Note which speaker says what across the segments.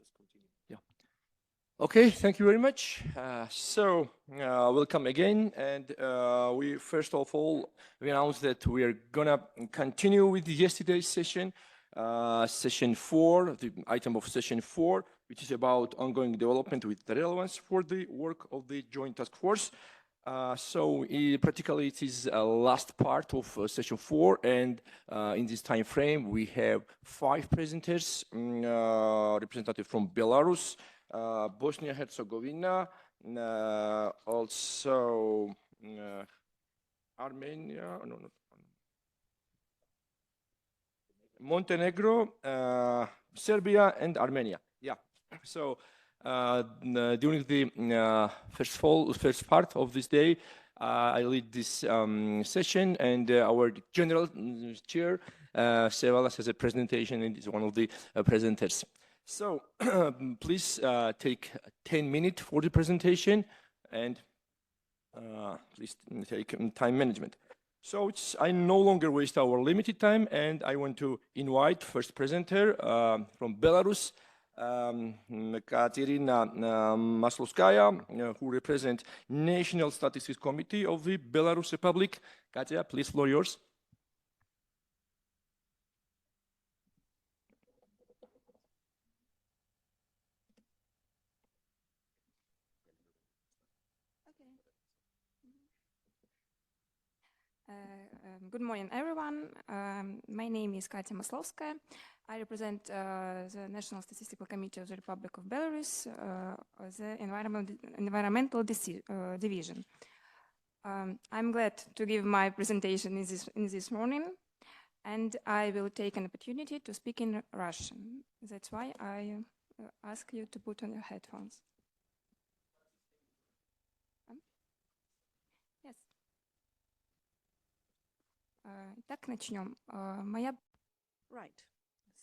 Speaker 1: just continue. Yeah. Okay, thank you very much. Welcome again. And we first of all, we announced that we are gonna continue with yesterday's session, session 4, the item of session 4, which is about ongoing development with the relevance for the work of the Joint Task Force. Practically it is a last part of session 4, and in this time frame we have 5 presenters, representative from Belarus, Bosnia-Herzegovina, also Armenia, Montenegro, Serbia, and Armenia. Yeah. So during the first part of this day, I lead this session, and our general chair, Sevalas, has a presentation and is one of the presenters. So please take 10 minutes for the presentation, and please take time management. So I no longer waste our limited time, and I want to invite first presenter from Belarus, Katerina Maslovskaya, who represents National Statistics Committee of the Belarus Republic. Katya, please, floor yours.
Speaker 2: Good morning, everyone. My name is Katya Maslovskaya. I represent the National Statistical Committee of the Republic of Belarus, the Environmental Division. I'm glad to give my presentation in this morning, and I will take an opportunity to speak in Russian. That's why I ask you to put on your headphones. Yes. Итак, начнем.
Speaker 3: Right,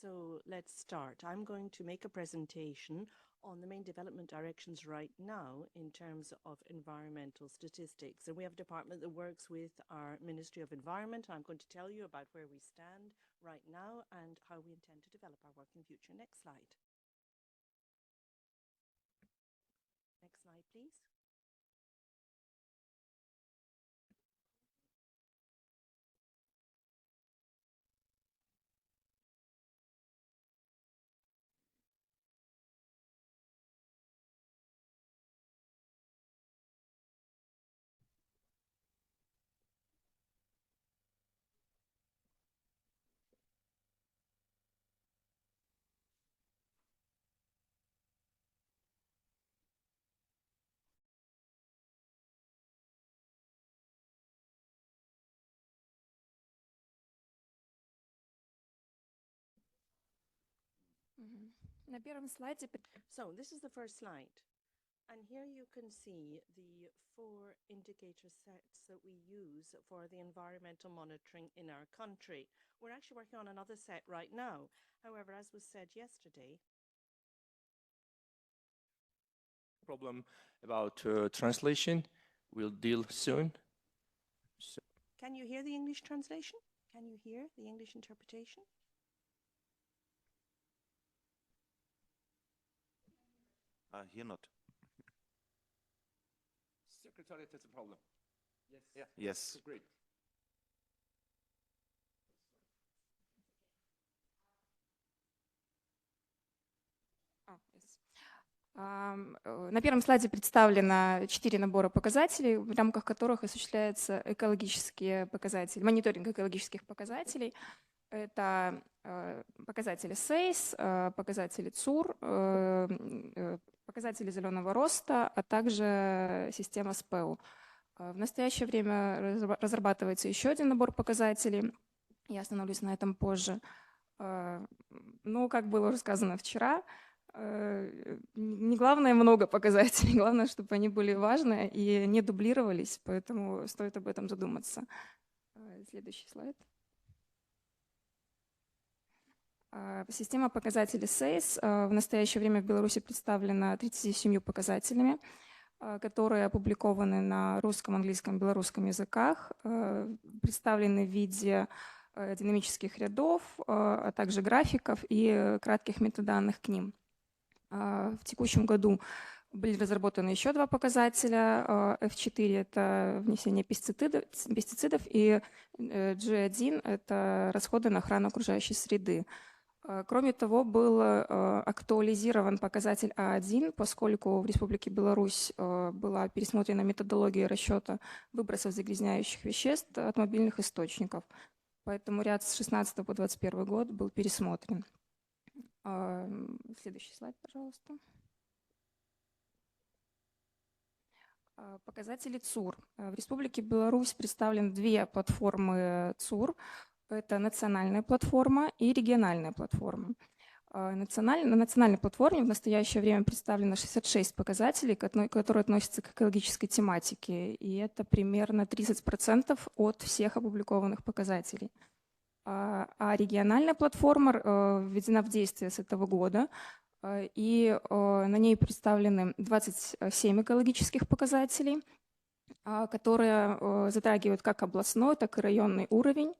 Speaker 3: so let's start. I'm going to make a presentation on the main development directions right now in terms of environmental statistics. And we have a department that works with our Ministry of Environment. I'm going to tell you about where we stand right now and how we intend to develop our work in future. Next slide. Next slide, please. So this is the first slide. And here you can see the 4 indicator sets that we use for the environmental monitoring in our country. We're actually working on another set right now. However, as was said yesterday,
Speaker 1: problem about translation. We'll deal soon. So.
Speaker 3: Can you hear the English translation? Can you hear the English interpretation?
Speaker 4: Here not.
Speaker 1: Secretariat has a problem. Yes. Yeah.
Speaker 4: Yes.
Speaker 1: That's great.
Speaker 2: На первом слайде представлено 4 набора показателей, в рамках которых осуществляются экологические показатели, мониторинг экологических показателей. Это показатели СЕЙС, показатели ЦУР, показатели зеленого роста, а также система СПЭУ. В настоящее время разрабатывается еще один набор показателей. Я остановлюсь на этом позже. Ну, как было уже сказано вчера, не главное много показателей, главное, чтобы они были важны и не дублировались, поэтому стоит об этом задуматься. Следующий слайд. Система показателей СЕЙС в настоящее время в Беларуси представлена 37 показателями, которые опубликованы на русском, английском, белорусском языках, представлены в виде динамических рядов, а также графиков и кратких метаданных к ним. В текущем году были разработаны еще 2 показателя. F4 – это внесение пестицидов, и G1 – это расходы на охрану окружающей среды. Кроме того, был актуализирован показатель А1, поскольку в Республике Беларусь была пересмотрена методология расчета выбросов загрязняющих веществ от мобильных источников. Поэтому ряд с 2016 по 2021 год был пересмотрен. Следующий слайд, пожалуйста. Показатели ЦУР. В Республике Беларусь представлены 2 платформы ЦУР. Это национальная платформа и региональная платформа. На национальной платформе в настоящее время представлено 66 показателей, которые относятся к экологической тематике, и это примерно 30% от всех опубликованных показателей. А региональная платформа введена в действие с этого года, и на ней представлены 27 экологических показателей, которые затрагивают как областной, так и районный уровень.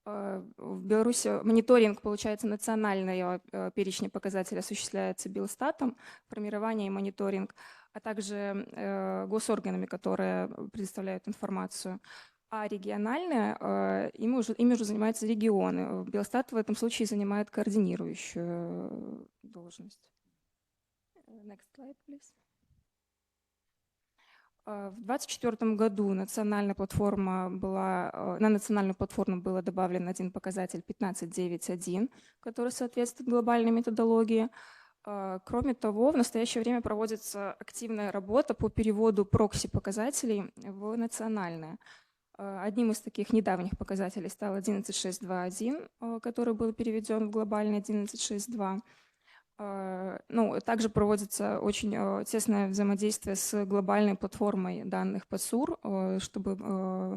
Speaker 2: В Беларуси мониторинг, получается, национального перечня показателей осуществляется Белстатом, формирование и мониторинг, а также госорганами, которые предоставляют информацию. А региональные, ими уже занимаются регионы. Белстат в этом случае занимает координирующую должность. Next slide, please. В 2024 году на национальную платформу было добавлен один показатель 15.9.1, который соответствует глобальной методологии. Кроме того, в настоящее время проводится активная работа по переводу прокси-показателей в национальные. Одним из таких недавних показателей стал 11.6.2.1, который был переведен в глобальный 11.6.2. Также проводится очень тесное взаимодействие с глобальной платформой данных по ЦУР, чтобы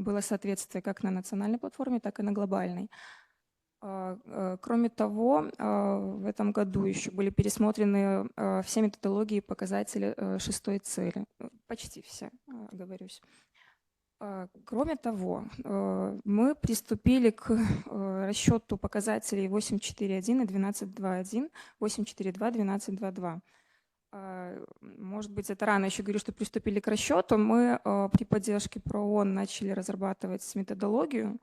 Speaker 2: было соответствие как на национальной платформе, так и на глобальной. Кроме того, в этом году еще были пересмотрены все методологии и показатели 6-й цели. Почти все, оговорюсь. Кроме того, мы приступили к расчету показателей 8.4.1 и 12.2.1, 8.4.2, 12.2.2. Может быть, это рано еще говорю, что приступили к расчету. Мы при поддержке ПРООН начали разрабатывать методологию,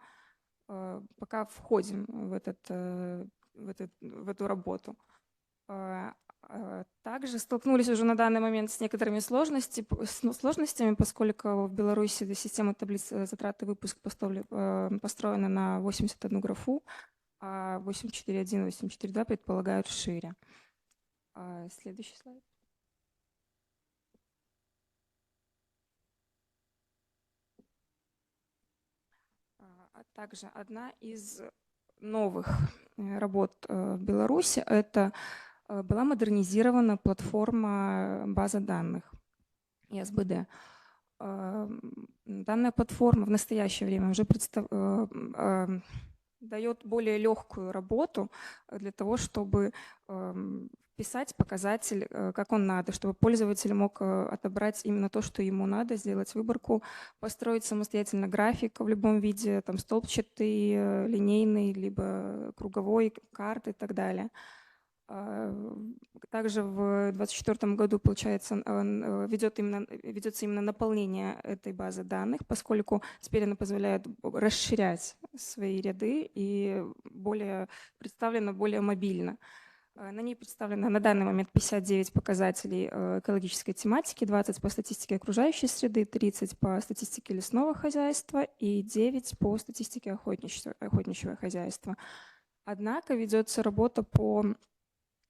Speaker 2: пока входим в эту работу. Также столкнулись уже на данный момент с некоторыми сложностями, поскольку в Беларуси система таблиц затрат и выпуск построена на 81 графу, а 8.4.1 и 8.4.2 предполагают шире. Следующий слайд. А также одна из новых работ в Беларуси – это была модернизирована платформа базы данных ИСБД. Данная платформа в настоящее время уже дает более легкую работу для того, чтобы писать показатель, как он надо, чтобы пользователь мог отобрать именно то, что ему надо, сделать выборку, построить самостоятельно график в любом виде, там столбчатый, линейный, либо круговой, карты и так далее. Также в 2024 году, получается, ведется именно наполнение этой базы данных, поскольку теперь она позволяет расширять свои ряды и представлена более мобильно. На ней представлено на данный момент 59 показателей экологической тематики, 20 по статистике окружающей среды, 30 по статистике лесного хозяйства и 9 по статистике охотничьего хозяйства. Однако ведется работа по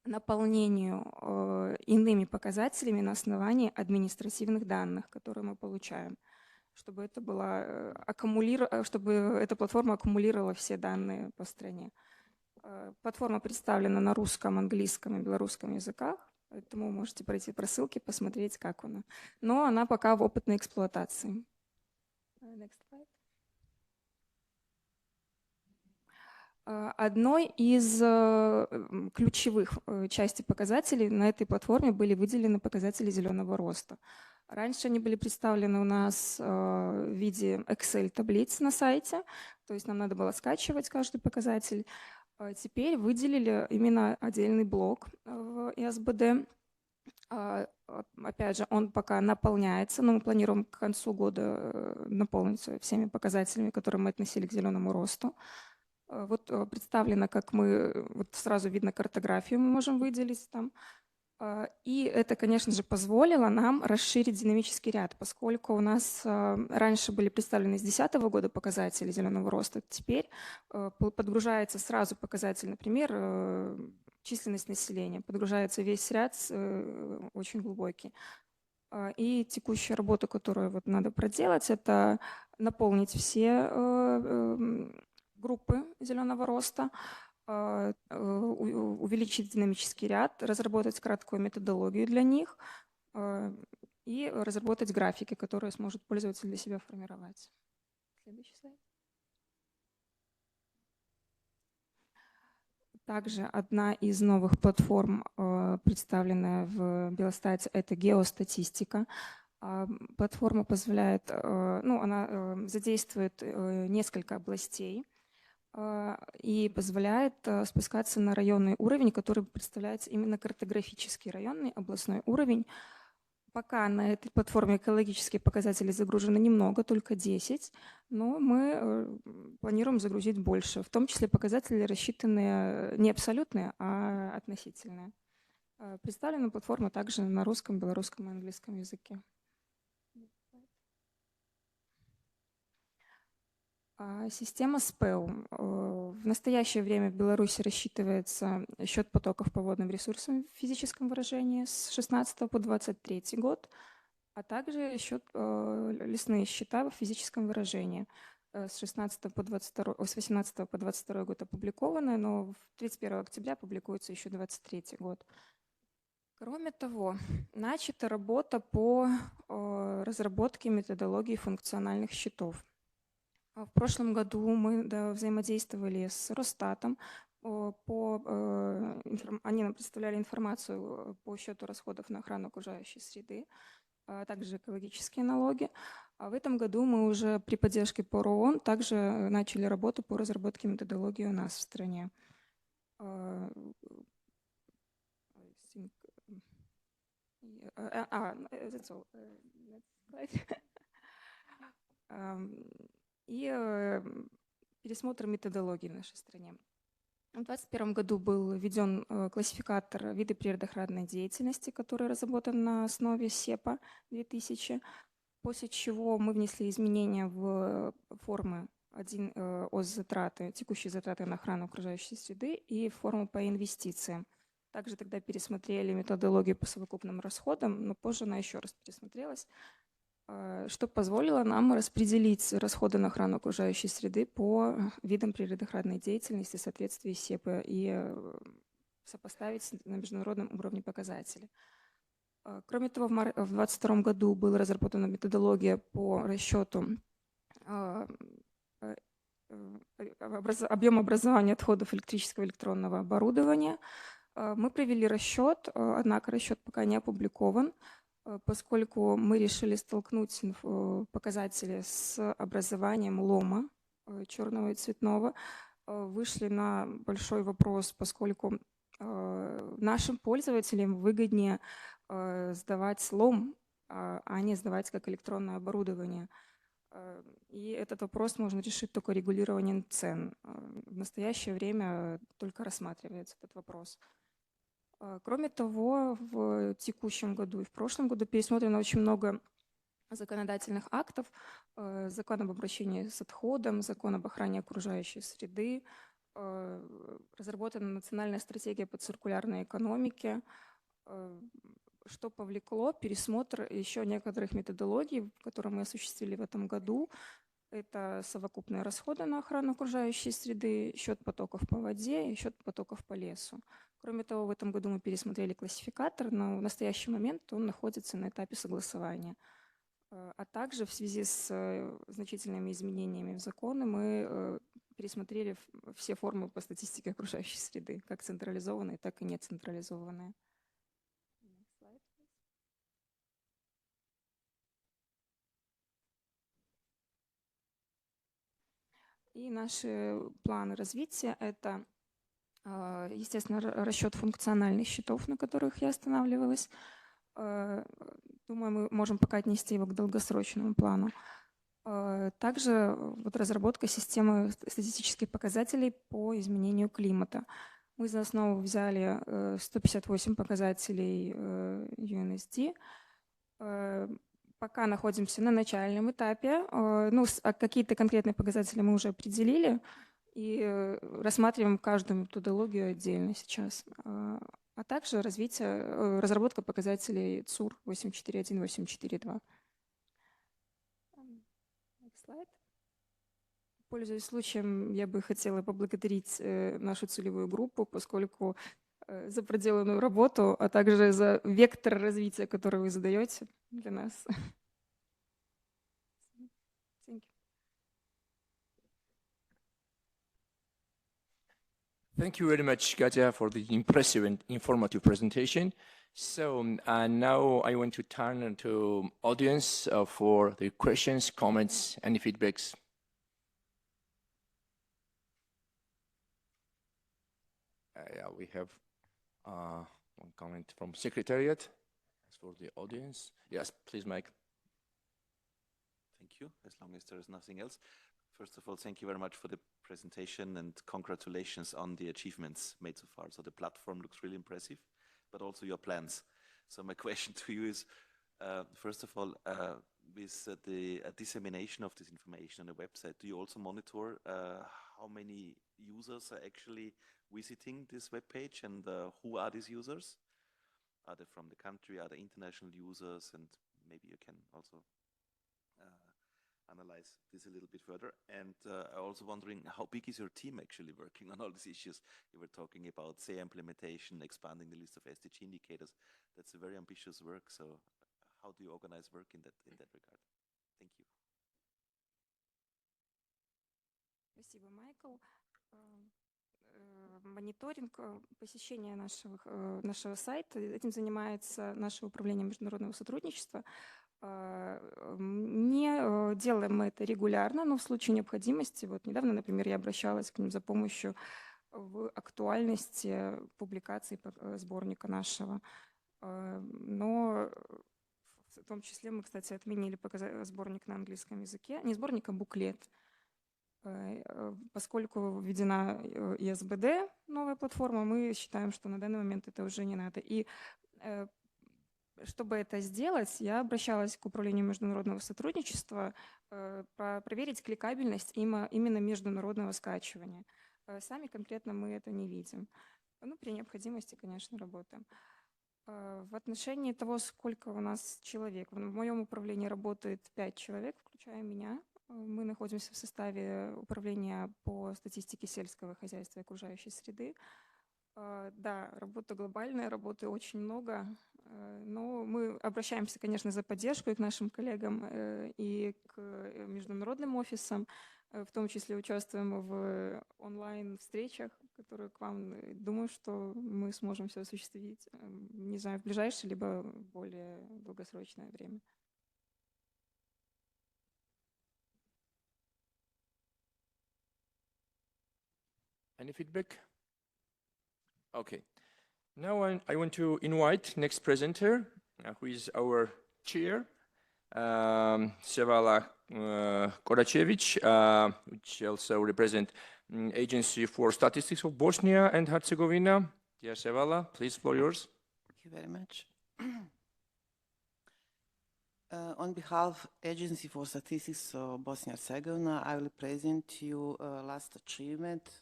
Speaker 2: наполнению иными показателями на основании административных данных, которые мы получаем, чтобы эта платформа аккумулировала все данные по стране. Платформа представлена на русском, английском и белорусском языках, поэтому можете пройти по ссылке, посмотреть, как она. Но она пока в опытной эксплуатации. Next slide. Одной из ключевых частей показателей на этой платформе были выделены показатели зеленого роста. Раньше они были представлены у нас в виде Excel-таблиц на сайте, то есть нам надо было скачивать каждый показатель. Теперь выделили именно отдельный блок в ИСБД, Опять же, он пока наполняется, но мы планируем к концу года наполниться всеми показателями, которые мы относили к зеленому росту. Вот представлено, как мы, вот сразу видно картографию, мы можем выделить там. И это, конечно же, позволило нам расширить динамический ряд, поскольку у нас раньше были представлены с 2010 года показатели зеленого роста, теперь подгружается сразу показатель, например, численность населения, подгружается весь ряд очень глубокий. И текущая работа, которую вот надо проделать, это наполнить все группы зеленого роста, увеличить динамический ряд, разработать краткую методологию для них и разработать графики, которые сможет пользователь для себя формировать. Следующий слайд. Также одна из новых платформ, представленная в Белостате, это геостатистика. Платформа позволяет, ну, она задействует несколько областей и позволяет спускаться на районный уровень, который представляется именно картографический районный областной уровень. Пока на этой платформе экологические показатели загружены немного, только 10, но мы планируем загрузить больше, в том числе показатели рассчитанные не абсолютные, а относительные. Представлена платформа также на русском, белорусском и английском языке. Система СПЭУ. В настоящее время в Беларуси рассчитывается счет потоков по водным ресурсам в физическом выражении с 16 по 23 год, а также лесные счета в физическом выражении с 18 по 22 год опубликованы, но 31 октября публикуется еще 23 год. Кроме того, начата работа по разработке методологии функциональных счетов. В прошлом году мы взаимодействовали с Росстатом. Они нам представляли информацию по счету расходов на охрану окружающей среды, а также экологические налоги. А в этом году мы уже при поддержке ПРООН также начали работу по разработке методологии у нас в стране. That's all. Next slide. И пересмотр методологии в нашей стране. В 2021 году был введен классификатор виды природоохранной деятельности, который разработан на основе СЕПа 2000, после чего мы внесли изменения в формы ОЗ-затраты, текущие затраты на охрану окружающей среды и форму по инвестициям. Также тогда пересмотрели методологию по совокупным расходам, но позже она еще раз пересмотрелась, что позволило нам распределить расходы на охрану окружающей среды по видам природоохранной деятельности в соответствии с СЕПа и сопоставить на международном уровне показатели. Кроме того, в 2022 году была разработана методология по расчету объема образования отходов электрического и электронного оборудования. Мы провели расчет, однако расчет пока не опубликован, поскольку мы решили столкнуть показатели с образованием лома черного и цветного. Вышли на большой вопрос, поскольку нашим пользователям выгоднее сдавать лом, а не сдавать как электронное оборудование. И этот вопрос можно решить только регулированием цен. В настоящее время только рассматривается этот вопрос. Кроме того, в текущем году и в прошлом году пересмотрено очень много законодательных актов. Закон об обращении с отходом, закон об охране окружающей среды, разработана национальная стратегия по циркулярной экономике, что повлекло пересмотр еще некоторых методологий, которые мы осуществили в этом году. Это совокупные расходы на охрану окружающей среды, счет потоков по воде и счет потоков по лесу. Кроме того, в этом году мы пересмотрели классификатор, но в настоящий момент он находится на этапе согласования. А также в связи с значительными изменениями в законы мы пересмотрели все формы по статистике окружающей среды, как централизованные, так и нецентрализованные. И наши планы развития – это, естественно, расчет функциональных счетов, на которых я останавливалась, Думаю, мы можем пока отнести его к долгосрочному плану. Также вот разработка системы статистических показателей по изменению климата. Мы за основу взяли 158 показателей UNSD. Пока находимся на начальном этапе. Ну, какие-то конкретные показатели мы уже определили и рассматриваем каждую методологию отдельно сейчас. А также разработка показателей ЦУР 841, 842. Next slide. Пользуясь случаем, я бы хотела поблагодарить нашу целевую группу, поскольку за проделанную работу, а также за вектор развития, который вы задаете для нас. Thank you.
Speaker 1: Thank you very much, Katya, for the impressive and informative presentation. So now I want to turn to audience for the questions, comments, and feedbacks. Yeah, we have one comment from Secretariat. As for the audience, yes, please, Mike.
Speaker 4: Thank you, as long as there is nothing else. First of all, thank you very much for the presentation and congratulations on the achievements made so far. So the platform looks really impressive, but also your plans. So my question to you is, first of all, with the dissemination of this information on the website, do you also monitor how many users are actually visiting this webpage and who are these users? Are they from the country, are they international users? And maybe you can also analyze this a little bit further. And I'm also wondering, how big is your team actually working on all these issues? You were talking about SEA implementation, expanding the list of SDG indicators. That's a very ambitious work. So how do you organize work in that regard? Thank you.
Speaker 2: Спасибо, Майкл. Мониторинг посещения нашего сайта, этим занимается наше управление международного сотрудничества. Не делаем мы это регулярно, но в случае необходимости, вот недавно, например, я обращалась к ним за помощью в актуальности публикации сборника нашего. Но в том числе мы, кстати, отменили сборник на английском языке, не сборник, а буклет. Поскольку введена ИСБД, новая платформа, мы считаем, что на данный момент это уже не надо. И чтобы это сделать, я обращалась к Управлению международного сотрудничества проверить кликабельность именно международного скачивания. Сами конкретно мы это не видим. Ну, при необходимости, конечно, работаем. В отношении того, сколько у нас человек, в моем управлении работает 5 человек, включая меня. Мы находимся в составе управления по статистике сельского хозяйства и окружающей среды. Да, работа глобальная, работы очень много, но мы обращаемся, конечно, за поддержку и к нашим коллегам, и к международным офисам, в том числе участвуем в онлайн-встречах, которые к вам, думаю, что мы сможем все осуществить, не знаю, в ближайшее, либо более долгосрочное время.
Speaker 1: Any feedback? Okay. Now I want to invite next presenter, who is our chair, Sevala Koracevic, which also represents Agency for Statistics of Bosnia and Herzegovina. Dear Sevala, please, floor yours.
Speaker 5: Thank you very much. On behalf of Agency for Statistics of Bosnia and Herzegovina, I will present to you last achievement,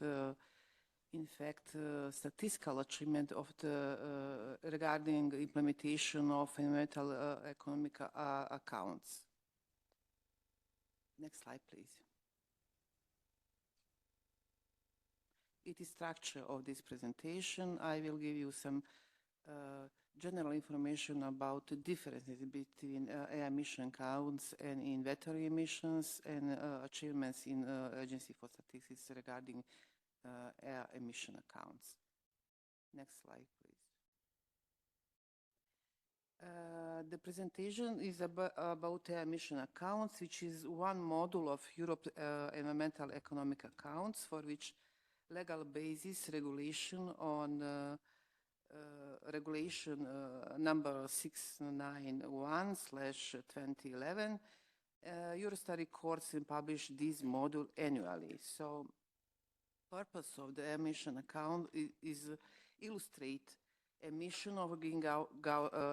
Speaker 5: in fact, statistical achievement of the regarding implementation of environmental economic accounts. Next slide, please. It is structure of this presentation. I will give you some general information about the differences between air emission counts and inventory emissions and achievements in Agency for Statistics regarding air emission accounts. Next slide, please. The presentation is about air emission accounts, which is one module of Europe's environmental economic accounts, for which legal basis regulation on regulation number 691/2011, Eurostat records and publish this module annually. So purpose of the emission account is illustrate emission of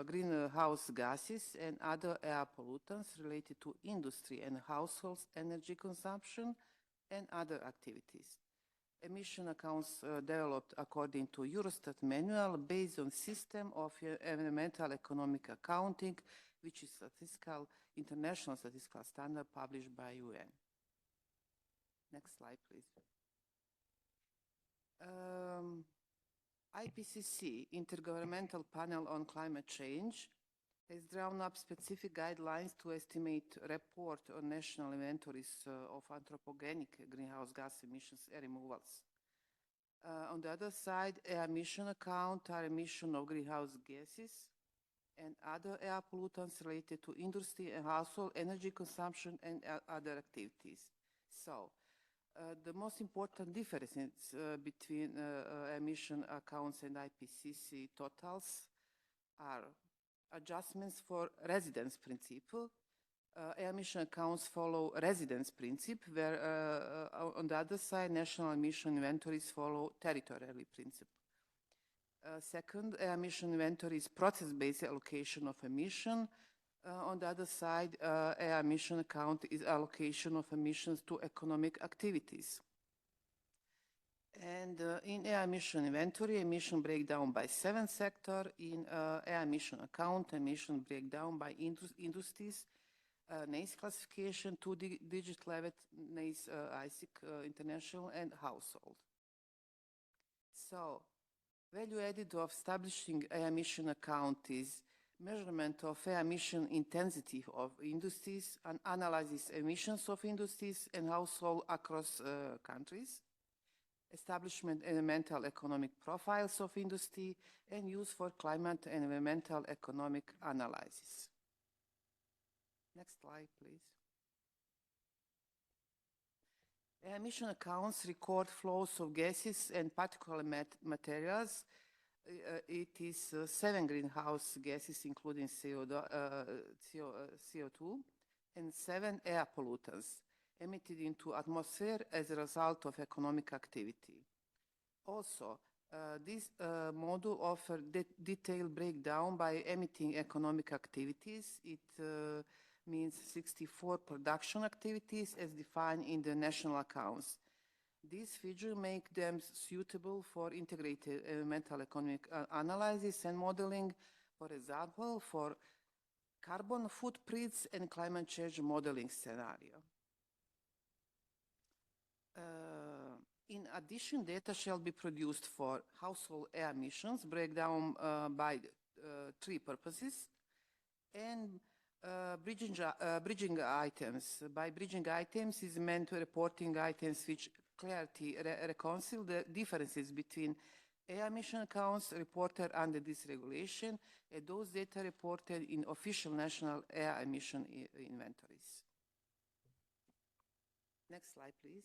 Speaker 5: greenhouse gases and other air pollutants related to industry and households energy consumption and other activities. Emission accounts developed according to Eurostat manual based on system of environmental economic accounting, which is international statistical standard published by UN. Next slide, please. IPCC, Intergovernmental Panel on Climate Change, has drawn up specific guidelines to estimate, report on national inventories of anthropogenic greenhouse gas emissions and removals. On the other side, air emission account are emission of greenhouse gases and other air pollutants related to industry and household energy consumption and other activities. So, the most important differences between emission accounts and IPCC totals are adjustments for residence principle. Emission accounts follow residence principle, where on the other side, national emission inventories follow territorially principle. Second, emission inventory is process-based allocation of emission. On the other side, air emission account is allocation of emissions to economic activities. And in air emission inventory, emission breakdown by 7 sector. In air emission account, emission breakdown by industries, NACE classification, 2-digit level, NACE ISIC international, and household. So, value added of establishing air emission account is measurement of air emission intensity of industries and analyzes emissions of industries and household across countries, establishment environmental economic profiles of industry, and use for climate and environmental economic analysis. Next slide, please. Emission accounts record flows of gases and particulate materials. It is 7 greenhouse gases, including CO2, and 7 air pollutants emitted into atmosphere as a result of economic activity. Also, this module offers detailed breakdown by emitting economic activities. It means 64 production activities as defined in the national accounts. These features make them suitable for integrated environmental economic analysis and modeling, for example, for carbon footprints and climate change modeling scenario. In addition, data shall be produced for household air emissions, breakdown by 3 purposes, and bridging items. By bridging items is meant reporting items which clarity reconcile the differences between air emission accounts reported under this regulation and those data reported in official national air emission inventories. Next slide, please.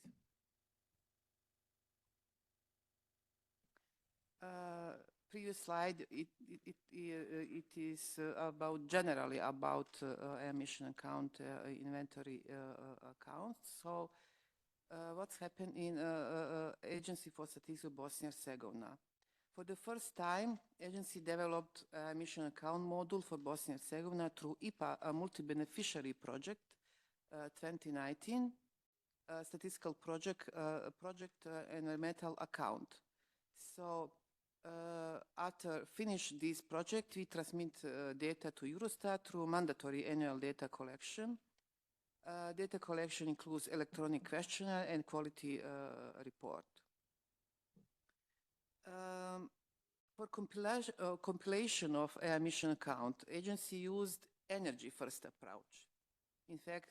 Speaker 5: Previous slide, it is about generally about emission account inventory accounts. So what's happened in Agency for Statistics Bosnia and Herzegovina? For the first time, agency developed a emission account module for Bosnia and Herzegovina through IPA, a multi-beneficiary project, 2019, statistical project, environmental account. So after finish this project, we transmit data to Eurostat through mandatory annual data collection. Data collection includes electronic questionnaire and quality report. For compilation of emission account, agency used energy first approach. In fact,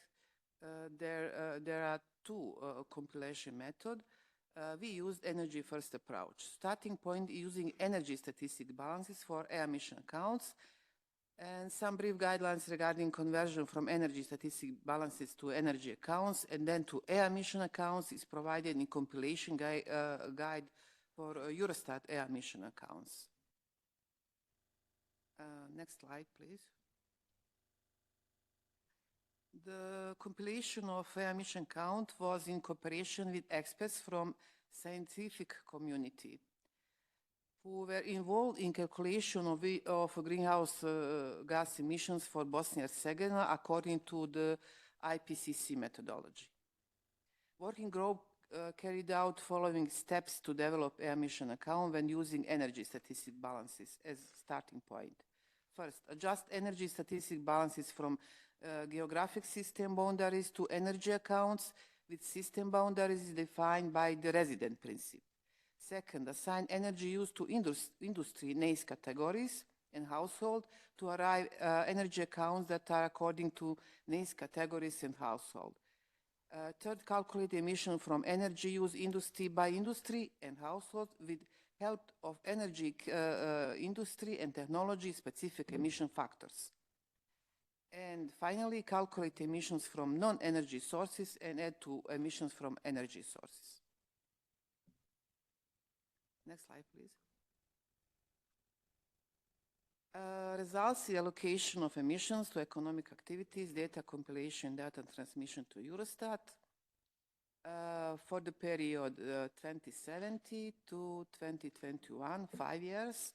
Speaker 5: there are 2 compilation methods. We used energy first approach. Starting point using energy statistic balances for air emission accounts and some brief guidelines regarding conversion from energy statistic balances to energy accounts and then to air emission accounts is provided in compilation guide for Eurostat air emission accounts. Next slide, please. The compilation of emission count was in cooperation with experts from scientific community who were involved in calculation of greenhouse gas emissions for Bosnia and Herzegovina according to the IPCC methodology. Working group carried out following steps to develop emission account when using energy statistic balances as starting point. First, adjust energy statistic balances from geographic system boundaries to energy accounts with system boundaries defined by the resident principle. Second, assign energy use to industry NACE categories and household to arrive energy accounts that are according to NACE categories and household. Third, calculate emission from energy use industry by industry and household with help of energy industry and technology specific emission factors. And finally, calculate emissions from non-energy sources and add to emissions from energy sources. Next slide, please. Results, the allocation of emissions to economic activities, data compilation, data transmission to Eurostat for the period 2070 to 2021, 5 years.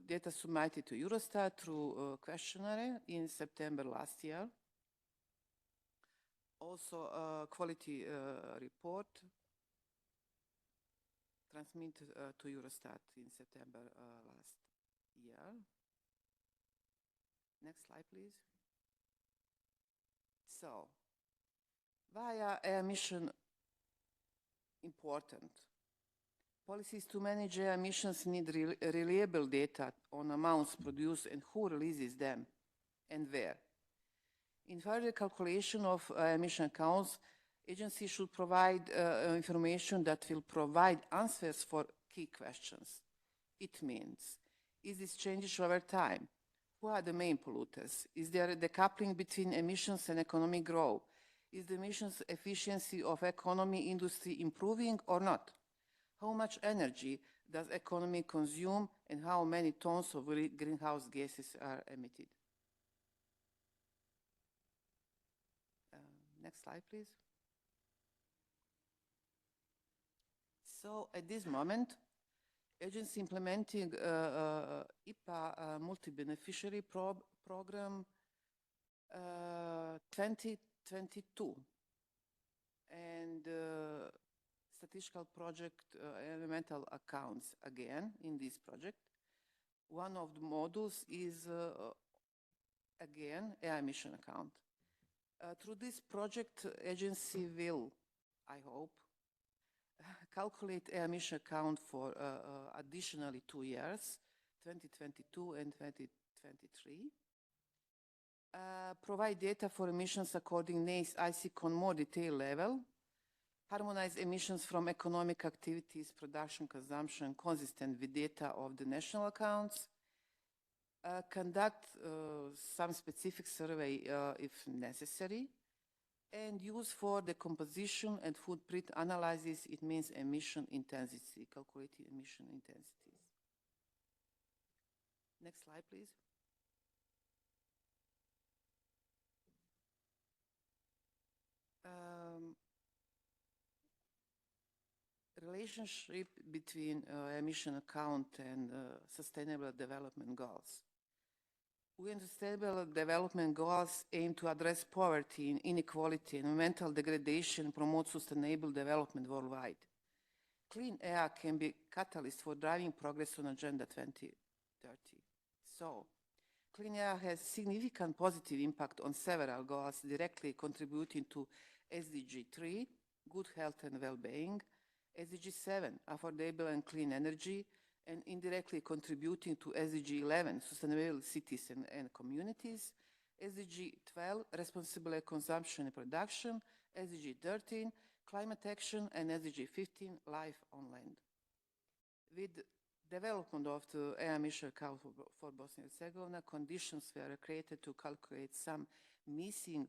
Speaker 5: Data submitted to Eurostat through a questionnaire in September last year. Also a quality report transmitted to Eurostat in September last year. Next slide, please. So, why are emission important? Policies to manage air emissions need reliable data on amounts produced and who releases them and where. In further calculation of emission counts, agencies should provide information that will provide answers for key questions. It means, is this changes over time? Who are the main polluters? Is there a decoupling between emissions and economic growth? Is the emissions efficiency of economy industry improving or not? How much energy does economy consume and how many tons of greenhouse gases are emitted? Next slide, please. So at this moment, agency implementing IPA multi-beneficiary program 2022 and statistical project elemental accounts again in this project. One of the modules is again air emission account. Through this project, agency will, I hope, calculate air emission account for additionally 2 years, 2022 and 2023. Provide data for emissions according NACE ICIC on more detailed level. Harmonize emissions from economic activities, production, consumption, consistent with data of the national accounts. Conduct some specific survey if necessary. And use for the composition and footprint analysis, it means emission intensity, calculated emission intensities. Next slide, please. Relationship between emission account and sustainable development goals. UN Sustainable Development Goals aim to address poverty, inequality, and environmental degradation, promote sustainable development worldwide. Clean air can be catalyst for driving progress on Agenda 2030. So, clean air has significant positive impact on several goals, directly contributing to SDG 3, good health and well-being, SDG 7, affordable and clean energy, and indirectly contributing to SDG 11, sustainable cities and communities, SDG 12, responsible consumption and production, SDG 13, climate action, and SDG 15, life on land. With development of the air emission account for Bosnia and Herzegovina, conditions were created to calculate some missing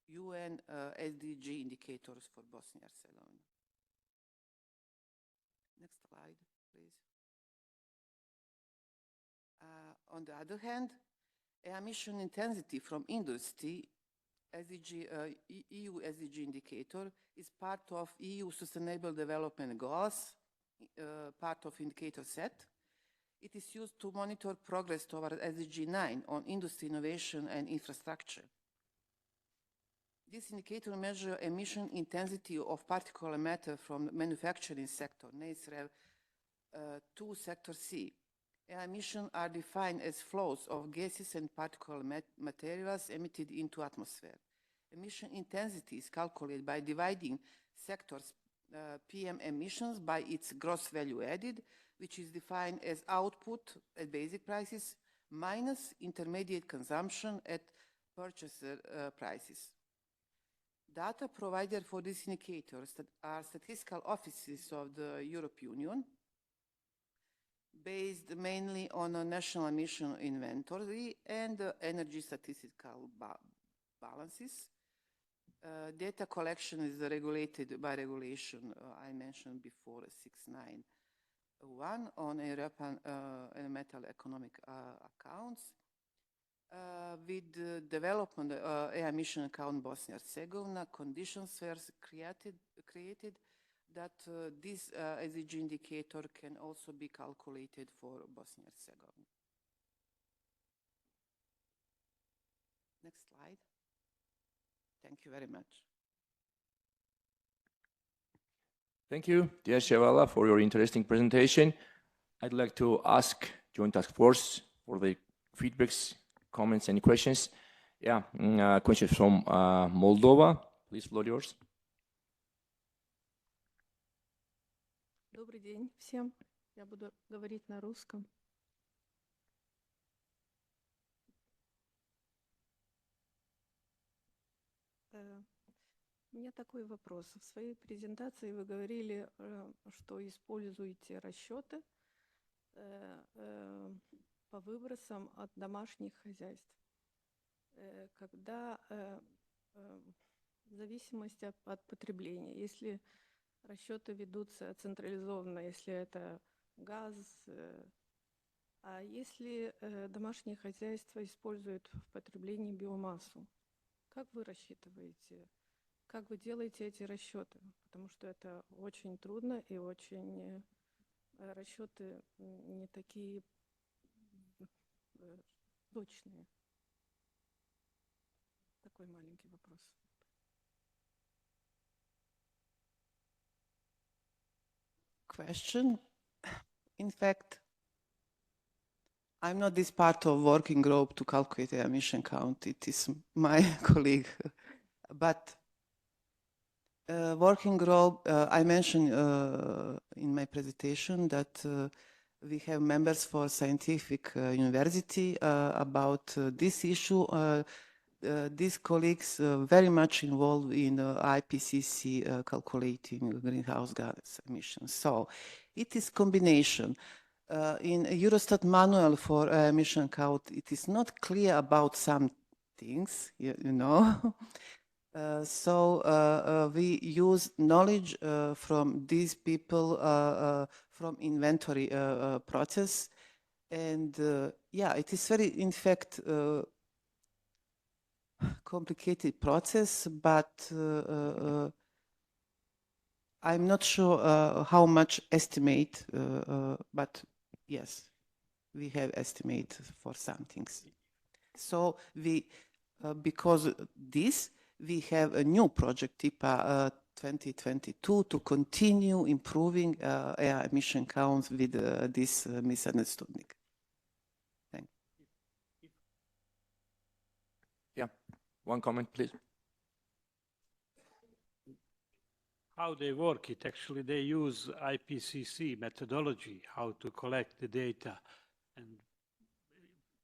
Speaker 5: UN SDG indicators for Bosnia and Herzegovina. Next slide, please. On the other hand, emission intensity from industry, EU SDG indicator, is part of EU Sustainable Development Goals, part of indicator set. It is used to monitor progress toward SDG 9 on industry innovation and infrastructure. This indicator measures emission intensity of particulate matter from the manufacturing sector, NACE-REV 2 Sector C. Emissions are defined as flows of gases and particulate materials emitted into atmosphere. Emission intensity is calculated by dividing sectors' PM emissions by its gross value added, which is defined as output at basic prices minus intermediate consumption at purchaser prices. Data provided for this indicator are statistical offices of the European Union, based mainly on a national emission inventory and energy statistical balances. Data collection is regulated by regulation I mentioned before, 691 on European environmental economic accounts. With the development emission account Bosnia and Herzegovina, conditions were created that this SDG indicator can also be calculated for Bosnia and Herzegovina. Next slide. Thank you very much.
Speaker 1: Thank you, dear Shevala, for your interesting presentation. I'd like to ask Joint Task Force for the feedbacks, comments, any questions. Yeah, questions from Moldova. Please, floor yours.
Speaker 6: Добрый день всем. Я буду говорить на русском. У меня такой вопрос. В своей презентации вы говорили, что используете расчеты по выбросам от домашних хозяйств. Когда в зависимости от потребления, если расчеты ведутся централизованно, если это газ, а если домашние хозяйства используют в потреблении биомассу, как вы рассчитываете, как вы делаете эти расчеты? Потому что это очень трудно и очень расчеты не такие точные. Такой маленький вопрос.
Speaker 5: Question. In fact, I'm not this part of working group to calculate the emission count. It is my colleague. But working group, I mentioned in my presentation that we have members for scientific university about this issue. These colleagues very much involved in IPCC calculating greenhouse gas emissions. So it is combination. In Eurostat manual for emission count, it is not clear about some things, you know. So we use knowledge from these people from inventory process. And yeah, it is very, in fact, complicated process, but I'm not sure how much estimate, but yes, we have estimate for some things. So we, because this, we have a new project, TIPA 2022, to continue improving air emission counts with this misunderstanding. Thank you.
Speaker 1: Yeah, one comment, please.
Speaker 7: How they work it, actually they use IPCC methodology, how to collect the data. And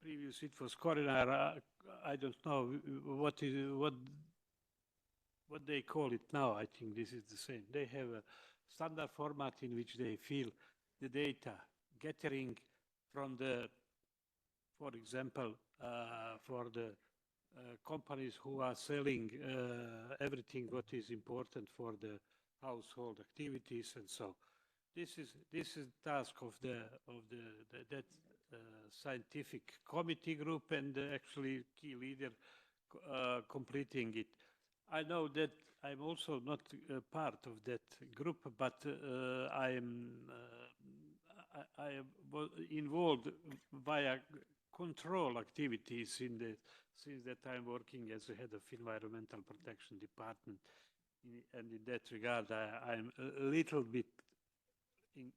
Speaker 7: previous it was Coronar, I don't know what they call it now. I think this is the same. They have a standard format in which they fill the data, gathering from the, for example, for the companies who are selling everything what is important for the household activities and so. This is task of that scientific committee group and actually key leader completing it. I know that I'm also not part of that group, but I was involved via control activities since that I'm working as the head of Environmental Protection Department. And in that regard, I'm a little bit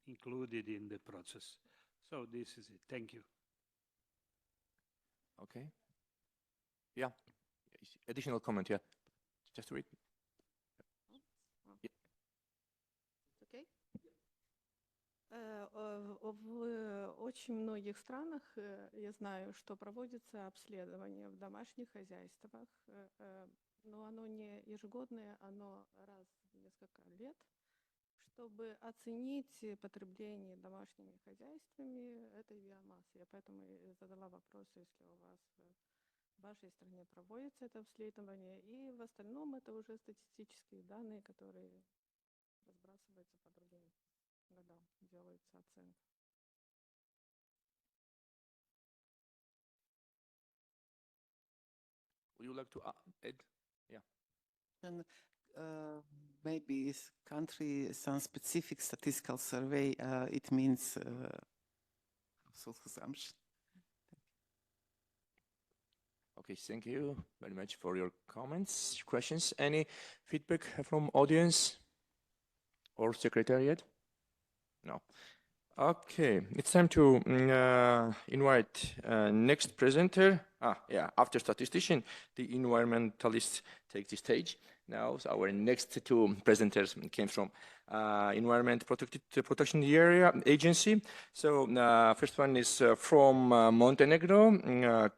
Speaker 7: included in the process. So this is it. Thank you.
Speaker 1: Okay. Yeah. Additional comment, yeah. Just read.
Speaker 6: Окей? В очень многих странах я знаю, что проводится обследование в домашних хозяйствах, но оно не ежегодное, оно раз в несколько лет, чтобы оценить потребление домашними хозяйствами этой биомассы. Я поэтому и задала вопрос, если у вас в вашей стране проводится это обследование, и в остальном это уже статистические данные, которые разбрасываются по другим годам, делается оценка.
Speaker 1: Would you like to add? Yeah.
Speaker 5: And maybe this country, some specific statistical survey, it means household consumption.
Speaker 1: Okay, thank you very much for your comments, questions. Any feedback from audience or secretariat? No. Okay, it's time to invite next presenter. After statistician, the environmentalists take the stage. Now, so our next two presenters came from Environment Protection Area Agency. So first one is from Montenegro,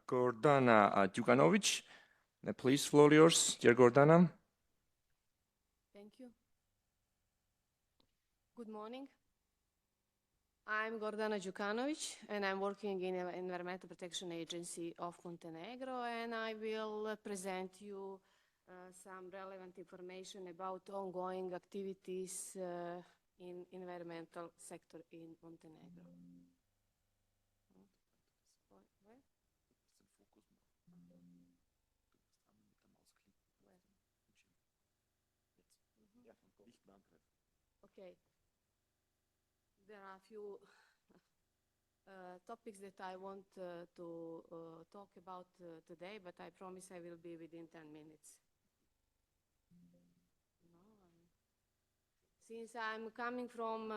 Speaker 1: Gordana Djukanovic. Please, floor yours, dear Gordana.
Speaker 8: Thank you. Good morning. I'm Gordana Djukanovic, and I'm working in the Environmental Protection Agency of Montenegro, and I will present you some relevant information about ongoing activities in environmental sector in Montenegro. Okay. There are a few topics that I want to talk about today, but I promise I will be within 10 minutes. Since I'm coming from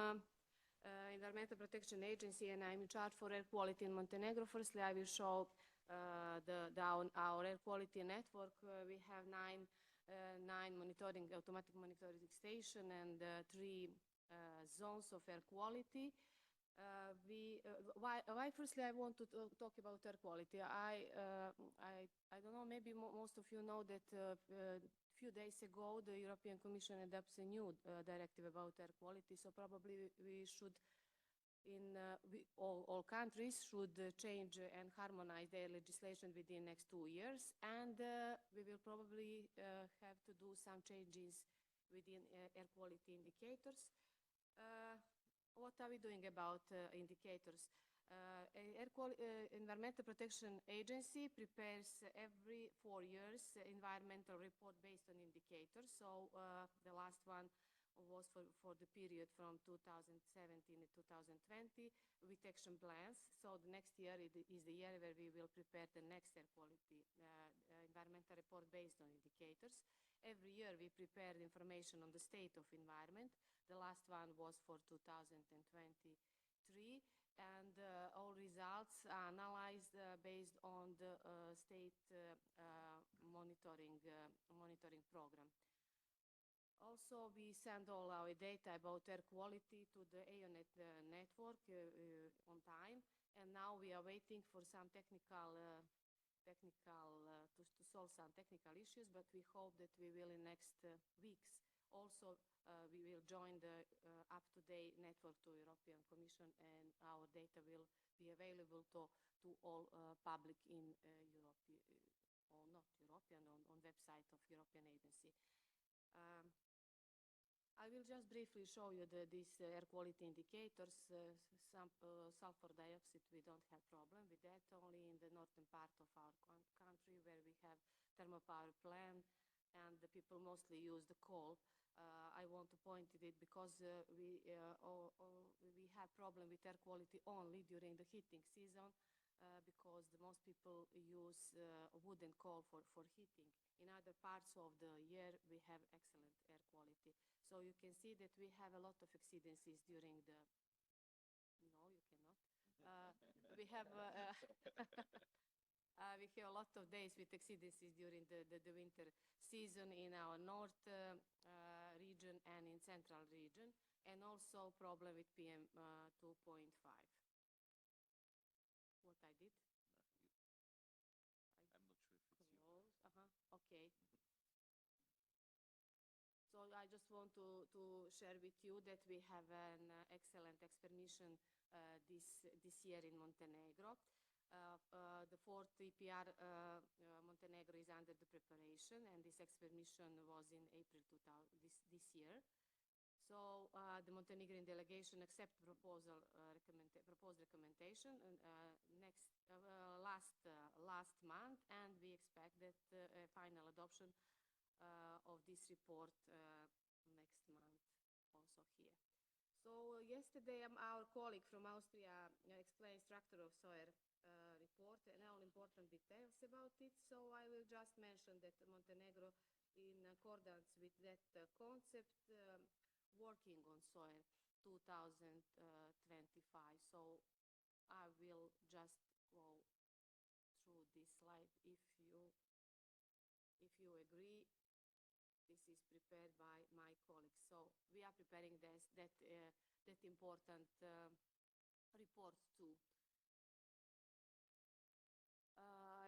Speaker 8: Environmental Protection Agency and I'm in charge for air quality in Montenegro, firstly I will show our air quality network. We have nine automatic monitoring stations and 3 zones of air quality. Why firstly I want to talk about air quality? I don't know, maybe most of you know that a few days ago the European Commission adopts a new directive about air quality, so probably we should, all countries should change and harmonize their legislation within next 2 years, and we will probably have to do some changes within air quality indicators. What are we doing about indicators? Environmental Protection Agency prepares every 4 years environmental report based on indicators. So the last one was for the period from 2017 to 2020 with action plans. So the next year is the year where we will prepare the next air quality environmental report based on indicators. Every year we prepare information on the state of environment. The last one was for 2023, and all results are analyzed based on the state monitoring program. Also, we send all our data about air quality to the AONET network on time, and now we are waiting for some to solve some technical issues, but we hope that we will in next weeks. Also, we will join the up-to-date network to European Commission, and our data will be available to all public in Europe, or not European, on website of European Agency. I will just briefly show you these air quality indicators. Sulfur dioxide, we don't have problem with that, only in the northern part of our country where we have thermal power plant and the people mostly use the coal. I want to point to it because we have problem with air quality only during the heating season because the most people use wood and coal for heating. In other parts of the year, we have excellent air quality. So you can see that we have a lot of exceedances during the, no, you cannot. We have we have a lot of days with exceedances during the winter season in our north region and in central region, and also problem with PM 2.5. What I did?
Speaker 4: I'm not sure if it's you.
Speaker 8: Okay. So I just want to share with you that we have an excellent experiment this year in Montenegro. The fourth EPR Montenegro is under the preparation, and this experiment was in April this year. So the Montenegrin delegation accepted proposed recommendation last month, and we expect that a final adoption of this report next month also here. So yesterday our colleague from Austria explained structure of SOER report and all important details about it. So I will just mention that Montenegro, in accordance with that concept, working on SOER 2025. So I will just go through this slide if you agree. This is prepared by my colleagues. So we are preparing that important report too.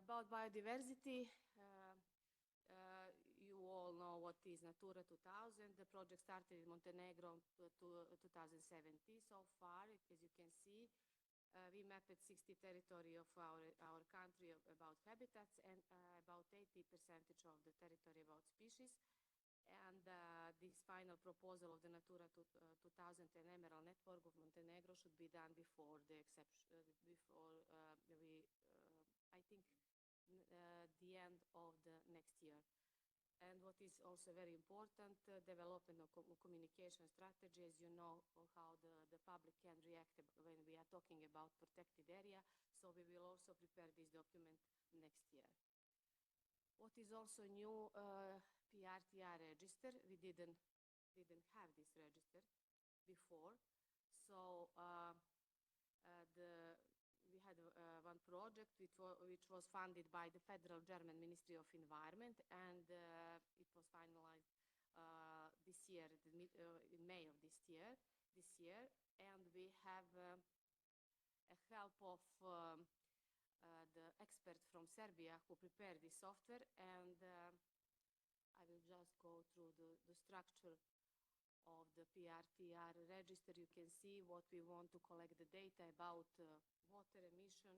Speaker 8: About biodiversity, you all know what is Natura 2000. The project started in Montenegro to 2017 so far. As you can see, we mapped 60 territory of our country about habitats and about 80% of the territory about species. And this final proposal of the Natura 2000 and Emerald Network of Montenegro should be done before the I think the end of the next year. And what is also very important, development of communication strategy, as you know how the public can react when we are talking about protected area. So we will also prepare this document next year. What is also new, PRTR register. We didn't have this register before. So we had one project which was funded by the Federal German Ministry of Environment, and it was finalized this year, in May of this year. And we have a help of the experts from Serbia who prepared this software, and I will just go through the structure of the PRTR register. You can see what we want to collect the data about water emission,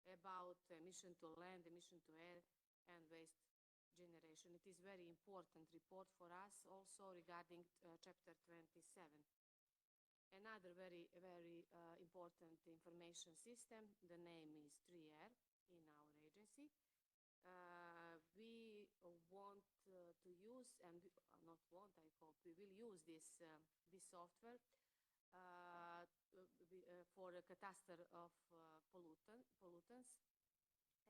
Speaker 8: about emission to land, emission to air, and waste generation. It is very important report for us also regarding chapter 27. Another very important information system, the name is 3R in our agency. We want to use, and not want, I hope, we will use this software for a cadastre of pollutants.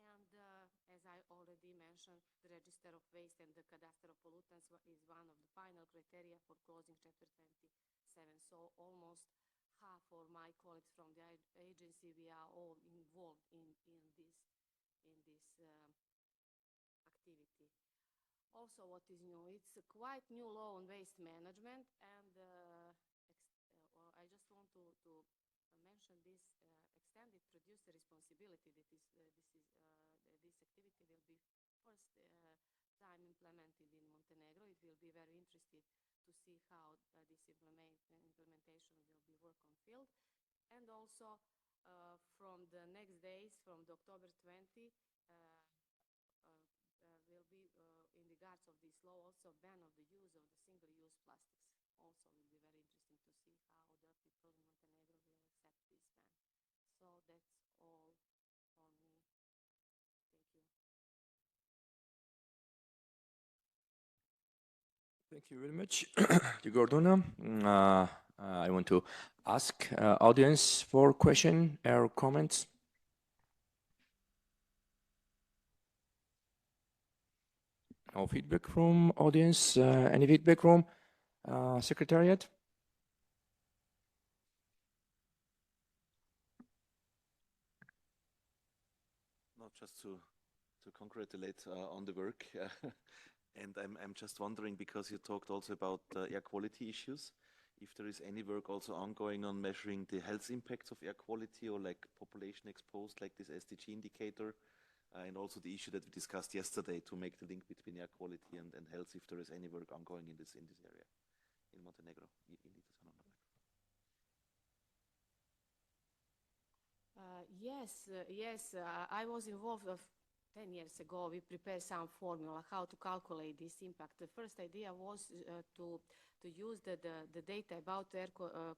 Speaker 8: And as I already mentioned, the register of waste and the cadastre of pollutants is one of the final criteria for closing chapter 27. So almost half of my colleagues from the agency, we are all involved in this activity. Also, what is new? It's a quite new law on waste management, and I just want to mention this extended producer responsibility. This activity will be first time implemented in Montenegro. It will be very interesting to see how this implementation will be work on field. And also from the next days, from the October 20, will be in regards of this law also ban of the use of the single-use plastics. also will be very interesting to see how the people in Montenegro will accept this ban. So that's all for me. Thank you.
Speaker 1: Thank you very much, Gordona. I want to ask audience for question or comments. No feedback from audience. Any feedback from secretariat?
Speaker 4: Not just to congratulate on the work. And I'm just wondering, because you talked also about air quality issues, if there is any work also ongoing on measuring the health impacts of air quality, or like population exposed, like this SDG indicator, and also the issue that we discussed yesterday to make the link between air quality and health, if there is any work ongoing in this area in Montenegro.
Speaker 8: Yes, I was involved 10 years ago. We prepared some formula how to calculate this impact. The first idea was to use the data about air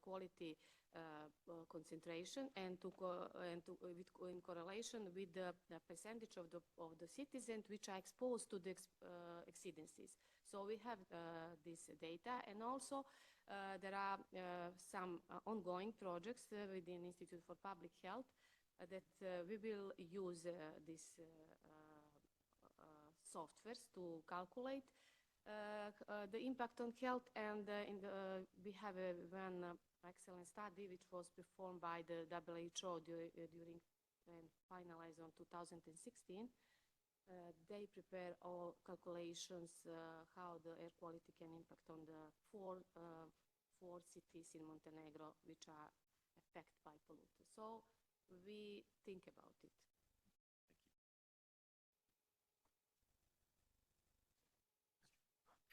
Speaker 8: quality concentration and in correlation with the percentage of the citizens which are exposed to the exceedances. So we have this data, and also there are some ongoing projects within Institute for Public Health that we will use these softwares to calculate the impact on health. And we have one excellent study which was performed by the WHO during and finalized on 2016. They prepare all calculations how the air quality can impact on the four cities in Montenegro which are affected by pollutants. So we think about it.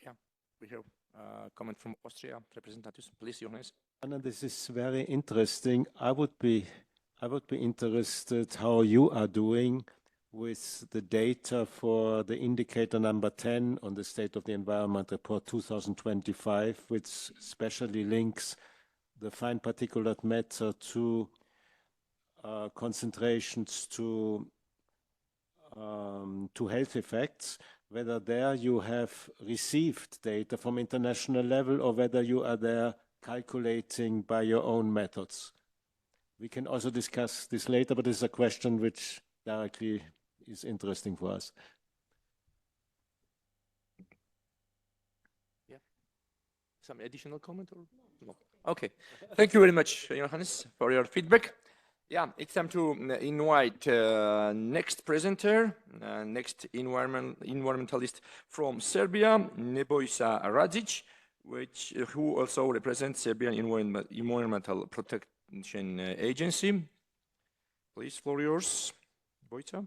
Speaker 1: Yeah, we have a comment from Austria representatives. Please, Johannes.
Speaker 9: Anna, this is very interesting. I would be interested how you are doing with the data for the indicator number 10 on the State of the Environment Report 2025, which specially links the fine particulate matter to concentrations to health effects, whether there you have received data from international level or whether you are there calculating by your own methods. We can also discuss this later, but this is a question which directly is interesting for us.
Speaker 1: Yeah. Some additional comment or no? Okay. Thank you very much, Johannes, for your feedback. Yeah, it's time to invite next presenter, next environmentalist from Serbia, Nebojša Radzic, who also represents Serbian Environmental Protection Agency. Please, floor yours, Nebojša.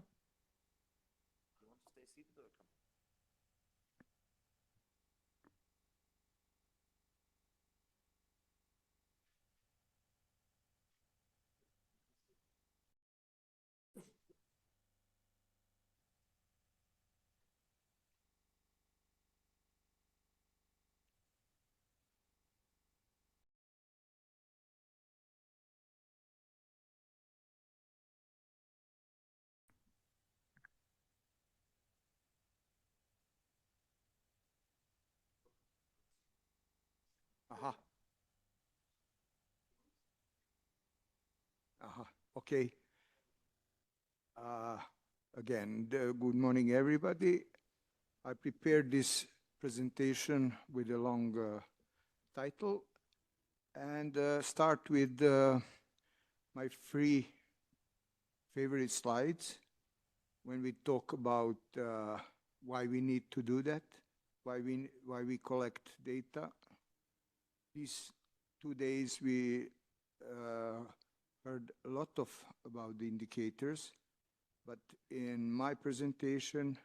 Speaker 10: Okay. Again, good morning, everybody. I prepared this presentation with a long title, and start with my three favorite slides when we talk about why we need to do that, why we collect data. These 2 days we heard a lot about the indicators, but in my presentation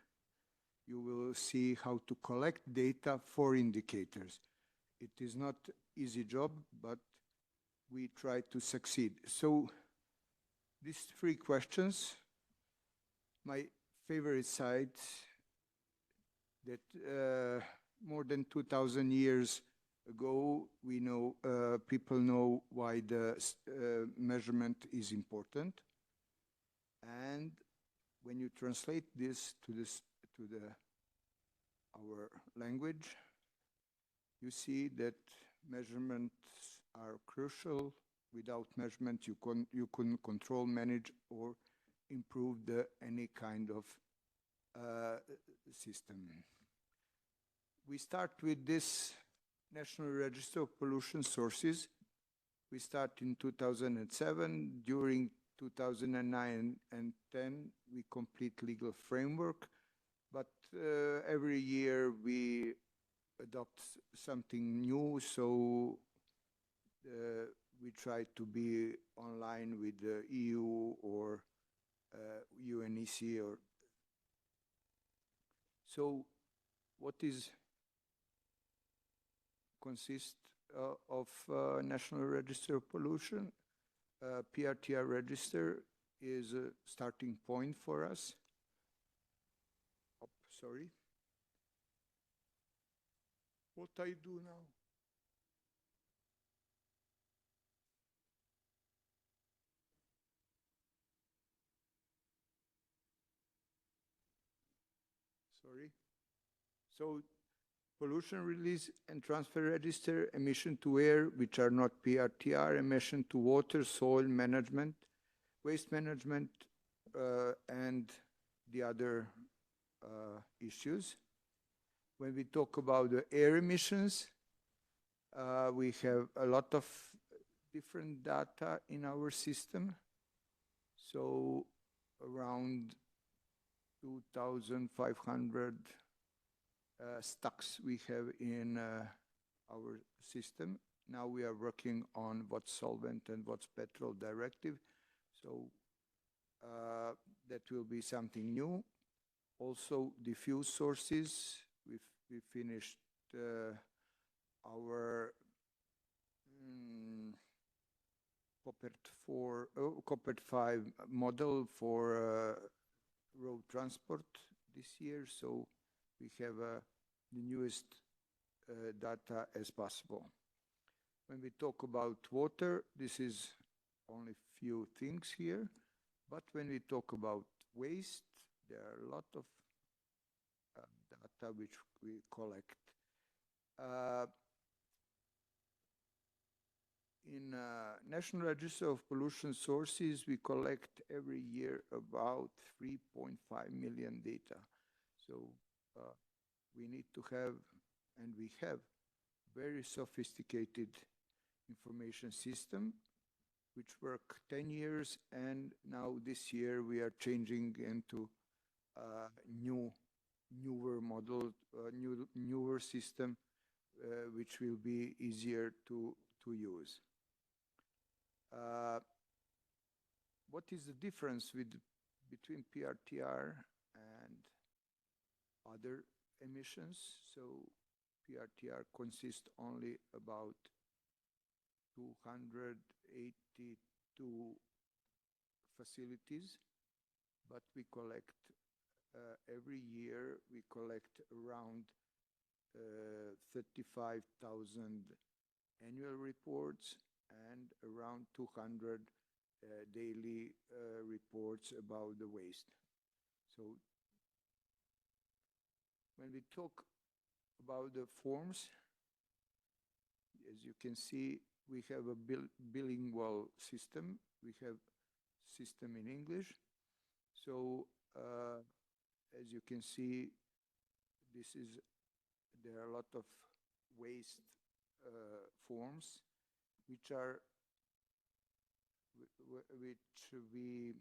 Speaker 10: you will see how to collect data for indicators. It is not easy job, but we try to succeed. So these three questions, my favorite site that more than 2,000 years ago, we know people know why the measurement is important, and when you translate this to our language, you see that measurements are crucial. Without measurement, you couldn't control, manage, or improve any kind of system. We start with this National Register of Pollution Sources. We start in 2007. During 2009 and 10, we complete legal framework, but every year we adopt something new, so we try to be online with the EU or UNEC. So what is consist of National Register of Pollution? PRTR register is a starting point for us. Oh, sorry. What I do now? Sorry. So pollution release and transfer register, emission to air, which are not PRTR, emission to water, soil management, waste management, and the other issues. When we talk about the air emissions, we have a lot of different data in our system. So around 2,500 stocks we have in our system. Now we are working on what's solvent and what's petrol directive. So that will be something new. Also diffuse sources. We finished our COPET 5 model for road transport this year. So we have the newest data as possible. When we talk about water, this is only few things here. But when we talk about waste, there are a lot of data which we collect. In National Register of Pollution Sources, we collect every year about 3.5 million data. So we need to have, and we have, very sophisticated information system, which work 10 years, and now this year we are changing into newer model, newer system, which will be easier to use. What is the difference between PRTR and other emissions? So PRTR consists only about 282 facilities, but we collect every year, we collect around 35,000 annual reports and around 200 daily reports about the waste. So when we talk about the forms, as you can see, we have a bilingual system. We have system in English. So as you can see, there are a lot of waste forms which we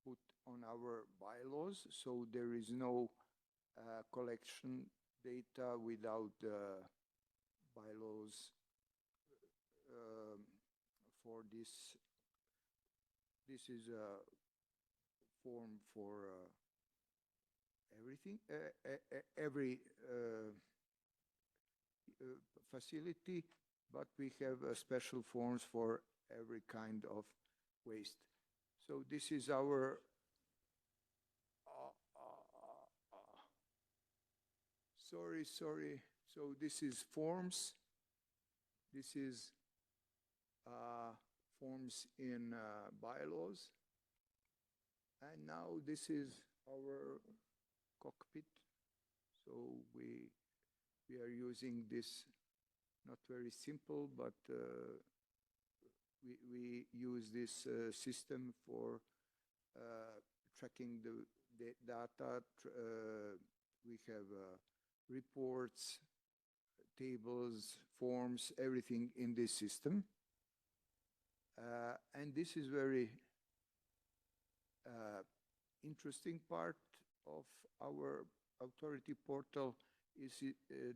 Speaker 10: put on our bylaws. So there is no collection data without the bylaws for this. This is a form for everything, every facility, but we have special forms for every kind of waste. So this is our sorry, So this is forms. This is forms in bylaws. And now this is our cockpit. So we are using this, not very simple, but we use this system for tracking the data. We have reports, tables, forms, everything in this system. And this is very interesting part of our authority portal is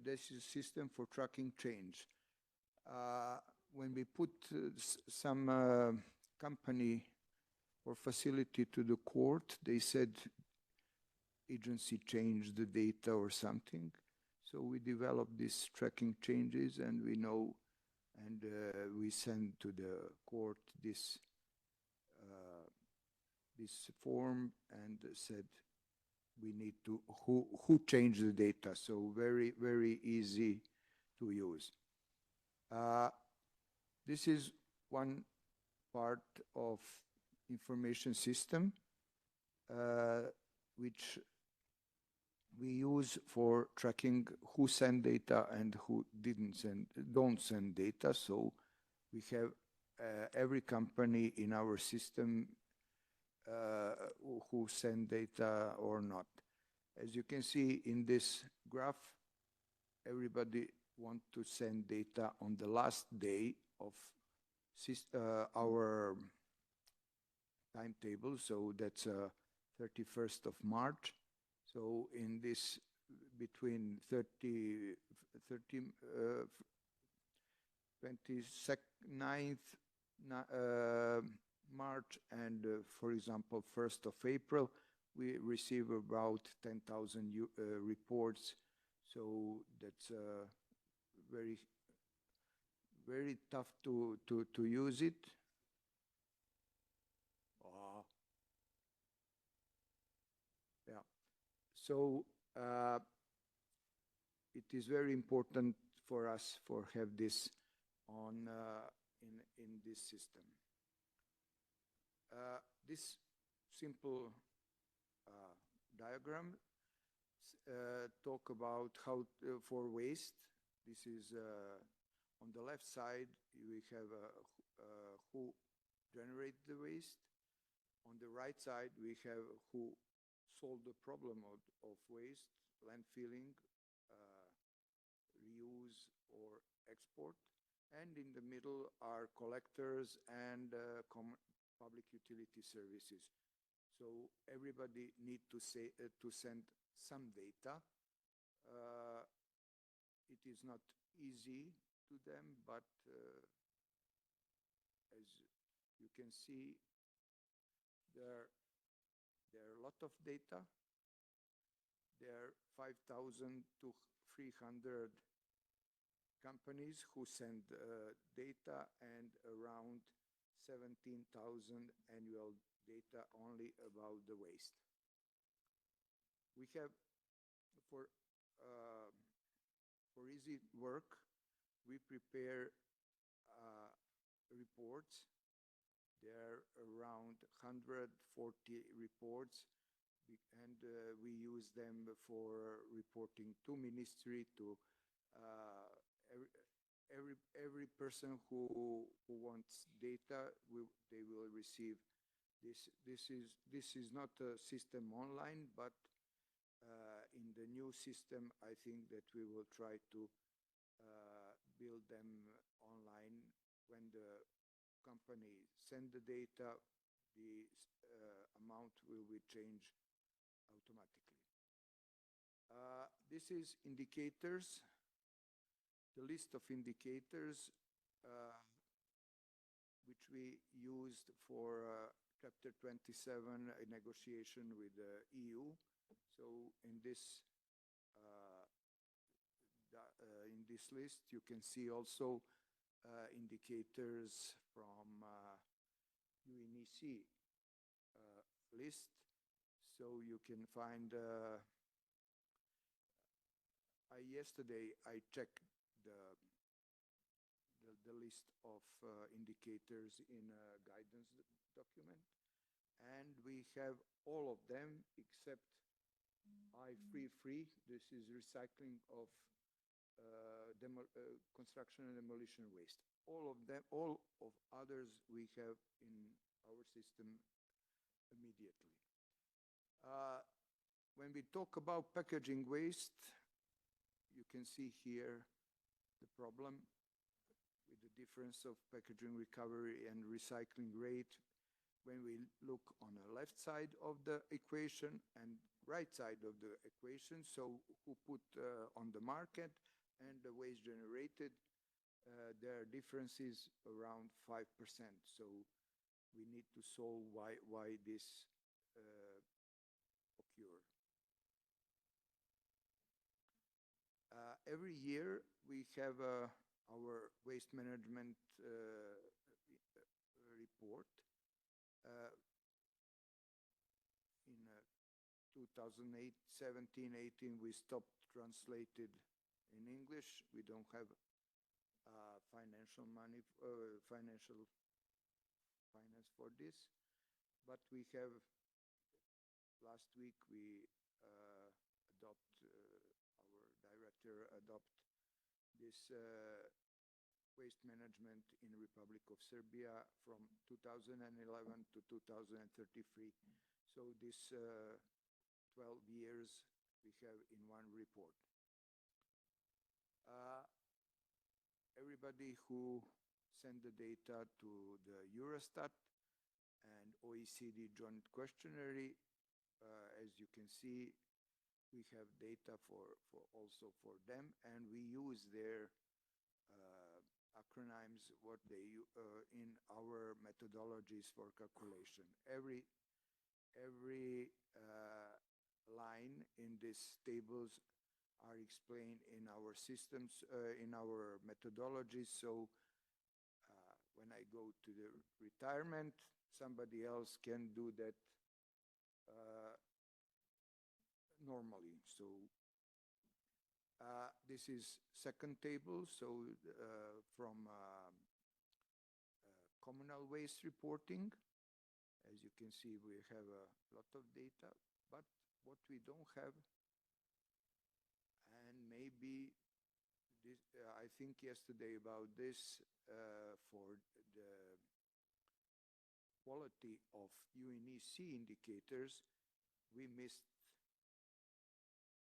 Speaker 10: this is system for tracking change. When we put some company or facility to the court, they said agency changed the data or something. So we developed these tracking changes, and we know, and we send to the court this this form and said we need to who changed the data. So very easy to use. This is one part of information system which we use for tracking who sent data and who don't send data. So we have every company in our system who send data or not. As you can see in this graph, everybody want to send data on the last day of our timetable. So that's 31st of March. So in this between 29th March and, for example, 1st of April, we receive about 10,000 reports. So that's very tough to use it. Yeah. So it is very important for us for have this on in this system. This simple diagram talk about how for waste. This is on the left side we have who generate the waste. On the right side we have who solve the problem of waste, landfilling, reuse or export. And in the middle are collectors and public utility services. So everybody need to send some data. It is not easy to them, but as you can see, there are a lot of data. There are 5,000 to 300 companies who send data and around 17,000 annual data only about the waste. We have, for easy work, we prepare reports. There are around 140 reports, and we use them for reporting to ministry, to every person who wants data, they will receive this. This is not a system online, but in the new system, I think that we will try to build them online. When the company send the data, the amount will be changed automatically. This is indicators. The list of indicators which we used for Chapter 27 negotiation with the EU. So in this list, you can see also indicators from UNEC list. So you can find Yesterday I checked the list of indicators in a guidance document, and we have all of them except I-free. This is recycling of construction and demolition waste. All of them, all of others we have in our system immediately. When we talk about packaging waste, you can see here the problem with the difference of packaging recovery and recycling rate. When we look on the left side of the equation and right side of the equation, so who put on the market and the waste generated, there are differences around 5%. So we need to solve why this occur. Every year we have our waste management report. In 2008, 17, 18, we stopped translated in English. We don't have financial money, finance for this, but we have. Last week we adopt this waste management in Republic of Serbia from 2011 to 2033. So this 12 years we have in one report. Everybody who sent the data to the Eurostat and OECD joint questionnaire, as you can see, we have data also for them, and we use their acronyms what they in our methodologies for calculation. Every line in these tables are explained in our systems, in our methodologies. So when I go to the retirement, somebody else can do that normally. So this is second table. So from communal waste reporting, as you can see, we have a lot of data, but what we don't have, and maybe this, I think yesterday about this, for the quality of UNEC indicators, we missed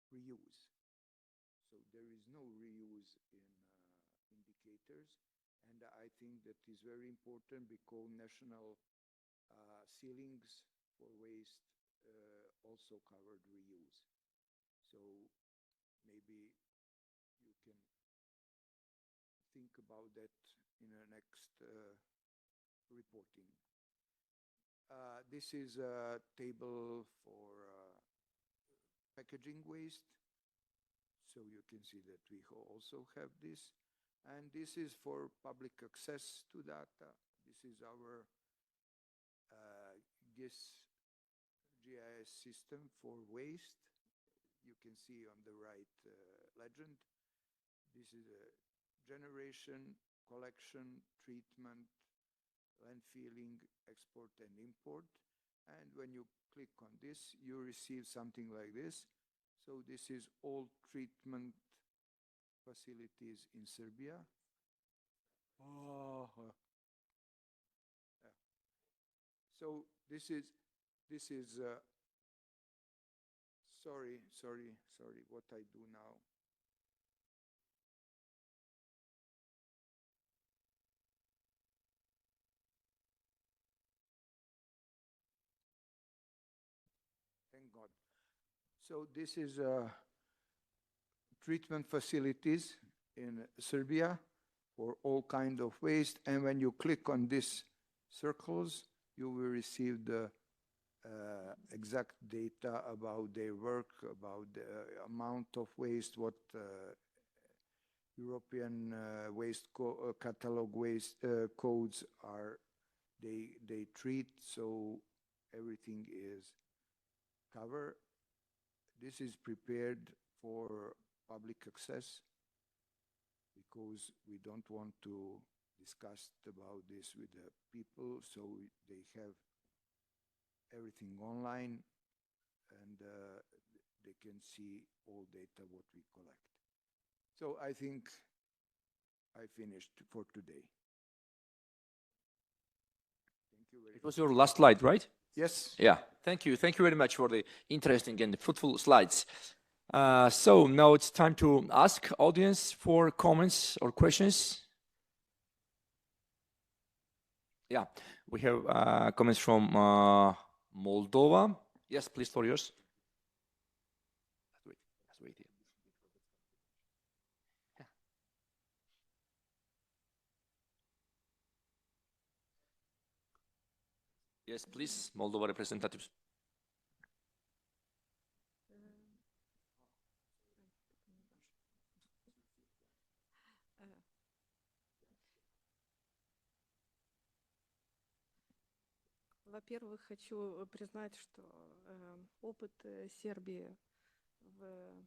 Speaker 10: reuse. So there is no reuse in indicators, and I think that is very important because national ceilings for waste also covered reuse. So maybe you can think about that in the next reporting. This is a table for packaging waste. So you can see that we also have this. And this is for public access to data. This is our GIS system for waste. You can see on the right legend. This is a generation, collection, treatment, landfilling, export and import. And when you click on this, you receive something like this. So this is all treatment facilities in Serbia. Oh. Yeah. So this is sorry, what I do now. Thank God. So this is treatment facilities in Serbia for all kind of waste. And when you click on these circles, you will receive the exact data about their work, about the amount of waste, what European waste catalog waste codes are they treat. So everything is covered. This is prepared for public access because we don't want to discuss about this with the people, so they have everything online and they can see all data what we collect. So I think I finished for today. Thank you very much.
Speaker 1: It was your last slide, right?
Speaker 10: Yes.
Speaker 1: Yeah, thank you. Thank you very much for the interesting and fruitful slides. So now it's time to ask audience for comments or questions. Yeah, we have comments from Moldova. Yes, please, for yours. Let's wait here. Yeah. Yes, please, Moldova representatives.
Speaker 6: Во-первых, хочу признать, что опыт Сербии в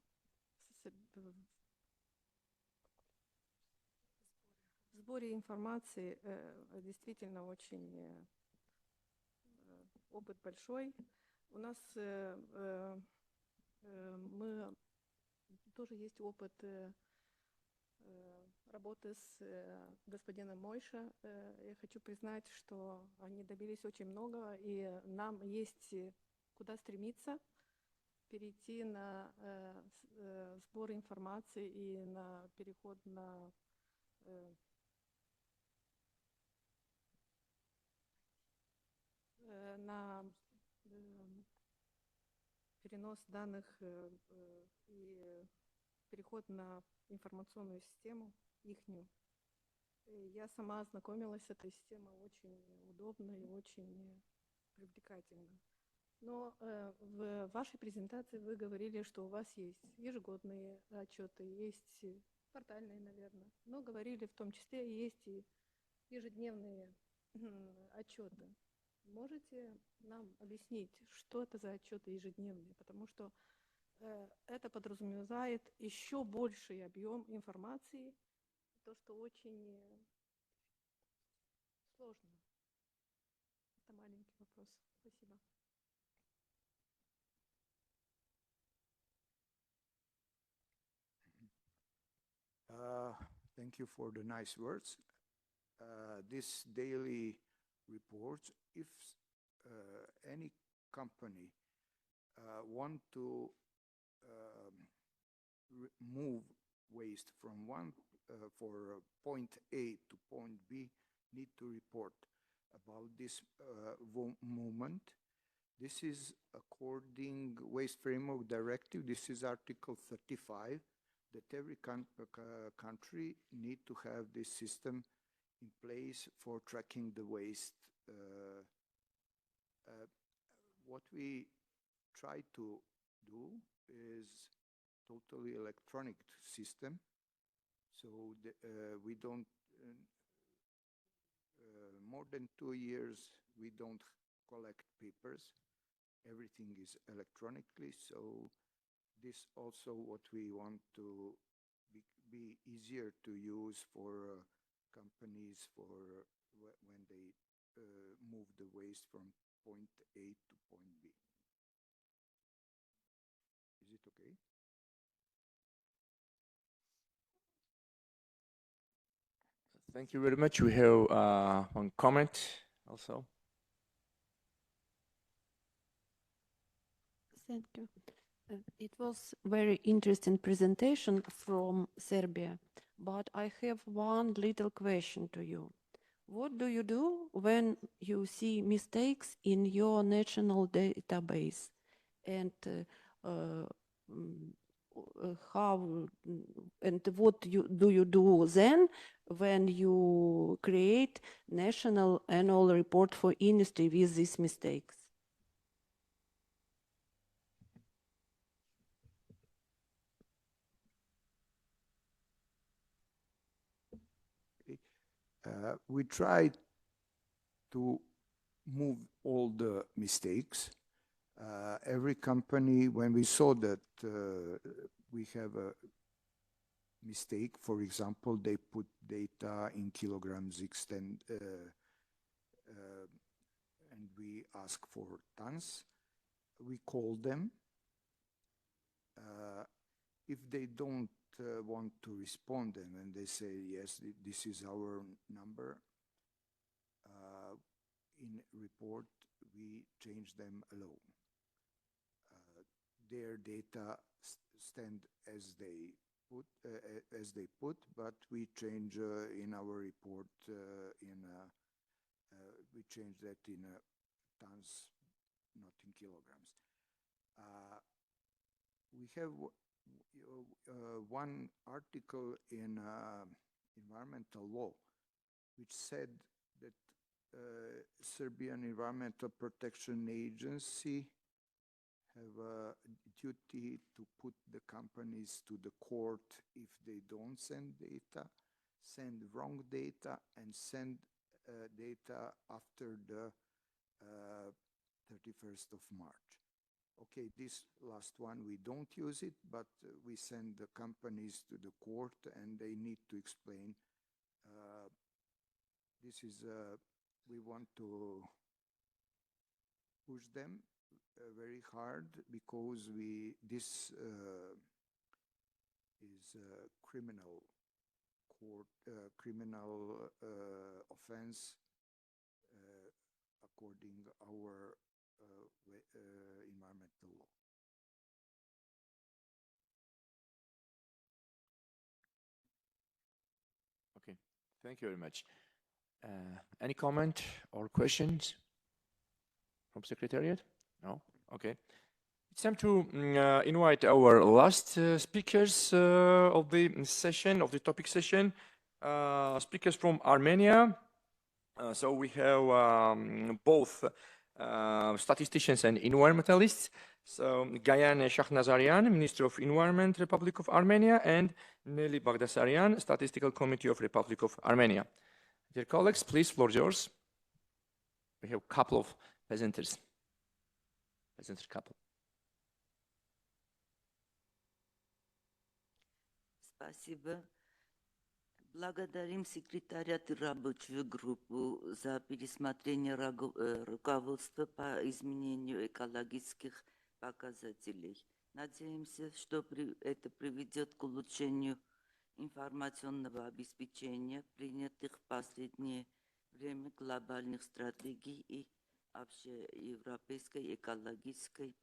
Speaker 6: сборе информации действительно очень опыт большой. У нас мы тоже есть опыт работы с господином Мойша. Я хочу признать, что они добились очень многого, и нам есть куда стремиться, перейти на сбор информации и на переход на перенос данных и переход на информационную систему ихнюю. Я сама ознакомилась с этой системой, очень удобно и очень привлекательно. Но в вашей презентации вы говорили, что у вас есть ежегодные отчеты, есть квартальные, наверное, но говорили в том числе есть и ежедневные отчеты. Можете нам объяснить, что это за отчеты ежедневные? Потому что это подразумевает еще больший объем информации, то, что очень сложно. Это маленький вопрос. Спасибо.
Speaker 10: Thank you for the nice words. This daily report, if any company want to move waste from for point A to point B, need to report about this movement. This is according Waste Framework Directive. This is Article 35, that every country need to have this system in place for tracking the waste. What we try to do is totally electronic system, so we don't more than 2 years we don't collect papers. Everything is electronically, so this also what we want to be easier to use for companies for when they move the waste from point A to point B. Is it okay?
Speaker 1: Thank you very much. We have one comment also.
Speaker 11: Thank you. It was very interesting presentation from Serbia, but I have one little question to you. What do you do when you see mistakes in your national database, and how and what do you do then when you create national annual report for industry with these mistakes?
Speaker 10: We try to move all the mistakes. Every company, when we saw that we have mistake. For example, they put data in kilograms and we ask for tons. We call them. If they don't want to respond them and they say, yes, this is our number, in report, we change them alone. Their data stand as they put, but we change in our report we change that in tons, not in kilograms. We have one article in environmental law which said that Serbian Environmental Protection Agency have a duty to put the companies to the court if they don't send data, send wrong data, and send data after the 31st of March. Okay, this last one, we don't use it, but we send the companies to the court and they need to explain. This is, we want to push them very hard because this is a criminal offense according our environmental law.
Speaker 1: Okay, thank you very much. Any comment or questions from Secretariat? No? Okay. It's time to invite our last speakers of the session, of the topic session, speakers from Armenia. So we have both statisticians and environmentalists. So Gayan Shakhnazarian, Minister of Environment, Republic of Armenia, and Nelly Bagdasaryan, Statistical Committee of Republic of Armenia. Dear colleagues, please, floor is yours. We have a couple of presenters. Presenter couple.
Speaker 12: Спасибо. Благодарим секретариат и рабочую группу за пересмотрение руководства по изменению экологических показателей. Надеемся, что это приведет к улучшению информационного обеспечения, принятых в последнее время глобальных стратегий и общеевропейской экологической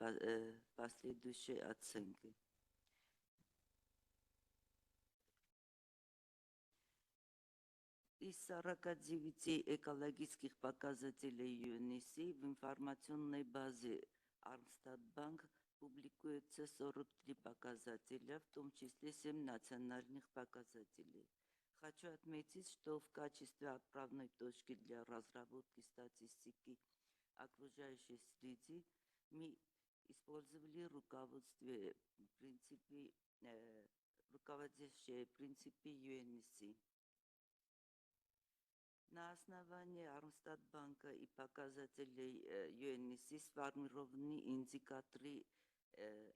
Speaker 12: последующей оценки. Из 49 экологических показателей ЮНЕСИ в информационной базе Армстадбанк публикуется 43 показателя, в том числе 7 национальных показателей. Хочу отметить, что в качестве отправной точки для разработки статистики окружающей среды мы использовали руководящие принципы ЮНЕСИ. На основании Армстадбанка и показателей ЮНЕСИ сформированы индикаторы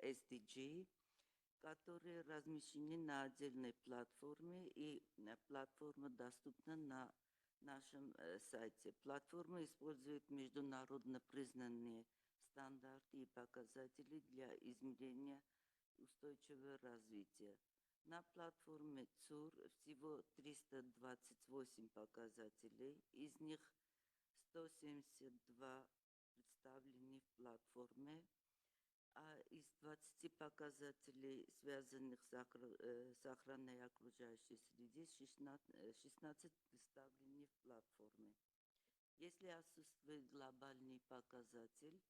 Speaker 12: SDG, которые размещены на отдельной платформе, и платформа доступна на нашем сайте. Платформа использует международно признанные стандарты и показатели для измерения устойчивого развития. На платформе ЦУР всего 328 показателей, из них 172 представлены в платформе, а из 20 показателей, связанных с охраной окружающей среды, 16 представлены в платформе. Если отсутствует глобальный показатель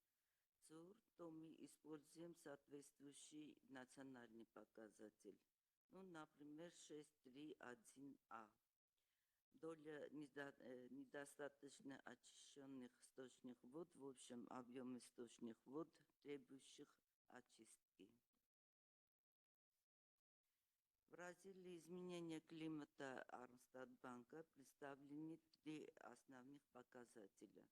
Speaker 12: ЦУР, то мы используем соответствующий национальный показатель. Ну, например, 6.3.1а. Доля недостаточно очищенных источных вод в общем объеме источных вод, требующих очистки. В разделе изменения климата Армстадбанка представлены 3 основных показателя.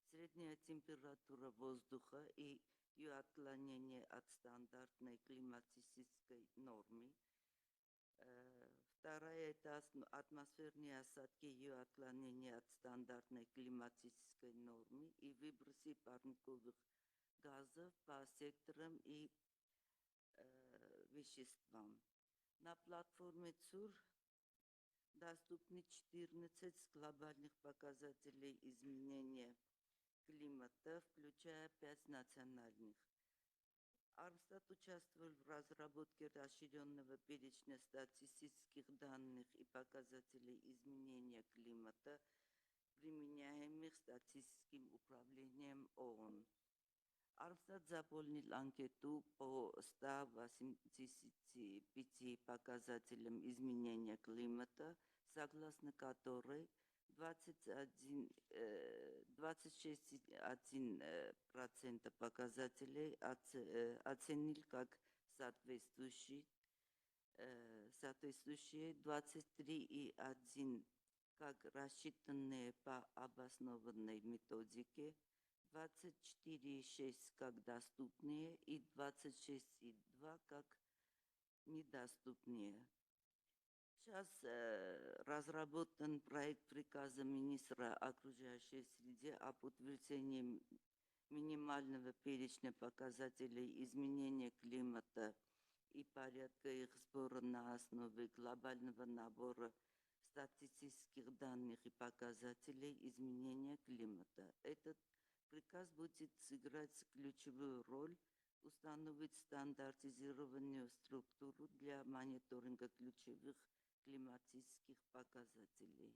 Speaker 12: Средняя температура воздуха и ее отклонение от стандартной климатической нормы, Вторая – это атмосферные осадки и ее отклонение от стандартной климатической нормы и выбросы парниковых газов по секторам и веществам. На платформе ЦУР доступны 14 глобальных показателей изменения климата, включая 5 национальных. Армстад участвовал в разработке расширенного перечня статистических данных и показателей изменения климата, применяемых статистическим управлением ООН. Армстад заполнил анкету по 185 показателям изменения климата, согласно которой 26,1% показателей оценил как соответствующие, 23,1% как рассчитанные по обоснованной методике, 24,6% как доступные и 26,2% как недоступные. Сейчас разработан проект приказа министра окружающей среды об утверждении минимального перечня показателей изменения климата и порядка их сбора на основе глобального набора статистических данных и показателей изменения климата. Этот приказ будет сыграть ключевую роль, установить стандартизированную структуру для мониторинга ключевых климатических показателей.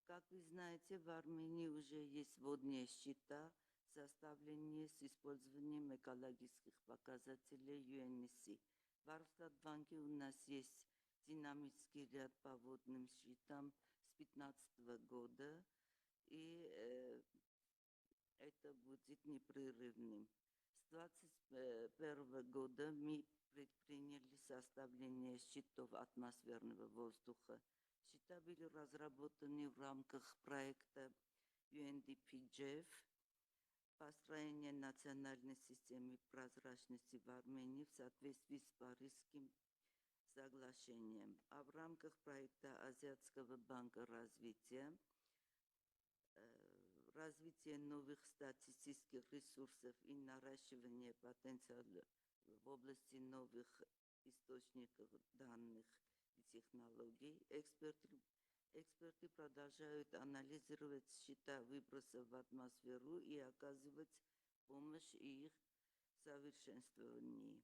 Speaker 12: Как вы знаете, в Армении уже есть водные счета, составленные с использованием экологических показателей UNEC. В Армстад-банке у нас есть динамический ряд по водным счетам с 2015 года, и это будет непрерывным. С 2021 года мы предприняли составление счетов атмосферного воздуха. Счета были разработаны в рамках проекта UNDP-JEF «Построение национальной системы прозрачности в Армении в соответствии с Парижским соглашением», а в рамках проекта Азиатского банка развития развитие новых статистических ресурсов и наращивание потенциала в области новых источников данных и технологий, эксперты продолжают анализировать счета выбросов в атмосферу и оказывать помощь их совершенствовании.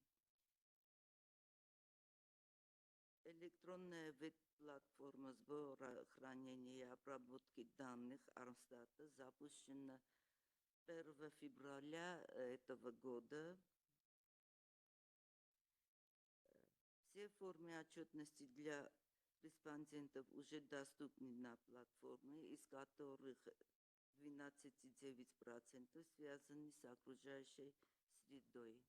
Speaker 12: Электронная веб-платформа сбора, хранения и обработки данных Армстата запущена 1 февраля этого года. Все формы отчетности для респондентов уже доступны на платформе, из которых 12,9% связаны с окружающей средой.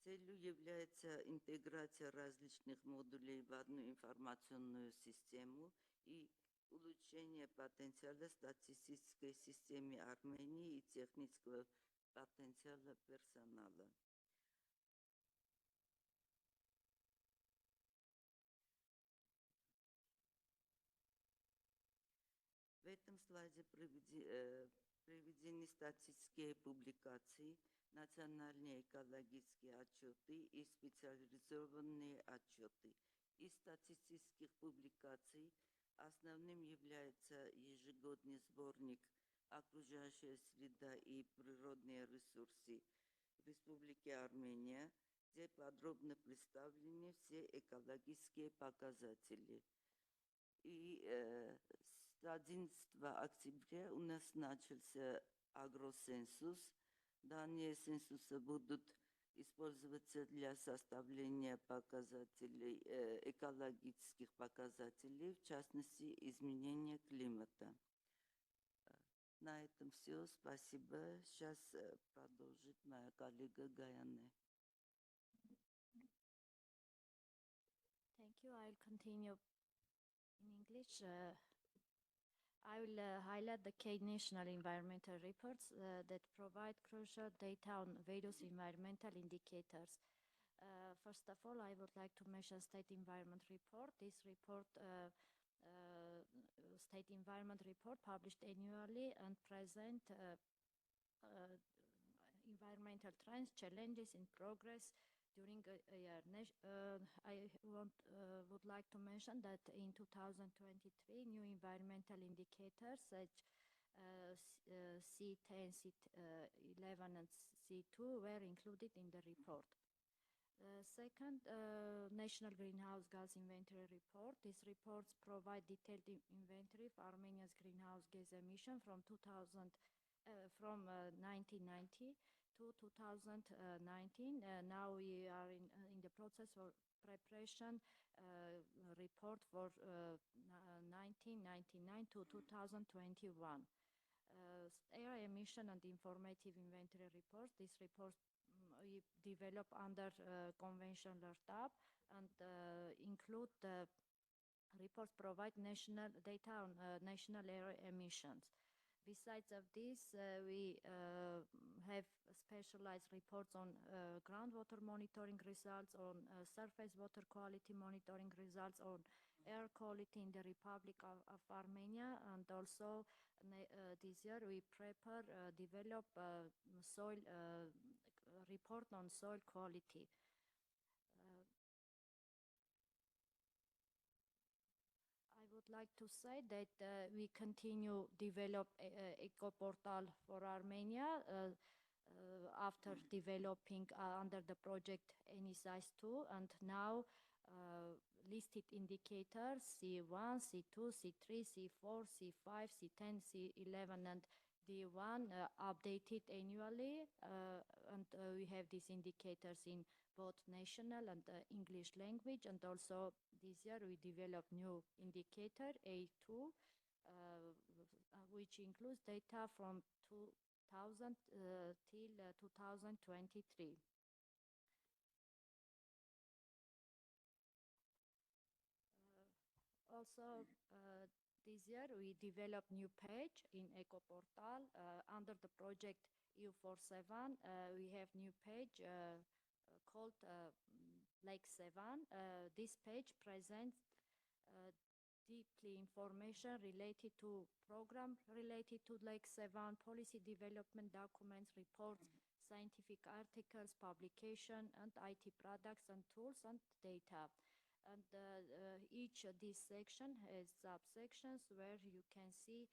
Speaker 12: Целью является интеграция различных модулей в одну информационную систему и улучшение потенциала статистической системы Армении и технического потенциала персонала. В этом слайде приведены статистические публикации, национальные экологические отчеты и специализированные отчеты. Из статистических публикаций основным является ежегодный сборник «Окружающая среда и природные ресурсы Республики Армения», где подробно представлены все экологические показатели. И с 11 октября у нас начался агросенсус. Данные цензуса будут использоваться для составления показателей, экологических показателей, в частности, изменения климата. На этом все. Спасибо. Сейчас продолжит моя коллега Гаяне.
Speaker 13: Thank you. I'll continue in English. I will highlight the key national environmental reports that provide crucial data on various environmental indicators. First of all, I would like to mention State Environment Report. This report, State Environment Report, published annually and present environmental trends, challenges in progress during a year. I would like to mention that in 2023, new environmental indicators such C10, C11 and C2 were included in the report. Second, National Greenhouse Gas Inventory Report. These reports provide detailed inventory of Armenia's greenhouse gas emission from 1990 to 2019. Now we are in the process of preparation report for 1999 to 2021. Air emission and informative inventory reports. These reports we develop under Convention LRTAP and include the reports provide national data on national air emissions. Besides of this, we have specialized reports on groundwater monitoring results, on surface water quality monitoring results, on air quality in the Republic of Armenia, and also this year we develop soil report on soil quality. I would like to say that we continue develop eco portal for Armenia after developing under the project NISICE 2, and now listed indicators C1, C2, C3, C4, C5, C10, C11 and D1 updated annually, and we have these indicators in both national and English language, and also this year we developed new indicator A2, which includes data from 2000 till 2023. Also, this year we developed new page in Eco Portal under the project EU47. We have new page called Lake 7. This page presents deeply information related to program related to Lake 7, policy development documents, reports, scientific articles, publication, and IT products and tools and data. And each of these sections has subsections where you can see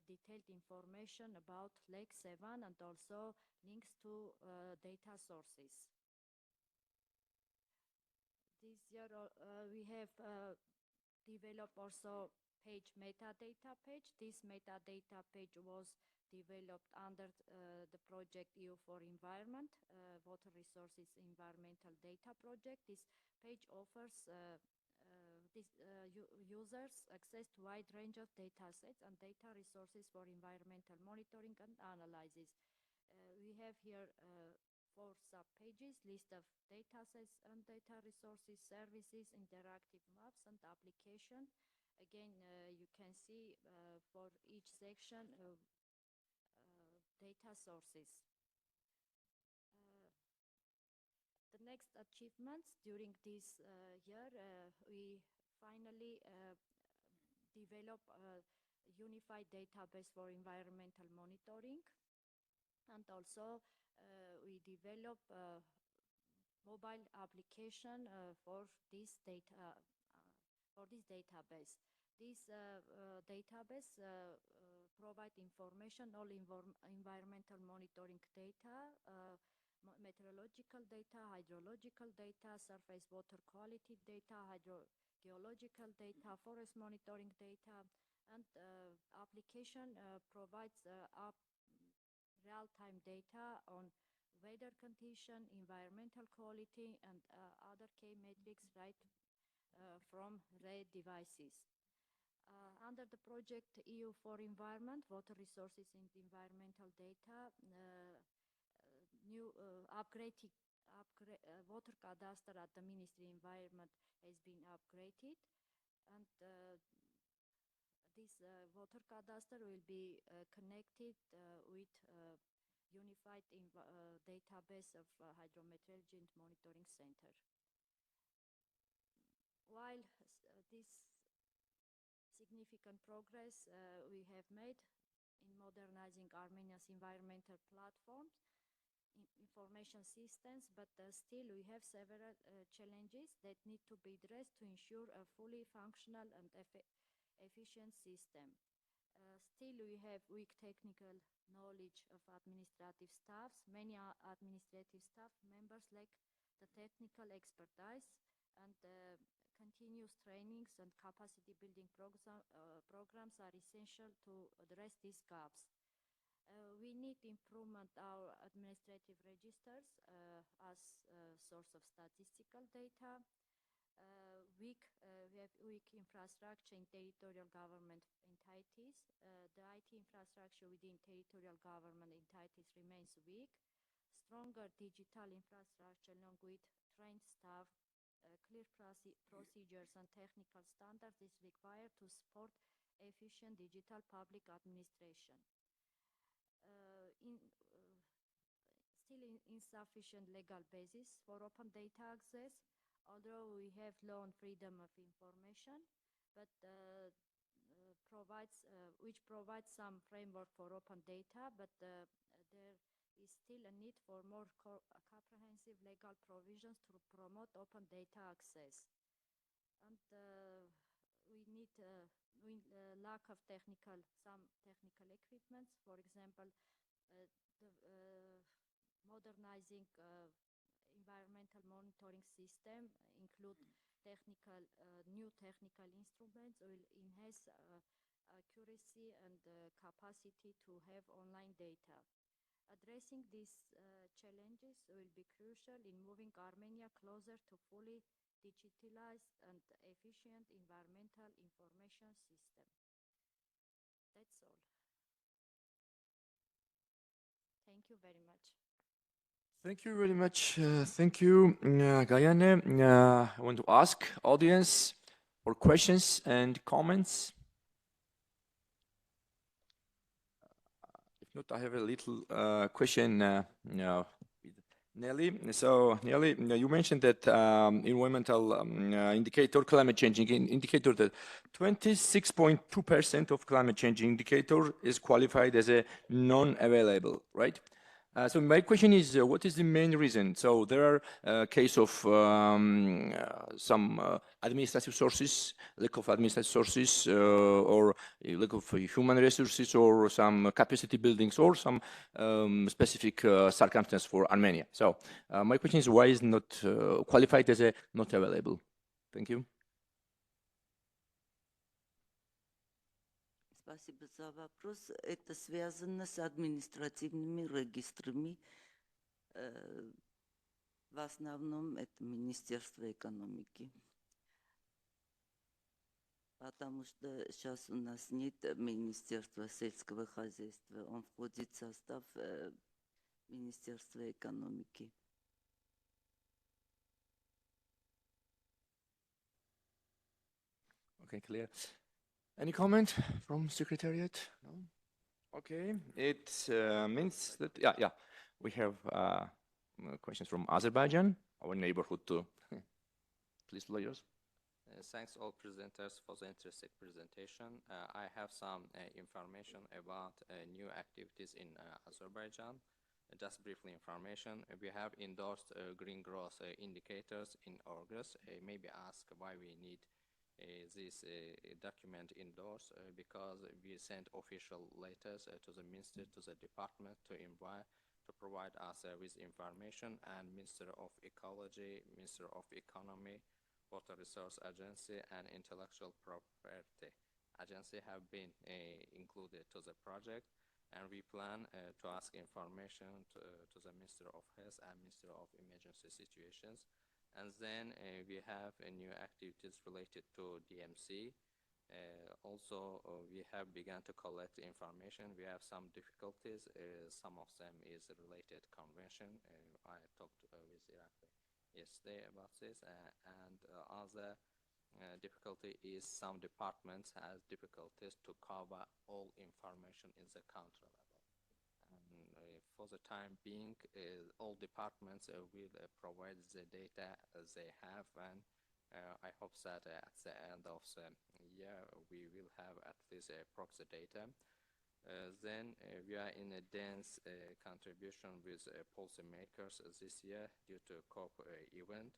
Speaker 13: detailed information about Lake 7 and also links to data sources. This year we have developed also page metadata page. This metadata page was developed under the project EU for Environment, Water Resources Environmental Data Project. This page offers users access to wide range of data sets and data resources for environmental monitoring and analysis. We have here 4 sub-pages, list of data sets and data resources, services, interactive maps, and application. Again, you can see for each section data sources. The next achievements during this year, we finally develop a unified database for environmental monitoring, and also we develop a mobile application for this database. This database provide information, all environmental monitoring data, meteorological data, hydrological data, surface water quality data, hydrogeological data, forest monitoring data, and application provides real-time data on weather condition, environmental quality, and other key metrics right from RED devices. Under the project EU for Environment, Water Resources and Environmental Data, new upgraded water cadastre at the Ministry of Environment has been upgraded, and this water cadastre will be connected with unified database of hydrometeorology and monitoring center. While this significant progress we have made in modernizing Armenia's environmental platforms, information systems, but still we have several challenges that need to be addressed to ensure a fully functional and efficient system. Still we have weak technical knowledge of administrative staffs. Many administrative staff members lack the technical expertise, and continuous trainings and capacity building programs are essential to address these gaps. We need improvement our administrative registers as a source of statistical data. We have weak infrastructure in territorial government entities. The IT infrastructure within territorial government entities remains weak. Stronger digital infrastructure along with trained staff, clear procedures and technical standards is required to support efficient digital public administration. Still insufficient legal basis for open data access, although we have law on freedom of information, but which provides some framework for open data, but there is still a need for more comprehensive legal provisions to promote open data access. And we need lack of some technical equipments. For example, modernizing environmental monitoring system include new technical instruments will enhance accuracy and capacity to have online data. Addressing these challenges will be crucial in moving Armenia closer to fully digitalized and efficient environmental information system. That's all. Thank you very much.
Speaker 1: Thank you very much. Thank you, Gayane. I want to ask audience for questions and comments. If not, I have a little question with Nelly. So, Nelly, you mentioned that environmental indicator, climate changing indicator, that 26.2% of climate change indicator is qualified as a non-available, right? So my question is, what is the main reason? So there are case of some administrative sources, lack of administrative sources, or lack of human resources, or some capacity buildings, or some specific circumstance for Armenia. So my question is, why is not qualified as a not available? Thank you.
Speaker 12: Спасибо за вопрос. Это связано с административными регистрами. В основном это Министерство экономики. Потому что сейчас у нас нет Министерства сельского хозяйства. Он входит в состав Министерства экономики.
Speaker 1: Okay, clear. Any comment from Secretariat? No? Okay, it means that, yeah, we have questions from Azerbaijan, our neighborhood too. Please, lawyers.
Speaker 14: Thanks all presenters for the interesting presentation. I have some information about new activities in Azerbaijan. Just briefly information, we have endorsed green growth indicators in August. Maybe ask why we need this document endorsed, because we sent official letters to the minister, to the department, to provide us with information, and Minister of Ecology, Minister of Economy, Water Resource Agency, and Intellectual Property Agency have been included to the project, and we plan to ask information to the Minister of Health and Minister of Emergency Situations. And then we have new activities related to DMC. Also, we have begun to collect information. We have some difficulties. Some of them is related convention. I talked with Irakli yesterday about this, and other difficulty is some departments has difficulties to cover all information in the country level. And for the time being, all departments will provide the data they have, and I hope that at the end of the year we will have at least proxy data. Then we are in a dense contribution with policymakers this year due to COP event.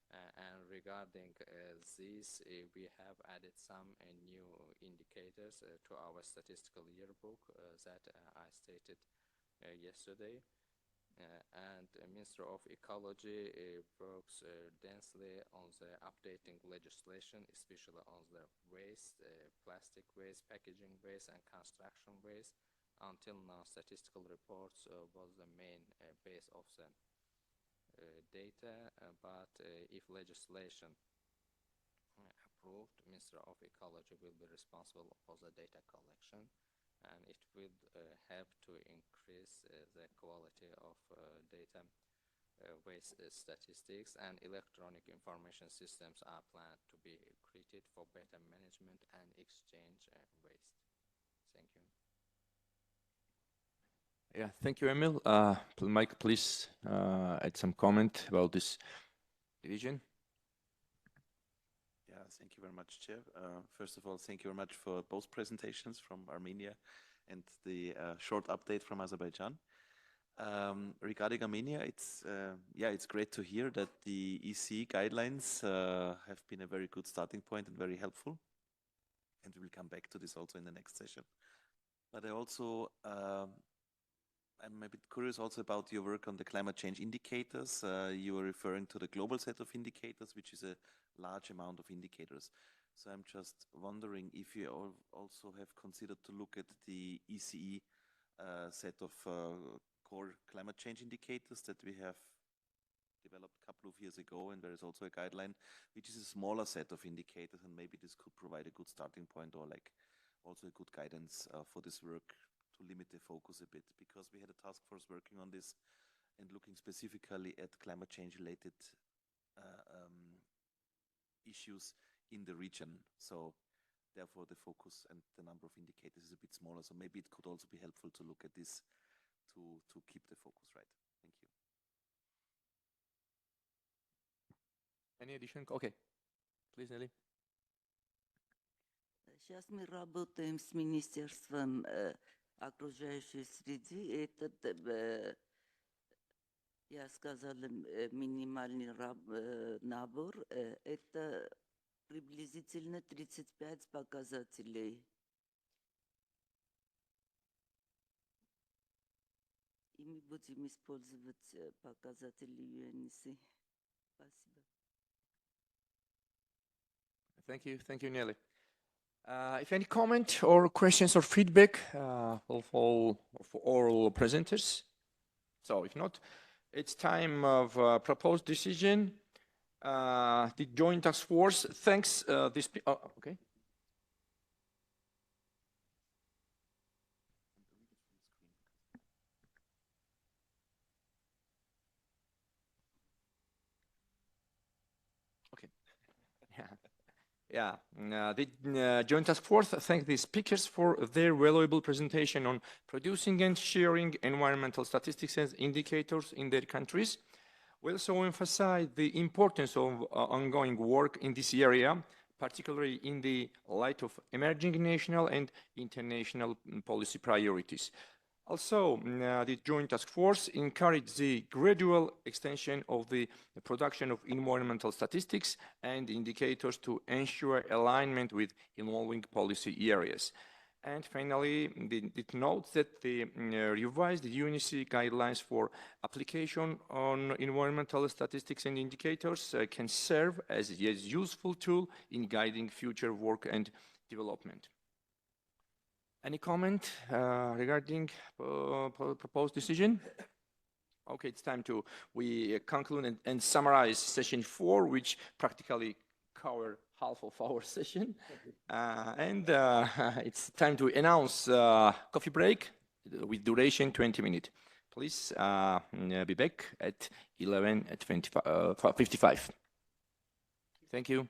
Speaker 14: And regarding this, we have added some new indicators to our statistical yearbook that I stated yesterday. And Minister of Ecology works densely on the updating legislation, especially on the waste, plastic waste, packaging waste, and construction waste. Until now, statistical reports was the main base of the data, but if legislation approved, Minister of Ecology will be responsible for the data collection, and it will help to increase the quality of data waste statistics, and electronic information systems are planned to be created for better management and exchange waste. Thank you.
Speaker 1: Yeah, thank you, Emil. Mike, please add some comment about this division.
Speaker 4: Yeah, thank you very much, Chair. First of all, thank you very much for both presentations from Armenia and the short update from Azerbaijan. Regarding Armenia, it's great to hear that the EC guidelines have been a very good starting point and very helpful. And we will come back to this also in the next session. But I also I'm a bit curious also about your work on the climate change indicators. You were referring to the global set of indicators, which is a large amount of indicators. So I'm just wondering if you also have considered to look at the ECE set of core climate change indicators that we have developed a couple of years ago, and there is also a guideline, which is a smaller set of indicators, and maybe this could provide a good starting point or like also a good guidance for this work to limit the focus a bit, because we had a task force working on this and looking specifically at climate change related issues in the region. So therefore the focus and the number of indicators is a bit smaller. So maybe it could also be helpful to look at this to keep the focus right. Thank you.
Speaker 1: Any addition? Okay. Please, Nelly.
Speaker 12: Сейчас мы работаем с Министерством окружающей среды. Этот, я сказала, минимальный набор. Это приблизительно 35 показателей. И мы будем использовать показатели ЮНИСЕ. Спасибо.
Speaker 1: Thank you, Nelly. If any comment or questions or feedback of all presenters. So if not, it's time of proposed decision. The Joint Task Force thanks this. Okay. Okay. Yeah. The Joint Task Force thanks the speakers for their valuable presentation on producing and sharing environmental statistics and indicators in their countries. We also emphasize the importance of ongoing work in this area, particularly in the light of emerging national and international policy priorities. Also, the Joint Task Force encouraged the gradual extension of the production of environmental statistics and indicators to ensure alignment with evolving policy areas. And finally, it notes that the revised UNECE guidelines for application on environmental statistics and indicators can serve as a useful tool in guiding future work and development. Any comment regarding proposed decision? Okay, it's time to conclude and summarize session 4, which practically covered half of our session. And it's time to announce coffee break with duration 20 minutes. Please be back at 11:55. Thank you.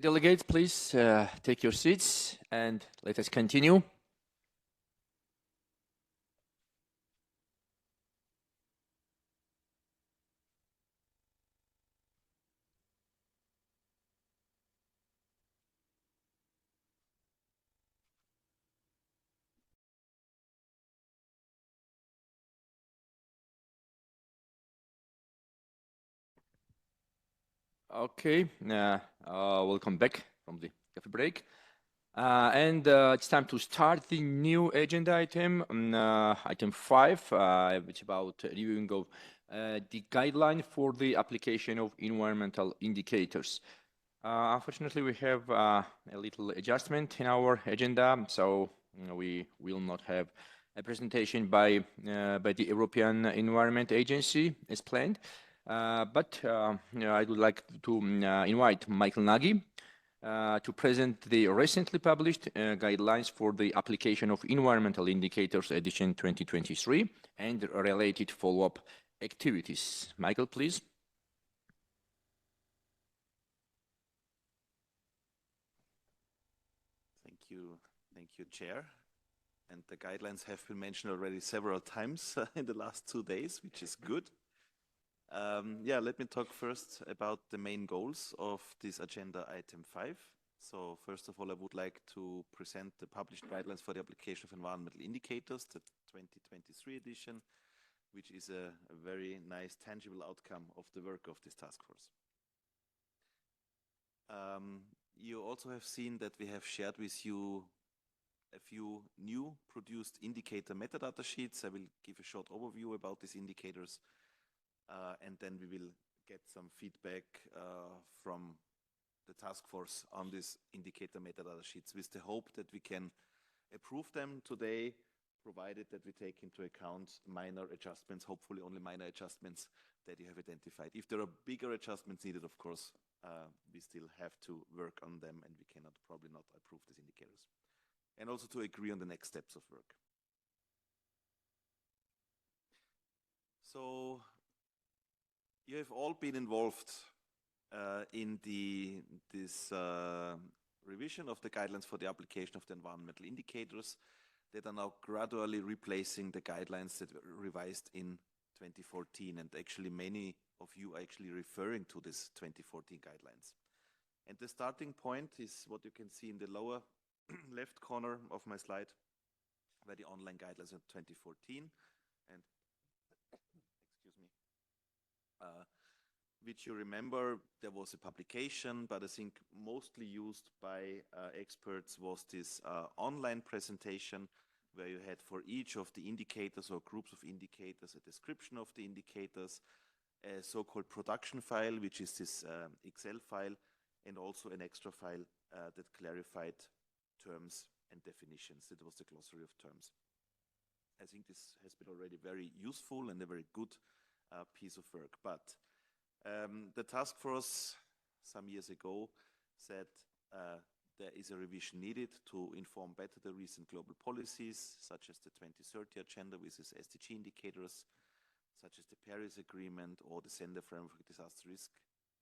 Speaker 1: Delegates, please take your seats and let us continue. Okay, welcome back from the coffee break. It's time to start the new agenda item, item 5, which is about reviewing of the guideline for the application of environmental indicators. Unfortunately, we have a little adjustment in our agenda, so we will not have a presentation by the European Environment Agency as planned. But I would like to invite Michael Nagy to present the recently published guidelines for the application of environmental indicators edition 2023 and related follow-up activities. Michael, please.
Speaker 4: Thank you, Chair. And the guidelines have been mentioned already several times in the last 2 days, which is good. Let me talk first about the main goals of this agenda item 5. So first of all, I would like to present the published guidelines for the application of environmental indicators, the 2023 edition, which is a very nice, tangible outcome of the work of this task force. You also have seen that we have shared with you a few new produced indicator metadata sheets. I will give a short overview about these indicators. And then we will get some feedback from the task force on these indicator metadata sheets with the hope that we can approve them today, provided that we take into account minor adjustments, hopefully only minor adjustments that you have identified. If there are bigger adjustments needed, of course, we still have to work on them and we cannot probably not approve these indicators. And also to agree on the next steps of work. So, you have all been involved in this revision of the guidelines for the application of the environmental indicators that are now gradually replacing the guidelines that were revised in 2014. And actually many of you are actually referring to this 2014 guidelines. And the starting point is what you can see in the lower left corner of my slide, where the online guidelines of 2014 and which you remember, there was a publication, but I think mostly used by experts was this online presentation where you had for each of the indicators or groups of indicators a description of the indicators, a so-called production file, which is this Excel file, and also an extra file that clarified terms and definitions. It was the glossary of terms. I think this has been already very useful and a very good piece of work. But the task force some years ago said there is a revision needed to inform better the recent global policies, such as the 2030 agenda with its SDG indicators, such as the Paris Agreement or the Sender Framework for Disaster Risk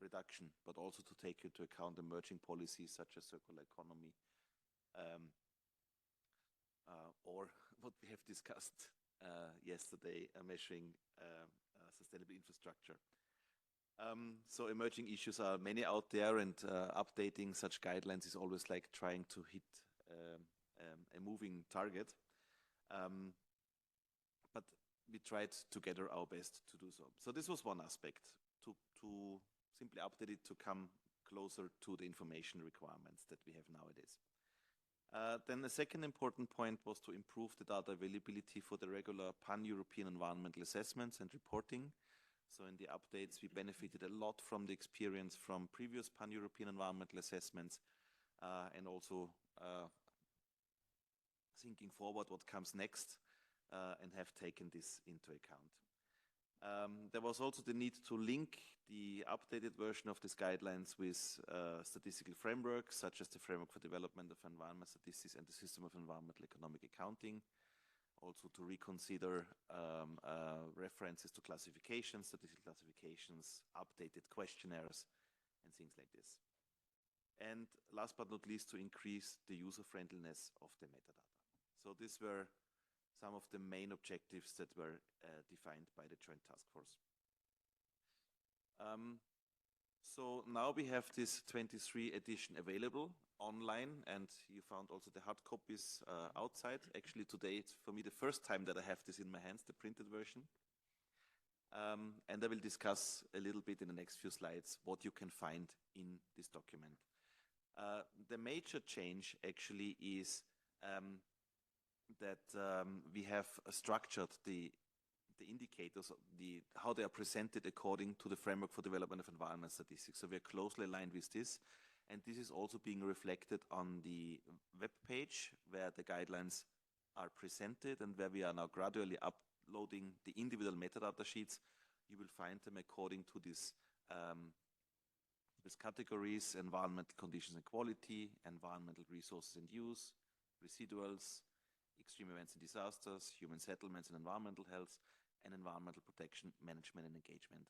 Speaker 4: Reduction, but also to take into account emerging policies such as circular economy or what we have discussed yesterday, measuring sustainable infrastructure. So emerging issues are many out there, and updating such guidelines is always like trying to hit a moving target. But we tried together our best to do so. So this was one aspect, to simply update it to come closer to the information requirements that we have nowadays. Then the second important point was to improve the data availability for the regular pan-European environmental assessments and reporting. So in the updates, we benefited a lot from the experience from previous pan-European environmental assessments and also thinking forward what comes next and have taken this into account. There was also the need to link the updated version of these guidelines with statistical frameworks, such as the Framework for Development of Environmental Statistics and the System of Environmental Economic Accounting. Also to reconsider references to classifications, statistical classifications, updated questionnaires, and things like this. And last but not least, to increase the user friendliness of the metadata. So these were some of the main objectives that were defined by the Joint Task Force. So now we have this 23 edition available online, and you found also the hard copies outside. Actually, today it's for me the first time that I have this in my hands, the printed version. And I will discuss a little bit in the next few slides what you can find in this document. The major change actually is that we have structured the indicators, how they are presented according to the Framework for Development of Environment Statistics. So we are closely aligned with this. And this is also being reflected on the web page where the guidelines are presented and where we are now gradually uploading the individual metadata sheets. You will find them according to these categories: environmental conditions and quality, environmental resources and use, residuals, extreme events and disasters, human settlements and environmental health, and environmental protection, management and engagement.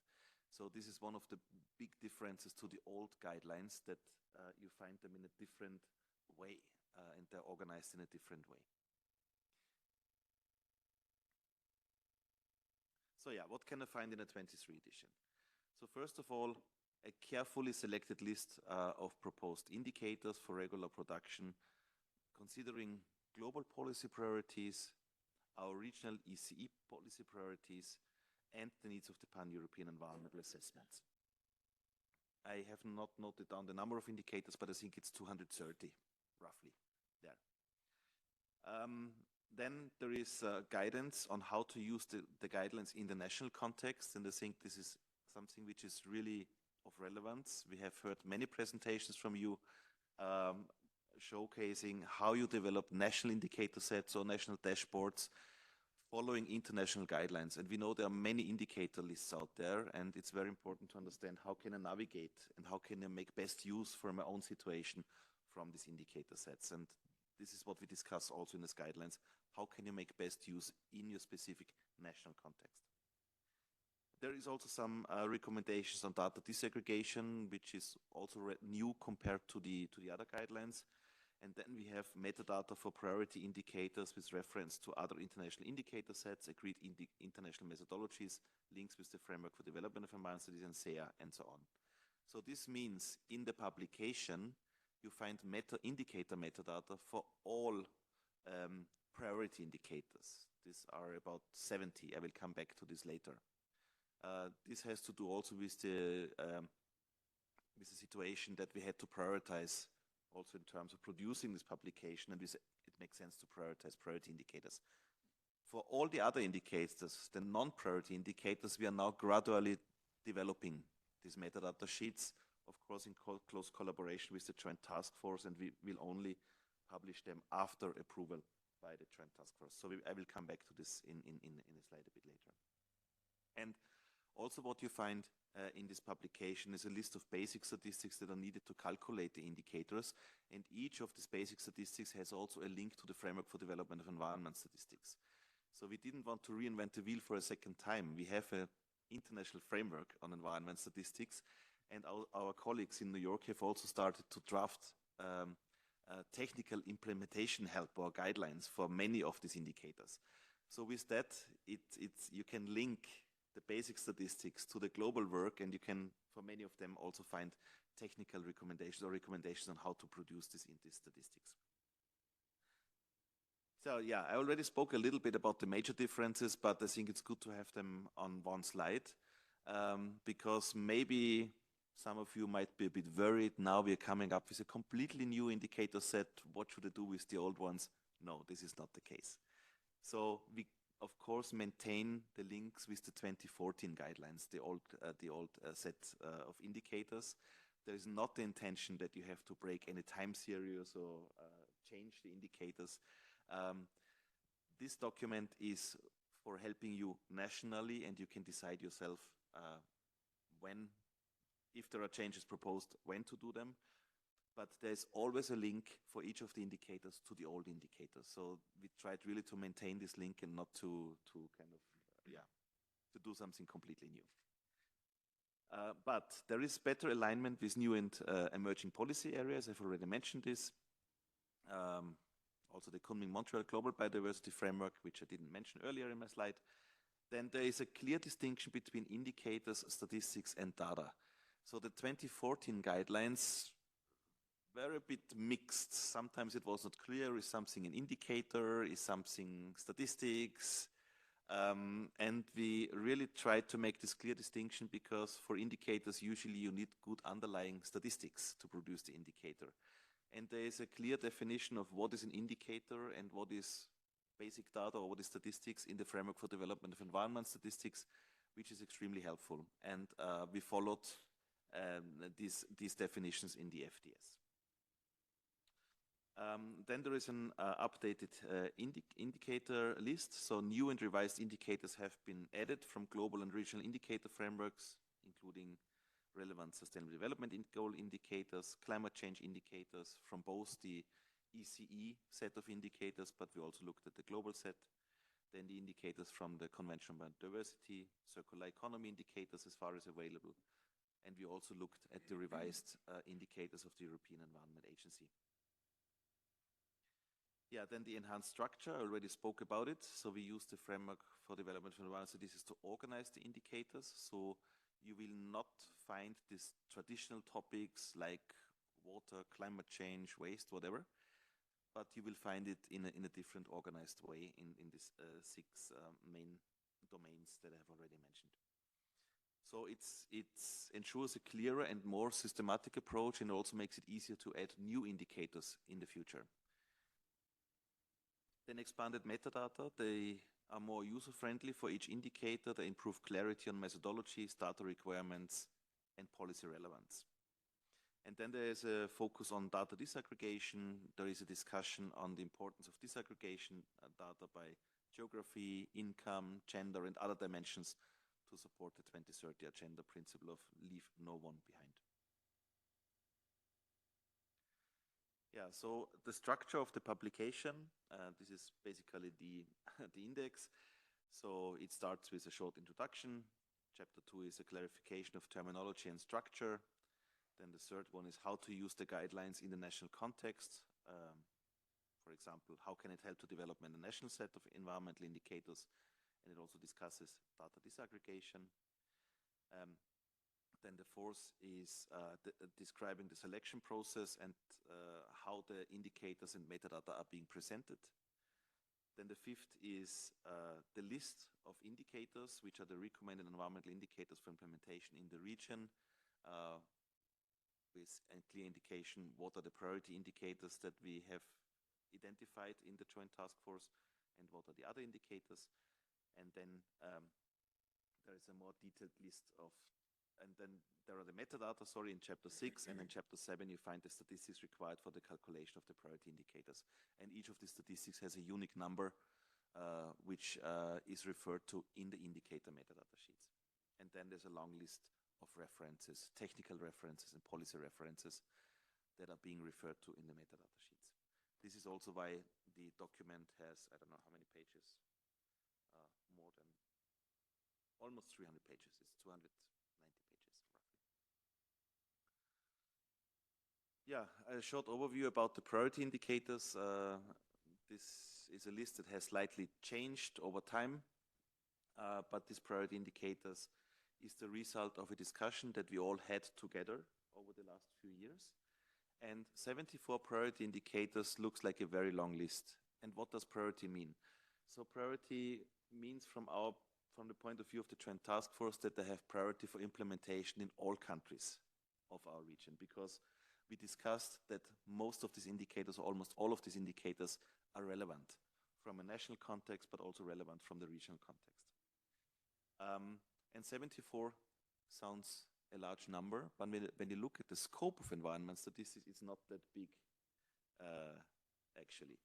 Speaker 4: So this is one of the big differences to the old guidelines, that you find them in a different way and they're organized in a different way. So yeah, what can I find in a 23 edition? So first of all, a carefully selected list of proposed indicators for regular production, considering global policy priorities, our regional ECE policy priorities, and the needs of the pan-European environmental assessments. I have not noted down the number of indicators, but I think it's 230, roughly, there. Then there is guidance on how to use the guidelines in the national context, and I think this is something which is really of relevance. We have heard many presentations from you showcasing how you develop national indicator sets or national dashboards following international guidelines. And we know there are many indicator lists out there, and it's very important to understand how can I navigate and how can I make best use for my own situation from these indicator sets. And this is what we discuss also in these guidelines. How can you make best use in your specific national context? There is also some recommendations on data disaggregation, which is also new compared to the other guidelines. And then we have metadata for priority indicators with reference to other international indicator sets, agreed international methodologies, links with the Framework for Development of Environment Studies and SEA, and so on. So this means in the publication, you find indicator metadata for all priority indicators. These are about 70. I will come back to this later. This has to do also with the situation that we had to prioritize also in terms of producing this publication, and it makes sense to prioritize priority indicators. For all the other indicators, the non-priority indicators, we are now gradually developing these metadata sheets, of course in close collaboration with the Joint Task Force, and we will only publish them after approval by the Joint Task Force. So I will come back to this in a slide a bit later. And also what you find in this publication is a list of basic statistics that are needed to calculate the indicators, and each of these basic statistics has also a link to the Framework for Development of Environment Statistics. So we didn't want to reinvent the wheel for a second time. We have an international framework on environment statistics, and our colleagues in New York have also started to draft technical implementation help or guidelines for many of these indicators. So with that, you can link the basic statistics to the global work, and you can, for many of them, also find technical recommendations or recommendations on how to produce these statistics. So yeah, I already spoke a little bit about the major differences, but I think it's good to have them on one slide, because maybe some of you might be a bit worried. Now we are coming up with a completely new indicator set. What should I do with the old ones? No, this is not the case. So we of course maintain the links with the 2014 guidelines, the old set of indicators. There is not the intention that you have to break any time series or change the indicators. This document is for helping you nationally, and you can decide yourself if there are changes proposed, when to do them. But there's always a link for each of the indicators to the old indicators. So we tried really to maintain this link and not to kind of, to do something completely new. But there is better alignment with new and emerging policy areas. I've already mentioned this. Also the Kunming-Montreal Global Biodiversity Framework, which I didn't mention earlier in my slide. Then there is a clear distinction between indicators, statistics, and data. So the 2014 guidelines were a bit mixed. Sometimes it was not clear, is something an indicator, is something statistics? And we really tried to make this clear distinction because for indicators, usually you need good underlying statistics to produce the indicator. And there is a clear definition of what is an indicator and what is basic data or what is statistics in the Framework for Development of Environment Statistics, which is extremely helpful. And we followed these definitions in the FDS. Then there is an updated indicator list. So new and revised indicators have been added from global and regional indicator frameworks, including relevant sustainable development goal indicators, climate change indicators from both the ECE set of indicators, but we also looked at the global set, then the indicators from the Convention on Biodiversity, circular economy indicators as far as available, and we also looked at the revised indicators of the European Environment Agency. Yeah, then the enhanced structure, I already spoke about it. So we use the Framework for Development of Environment Statistics to organize the indicators. So you will not find these traditional topics like water, climate change, waste, whatever, but you will find it in a different organized way in these 6 main domains that I have already mentioned. So it ensures a clearer and more systematic approach and also makes it easier to add new indicators in the future. Then expanded metadata, they are more user-friendly for each indicator. They improve clarity on methodologies, data requirements, and policy relevance. And then there is a focus on data disaggregation. There is a discussion on the importance of disaggregation data by geography, income, gender, and other dimensions to support the 2030 agenda principle of leave no one behind. Yeah, so the structure of the publication, this is basically the index. So it starts with a short introduction. Chapter 2 is a clarification of terminology and structure. Then the third one is how to use the guidelines in the national context. For example, how can it help to develop a national set of environmental indicators? And it also discusses data disaggregation. Then the fourth is describing the selection process and how the indicators and metadata are being presented. Then the fifth is the list of indicators, which are the recommended environmental indicators for implementation in the region, with a clear indication what are the priority indicators that we have identified in the joint task force and what are the other indicators. And then there is a more detailed list of, and then there are the metadata, in chapter 6, and in chapter 7 you find the statistics required for the calculation of the priority indicators. And each of the statistics has a unique number which is referred to in the indicator metadata sheets. And then there's a long list of references, technical references and policy references that are being referred to in the metadata sheets. This is also why the document has, I don't know how many pages, more than almost 300 pages. It's 290 pages roughly. Yeah, a short overview about the priority indicators. This is a list that has slightly changed over time, but these priority indicators is the result of a discussion that we all had together over the last few years. And 74 priority indicators looks like a very long list. And what does priority mean? So priority means from the point of view of the Joint Task Force that they have priority for implementation in all countries of our region, because we discussed that most of these indicators, or almost all of these indicators, are relevant from a national context, but also relevant from the regional context. And 74 sounds a large number, but when you look at the scope of environment statistics, it's not that big, actually.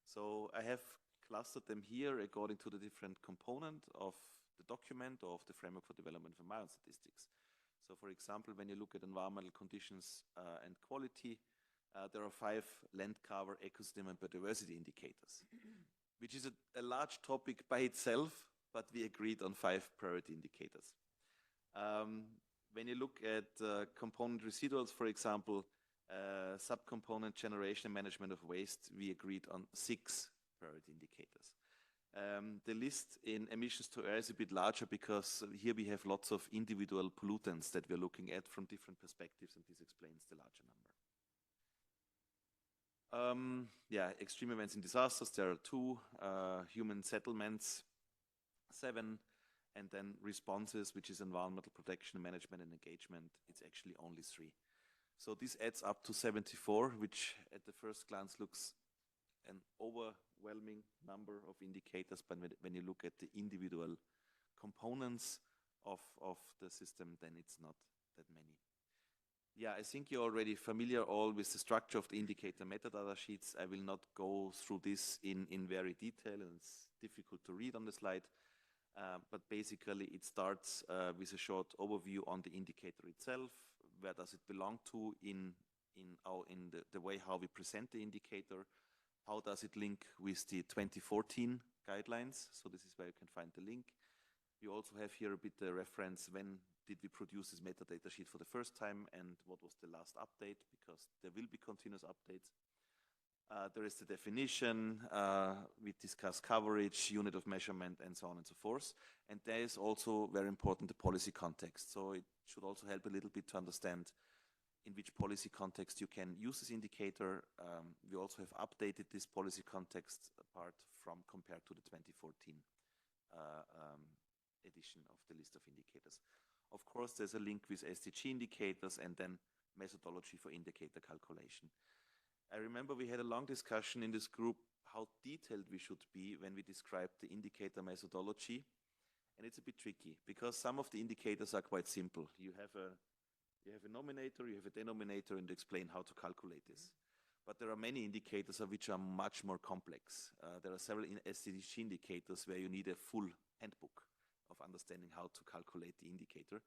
Speaker 4: So I have clustered them here according to the different component of the document or of the Framework for Development of Environment Statistics. So for example, when you look at environmental conditions and quality, there are 5 land cover, ecosystem and biodiversity indicators, which is a large topic by itself, but we agreed on 5 priority indicators. when you look at component residuals, for example, subcomponent generation and management of waste, we agreed on 6 priority indicators. The list in emissions to air is a bit larger because here we have lots of individual pollutants that we're looking at from different perspectives, and this explains the larger number. Extreme events and disasters, there are 2, human settlements, 7, and then responses, which is environmental protection, management, and engagement, it's actually only 3. So this adds up to 74, which at the first glance looks an overwhelming number of indicators, but when you look at the individual components of the system, then it's not that many. Yeah, I think you're already familiar all with the structure of the indicator metadata sheets. I will not go through this in very detail, and it's difficult to read on the slide. But basically it starts with a short overview on the indicator itself. Where does it belong to in the way how we present the indicator? How does it link with the 2014 guidelines? So this is where you can find the link. We also have here a bit the reference, when did we produce this metadata sheet for the first time and what was the last update, because there will be continuous updates. There is the definition, we discuss coverage, unit of measurement, and so on and so forth. And there is also very important the policy context. So it should also help a little bit to understand in which policy context you can use this indicator. We also have updated this policy context part from compared to the 2014 edition of the list of indicators. Of course, there's a link with SDG indicators and then methodology for indicator calculation. I remember we had a long discussion in this group how detailed we should be when we describe the indicator methodology. And it's a bit tricky because some of the indicators are quite simple. You have a nominator, you have a denominator, and explain how to calculate this. But there are many indicators which are much more complex. There are several SDG indicators where you need a full handbook of understanding how to calculate the indicator.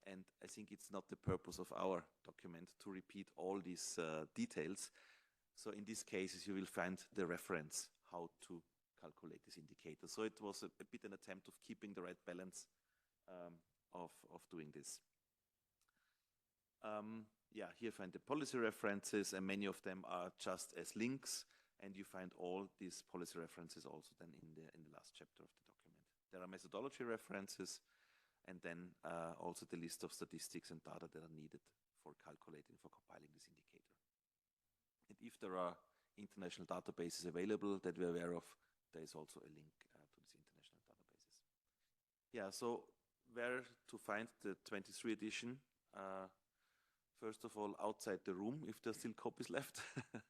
Speaker 4: And I think it's not the purpose of our document to repeat all these details. So in these cases, you will find the reference how to calculate this indicator. So it was a bit an attempt of keeping the right balance of doing this. Here you find the policy references, and many of them are just as links, and you find all these policy references also then in the last chapter of the document. There are methodology references, and then also the list of statistics and data that are needed for calculating, for compiling this indicator. And if there are international databases available that we're aware of, there is also a link to these international databases. Yeah, so where to find the 23 edition? First of all, outside the room, if there's still copies left.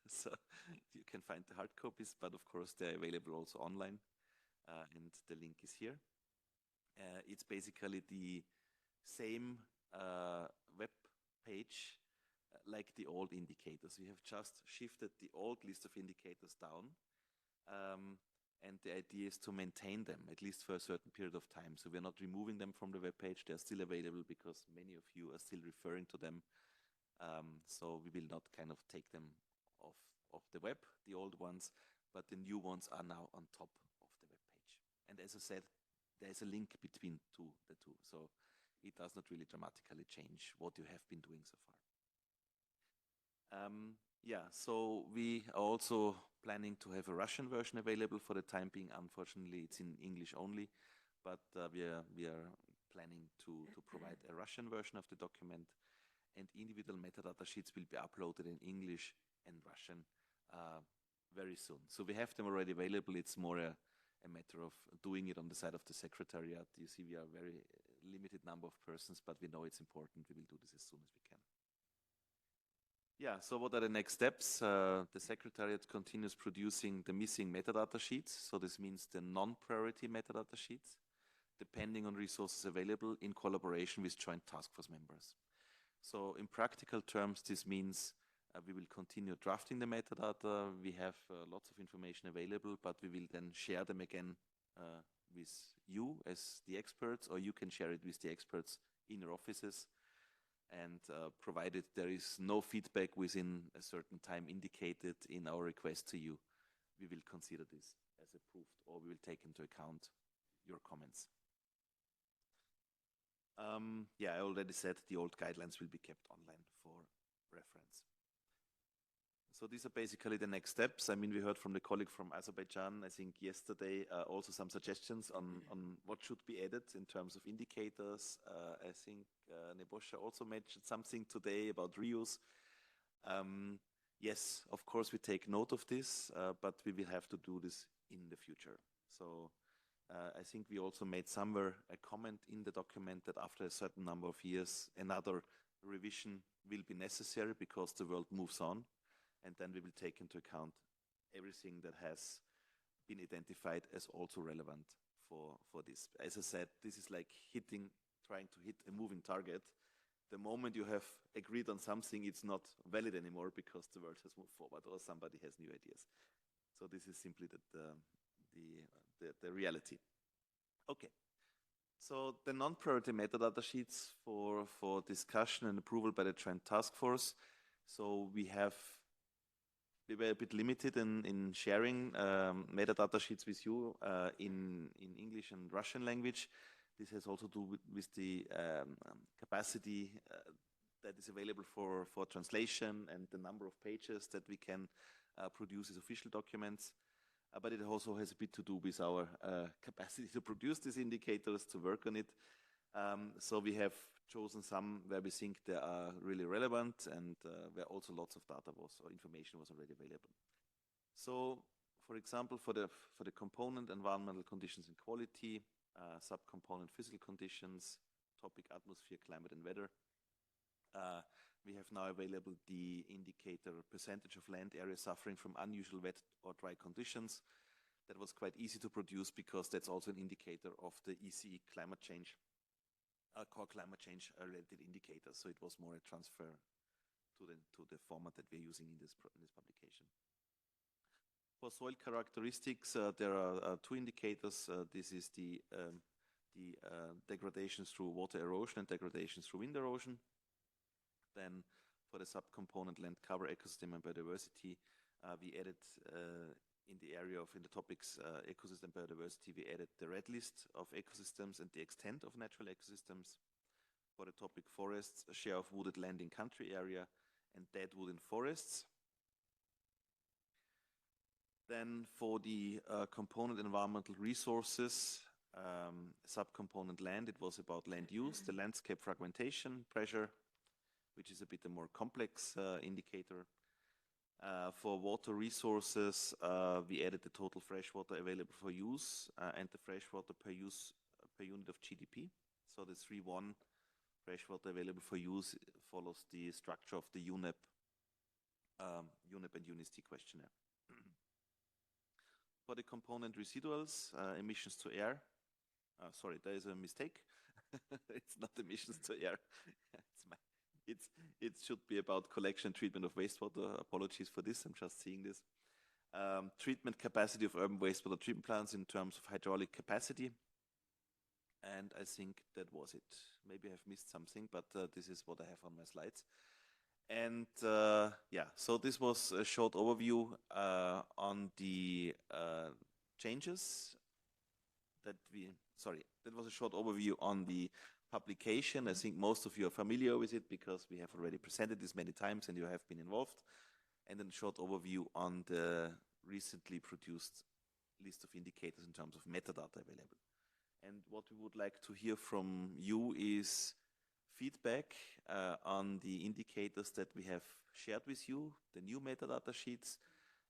Speaker 4: So you can find the hard copies, but of course they're available also online, and the link is here. It's basically the same web page like the old indicators. We have just shifted the old list of indicators down, and the idea is to maintain them, at least for a certain period of time. So we're not removing them from the web page. They're still available because many of you are still referring to them. So we will not kind of take them off the web, the old ones, but the new ones are now on top of the web page. And as I said, there's a link between the two, so it does not really dramatically change what you have been doing so far. So we are also planning to have a Russian version available for the time being. Unfortunately, it's in English only, but we are planning to provide a Russian version of the document, and individual metadata sheets will be uploaded in English and Russian very soon. So we have them already available. It's more a matter of doing it on the side of the Secretariat. You see, we are a very limited number of persons, but we know it's important. We will do this as soon as we can. Yeah, so what are the next steps? The Secretariat continues producing the missing metadata sheets. So this means the non-priority metadata sheets, depending on resources available in collaboration with joint task force members. So in practical terms, this means we will continue drafting the metadata. We have lots of information available, but we will then share them again with you as the experts, or you can share it with the experts in your offices. And provided there is no feedback within a certain time indicated in our request to you, we will consider this as approved, or we will take into account your comments. Yeah, I already said the old guidelines will be kept online for reference. So these are basically the next steps. I mean, we heard from the colleague from Azerbaijan, I think yesterday, also some suggestions on what should be added in terms of indicators. I think Nebosha also mentioned something today about reuse. Yes, of course, we take note of this, but we will have to do this in the future. So I think we also made somewhere a comment in the document that after a certain number of years, another revision will be necessary because the world moves on. And then we will take into account everything that has been identified as also relevant for this. As I said, this is like trying to hit a moving target. The moment you have agreed on something, it's not valid anymore because the world has moved forward or somebody has new ideas. So this is simply the reality. Okay. So the non-priority metadata sheets for discussion and approval by the Joint Task Force. So we were a bit limited in sharing metadata sheets with you in English and Russian language. This has also to do with the capacity that is available for translation and the number of pages that we can produce as official documents. But it also has a bit to do with our capacity to produce these indicators, to work on it. So we have chosen some where we think they are really relevant and where also lots of data or information was already available. So, for example, for the component environmental conditions and quality, subcomponent physical conditions, topic atmosphere, climate and weather, we have now available the indicator percentage of land area suffering from unusual wet or dry conditions. That was quite easy to produce because that's also an indicator of the ECE climate change. Core climate change related indicators, so it was more a transfer to the format that we're using in this publication. For soil characteristics, there are two indicators. This is the degradations through water erosion and degradations through wind erosion. Then for the subcomponent land cover, ecosystem and biodiversity, we added in the topics ecosystem biodiversity, we added the red list of ecosystems and the extent of natural ecosystems. For the topic forests, a share of wooded land in country area and dead wood in forests. Then for the component environmental resources, subcomponent land, it was about land use, the landscape fragmentation pressure, which is a bit a more complex indicator. For water resources, we added the total freshwater available for use and the freshwater per unit of GDP. So the 3.1 freshwater available for use follows the structure of the UNEP and UNIST questionnaire. For the component residuals, emissions to air, sorry, there is a mistake. It's not emissions to air. It should be about collection and treatment of wastewater. Apologies for this, I'm just seeing this. Treatment capacity of urban wastewater treatment plants in terms of hydraulic capacity. And I think that was it. Maybe I've missed something, but this is what I have on my slides. And yeah, so this was a short overview on the changes that was a short overview on the publication. I think most of you are familiar with it because we have already presented this many times and you have been involved. And then a short overview on the recently produced list of indicators in terms of metadata available. And what we would like to hear from you is feedback on the indicators that we have shared with you, the new metadata sheets,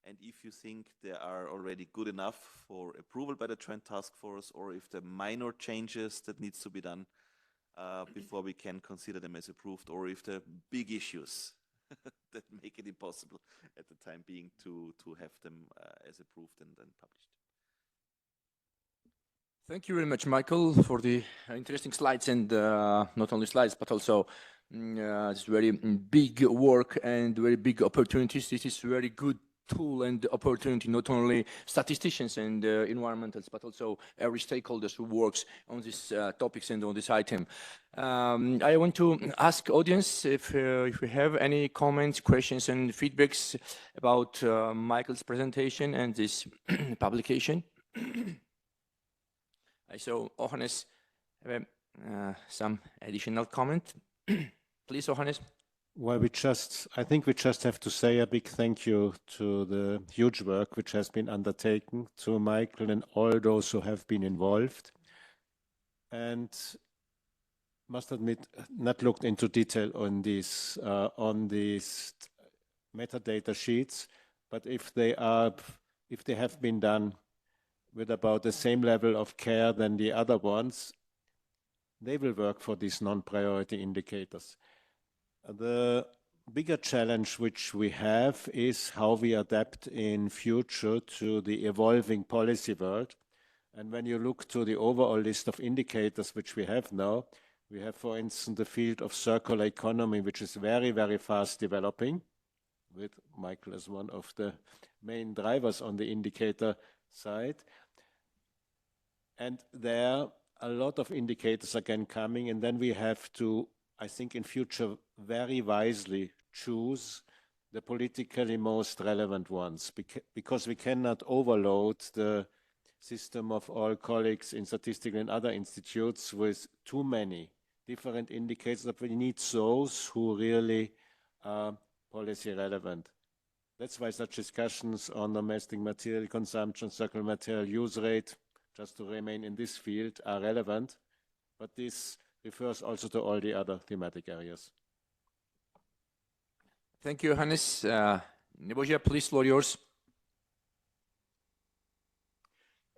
Speaker 4: and if you think they are already good enough for approval by the Joint Task Force, or if there are minor changes that needs to be done before we can consider them as approved, or if there are big issues that make it impossible at the time being to have them as approved and published.
Speaker 1: Thank you very much, Michael, for the interesting slides and not only slides, but also it's very big work and very big opportunities. This is very good tool and opportunity, not only statisticians and environmentalists, but also every stakeholders who works on these topics and on this item. I want to ask audience if we have any comments, questions, and feedbacks about Michael's presentation and this publication. I saw Johannes have a some additional comment? Please, Johannes.
Speaker 9: Well, I think we just have to say a big thank you to the huge work which has been undertaken, to Michael and all those who have been involved. And must admit, not looked into detail on these metadata sheets, but if they have been done with about the same level of care than the other ones, they will work for these non-priority indicators. The bigger challenge which we have is how we adapt in future to the evolving policy world. And when you look to the overall list of indicators which we have now, we have, for instance, the field of circular economy, which is very, very fast developing, with Michael as one of the main drivers on the indicator side. And there a lot of indicators again coming, and then we have to, I think in future, very wisely choose the politically most relevant ones, because we cannot overload the system of all colleagues in statistical and other institutes with too many different indicators, but we need those who really are policy relevant. That's why such discussions on domestic material consumption, circular material use rate, just to remain in this field, are relevant, but this refers also to all the other thematic areas.
Speaker 1: Thank you, Hannes. Nebojša, please, floor yours.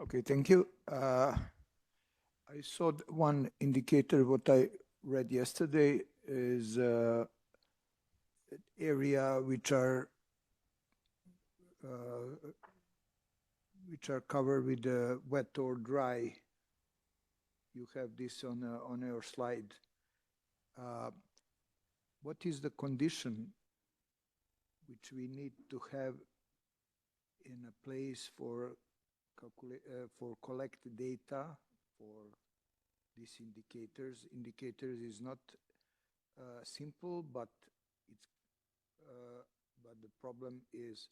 Speaker 10: Okay, thank you. I saw one indicator, what I read yesterday is area which are covered with wet or dry. You have this on your slide. What is the condition which we need to have in a place for collect data for these indicators? Indicators is not simple, but it's but the problem is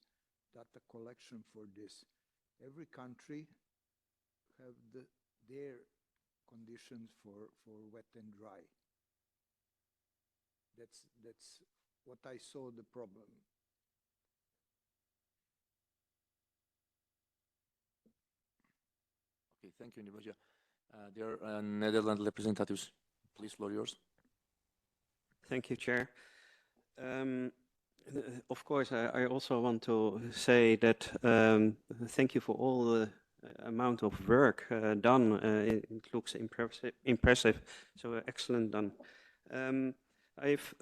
Speaker 10: data collection for this. Every country have their conditions for wet and dry. That's what I saw the problem.
Speaker 1: Okay, thank you, Nebojša. There are Netherlands representatives. Please, floor yours.
Speaker 15: Thank you, Chair. Of course, I also want to say that thank you for all the amount of work done. It looks impressive, so excellent done. I've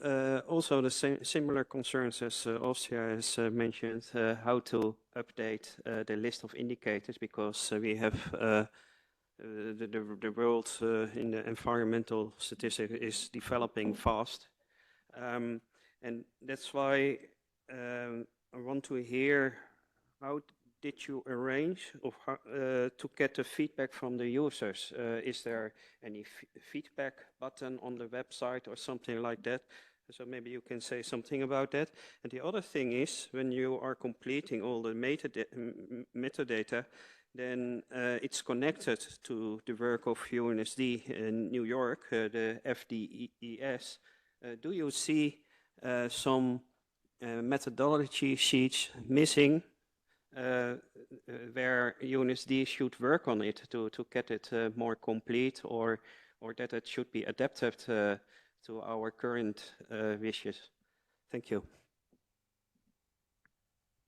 Speaker 15: also the similar concerns as Austria has mentioned, how to update the list of indicators, because we have the world in the environmental statistics is developing fast. And that's why I want to hear, how did you arrange to get the feedback from the users? Is there any feedback button on the website or something like that? So maybe you can say something about that. And the other thing is, when you are completing all the metadata, then it's connected to the work of UNSD in New York, the FDES. Do you see some methodology sheets missing where UNSD should work on it to get it more complete, or that it should be adapted to our current wishes? Thank you.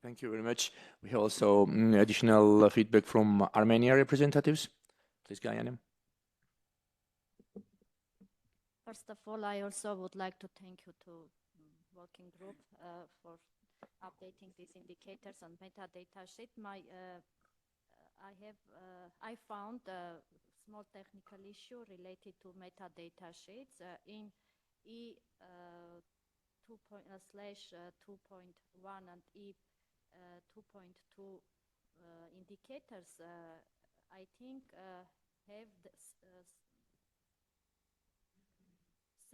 Speaker 1: Thank you very much. We have also additional feedback from Armenia representatives. Please, Gayane.
Speaker 13: First of all, I also would like to thank you to working group for updating these indicators on metadata sheet. I found a small technical issue related to metadata sheets in E 2.2.1 and E 2.2 indicators. I think have the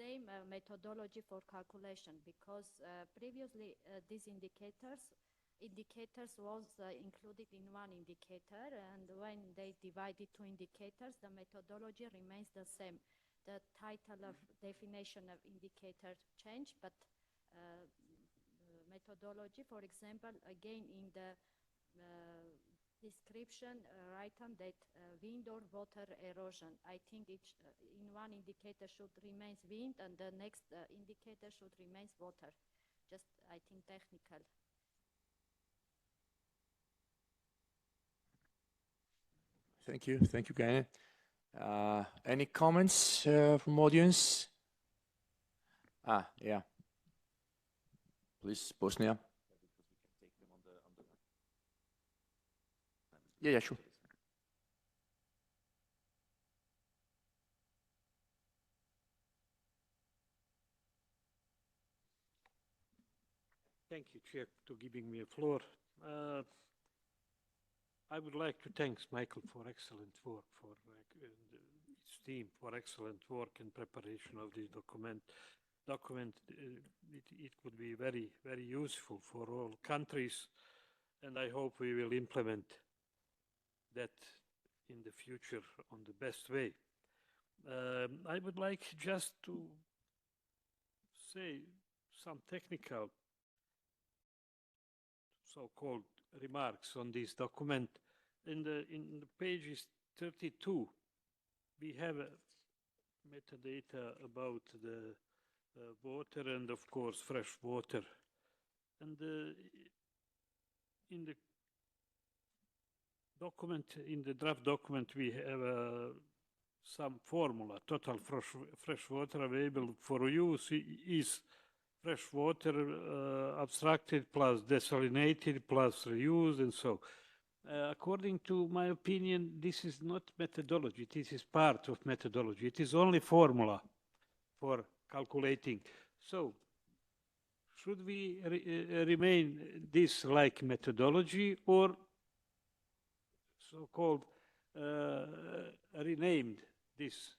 Speaker 13: same methodology for calculation, because previously these indicators was included in one indicator, and when they divided two indicators, the methodology remains the same. the title of definition of indicator change, but methodology, for example, again in the description, write on that wind or water erosion. I think it in one indicator should remain wind and the next indicator should remain water. Just, I think, technical.
Speaker 1: Thank you, Gaine. Any comments from audience? Yeah. Please, Bosnia. Yeah, sure.
Speaker 7: Thank you, Chair, for giving me a floor. I would like to thank Michael for excellent work, for his team for excellent work in preparation of this document. It could be very, very useful for all countries, and I hope we will implement that in the future on the best way. I would like just to say some technical so-called remarks on this document. In the pages 32, we have a metadata about the water and, of course, fresh water. And in the document, in the draft document, we have some formula. Total fresh water available for use is fresh water abstracted plus desalinated plus reused and so. According to my opinion, this is not methodology. This is part of methodology. It is only formula for calculating. So, should we remain this like methodology or so-called renamed this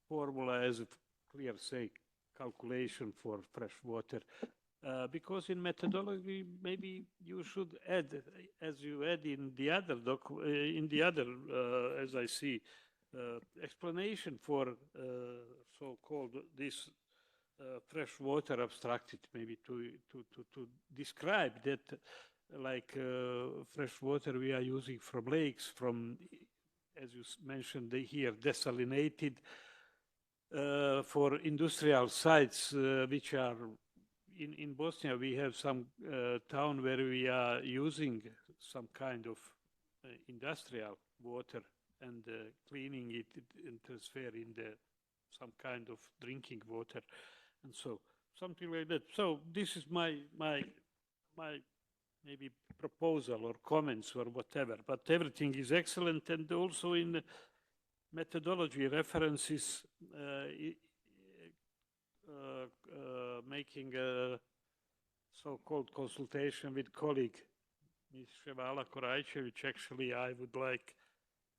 Speaker 7: formula as a clear say calculation for fresh water? Because in methodology, maybe you should add, as you add in the other as I see, explanation for so-called this fresh water abstracted, maybe to describe that, like fresh water we are using from lakes, from, as you mentioned here, desalinated for industrial sites, which are in Bosnia. We have some town where we are using some kind of industrial water and cleaning it and transfer in some kind of drinking water, and so something like that. So this is my maybe proposal or comments or whatever. But everything is excellent, and also in the methodology references, making a so-called consultation with colleague Ms. Ševala Korajčević. Actually, I would like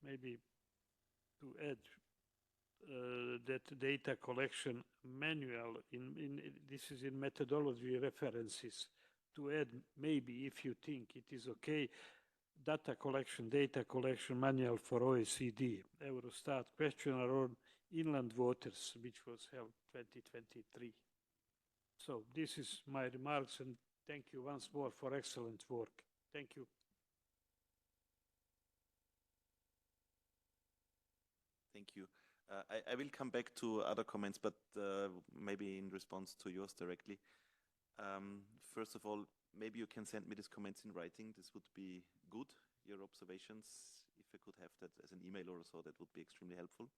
Speaker 7: maybe to add that data collection manual this is in methodology references, to add maybe, if you think it is okay, data collection manual for OECD, Eurostat questionnaire on inland waters, which was held 2023. So this is my remarks, and thank you once more for excellent work. Thank you.
Speaker 4: Thank you. I will come back to other comments, but maybe in response to yours directly. First of all, maybe you can send me these comments in writing. This would be good, your observations. If I could have that as an email or so, that would be extremely helpful.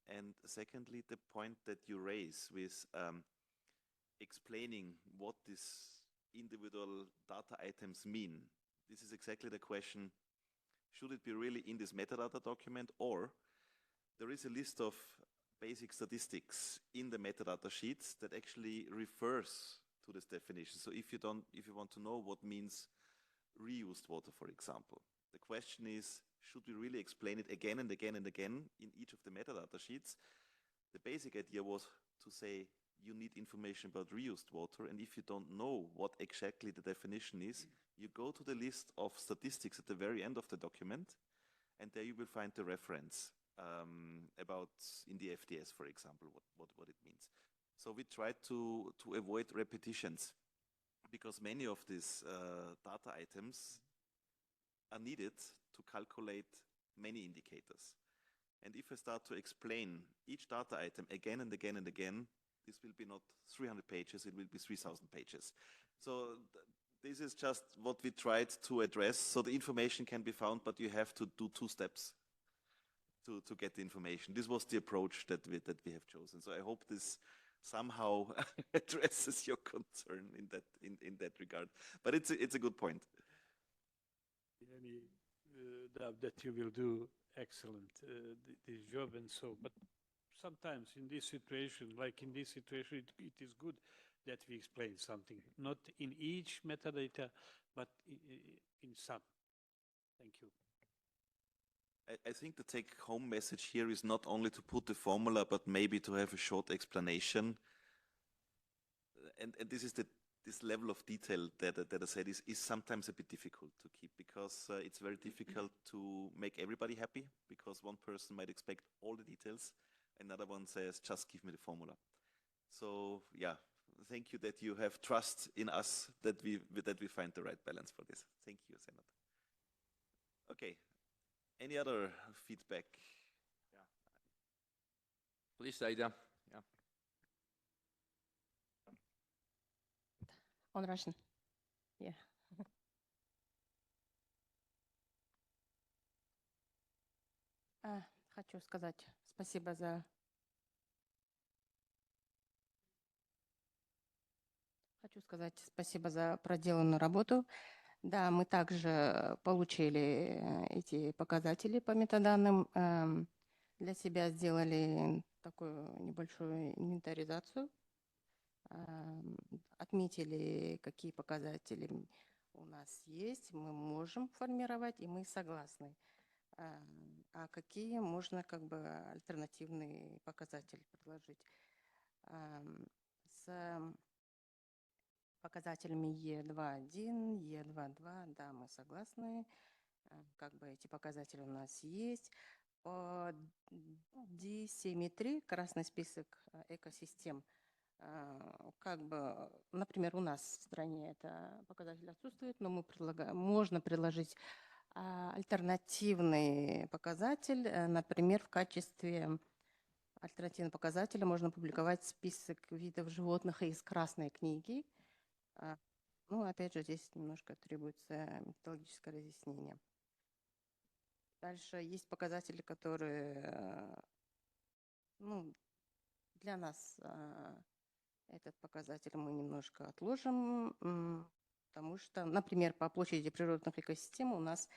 Speaker 4: And secondly, the point that you raise with explaining what these individual data items mean. This is exactly the question. Should it be really in this metadata document, or there is a list of basic statistics in the metadata sheets that actually refers to this definition. So if you want to know what means reused water, for example, the question is, should we really explain it again and again and again in each of the metadata sheets? The basic idea was to say you need information about reused water, and if you don't know what exactly the definition is, you go to the list of statistics at the very end of the document, and there you will find the reference about in the FDS, for example, what it means. So we try to avoid repetitions because many of these data items are needed to calculate many indicators. And if I start to explain each data item again and again and again, this will be not 300 pages, it will be 3,000 pages. So this is just what we tried to address. So the information can be found, but you have to do 2 steps to get the information. This was the approach that we have chosen. So I hope this somehow addresses your concern in that regard. But it's a good point.
Speaker 7: Any doubt that you will do excellent this job and so, but sometimes in this situation, like in this situation, it is good that we explain something, not in each metadata, but in some. Thank you.
Speaker 4: I think the take-home message here is not only to put the formula, but maybe to have a short explanation. And this is this level of detail that I said is sometimes a bit difficult to keep because it's very difficult to make everybody happy because one person might expect all the details, another one says, just give me the formula. So yeah, thank you that you have trust in us that we find the right balance for this. Thank you, Senat. Okay. Any other feedback?
Speaker 1: Yeah. Please, Aida. Yeah.
Speaker 16: On Russian. Yeah. Хочу сказать спасибо за проделанную работу. Да, мы также получили эти показатели по метаданным. Для себя сделали такую небольшую инвентаризацию. Отметили, какие показатели у нас есть, мы можем формировать, и мы согласны. А какие можно как бы альтернативные показатели предложить. С показателями Е2.1, Е2.2, да, мы согласны. Как бы эти показатели у нас есть. По D7.3, красный список экосистем, как бы, например, у нас в стране это показатель отсутствует, но можно предложить альтернативный показатель, например, в качестве альтернативного показателя можно публиковать список видов животных из Красной книги. Ну, опять же, здесь немножко требуется методологическое разъяснение. Дальше есть показатели, которые, ну, для нас этот показатель мы немножко отложим, потому что, например, по площади природных экосистем у нас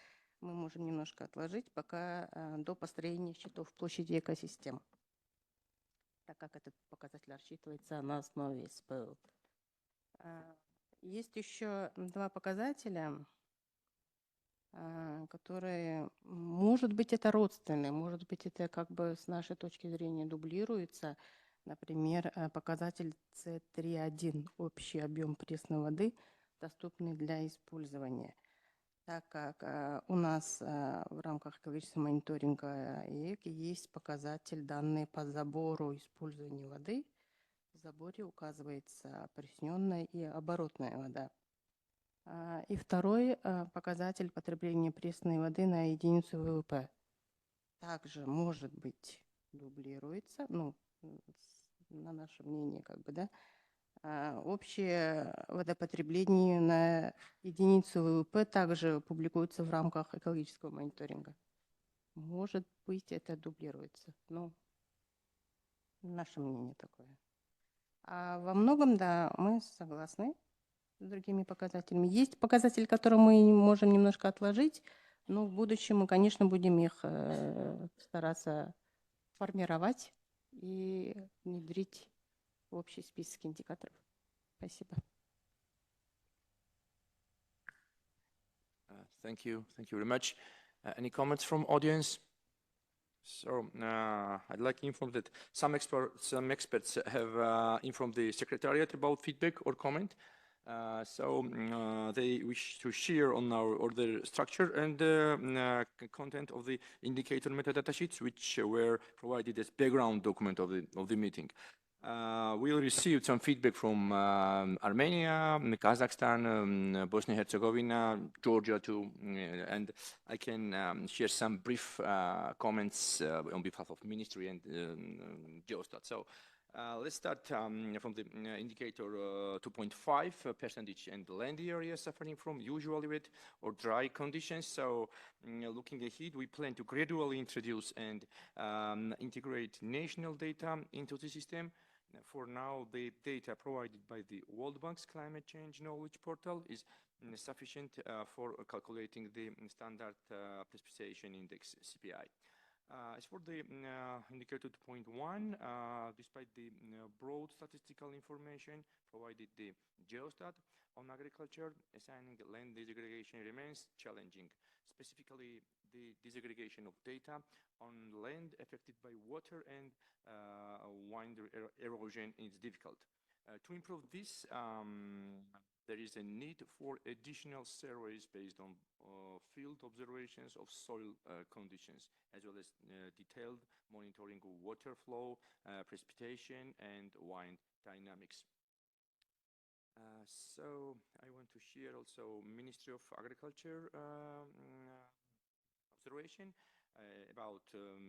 Speaker 16: мы можем немножко отложить пока до построения счетов площади экосистем, так как этот показатель рассчитывается на основе СПО. Есть еще 2 показателя, которые, может быть, это родственные, может быть, это как бы с нашей точки зрения дублируется. Например, показатель C3.1, общий объем пресной воды, доступный для использования. Так как у нас в рамках экологического мониторинга ЕЭК есть показатель данные по забору и использованию воды. В заборе указывается опресненная и оборотная вода. И второй показатель потребления пресной воды на единицу ВВП. Также, может быть, дублируется, ну, на наше мнение, как бы, да, общее водопотребление на единицу ВВП также публикуется в рамках экологического мониторинга. Может быть, это дублируется, но наше мнение такое. А во многом, да, мы согласны с другими показателями. Есть показатели, которые мы можем немножко отложить, но в будущем мы, конечно, будем их стараться формировать и внедрить в общий список индикаторов. Спасибо.
Speaker 1: Thank you very much. Any comments from audience? So I'd like to inform that some experts have informed the Secretariat about feedback or comment. They wish to share on or the structure and content of the indicator metadata sheets, which were provided as background document of the meeting. We'll receive some feedback from Armenia, Kazakhstan, Bosnia-Herzegovina, Georgia too, and I can share some brief comments on behalf of Ministry and Geostat. So let's start from the indicator 2.5, percentage and land area suffering from usually wet or dry conditions. So looking ahead, we plan to gradually introduce and integrate national data into the system. For now, the data provided by the World Bank's Climate Change Knowledge Portal is sufficient for calculating the standard precipitation index (CPI). As for the indicator 2.1, despite the broad statistical information provided the Geostat on agriculture, assigning land disaggregation remains challenging. Specifically, the disaggregation of data on land affected by water and wind erosion is difficult. To improve this, there is a need for additional surveys based on field observations of soil conditions, as well as detailed monitoring of water flow, precipitation, and wind dynamics. So I want to share also Ministry of Agriculture observation about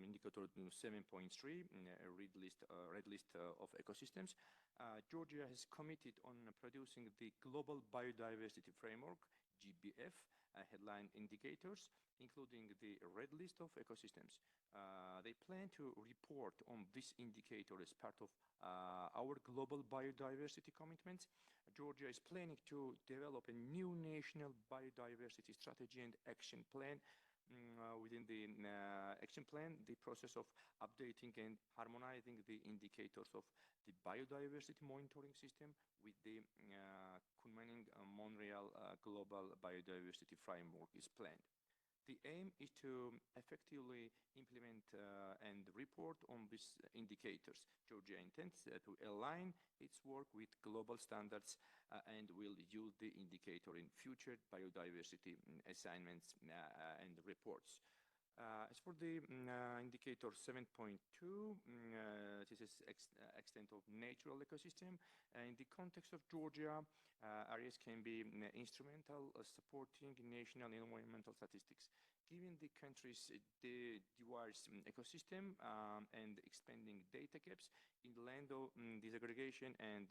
Speaker 1: indicator 7.3, red list of ecosystems. Georgia has committed on producing the Global Biodiversity Framework, GBF, headline indicators, including the red list of ecosystems. They plan to report on this indicator as part of our global biodiversity commitments. Georgia is planning to develop a new national biodiversity strategy and action plan. Within the action plan, the process of updating and harmonizing the indicators of the biodiversity monitoring system with the Kunming-Montreal Global Biodiversity Framework is planned. The aim is to effectively implement and report on these indicators. Georgia intends to align its work with global standards and will use the indicator in future biodiversity assignments and reports. As for the indicator 7.2, this is extent of natural ecosystem. In the context of Georgia, areas can be instrumental supporting national environmental statistics. Given the country's diverse ecosystem and expanding data gaps in land disaggregation and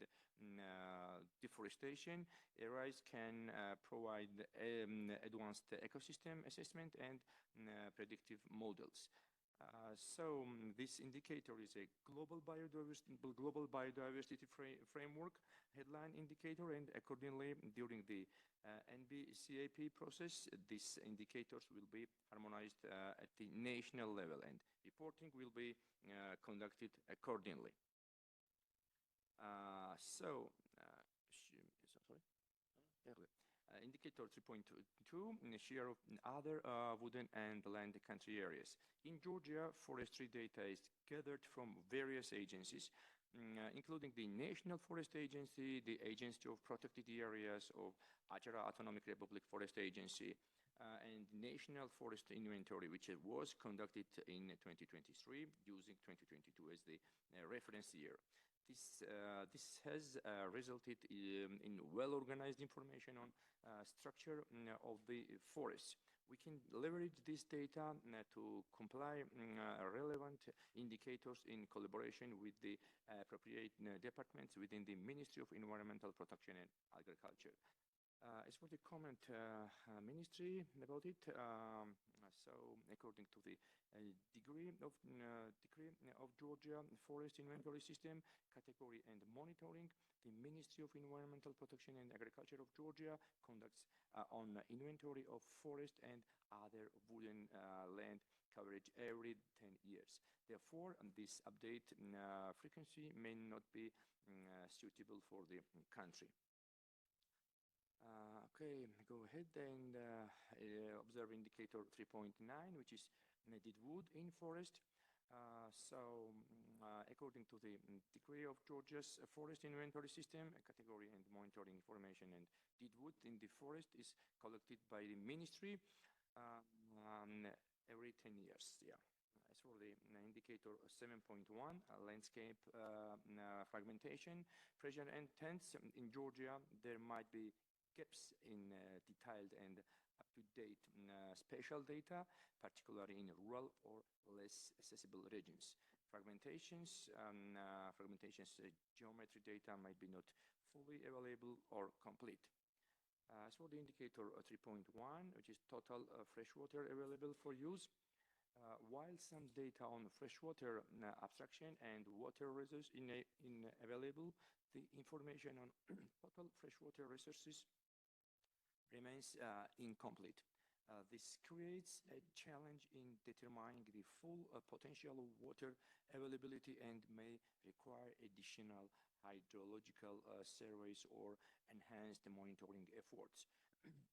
Speaker 1: deforestation, areas can provide advanced ecosystem assessment and predictive models. So this indicator is a global biodiversity framework headline indicator, and accordingly, during the NBCAP process, these indicators will be harmonized at the national level, and reporting will be conducted accordingly. Indicator 3.2, share of other wooden and land country areas. In Georgia, forestry data is gathered from various agencies, including the National Forest Agency, the Agency of Protected Areas of Achara Autonomic Republic Forest Agency, and National Forest Inventory, which was conducted in 2023, using 2022 as the reference year. This has resulted in well-organized information on structure of the forests. We can leverage this data to comply relevant indicators in collaboration with the appropriate departments within the Ministry of Environmental Protection and Agriculture. As for the comment ministry about it, so according to the decree of Georgia Forest Inventory System, category and monitoring, the Ministry of Environmental Protection and Agriculture of Georgia conducts on inventory of forest and other wooden land coverage every 10 years. Therefore, this update frequency may not be suitable for the country. Okay, go ahead and observe indicator 3.9, which is native wood in forest. According to the degree of Georgia's forest inventory system, category and monitoring information and deadwood in the forest is collected by the ministry every 10 years. Yeah. As for the indicator 7.1, landscape fragmentation, pressure and tense in Georgia, there might be gaps in detailed and up-to-date spatial data, particularly in rural or less accessible regions. Fragmentations geometry data might be not fully available or complete. As for the indicator 3.1, which is total freshwater available for use, while some data on freshwater abstraction and water resources in available, the information on total freshwater resources remains incomplete. This creates a challenge in determining the full potential of water availability and may require additional hydrological surveys or enhanced monitoring efforts.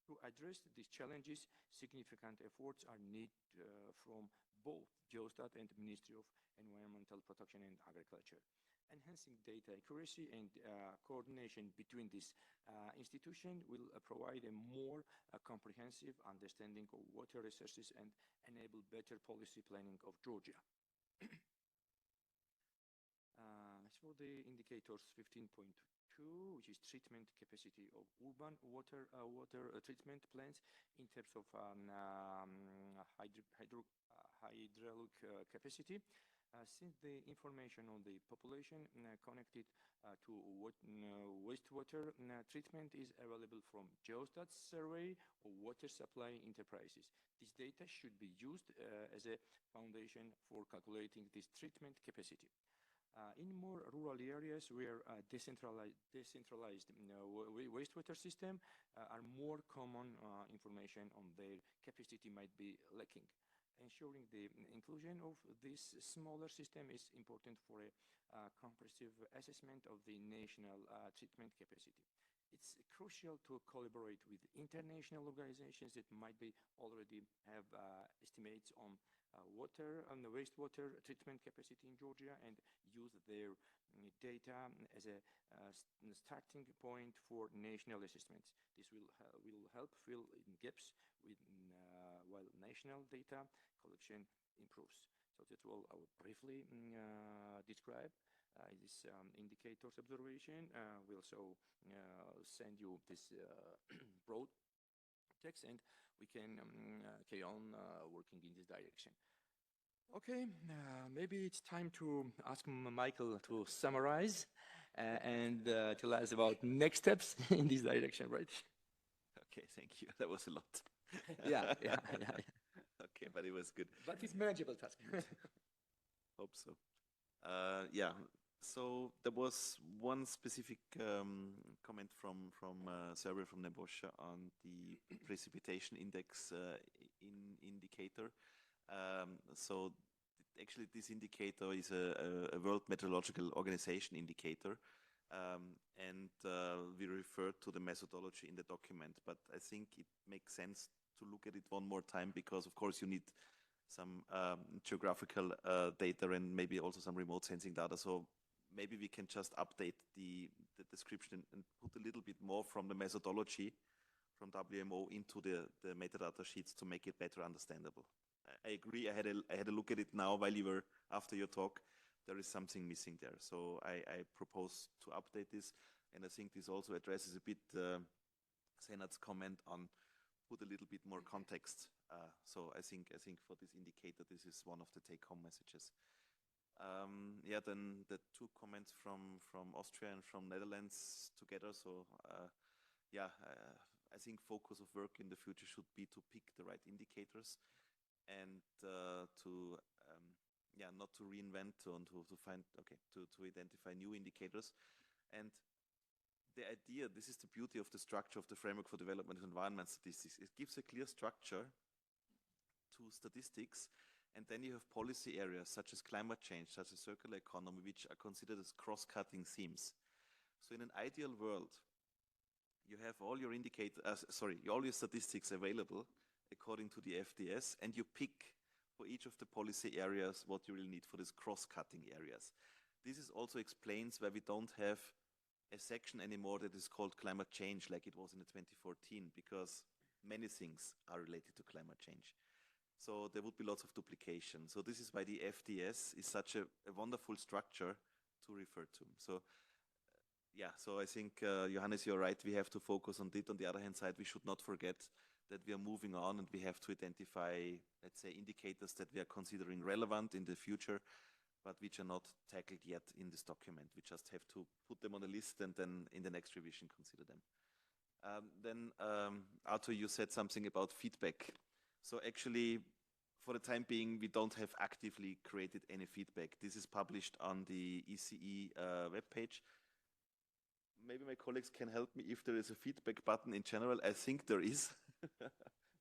Speaker 1: To address these challenges, significant efforts are needed from both Geostat and Ministry of Environmental Protection and Agriculture. Enhancing data accuracy and coordination between these institutions will provide a more comprehensive understanding of water resources and enable better policy planning of Georgia. As for the indicators 15.2, which is treatment capacity of urban water treatment plants in terms of hydraulic capacity. Since the information on the population connected to wastewater treatment is available from Geostat's survey of water supply enterprises, this data should be used as a foundation for calculating this treatment capacity. In more rural areas where decentralized wastewater system are more common, information on their capacity might be lacking. Ensuring the inclusion of this smaller system is important for a comprehensive assessment of the national treatment capacity. It's crucial to collaborate with international organizations that might be already have estimates on water and the wastewater treatment capacity in Georgia and use their data as a starting point for national assessments. This will help fill in gaps while national data collection improves. So that will I will briefly describe this indicators observation. We'll also send you this broad text and we can carry on working in this direction. Okay, maybe it's time to ask Michael to summarize and tell us about next steps in this direction, right?
Speaker 4: Okay, thank you. That was a lot.
Speaker 1: Yeah.
Speaker 4: Okay, but it was good.
Speaker 1: But it's manageable task.
Speaker 4: Hope so. Yeah. So there was one specific comment from survey from Nebosha on the precipitation index indicator. So actually this indicator is a World Meteorological Organization indicator. And we referred to the methodology in the document, but I think it makes sense to look at it one more time because of course you need some geographical data and maybe also some remote sensing data. So maybe we can just update the description and put a little bit more from the methodology from WMO into the metadata sheets to make it better understandable. I agree. I had a look at it now while you were after your talk. There is something missing there. So I propose to update this. And I think this also addresses a bit Senat's comment on put a little bit more context. So I think for this indicator, this is one of the take-home messages. Yeah, then the two comments from Austria and from Netherlands together. So yeah, I think focus of work in the future should be to pick the right indicators and to not to reinvent and to find, to identify new indicators. And the idea, this is the beauty of the structure of the Framework for Development of Environment Statistics. It gives a clear structure to statistics, and then you have policy areas such as climate change, such as circular economy, which are considered as cross-cutting themes. So in an ideal world, you have all your all your statistics available according to the FDS, and you pick for each of the policy areas what you really need for these cross-cutting areas. This is also explains why we don't have a section anymore that is called climate change like it was in the 2014, because many things are related to climate change. So there would be lots of duplication. So this is why the FDS is such a wonderful structure to refer to. So yeah, so I think, Johannes, you're right. We have to focus on it. On the other hand side, we should not forget that we are moving on and we have to identify, let's say, indicators that we are considering relevant in the future, but which are not tackled yet in this document. We just have to put them on a list and then in the next revision consider them. Then, Arthur, you said something about feedback. So actually, for the time being, we don't have actively created any feedback. This is published on the ECE webpage. Maybe my colleagues can help me if there is a feedback button in general. I think there is.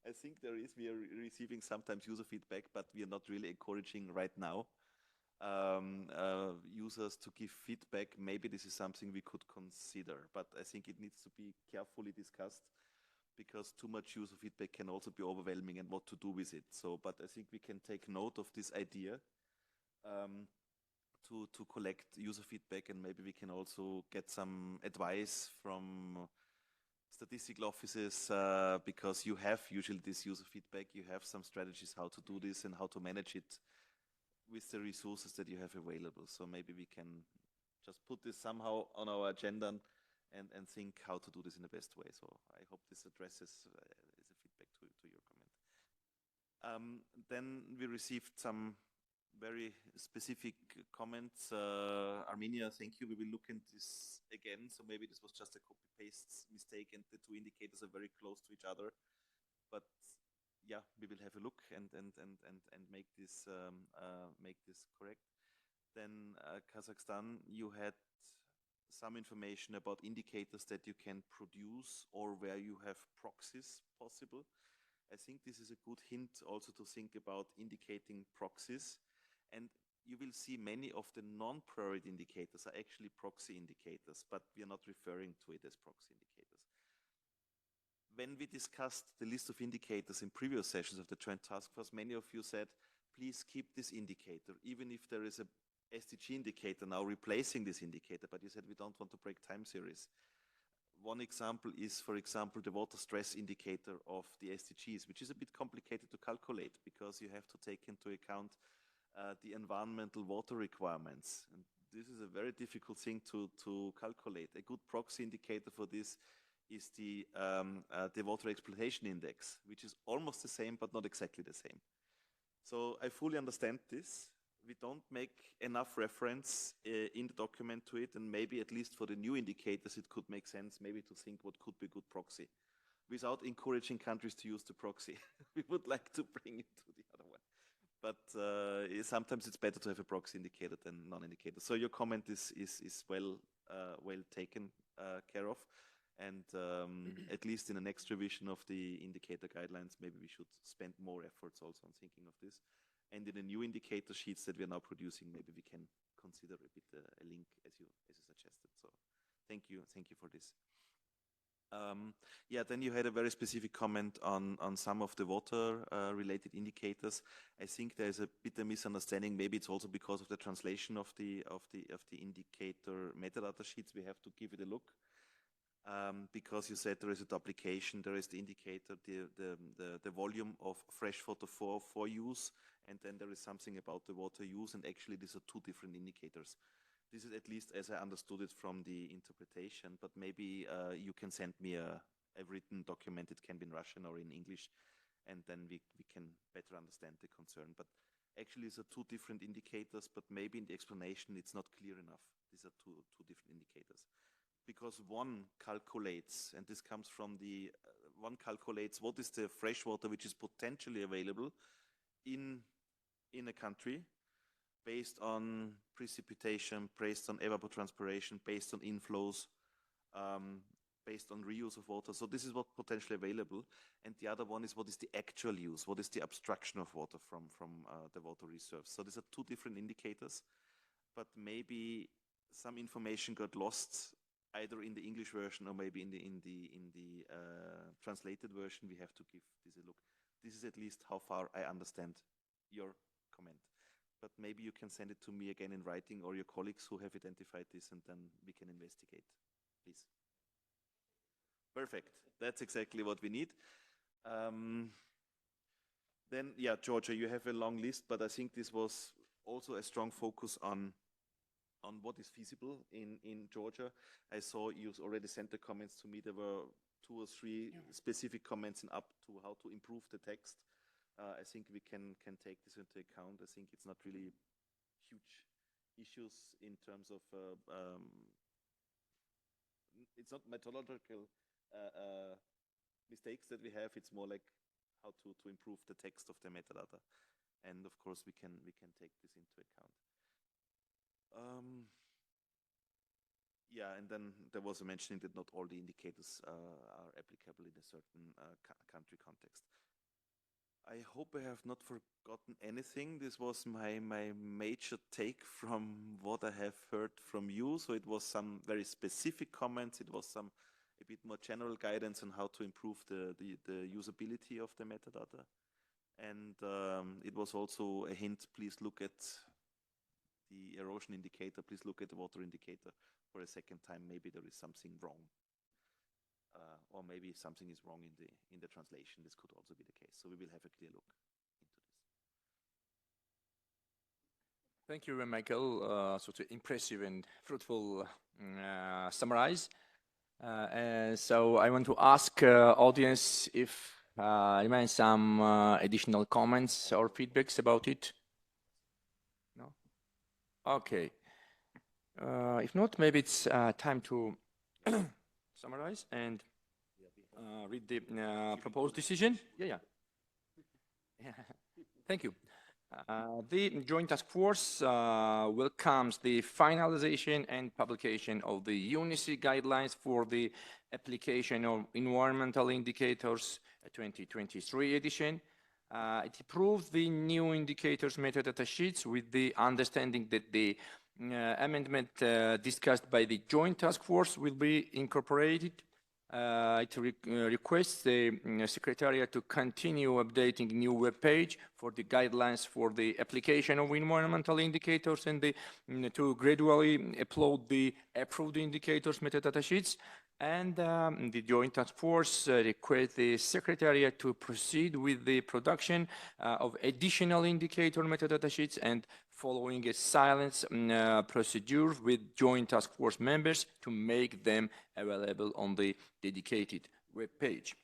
Speaker 4: I think there is. We are receiving sometimes user feedback, but we are not really encouraging right now users to give feedback. Maybe this is something we could consider, but I think it needs to be carefully discussed, because too much user feedback can also be overwhelming and what to do with it. So, but I think we can take note of this idea to collect user feedback, and maybe we can also get some advice from statistical offices, because you have usually this user feedback, you have some strategies how to do this and how to manage it with the resources that you have available. So maybe we can just put this somehow on our agenda and think how to do this in the best way. So I hope this addresses is a feedback to your comment. Then we received some very specific comments. Armenia, thank you. We will look into this again. So maybe this was just a copy-paste mistake and the two indicators are very close to each other. But yeah, we will have a look and make this correct. Then Kazakhstan, you had some information about indicators that you can produce or where you have proxies possible. I think this is a good hint also to think about indicating proxies. And you will see many of the non-priority indicators are actually proxy indicators, but we are not referring to it as proxy indicators. When we discussed the list of indicators in previous sessions of the Joint Task Force, many of you said, please keep this indicator, even if there is a SDG indicator now replacing this indicator, but you said we don't want to break time series. One example is, for example, the water stress indicator of the SDGs, which is a bit complicated to calculate because you have to take into account the environmental water requirements. And this is a very difficult thing to calculate. A good proxy indicator for this is the water exploitation index, which is almost the same, but not exactly the same. So I fully understand this. We don't make enough reference in the document to it, and maybe at least for the new indicators, it could make sense maybe to think what could be good proxy without encouraging countries to use the proxy. We would like to bring it to the other one. But sometimes it's better to have a proxy indicator than non-indicator. So your comment is well taken care of. And at least in the next revision of the indicator guidelines, maybe we should spend more efforts also on thinking of this. And in the new indicator sheets that we are now producing, maybe we can consider a bit a link as you suggested. So thank you for this. Yeah, then you had a very specific comment on some of the water related indicators. I think there is a bit of misunderstanding. Maybe it's also because of the translation of the indicator metadata sheets. We have to give it a look. Because you said there is a duplication, there is the indicator, the volume of fresh water for use, and then there is something about the water use, and actually these are two different indicators. This is at least as I understood it from the interpretation, but maybe you can send me a written document. It can be in Russian or in English, and then we can better understand the concern. But actually these are two different indicators, but maybe in the explanation it's not clear enough. These are two different indicators. Because one calculates, and this comes from the, one calculates what is the fresh water which is potentially available in a country based on precipitation, based on evapotranspiration, based on inflows, based on reuse of water. So this is what potentially available. And the other one is what is the actual use, what is the abstraction of water from the water reserves. So these are two different indicators, but maybe some information got lost either in the English version or maybe in the translated version. We have to give this a look. This is at least how far I understand your comment. But maybe you can send it to me again in writing or your colleagues who have identified this, and then we can investigate, please. Perfect. That's exactly what we need. Then, yeah, Georgia, you have a long list, but I think this was also a strong focus on what is feasible in Georgia. I saw you already sent the comments to me. There were 2 or 3 specific comments up to how to improve the text. I think we can take this into account. I think it's not really huge issues in terms of it's not methodological mistakes that we have. It's more like how to improve the text of the metadata, and of course we can take this into account. Yeah, and then there was a mentioning that not all the indicators are applicable in a certain country context. I hope I have not forgotten anything. This was my major take from what I have heard from you. So it was some very specific comments. It was some a bit more general guidance on how to improve the usability of the metadata. And it was also a hint, please look at the erosion indicator, please look at the water indicator for a second time. Maybe there is something wrong. Or maybe something is wrong in the translation. This could also be the case. So we will have a clear look into this.
Speaker 1: Thank you, Michael. Such an impressive and fruitful summarize. And so I want to ask audience if remains some additional comments or feedbacks about it. No. Okay. If not, maybe it's time to summarize and read the proposed decision. Yeah. Thank you. The Joint Task Force welcomes the finalization and publication of the UNICE guidelines for the application of environmental indicators 2023 edition. It approves the new indicators metadata sheets with the understanding that the amendment discussed by the Joint Task Force will be incorporated. It requests the Secretariat to continue updating new web page for the guidelines for the application of environmental indicators and to gradually upload the approved indicators metadata sheets. And the Joint Task Force requests the Secretariat to proceed with the production of additional indicator metadata sheets and following a silence procedure with Joint Task Force members to make them available on the dedicated web page.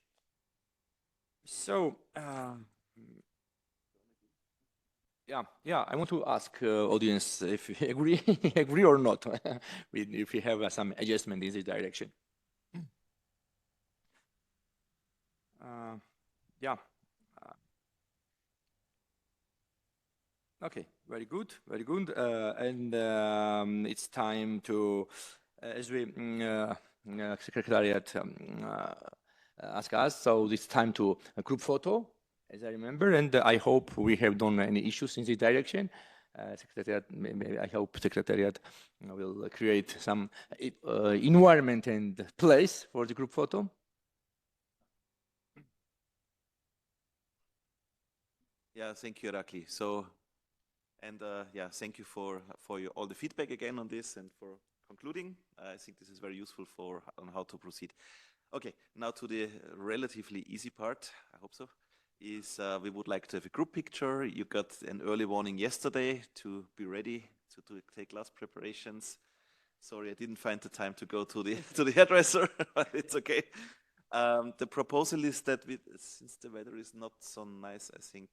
Speaker 1: So, yeah, I want to ask audience if you agree or not, if you have some adjustment in this direction. Yeah. Okay, very good, very good. And it's time to, as we Secretariat ask us, so it's time to a group photo, as I remember, and I hope we have done any issues in this direction. Secretariat, maybe I hope Secretariat will create some environment and place for the group photo.
Speaker 4: Yeah, thank you, Irakli. So, and yeah, thank you for all the feedback again on this and for concluding. I think this is very useful on how to proceed. Okay, now to the relatively easy part, I hope so, is we would like to have a group picture. You got an early warning yesterday to be ready to take last preparations. Sorry, I didn't find the time to go to the hairdresser, but it's okay. The proposal is that since the weather is not so nice, I think,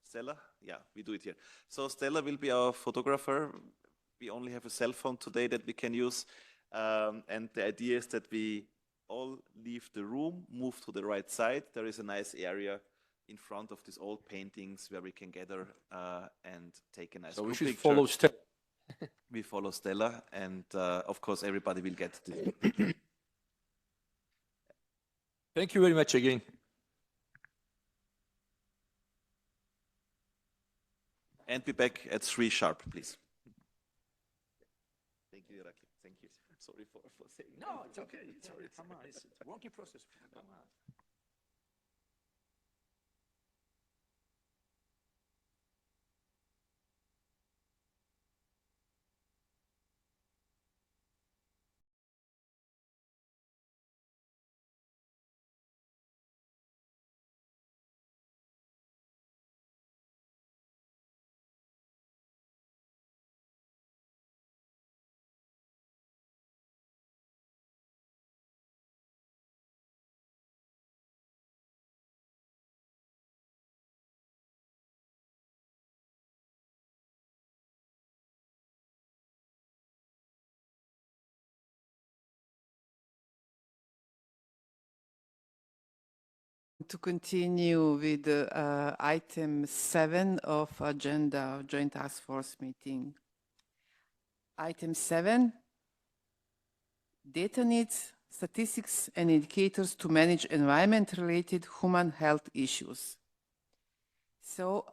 Speaker 4: Stella, yeah, we do it here. So Stella will be our photographer. We only have a cell phone today that we can use. And the idea is that we all leave the room, move to the right side. There is a nice area in front of these old paintings where we can gather and take a nice
Speaker 1: So
Speaker 4: group
Speaker 1: we should
Speaker 4: picture.
Speaker 1: follow Stella.
Speaker 4: We follow Stella, and of course everybody will get this picture.
Speaker 1: Thank you very much again.
Speaker 4: And be back at 3 sharp, please. Thank you, Irakli. Thank you. Sorry for saying.
Speaker 1: No, it's okay. It's all right. Come on, it's a working process. Come on.
Speaker 5: to continue with item 7 of agenda joint task force meeting. Item 7, data needs, statistics and indicators to manage environment-related human health issues. So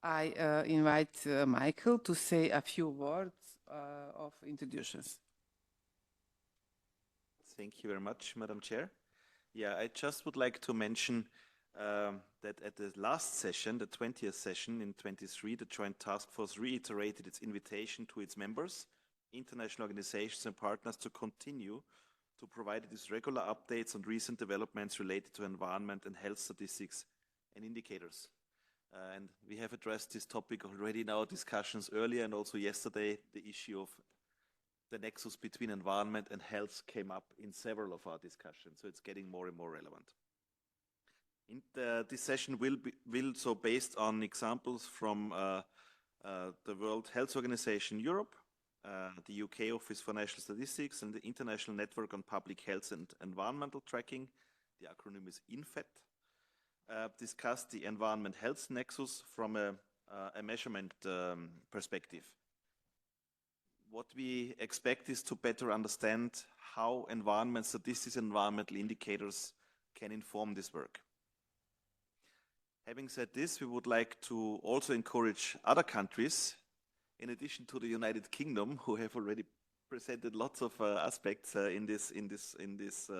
Speaker 5: I invite Michael to say a few words of introductions.
Speaker 4: Thank you very much, Madam Chair. Yeah, I just would like to mention that at the last session, the 20th session in 23, the Joint Task Force reiterated its invitation to its members, international organizations and partners to continue to provide these regular updates on recent developments related to environment and health statistics and indicators. And we have addressed this topic already in our discussions earlier and also yesterday. The issue of the nexus between environment and health came up in several of our discussions, so it's getting more and more relevant. This session will so based on examples from the World Health Organization Europe, the UK Office for National Statistics, and the International Network on Public Health and Environmental Tracking, the acronym is INFET, discuss the environment health nexus from a measurement perspective. What we expect is to better understand how environment statistics and environmental indicators can inform this work. Having said this, we would like to also encourage other countries, in addition to the United Kingdom, who have already presented lots of aspects in these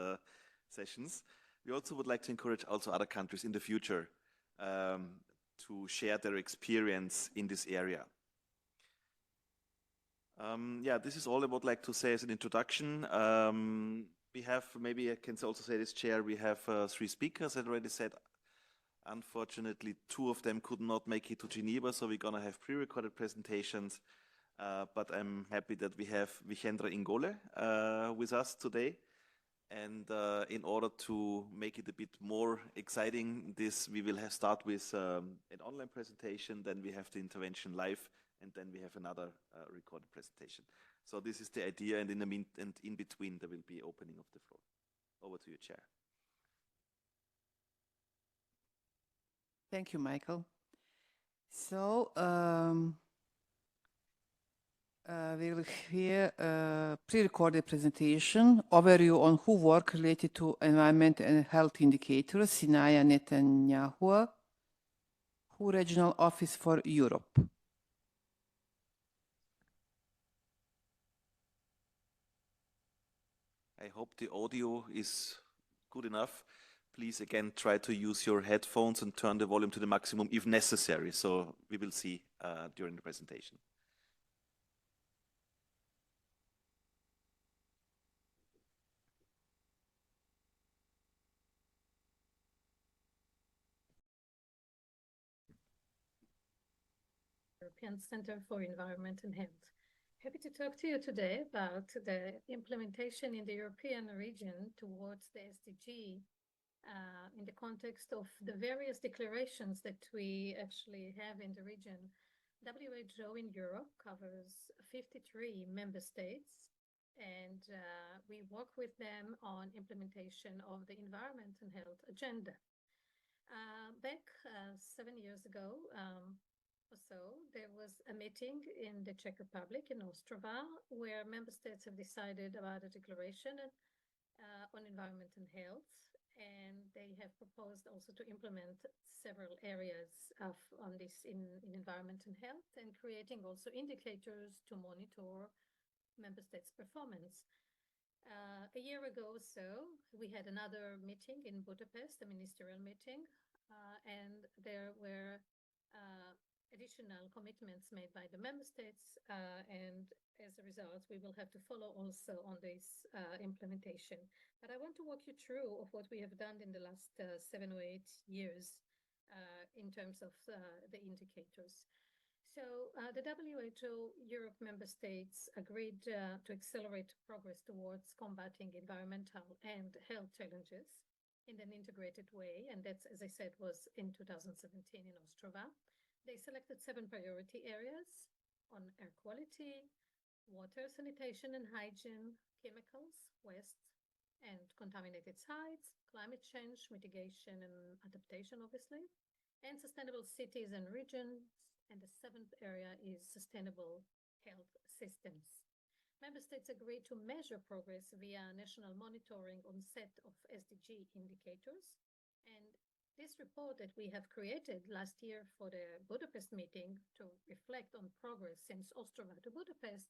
Speaker 4: sessions. We also would like to encourage also other countries in the future to share their experience in this area. Yeah, this is all I would like to say as an introduction. We have, maybe I can also say this, Chair, we have 3 speakers, as I already said. Unfortunately, 2 of them could not make it to Geneva, so we're going to have pre-recorded presentations. But I'm happy that we have Vichendra Ingole with us today. And in order to make it a bit more exciting, we will start with an online presentation, then we have the intervention live, and then we have another recorded presentation. So this is the idea, and in between there will be opening of the floor. Over to you, Chair.
Speaker 5: Thank you, Michael. So we'll hear a pre-recorded presentation, overview on who work related to environment and health indicators, Sinaya Netanyahu, WHO Regional Office for Europe.
Speaker 4: I hope the audio is good enough. Please again try to use your headphones and turn the volume to the maximum if necessary. So we will see during the presentation.
Speaker 17: European Center for Environment and Health. Happy to talk to you today about the implementation in the European region towards the SDG in the context of the various declarations that we actually have in the region. WHO in Europe covers 53 member states, and we work with them on implementation of the environment and health agenda. Back 7 years ago or so, there was a meeting in the Czech Republic, in Ostrava, where member states have decided about a declaration on environment and health, and they have proposed also to implement several areas on this in environment and health, and creating also indicators to monitor member states' performance. A year ago or so, we had another meeting in Budapest, a ministerial meeting, and there were additional commitments made by the member states, and as a result, we will have to follow also on this implementation. But I want to walk you through of what we have done in the last 7 or 8 years in terms of the indicators. So the WHO Europe member states agreed to accelerate progress towards combating environmental and health challenges in an integrated way, and that's, as I said, was in 2017 in Ostrava. They selected 7 priority areas on air quality, water, sanitation and hygiene, chemicals, waste, and contaminated sites, climate change, mitigation and adaptation, obviously, and sustainable cities and regions. And the seventh area is sustainable health systems. Member states agreed to measure progress via national monitoring on set of SDG indicators. And this report that we have created last year for the Budapest meeting to reflect on progress since Ostrava to Budapest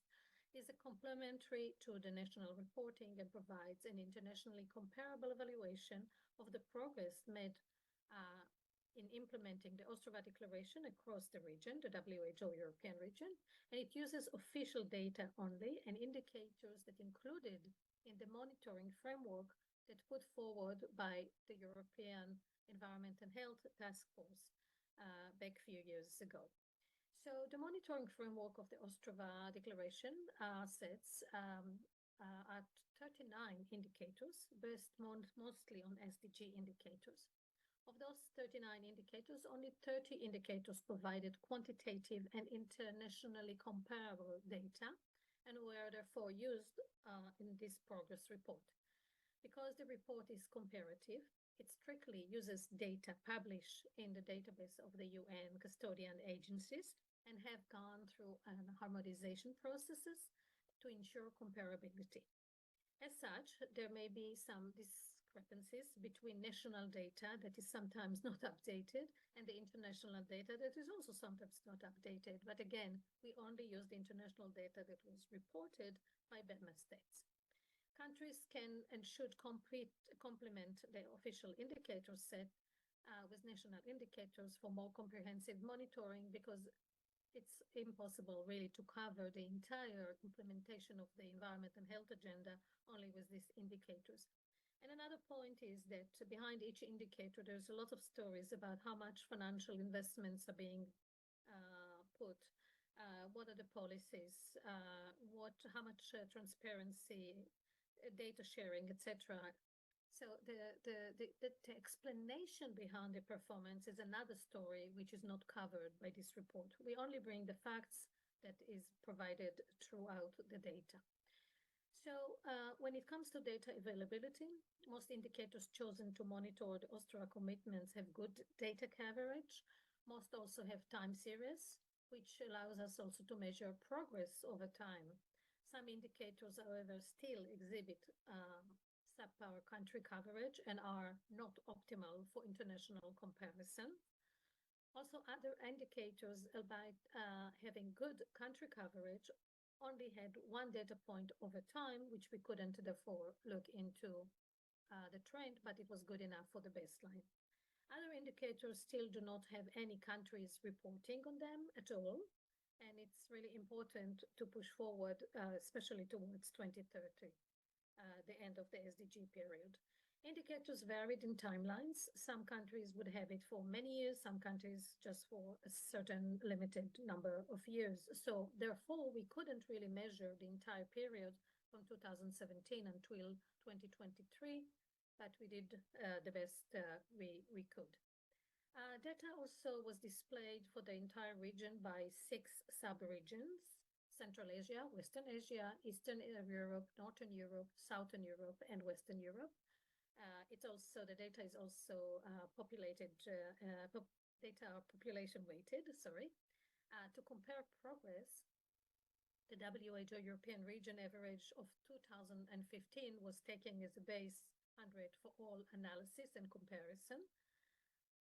Speaker 17: is a complementary to the national reporting and provides an internationally comparable evaluation of the progress made in implementing the Ostrava Declaration across the region, the WHO European region, and it uses official data only and indicators that included in the monitoring framework that put forward by the European Environment and Health Task Force back a few years ago. So the monitoring framework of the Ostrava Declaration sets at 39 indicators based mostly on SDG indicators. Of those 39 indicators, only 30 indicators provided quantitative and internationally comparable data and were therefore used in this progress report. Because the report is comparative, it strictly uses data published in the database of the UN custodian agencies and have gone through harmonization processes to ensure comparability. As such, there may be some discrepancies between national data that is sometimes not updated and the international data that is also sometimes not updated. But again, we only use the international data that was reported by member states. Countries can and should complement the official indicator set with national indicators for more comprehensive monitoring because it's impossible really to cover the entire implementation of the environment and health agenda only with these indicators. And another point is that behind each indicator, there's a lot of stories about how much financial investments are being put, what are the policies, how much transparency, data sharing, etc. So the explanation behind the performance is another story which is not covered by this report. We only bring the facts that is provided throughout the data. So when it comes to data availability, most indicators chosen to monitor the Ostrava commitments have good data coverage. Most also have time series, which allows us also to measure progress over time. Some indicators, however, still exhibit subpar country coverage and are not optimal for international comparison. Also, other indicators, albeit having good country coverage, only had one data point over time, which we couldn't therefore look into the trend, but it was good enough for the baseline. Other indicators still do not have any countries reporting on them at all, and it's really important to push forward, especially towards 2030. The end of the SDG period. Indicators varied in timelines. Some countries would have it for many years, some countries just for a certain limited number of years. So therefore, we couldn't really measure the entire period from 2017 until 2023, but we did the best we could. Data also was displayed for the entire region by 6 sub-regions: Central Asia, Western Asia, Eastern Europe, Northern Europe, Southern Europe, and Western Europe. The data is also population weighted, to compare progress, the WHO European region average of 2015 was taken as a base 100 for all analysis and comparison.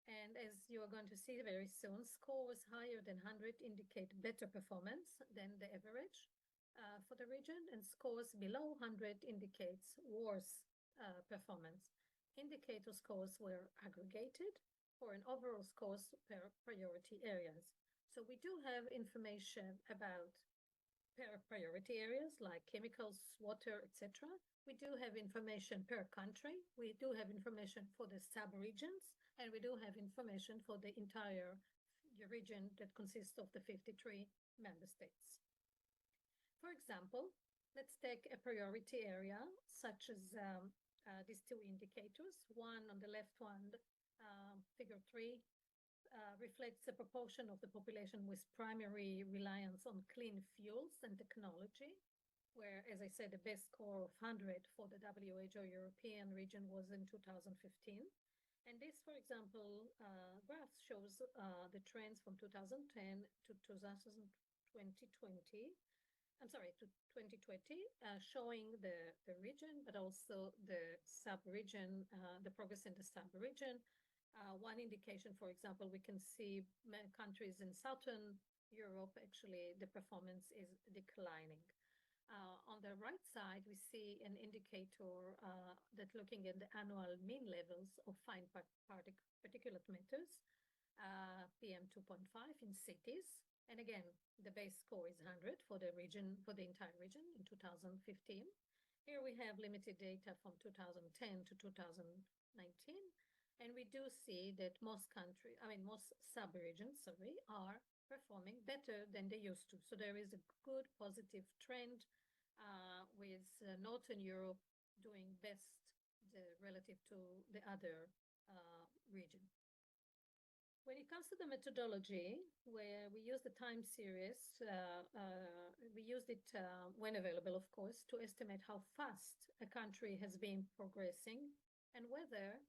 Speaker 17: And as you are going to see very soon, scores higher than 100 indicate better performance than the average for the region, and scores below 100 indicates worse performance. Indicator scores were aggregated for an overall scores per priority areas. So we do have information about per priority areas like chemicals, water, etc. We do have information per country. We do have information for the sub-regions, and we do have information for the entire region that consists of the 53 member states. For example, let's take a priority area, such as these two indicators. One on the left one, figure 3, reflects the proportion of the population with primary reliance on clean fuels and technology. where, as I said, the best score of 100 for the WHO European region was in 2015. And this, for example, graph shows the trends from 2010 to 2020. I'm sorry, to 2020, showing the region, but also the sub-region, the progress in the sub-region. One indication, for example, we can see countries in Southern Europe, actually, the performance is declining. On the right side, we see an indicator that looking at the annual mean levels of fine particulate matters, PM 2.5 in cities. And again, the base score is 100 for the region, for the entire region in 2015. Here we have limited data from 2010 to 2019. And we do see that most sub-regions, are performing better than they used to. So there is a good positive trend with Northern Europe doing best relative to the other region. When it comes to the methodology, where we use the time series, we used it when available, of course, to estimate how fast a country has been progressing and whether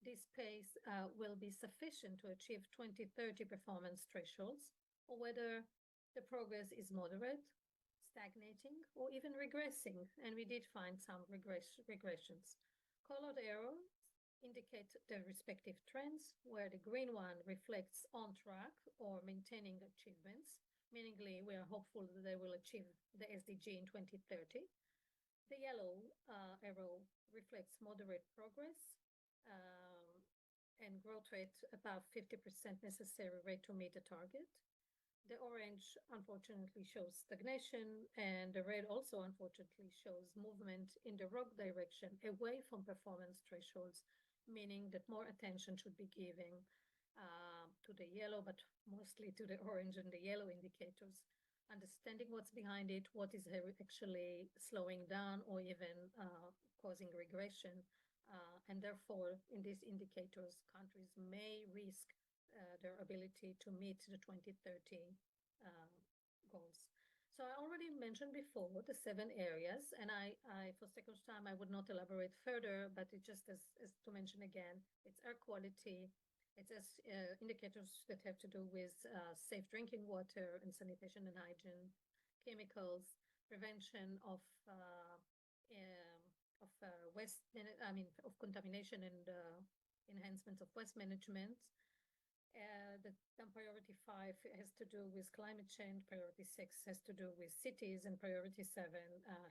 Speaker 17: this pace will be sufficient to achieve 2030 performance thresholds, or whether the progress is moderate, stagnating, or even regressing. And we did find some regressions. Colored arrows indicate the respective trends, where the green one reflects on track or maintaining achievements, meaning we are hopeful that they will achieve the SDG in 2030. The yellow arrow reflects moderate progress and growth rate above 50% necessary rate to meet the target. The orange, unfortunately, shows stagnation, and the red also, unfortunately, shows movement in the wrong direction, away from performance thresholds, meaning that more attention should be given to the yellow, but mostly to the orange and the yellow indicators, understanding what's behind it, what is actually slowing down or even causing regression. And therefore, in these indicators, countries may risk their ability to meet the 2030 goals. So I already mentioned before the 7 areas, and I for sake of time, I would not elaborate further, but it just as to mention again, it's air quality, it's indicators that have to do with safe drinking water and sanitation and hygiene, chemicals, prevention of contamination and enhancement of waste management. Priority 5 has to do with climate change, priority 6 has to do with cities, and priority 7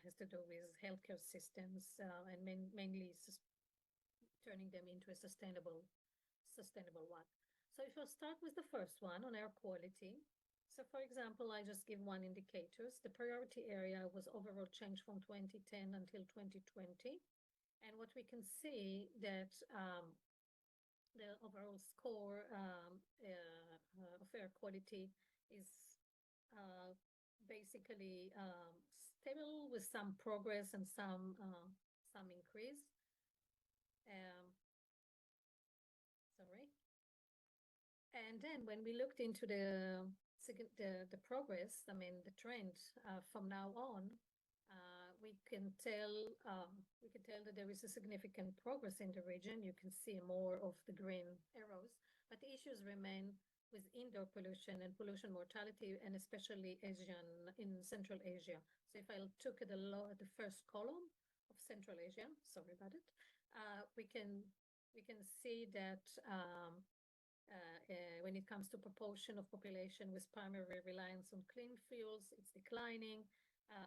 Speaker 17: has to do with healthcare systems and mainly turning them into a sustainable one. So if I start with the first one on air quality, so for example, I just give one indicators. The priority area was overall change from 2010 until 2020. And what we can see that the overall score of air quality is basically stable with some progress and some increase. And then when we looked into the progress, the trend from now on, we can tell that there is a significant progress in the region. You can see more of the green arrows, but the issues remain with indoor pollution and pollution mortality, and especially in Central Asia. So if I took the first column of Central Asia, sorry about it, we can see that when it comes to proportion of population with primary reliance on clean fuels, it's declining.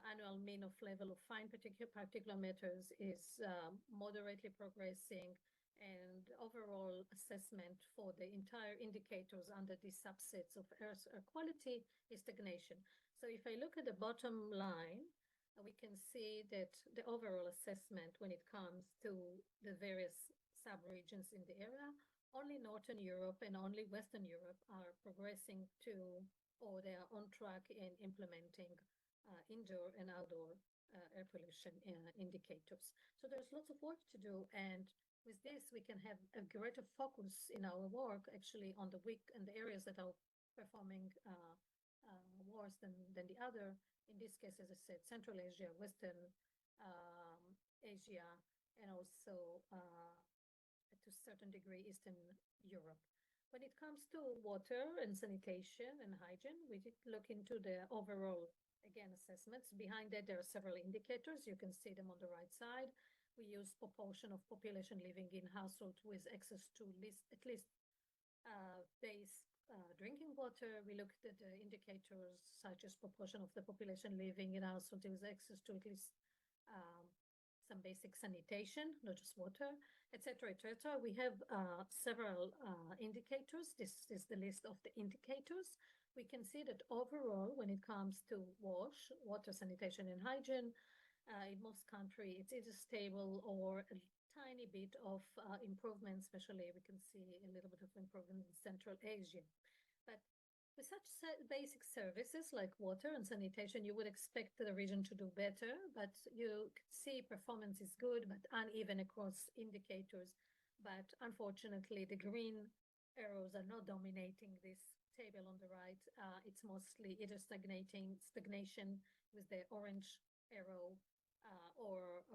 Speaker 17: Annual mean of level of fine particulate matters is moderately progressing, and overall assessment for the entire indicators under these subsets of air quality is stagnation. So if I look at the bottom line, we can see that the overall assessment when it comes to the various sub-regions in the area, only Northern Europe and only Western Europe are progressing to, or they are on track in implementing indoor and outdoor air pollution indicators. So there's lots of work to do, and with this we can have a greater focus in our work actually on the areas that are performing worse than the other. In this case, as I said, Central Asia, Western Asia, and also to a certain degree, Eastern Europe. When it comes to water and sanitation and hygiene, we did look into the overall, again, assessments. Behind that, there are several indicators. You can see them on the right side. We use proportion of population living in household with access to at least base drinking water. We looked at the indicators such as proportion of the population living in household with access to at least some basic sanitation, not just water, etc., etc. We have several indicators. This is the list of the indicators. We can see that overall, when it comes to water, sanitation, and hygiene, in most countries, it's either stable or a tiny bit of improvement, especially we can see a little bit of improvement in Central Asia. But with such basic services like water and sanitation, you would expect the region to do better, but you can see performance is good, but uneven across indicators. But unfortunately, the green arrows are not dominating this table on the right. It's mostly either stagnation with the orange arrow, or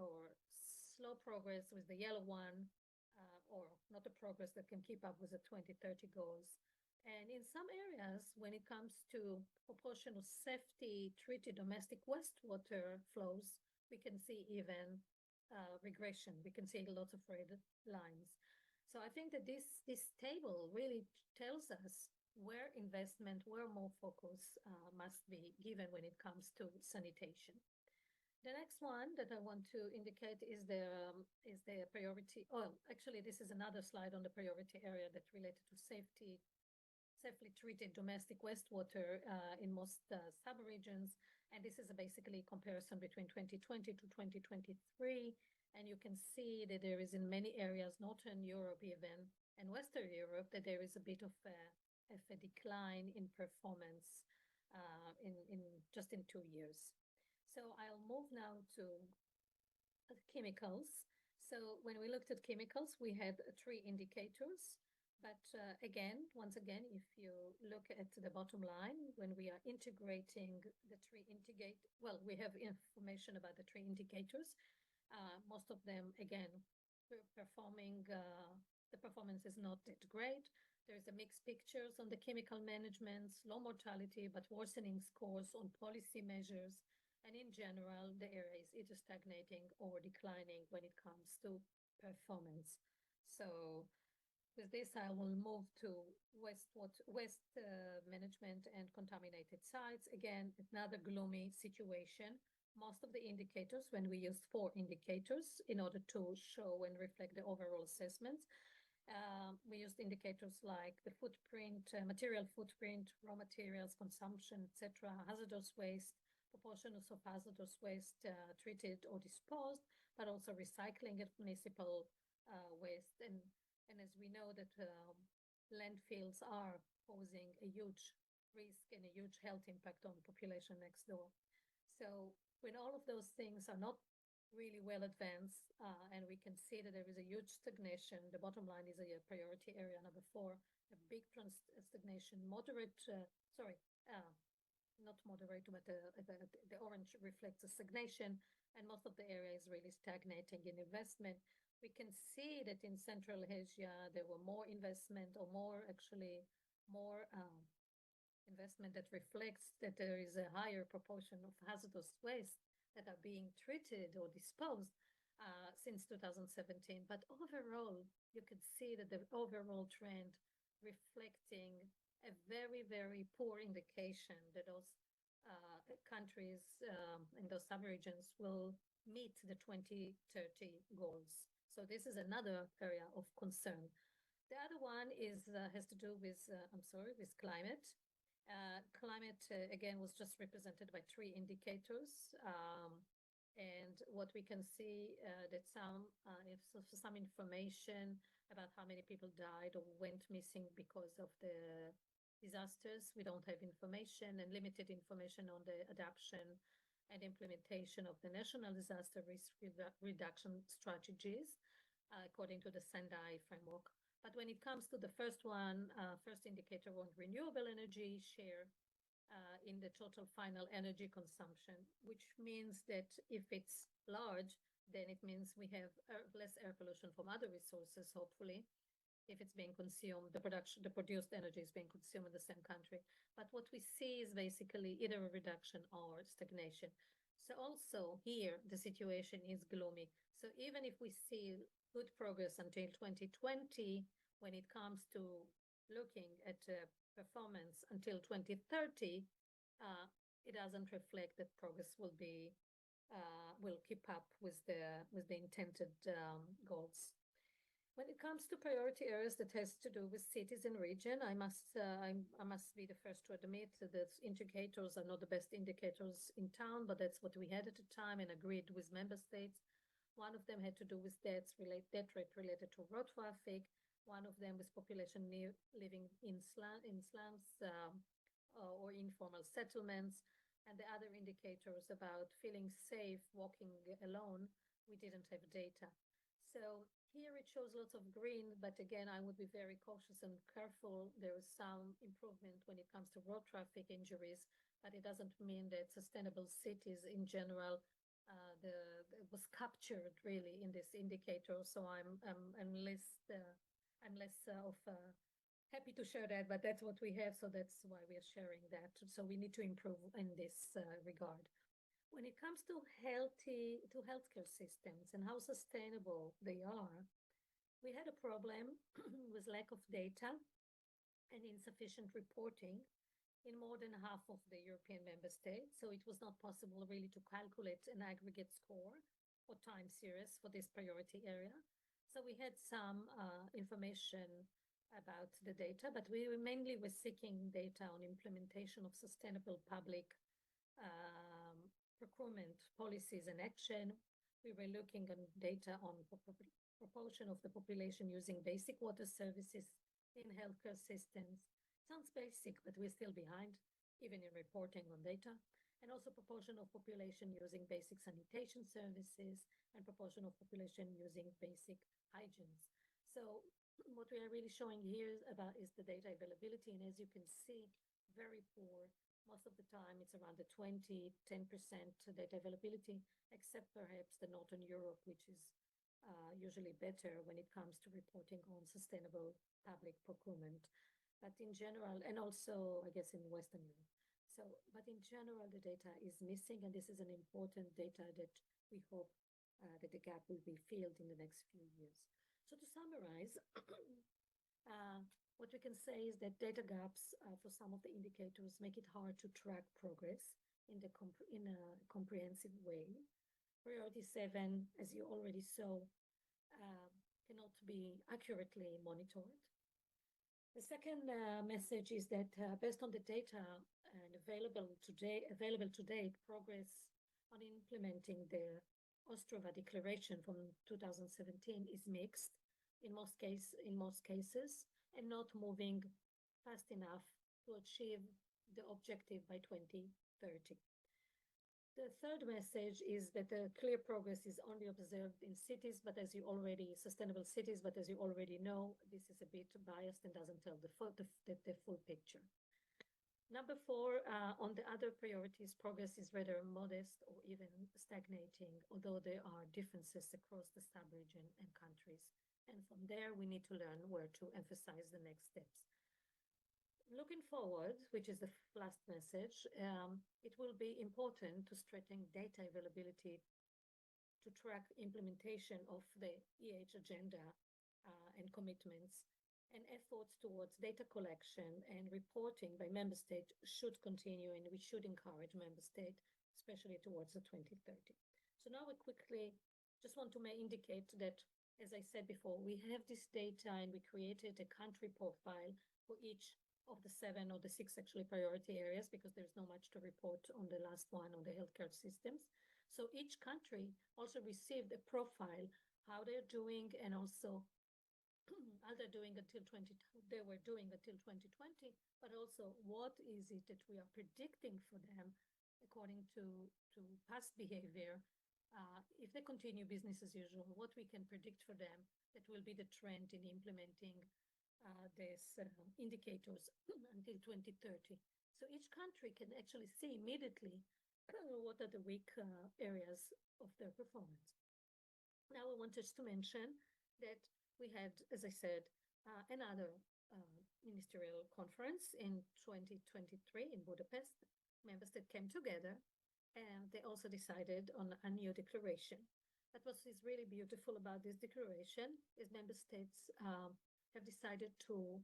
Speaker 17: slow progress with the yellow one, or not a progress that can keep up with the 2030 goals. And in some areas, when it comes to proportion of safety treated domestic wastewater flows, we can see even regression. We can see lots of red lines. So I think that this table really tells us where investment, where more focus must be given when it comes to sanitation. The next one that I want to indicate is the priority. Oh, actually, this is another slide on the priority area that related to safely treated domestic wastewater in most sub-regions. And this is basically a comparison between 2020 to 2023. And you can see that there is in many areas, Northern Europe even, and Western Europe, that there is a bit of a decline in performance in just in 2 years. So I'll move now to chemicals. So when we looked at chemicals, we had 3 indicators. But once again, if you look at the bottom line, when we are integrating the 3 we have information about the 3 indicators. Most of them, again, the performance is not that great. There's a mixed pictures on the chemical management, low mortality, but worsening scores on policy measures. And in general, the area is either stagnating or declining when it comes to performance. So with this, I will move to waste management and contaminated sites. Again, another gloomy situation. Most of the indicators, when we used 4 indicators in order to show and reflect the overall assessments, we used indicators like the footprint, material footprint, raw materials, consumption, etc., hazardous waste, proportion of hazardous waste treated or disposed, but also recycling of municipal waste. And as we know that landfills are posing a huge risk and a huge health impact on the population next door. So when all of those things are not really well advanced, and we can see that there is a huge stagnation, the bottom line is a priority area number 4, a big stagnation, not moderate, but the orange reflects the stagnation, and most of the area is really stagnating in investment. We can see that in Central Asia, there were more investment or more investment that reflects that there is a higher proportion of hazardous waste that are being treated or disposed since 2017. But overall, you could see that the overall trend reflecting a very, very poor indication that those countries in those sub-regions will meet the 2030 goals. So this is another area of concern. The other one has to do with, with climate. Climate, again, was just represented by 3 indicators. And what we can see that some information about how many people died or went missing because of the disasters. We don't have information, and limited information on the adoption and implementation of the national disaster risk reduction strategies according to the Sendai framework. But when it comes to the first one, first indicator on renewable energy share, in the total final energy consumption, which means that if it's large, then it means we have less air pollution from other resources, hopefully, if it's being consumed, the produced energy is being consumed in the same country. But what we see is basically either a reduction or stagnation. So also here, the situation is gloomy. So even if we see good progress until 2020, when it comes to looking at performance until 2030, it doesn't reflect that progress will keep up with the intended goals. When it comes to priority areas that has to do with cities and region, I must be the first to admit that indicators are not the best indicators in town, but that's what we had at the time and agreed with member states. One of them had to do with death rate related to road traffic. One of them was population living in slums or informal settlements. And the other indicators about feeling safe walking alone, we didn't have data. So here it shows lots of green, but again, I would be very cautious and careful. There is some improvement when it comes to road traffic injuries, but it doesn't mean that sustainable cities in general was captured really in this indicator. So I'm less happy to share that, but that's what we have. So that's why we are sharing that. So we need to improve in this regard. When it comes to healthcare systems and how sustainable they are, we had a problem with lack of data and insufficient reporting in more than half of the European member states. So it was not possible really to calculate an aggregate score or time series for this priority area. So we had some information about the data, but we mainly were seeking data on implementation of sustainable public procurement policies and action. We were looking on data on proportion of the population using basic water services in healthcare systems. Sounds basic, but we're still behind, even in reporting on data. And also proportion of population using basic sanitation services and proportion of population using basic hygienes. So what we are really showing here is the data availability. And as you can see, very poor. Most of the time, it's around the 10% data availability, except perhaps the Northern Europe, which is usually better when it comes to reporting on sustainable public procurement. But in general, and also, I guess, in Western Europe. But in general, the data is missing, and this is an important data that we hope that the gap will be filled in the next few years. So to summarize, what we can say is that data gaps for some of the indicators make it hard to track progress in a comprehensive way. Priority 7, as you already saw, cannot be accurately monitored. The second message is that based on the data and available to date, progress on implementing the Ostrava Declaration from 2017 is mixed in most cases, and not moving fast enough to achieve the objective by 2030. The third message is that the clear progress is only observed in cities, sustainable cities, but as you already know, this is a bit biased and doesn't tell the full picture. Number 4, on the other priorities, progress is rather modest or even stagnating, although there are differences across the sub-region and countries. And from there, we need to learn where to emphasize the next steps. Looking forward, which is the last message, it will be important to strengthen data availability to track implementation of the agenda and commitments, and efforts towards data collection and reporting by member state should continue, and we should encourage member state, especially towards the 2030. So now we quickly just want to indicate that, as I said before, we have this data and we created a country profile for each of the 7 or the 6 actually priority areas, because there's not much to report on the last one on the healthcare systems. So each country also received a profile, how they're doing, and also how they're doing until 2020, but also what is it that we are predicting for them according to past behavior. If they continue business as usual, what we can predict for them that will be the trend in implementing these indicators until 2030. So each country can actually see immediately what are the weak areas of their performance. Now I want just to mention that we had, as I said, another ministerial conference in 2023 in Budapest. Members that came together and they also decided on a new declaration. But what is really beautiful about this declaration is member states have decided to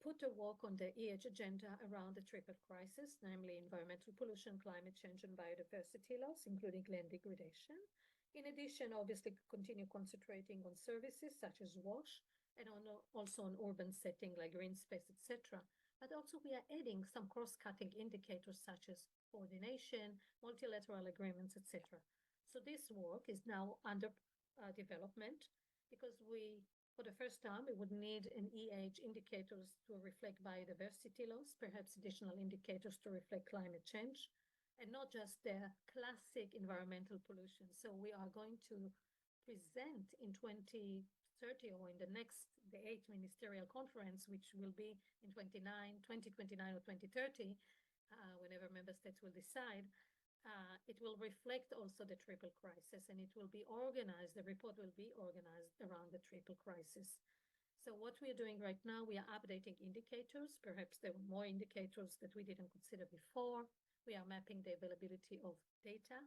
Speaker 17: put a work on the EH agenda around the triple crisis, namely environmental pollution, climate change, and biodiversity loss, including land degradation. In addition, obviously, continue concentrating on services such as WASH and also on urban setting like green space, etc. But also we are adding some cross-cutting indicators such as coordination, multilateral agreements, etc. So this work is now under development because for the first time, we would need an EH indicators to reflect biodiversity loss, perhaps additional indicators to reflect climate change, and not just the classic environmental pollution. So we are going to present in 2030 or in the 8th ministerial conference, which will be in 2029 or 2030, whenever member states will decide, it will reflect also the triple crisis and it will be organized, the report will be organized around the triple crisis. So what we are doing right now, we are updating indicators. Perhaps there were more indicators that we didn't consider before. We are mapping the availability of data.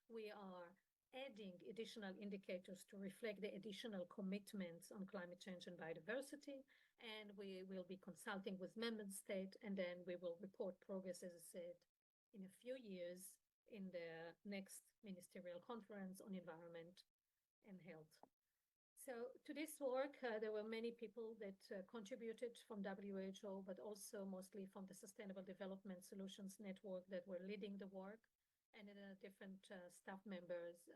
Speaker 17: We are adding additional indicators to reflect the additional commitments on climate change and biodiversity. And we will be consulting with member states, and then we will report progress, as I said, in a few years in the next ministerial conference on environment and health. So to this work, there were many people that contributed from WHO, but also mostly from the Sustainable Development Solutions Network that were leading the work, and different staff members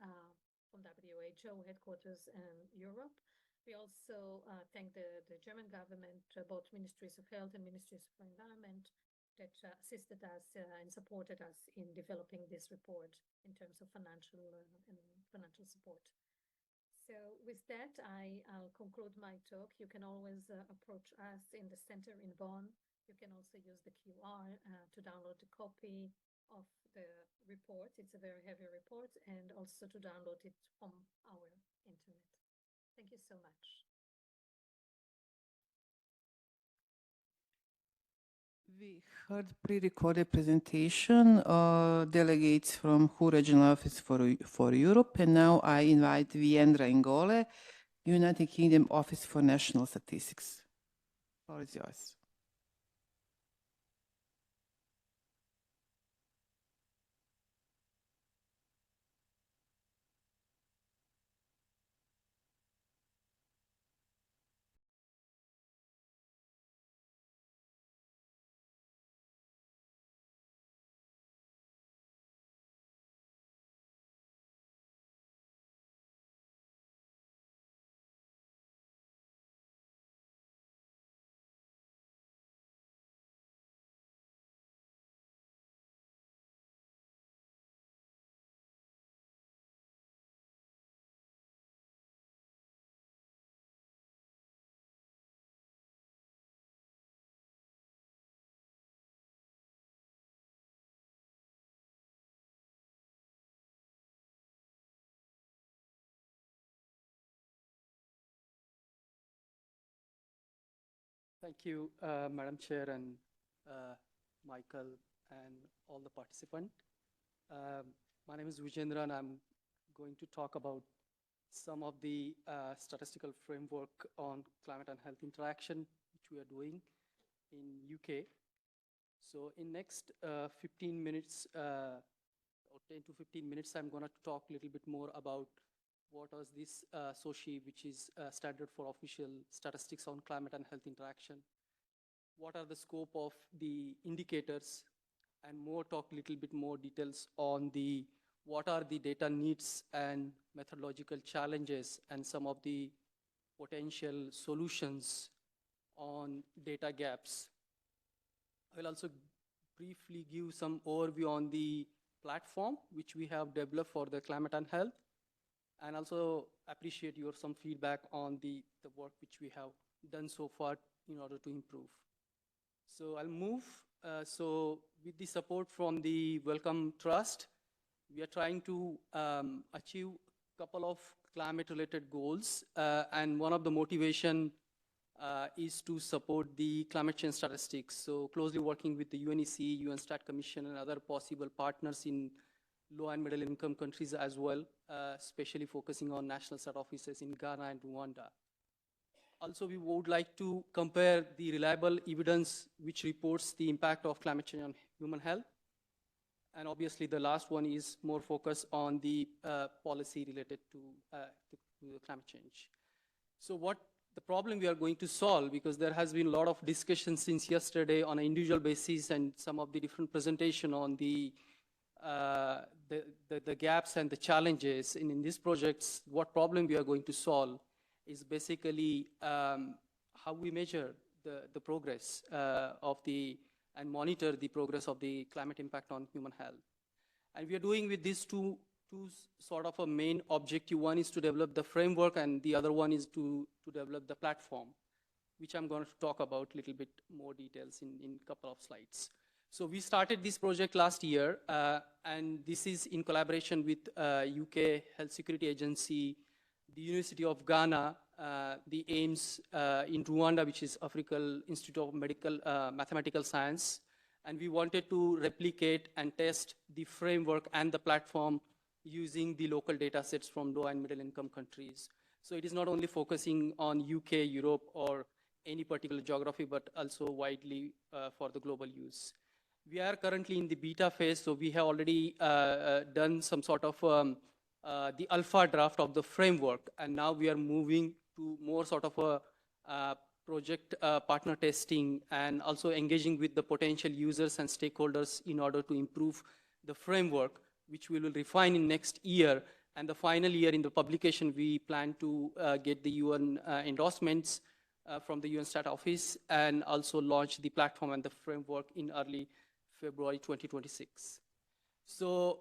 Speaker 17: from WHO headquarters in Europe. We also thank the German government, both Ministries of Health and Ministries of Environment, that assisted us and supported us in developing this report in terms of financial support. So with that, I'll conclude my talk. You can always approach us in the center in Bonn. You can also use the QR to download a copy of the report. It's a very heavy report, and also to download it from our internet. Thank you so much.
Speaker 5: We heard pre-recorded presentation, delegates from WHO Regional Office for Europe, and now I invite Viendra Ngole, United Kingdom Office for National Statistics. The floor is yours.
Speaker 18: Thank you, Madam Chair and Michael and all the participants. My name is Vijendra and I'm going to talk about some of the statistical framework on climate and health interaction which we are doing in UK. So in next 15 minutes or 10 to 15 minutes, I'm going to talk a little bit more about what is this SOCI, which is standard for official statistics on climate and health interaction. What are the scope of the indicators, and more talk a little bit more details on the what are the data needs and methodological challenges and some of the potential solutions on data gaps. I will also briefly give some overview on the platform which we have developed for the climate and health, and also appreciate your some feedback on the work which we have done so far in order to improve. So I'll move So with the support from the Wellcome Trust, we are trying to achieve a couple of climate-related goals. And one of the motivation is to support the climate change statistics. So closely working with the UNEC, UN Stat Commission, and other possible partners in low and middle income countries as well, especially focusing on national stat offices in Ghana and Rwanda. Also, we would like to compare the reliable evidence which reports the impact of climate change on human health. And obviously, the last one is more focused on the policy related to climate change. So what the problem we are going to solve, because there has been a lot of discussion since yesterday on an individual basis and some of the different presentation on the gaps and the challenges in these projects, what problem we are going to solve is basically how we measure the progress and monitor the progress of the climate impact on human health. And we are doing with these two sort of a main objective. One is to develop the framework, and the other one is to develop the platform, which I'm going to talk about a little bit more details in a couple of slides. So we started this project last year, and this is in collaboration with UK Health Security Agency, the University of Ghana, the AIMS in Rwanda, which is African Institute of Mathematical Science. And we wanted to replicate and test the framework and the platform using the local data sets from low and middle income countries. So it is not only focusing on UK, Europe, or any particular geography, but also widely for the global use. We are currently in the beta phase, so we have already done some sort of the alpha draft of the framework, and now we are moving to more sort of a project partner testing and also engaging with the potential users and stakeholders in order to improve the framework, which we will refine in next year. And the final year in the publication, we plan to get the UN endorsements from the UN Stat Office and also launch the platform and the framework in early February 2026. So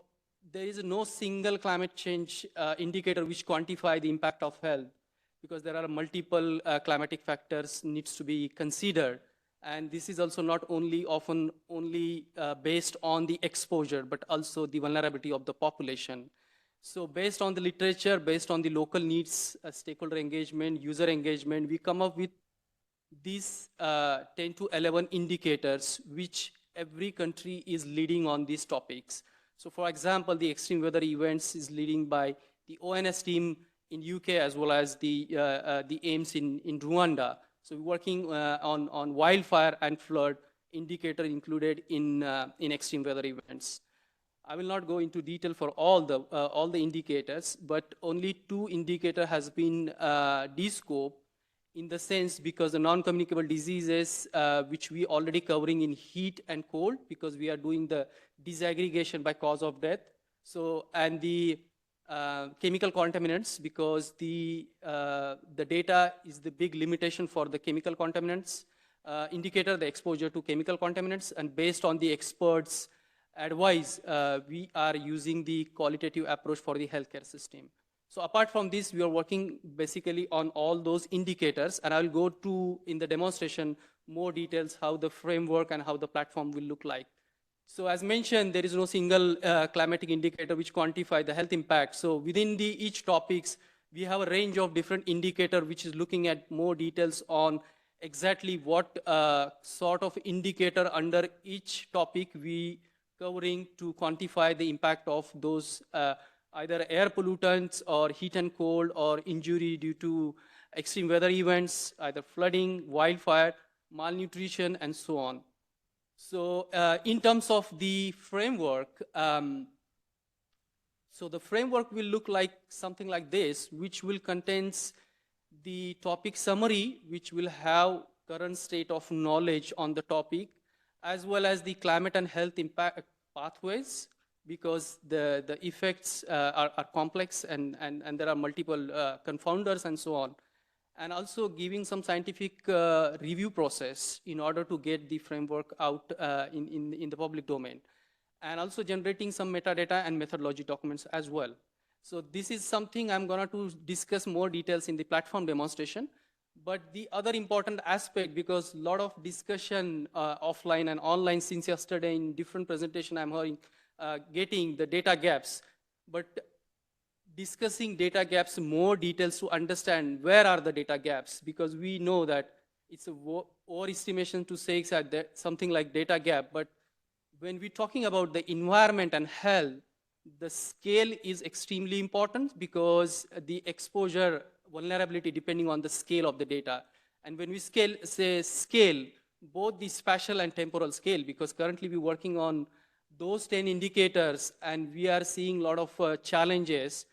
Speaker 18: there is no single climate change indicator which quantify the impact of health, because there are multiple climatic factors needs to be considered. And this is also not only often only based on the exposure, but also the vulnerability of the population. So based on the literature, based on the local needs, stakeholder engagement, user engagement, we come up with these 10 to 11 indicators, which every country is leading on these topics. So for example, the extreme weather events is leading by the ONS team in UK as well as the AIMS in Rwanda. So we're working on wildfire and flood indicator included in extreme weather events. I will not go into detail for all the indicators, but only 2 indicators has been descoped in the sense because the non-communicable diseases, which we already covering in heat and cold, because we are doing the disaggregation by cause of death. So, and the chemical contaminants, because the data is the big limitation for the chemical contaminants indicator, the exposure to chemical contaminants, and based on the experts' advice, we are using the qualitative approach for the healthcare system. So apart from this, we are working basically on all those indicators, and I will go to, in the demonstration, more details how the framework and how the platform will look like. So as mentioned, there is no single climatic indicator which quantify the health impact. So within each topics, we have a range of different indicators which is looking at more details on exactly what sort of indicator under each topic we covering to quantify the impact of those either air pollutants or heat and cold or injury due to extreme weather events, either flooding, wildfire, malnutrition, and so on. So in terms of the framework, so the framework will look like something like this, which will contains the topic summary, which will have current state of knowledge on the topic, as well as the climate and health impact pathways, because the effects are complex and there are multiple confounders and so on. And also giving some scientific review process in order to get the framework out in the public domain. And also generating some metadata and methodology documents as well. So this is something I'm going to discuss more details in the platform demonstration. But the other important aspect, because a lot of discussion offline and online since yesterday in different presentation I'm hearing, getting the data gaps, but discussing data gaps more details to understand where are the data gaps, because we know that it's a overestimation to say that something like data gap, but when we're talking about the environment and health, the scale is extremely important because the exposure vulnerability depending on the scale of the data. And when we say scale, both the spatial and temporal scale, because currently we're working on those 10 indicators and we are seeing a lot of challenges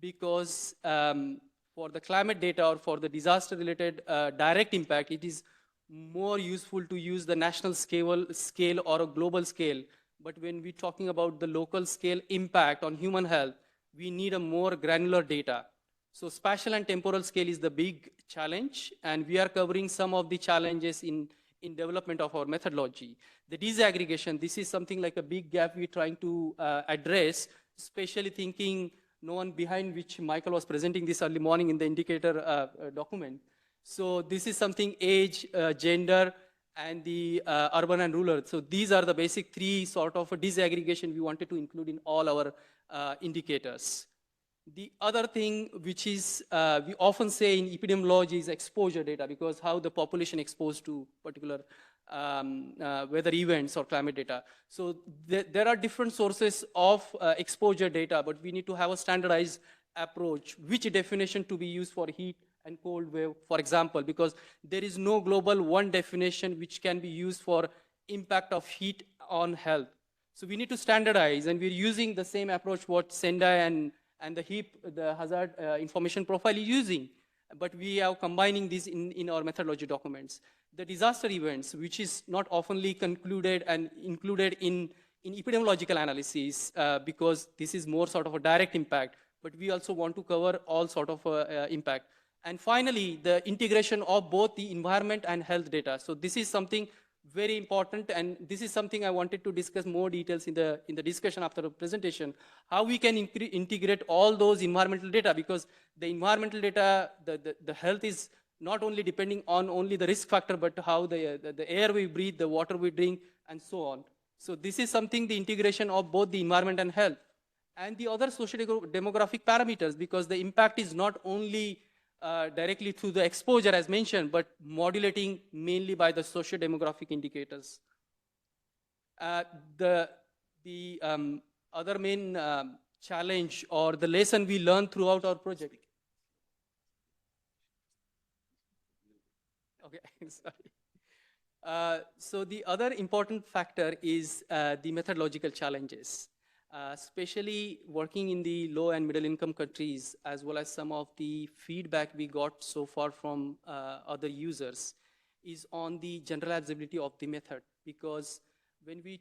Speaker 18: because for the climate data or for the disaster related direct impact, it is more useful to use the national scale or a global scale. But when we're talking about the local scale impact on human health, we need a more granular data. So spatial and temporal scale is the big challenge, and we are covering some of the challenges in development of our methodology. The disaggregation, this is something like a big gap we're trying to address, especially thinking no one behind which Michael was presenting this early morning in the indicator document. So this is something age, gender, and the urban and rural. So these are the basic three sort of a disaggregation we wanted to include in all our indicators. The other thing which is, we often say in epidemiology is exposure data, because how the population exposed to particular weather events or climate data. So there are different sources of exposure data, but we need to have a standardized approach, which definition to be used for heat and cold wave, for example, because there is no global one definition which can be used for impact of heat on health. So we need to standardize, and we're using the same approach what Sendai and the HEAP, the hazard information profile is using. But we are combining this in our methodology documents. The disaster events, which is not oftenly concluded and included in epidemiological analysis, because this is more sort of a direct impact, but we also want to cover all sort of impact. And finally, the integration of both the environment and health data. So this is something very important, and this is something I wanted to discuss more details in the discussion after the presentation, how we can integrate all those environmental data, because the environmental data, the health is not only depending on only the risk factor, but how the air we breathe, the water we drink, and so on. So this is something, the integration of both the environment and health. And the other socio-demographic parameters, because the impact is not only directly through the exposure as mentioned, but modulating mainly by the socio-demographic indicators. The other main challenge or the lesson we learned throughout our project. Okay, sorry. So the other important factor is the methodological challenges. Especially working in the low and middle income countries, as well as some of the feedback we got so far from other users, is on the generalizability of the method. Because when we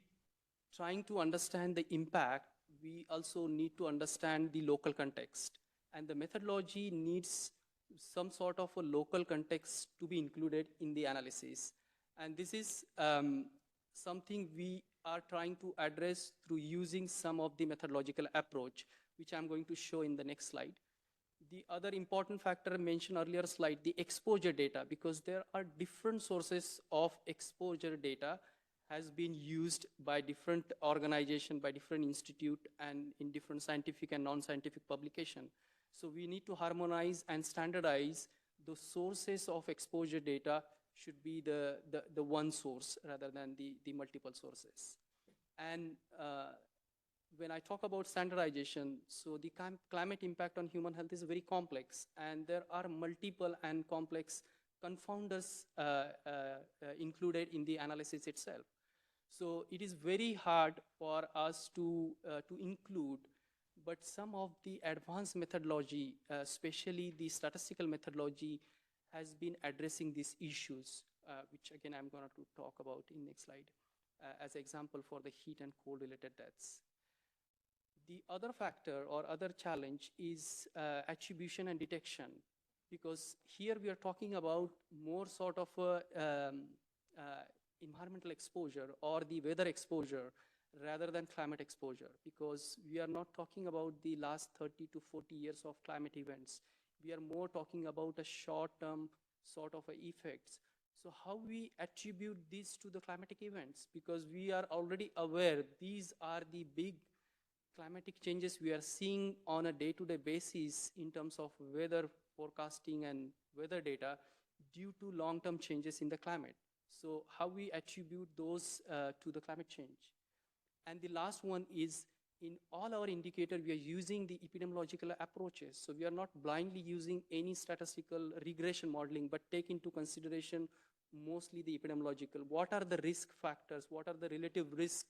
Speaker 18: trying to understand the impact, we also need to understand the local context. And the methodology needs some sort of a local context to be included in the analysis. And this is something we are trying to address through using some of the methodological approach, which I'm going to show in the next slide. The other important factor mentioned earlier slide, the exposure data, because there are different sources of exposure data has been used by different organization, by different institute, and in different scientific and non-scientific publication. So we need to harmonize and standardize the sources of exposure data should be the one source rather than the multiple sources. And when I talk about standardization, so the climate impact on human health is very complex, and there are multiple and complex confounders included in the analysis itself. So it is very hard for us to include, but some of the advanced methodology, especially the statistical methodology, has been addressing these issues, which again I'm going to talk about in next slide as example for the heat and cold related deaths. The other factor or other challenge is attribution and detection, because here we are talking about more sort of environmental exposure or the weather exposure rather than climate exposure, because we are not talking about the last 30 to 40 years of climate events. We are more talking about a short-term sort of effects. So how we attribute this to the climatic events? Because we are already aware these are the big climatic changes we are seeing on a day-to-day basis in terms of weather forecasting and weather data due to long-term changes in the climate. So how we attribute those to the climate change. And the last one is, in all our indicators, we are using the epidemiological approaches. So we are not blindly using any statistical regression modeling, but take into consideration mostly the epidemiological. What are the risk factors? What are the relative risk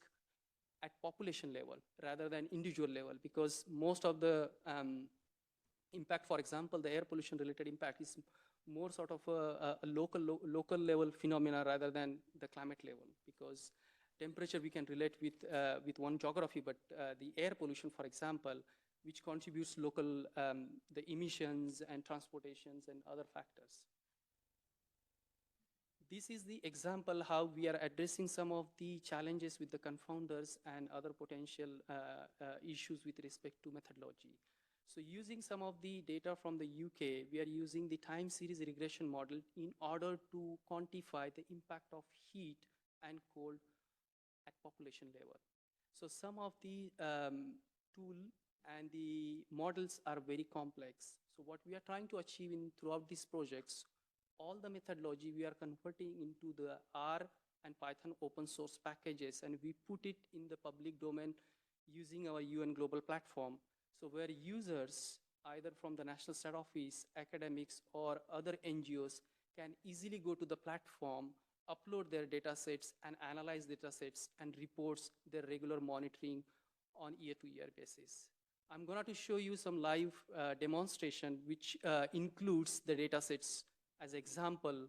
Speaker 18: at population level rather than individual level? Because most of the impact, for example, the air pollution related impact is more sort of a local level phenomena rather than the climate level, because temperature we can relate with one geography, but the air pollution, for example, which contributes local, the emissions and transportations and other factors. This is the example how we are addressing some of the challenges with the confounders and other potential issues with respect to methodology. So using some of the data from the UK, we are using the time series regression model in order to quantify the impact of heat and cold at population level. So some of the tool and the models are very complex. So what we are trying to achieve throughout these projects, all the methodology we are converting into the R and Python open source packages, and we put it in the public domain using our UN global platform. So where users, either from the National Stat Office, academics, or other NGOs can easily go to the platform, upload their data sets and analyze data sets and reports their regular monitoring on year-to-year basis. I'm going to show you some live demonstration which includes the data sets. As example,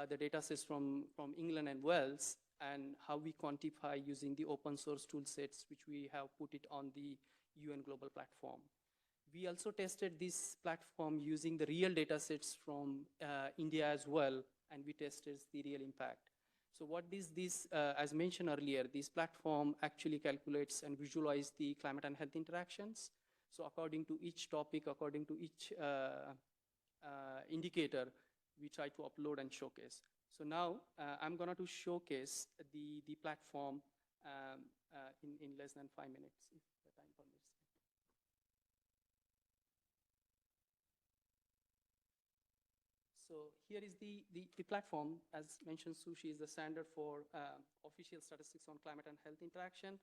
Speaker 18: the data sets from England and Wales, and how we quantify using the open source tool sets which we have put it on the UN global platform. We also tested this platform using the real data sets from India as well, and we tested the real impact. So what is this, as mentioned earlier, this platform actually calculates and visualizes the climate and health interactions. So according to each topic, according to each indicator, we try to upload and showcase. So now I'm going to showcase the platform in less than 5 minutes, if the time permits. So here is the platform. As mentioned, Sushi is the standard for official statistics on climate and health interaction,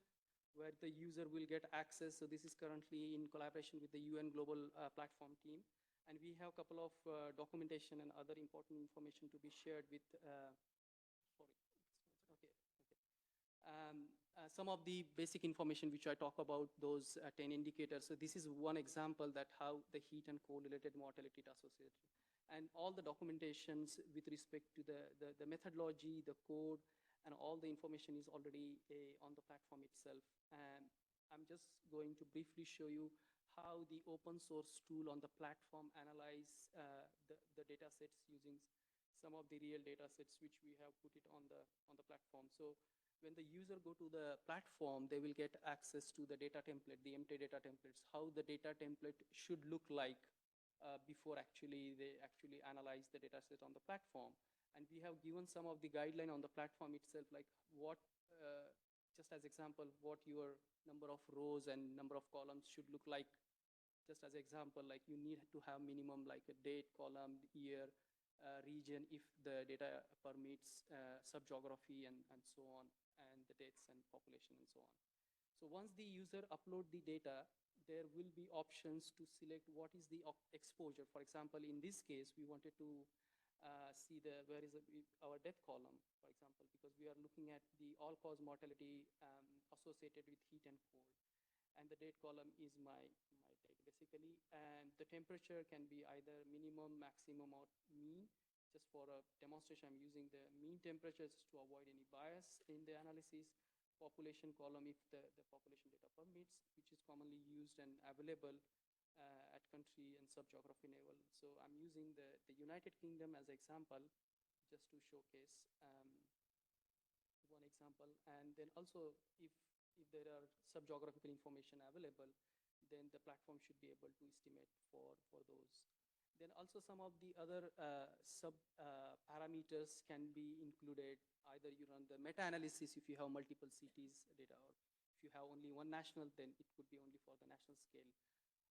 Speaker 18: where the user will get access. So this is currently in collaboration with the UN Global Platform team. And we have a couple of documentation and other important information to be shared with, some of the basic information which I talk about, those 10 indicators. So this is one example that how the heat and cold related mortality is associated. And all the documentations with respect to the methodology, the code, and all the information is already on the platform itself. And I'm just going to briefly show you how the open source tool on the platform analyze the data sets using some of the real data sets which we have put it on the platform. So when the user go to the platform, they will get access to the data template, the empty data templates, how the data template should look like before they actually analyze the data set on the platform. And we have given some of the guideline on the platform itself, like what, just as example, what your number of rows and number of columns should look like. Just as example, like you need to have minimum like a date, column, year, region, if the data permits, subgeography and so on, and the dates and population and so on. So once the user upload the data, there will be options to select what is the exposure. For example, in this case, we wanted to see where is our death column, for example, because we are looking at the all-cause mortality associated with heat and cold. And the date column is my date, basically. And the temperature can be either minimum, maximum, or mean. Just for a demonstration, I'm using the mean temperatures to avoid any bias in the analysis. Population column, if the population data permits, which is commonly used and available at country and subgeography level. So I'm using the United Kingdom as an example, just to showcase one example. And then also, if there are subgeographical information available, then the platform should be able to estimate for those. Then also some of the other sub parameters can be included. Either you run the meta-analysis if you have multiple cities data, or if you have only one national, then it could be only for the national scale.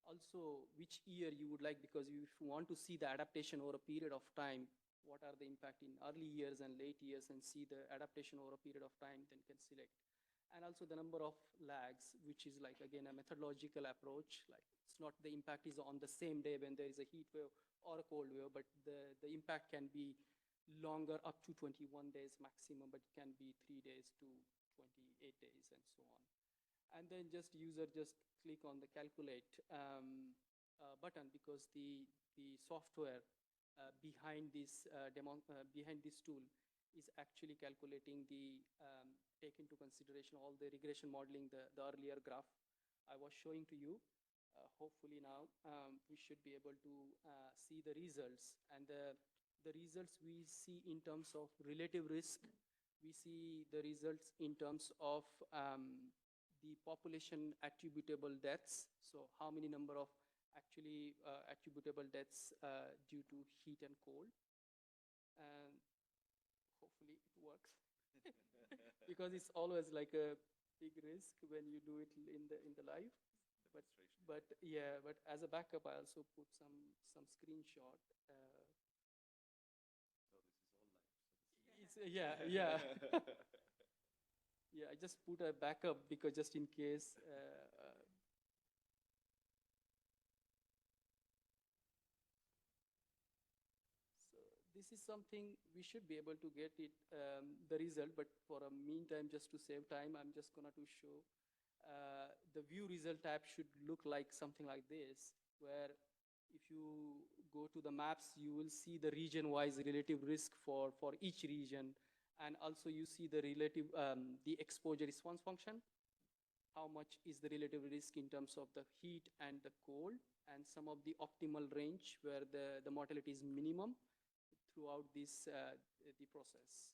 Speaker 18: Also, which year you would like, because if you want to see the adaptation over a period of time, what are the impact in early years and late years, and see the adaptation over a period of time, then can select. And also the number of lags, which is like, again, a methodological approach. Like, it's not the impact is on the same day when there is a heat wave or a cold wave, but the impact can be longer, up to 21 days maximum, but it can be 3 days to 28 days and so on. And then user just click on the calculate button, because the software behind this tool is actually calculating the take into consideration all the regression modeling, the earlier graph I was showing to you. Hopefully now we should be able to see the results, and the results we see in terms of relative risk. We see the results in terms of the population attributable deaths. So how many number of actually attributable deaths due to heat and cold. And hopefully it works. Because it's always like a big risk when you do it in the live. But yeah, but as a backup, I also put some screenshot. Yeah. Yeah, I just put a backup because just in case. So this is something we should be able to get it the result, but for a meantime, just to save time, I'm just gonna to show the view result tab should look like something like this, where if you go to the maps, you will see the region-wise relative risk for each region. And also you see the relative, the exposure response function. How much is the relative risk in terms of the heat and the cold, and some of the optimal range where the mortality is minimum throughout this the process.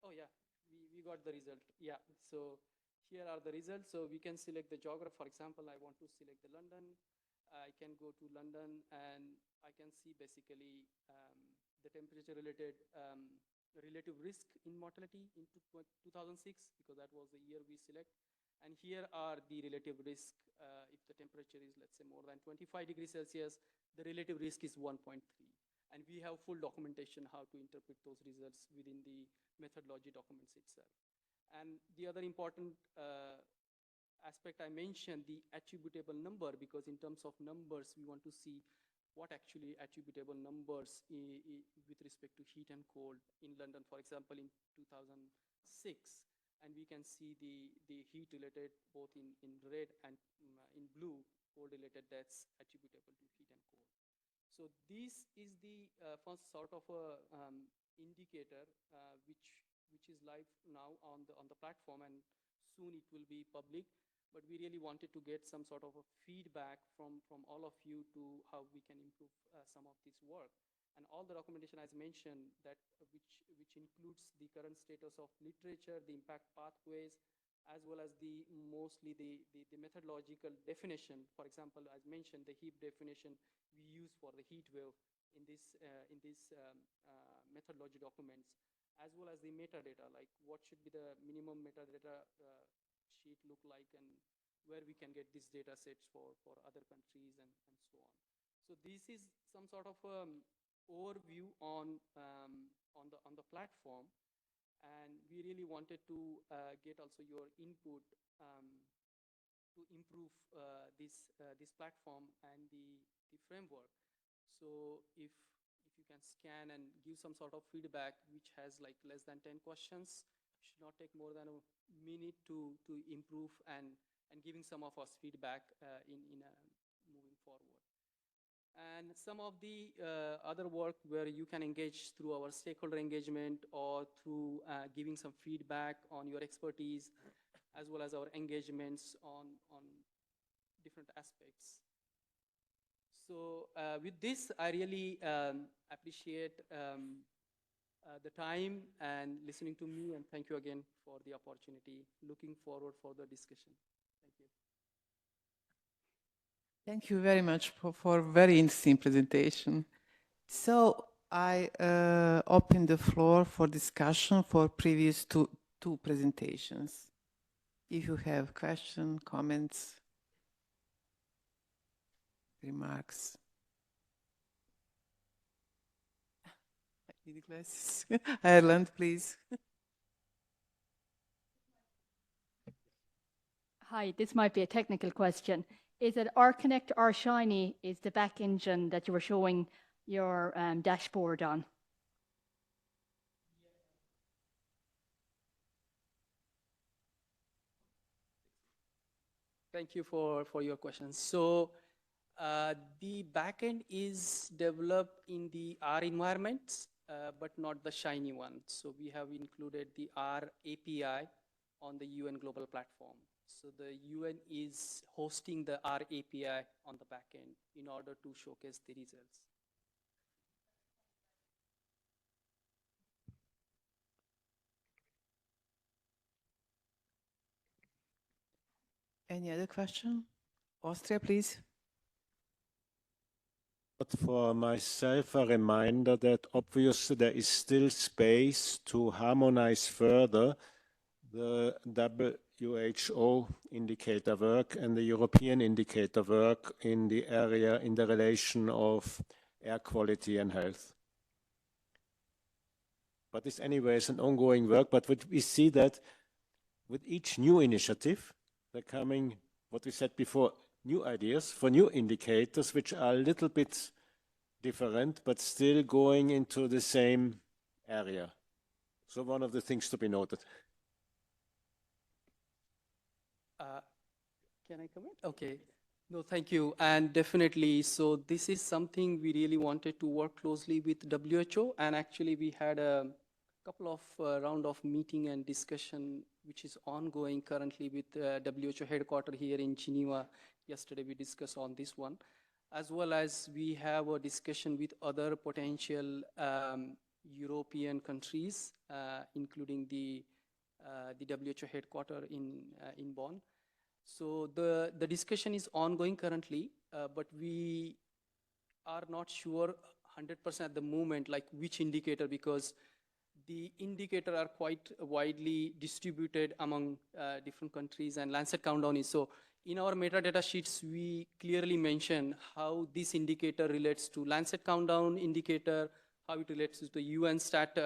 Speaker 18: Oh yeah, we got the result. Yeah, so here are the results. So we can select the geography. For example, I want to select the London. I can go to London and I can see basically the temperature related relative risk in mortality in 2006, because that was the year we select. And here are the relative risk. If the temperature is, let's say, more than 25 degrees Celsius, the relative risk is 1.3. And we have full documentation how to interpret those results within the methodology documents itself. And the other important aspect I mentioned, the attributable number, because in terms of numbers, we want to see what actually attributable numbers with respect to heat and cold in London, for example, in 2006. And we can see the heat related both in red and in blue, cold related deaths attributable to heat and cold. So this is the first sort of a indicator which is live now on the platform, and soon it will be public. But we really wanted to get some sort of a feedback from all of you to how we can improve some of this work. And all the documentation as mentioned, that which includes the current status of literature, the impact pathways, as well as mostly the methodological definition. For example, as mentioned, the heat definition we use for the heat wave in this methodology documents, as well as the metadata, like what should be the minimum metadata sheet look like, and where we can get these data sets for other countries and so on. So this is some sort of overview on the platform, and we really wanted to get also your input to improve this platform and the framework. So if you can scan and give some sort of feedback, which has like less than 10 questions, should not take more than a minute to improve and giving some of us feedback in moving forward. And some of the other work where you can engage through our stakeholder engagement or through giving some feedback on your expertise, as well as our engagements on different aspects. So with this, I really appreciate the time and listening to me, and thank you again for the opportunity. Looking forward for the discussion. Thank you.
Speaker 5: Thank you very much for a very interesting presentation. So I open the floor for discussion for previous two presentations. If you have questions, comments, remarks. I need glasses. Ireland, please.
Speaker 19: Hi, this might be a technical question. Is it R-Connect or Shiny is the back engine that you were showing your dashboard on?
Speaker 18: Thank you for your question. So the backend is developed in the R environments, but not the Shiny one. So we have included the R API on the UN Global Platform. So the UN is hosting the R API on the backend in order to showcase the results.
Speaker 5: Any other question? Austria, please.
Speaker 9: But for myself, a reminder that obviously there is still space to harmonize further the WHO indicator work and the European indicator work in the area, in the relation of air quality and health. But this anyway is an ongoing work, but we see that with each new initiative, they're coming, what we said before, new ideas for new indicators, which are a little bit different, but still going into the same area. So one of the things to be noted.
Speaker 18: Can I comment? Okay. No, thank you. And definitely, so this is something we really wanted to work closely with WHO. And actually, we had a couple of round of meeting and discussion, which is ongoing currently with WHO headquarters here in Geneva. Yesterday, we discussed on this one, as well as we have a discussion with other potential European countries, including the WHO headquarters in Bonn. So the discussion is ongoing currently, but we are not sure 100% at the moment, like which indicator, because the indicators are quite widely distributed among different countries, and Lancet countdown is so. In our metadata sheets, we clearly mention how this indicator relates to Lancet countdown indicator, how it relates to the UN Stat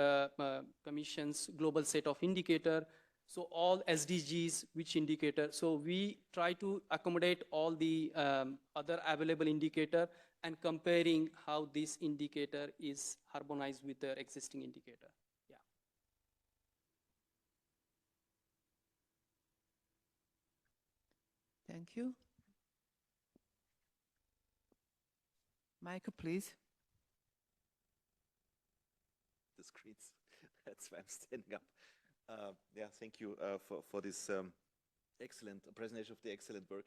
Speaker 18: Commission's global set of indicator. So all SDGs, which indicator. So we try to accommodate all the other available indicator and comparing how this indicator is harmonized with the existing indicator. Yeah.
Speaker 5: Thank you. Michael, please.
Speaker 4: The screens. That's why I'm standing up. Yeah, thank you for this excellent presentation of the excellent work.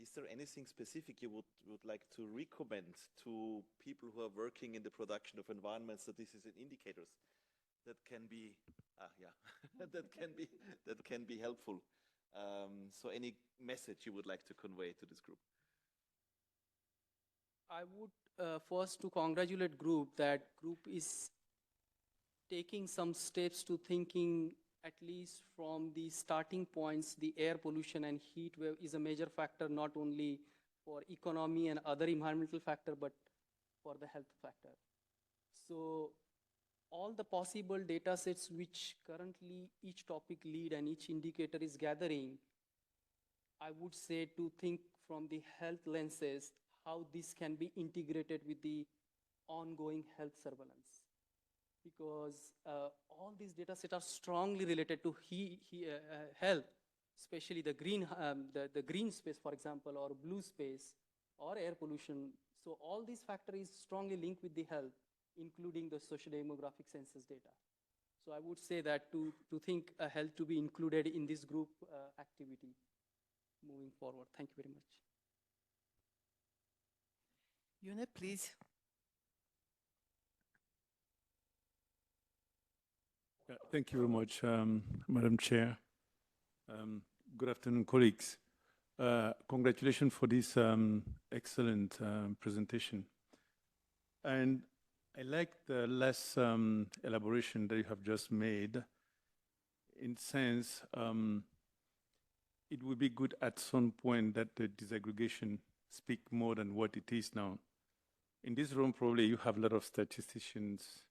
Speaker 4: Is there anything specific you would like to recommend to people who are working in the production of environment statistics and indicators that can be, that can be helpful? So any message you would like to convey to this group?
Speaker 18: I would first to congratulate group. That group is taking some steps to thinking, at least from the starting points, the air pollution and heat wave is a major factor, not only for economy and other environmental factor, but for the health factor. So all the possible data sets which currently each topic lead and each indicator is gathering, I would say to think from the health lenses, how this can be integrated with the ongoing health surveillance. Because all these data sets are strongly related to health, especially the green space, for example, or blue space, or air pollution. So all these factors strongly linked with the health, including the socio-demographic census data. So I would say that to think health to be included in this group activity moving forward. Thank you very much.
Speaker 5: Yuna, please.
Speaker 20: Thank you very much, Madam Chair. Good afternoon, colleagues. Congratulations for this excellent presentation. And I like the last elaboration that you have just made. In sense, it would be good at some point that the disaggregation speak more than what it is now. In this room, probably you have a lot of statisticians,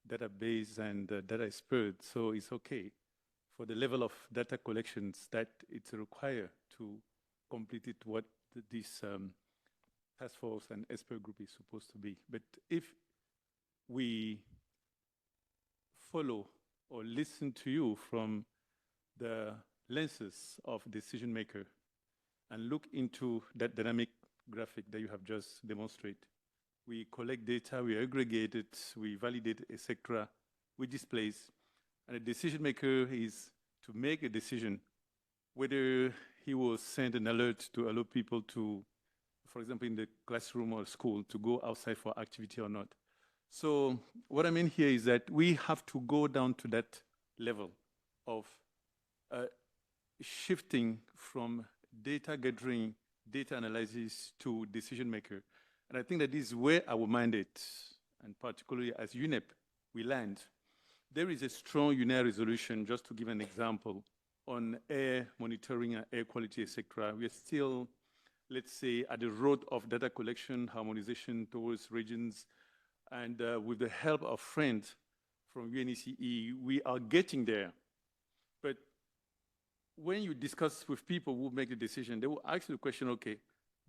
Speaker 20: database, and data experts, so it's okay for the level of data collections that it's required to complete it what this task force and expert group is supposed to be. But if we follow or listen to you from the lenses of decision maker and look into that dynamic graphic that you have just demonstrated, we collect data, we aggregate it, we validate, etc. We display, and the decision maker is to make a decision whether he will send an alert to allow people to, for example, in the classroom or school, to go outside for activity or not. So what I mean here is that we have to go down to that level of shifting from data gathering, data analysis to decision maker. And I think that is where our mandate, and particularly as UNEP, we land. There is a strong UNEP resolution, just to give an example, on air monitoring and air quality, etc. We are still, let's say, at the road of data collection, harmonization towards regions, and with the help of friends from UNECE, we are getting there. But when you discuss with people who make the decision, they will ask you the question, okay,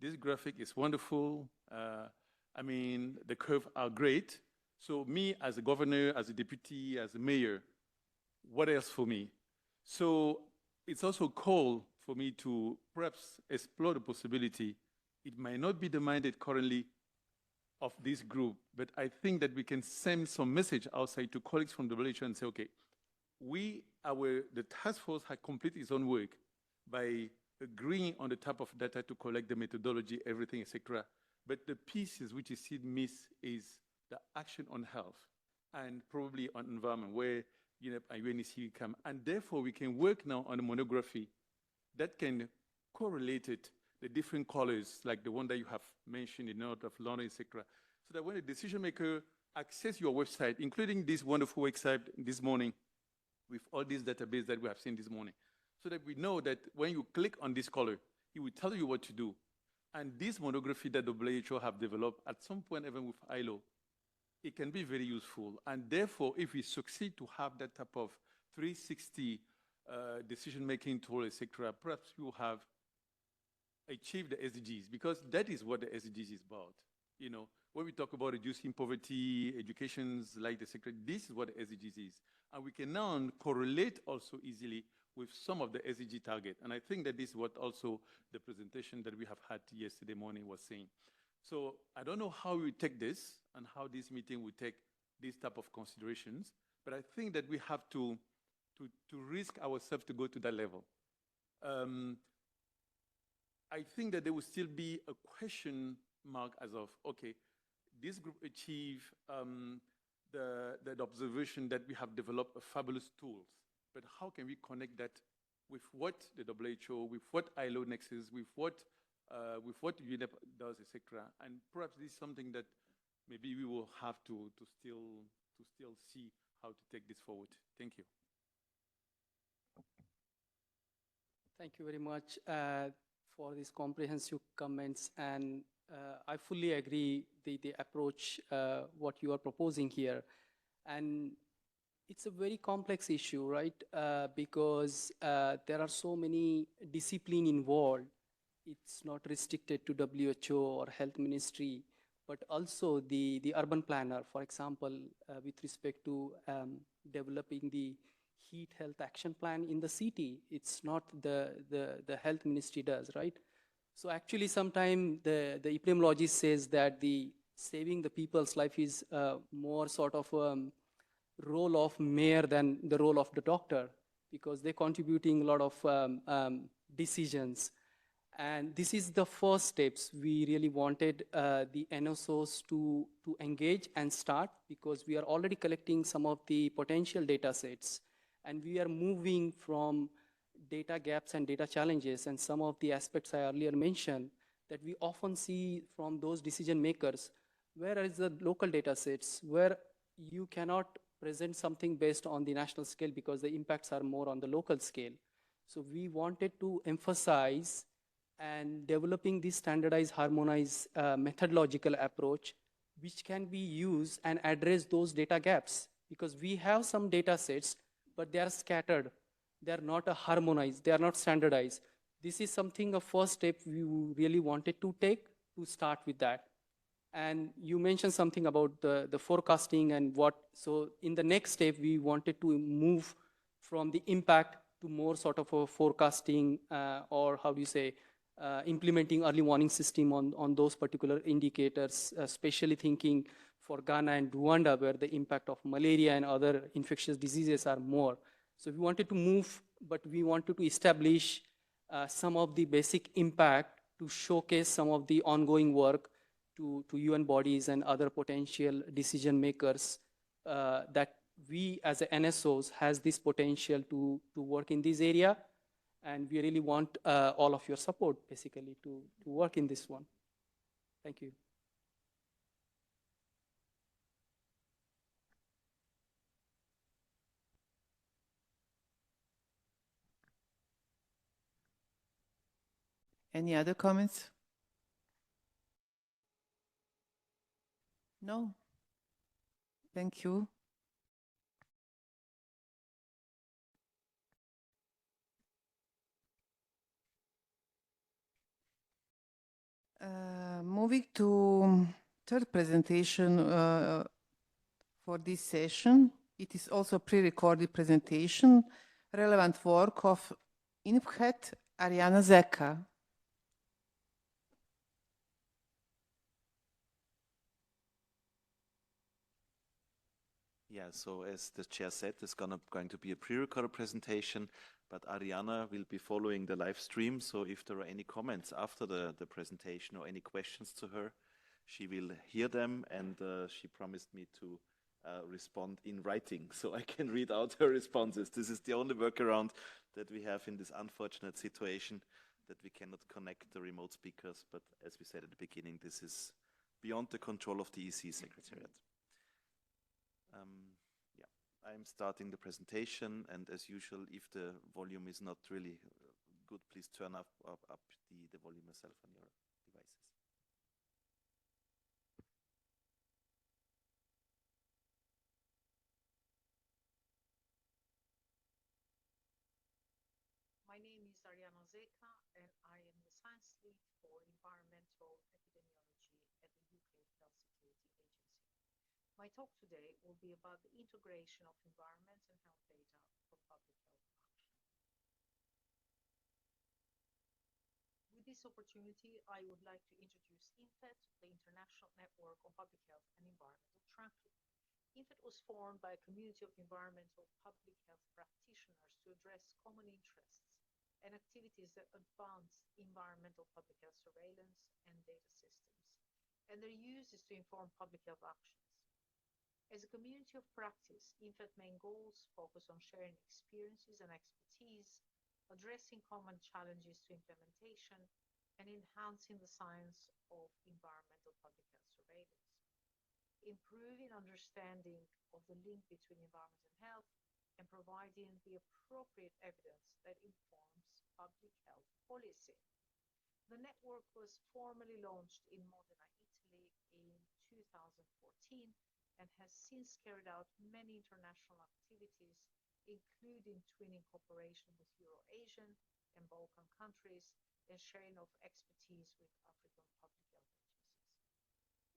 Speaker 20: this graphic is wonderful. I mean, the curves are great. So me as a governor, as a deputy, as a mayor, what else for me? So it's also a call for me to perhaps explore the possibility. It might not be the mandate currently of this group, but I think that we can send some message outside to colleagues from WHO and say, okay, the task force has completed its own work by agreeing on the type of data to collect the methodology, everything, etc. But the pieces which is still miss is the action on health and probably on environment, where UNEP and UNECE come. And therefore, we can work now on a monography that can correlate it, the different colors, like the one that you have mentioned in North of London, etc. So that when a decision maker access your website, including this wonderful website this morning, with all these databases that we have seen this morning, so that we know that when you click on this color, it will tell you what to do. And this monography that WHO have developed, at some point even with ILO, it can be very useful. And therefore, if we succeed to have that type of 360 decision-making tool, etc., perhaps we will have achieved the SDGs, because that is what the SDGs is about. You know, when we talk about reducing poverty, educations, like the secret, this is what the SDGs is. And we can now correlate also easily with some of the SDG target. And I think that this is what also the presentation that we have had yesterday morning was saying. So I don't know how we take this and how this meeting will take these type of considerations, but I think that we have to risk ourselves to go to that level. I think that there will still be a question mark as of, okay, this group achieved the observation that we have developed a fabulous tools, but how can we connect that with what the WHO, with what ILO Nexus, with what UNEP does, etc. And perhaps this is something that maybe we will have to still see how to take this forward. Thank you.
Speaker 18: Thank you very much for these comprehensive comments, and I fully agree the approach what you are proposing here. And it's a very complex issue, right? Because there are so many disciplines involved. It's not restricted to WHO or health ministry, but also the urban planner, for example, with respect to developing the heat health action plan in the city. It's not the health ministry does, right? So actually sometimes the epidemiologist says that the saving the people's life is more sort of role of mayor than the role of the doctor, because they're contributing a lot of decisions. And this is the first steps. We really wanted the NSOs to engage and start, because we are already collecting some of the potential data sets. And we are moving from data gaps and data challenges and some of the aspects I earlier mentioned that we often see from those decision makers, where is the local data sets, where you cannot present something based on the national scale because the impacts are more on the local scale. So we wanted to emphasize and developing this standardized, harmonized methodological approach, which can be used and address those data gaps, because we have some data sets, but they are scattered. They are not harmonized. They are not standardized. This is something, a first step we really wanted to take to start with that. And you mentioned something about the forecasting and what, so in the next step, we wanted to move from the impact to more sort of a forecasting or how do you say, implementing early warning system on those particular indicators, especially thinking for Ghana and Rwanda, where the impact of malaria and other infectious diseases are more. So we wanted to move, but we wanted to establish some of the basic impact to showcase some of the ongoing work to UN bodies and other potential decision makers that we as a NSOs has this potential to work in this area. And we really want all of your support, basically, to work in this one. Thank you.
Speaker 5: Any other comments? No? Thank you. Moving to third presentation for this session. It is also a pre-recorded presentation, relevant work of INPHET Ariana Zecca.
Speaker 4: Yeah, so as the chair said, it's going to be a pre-recorded presentation, but Ariana will be following the live stream. So if there are any comments after the presentation or any questions to her, she will hear them, and she promised me to respond in writing so I can read out her responses. This is the only workaround that we have in this unfortunate situation, that we cannot connect the remote speakers. But as we said at the beginning, this is beyond the control of the EC Secretariat. Yeah, I'm starting the presentation, and as usual, if the volume is not really good, please turn up the volume yourself on your devices.
Speaker 21: My name is Ariana Zecca, and I am the science lead for environmental epidemiology at the UK Health Security Agency. My talk today will be about the integration of environment and health data for public health action. With this opportunity, I would like to introduce INPHET, the International Network on Public Health and Environmental Tracking. INPHET was formed by a community of environmental public health practitioners to address common interests and activities that advance environmental public health surveillance and data systems. And their use is to inform public health actions. As a community of practice, INPHET main goals focus on sharing experiences and expertise, addressing common challenges to implementation, and enhancing the science of environmental public health surveillance. Improving understanding of the link between environment and health, and providing the appropriate evidence that informs public health policy. The network was formally launched in Modena, Italy in 2014 and has since carried out many international activities, including twinning cooperation with Euro-Asian and Balkan countries and sharing of expertise with African public health agencies.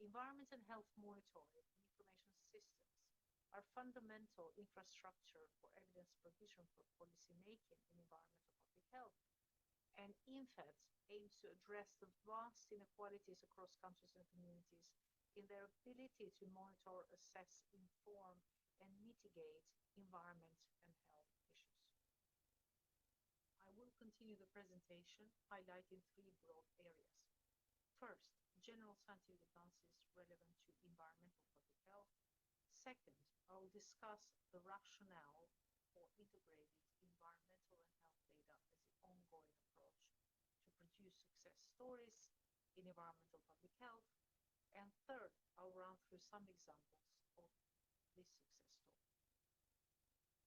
Speaker 21: Environment and health monitoring and information systems are fundamental infrastructure for evidence provision for policy making in environmental public health. And INPHET aims to address the vast inequalities across countries and communities in their ability to monitor, assess, inform, and mitigate environment and health issues. I will continue the presentation highlighting three broad areas. First, general scientific advances relevant to environmental public health. Second, I will discuss the rationale for integrated environmental and health data success stories in environmental public health. And third, I'll run through some examples of this success story.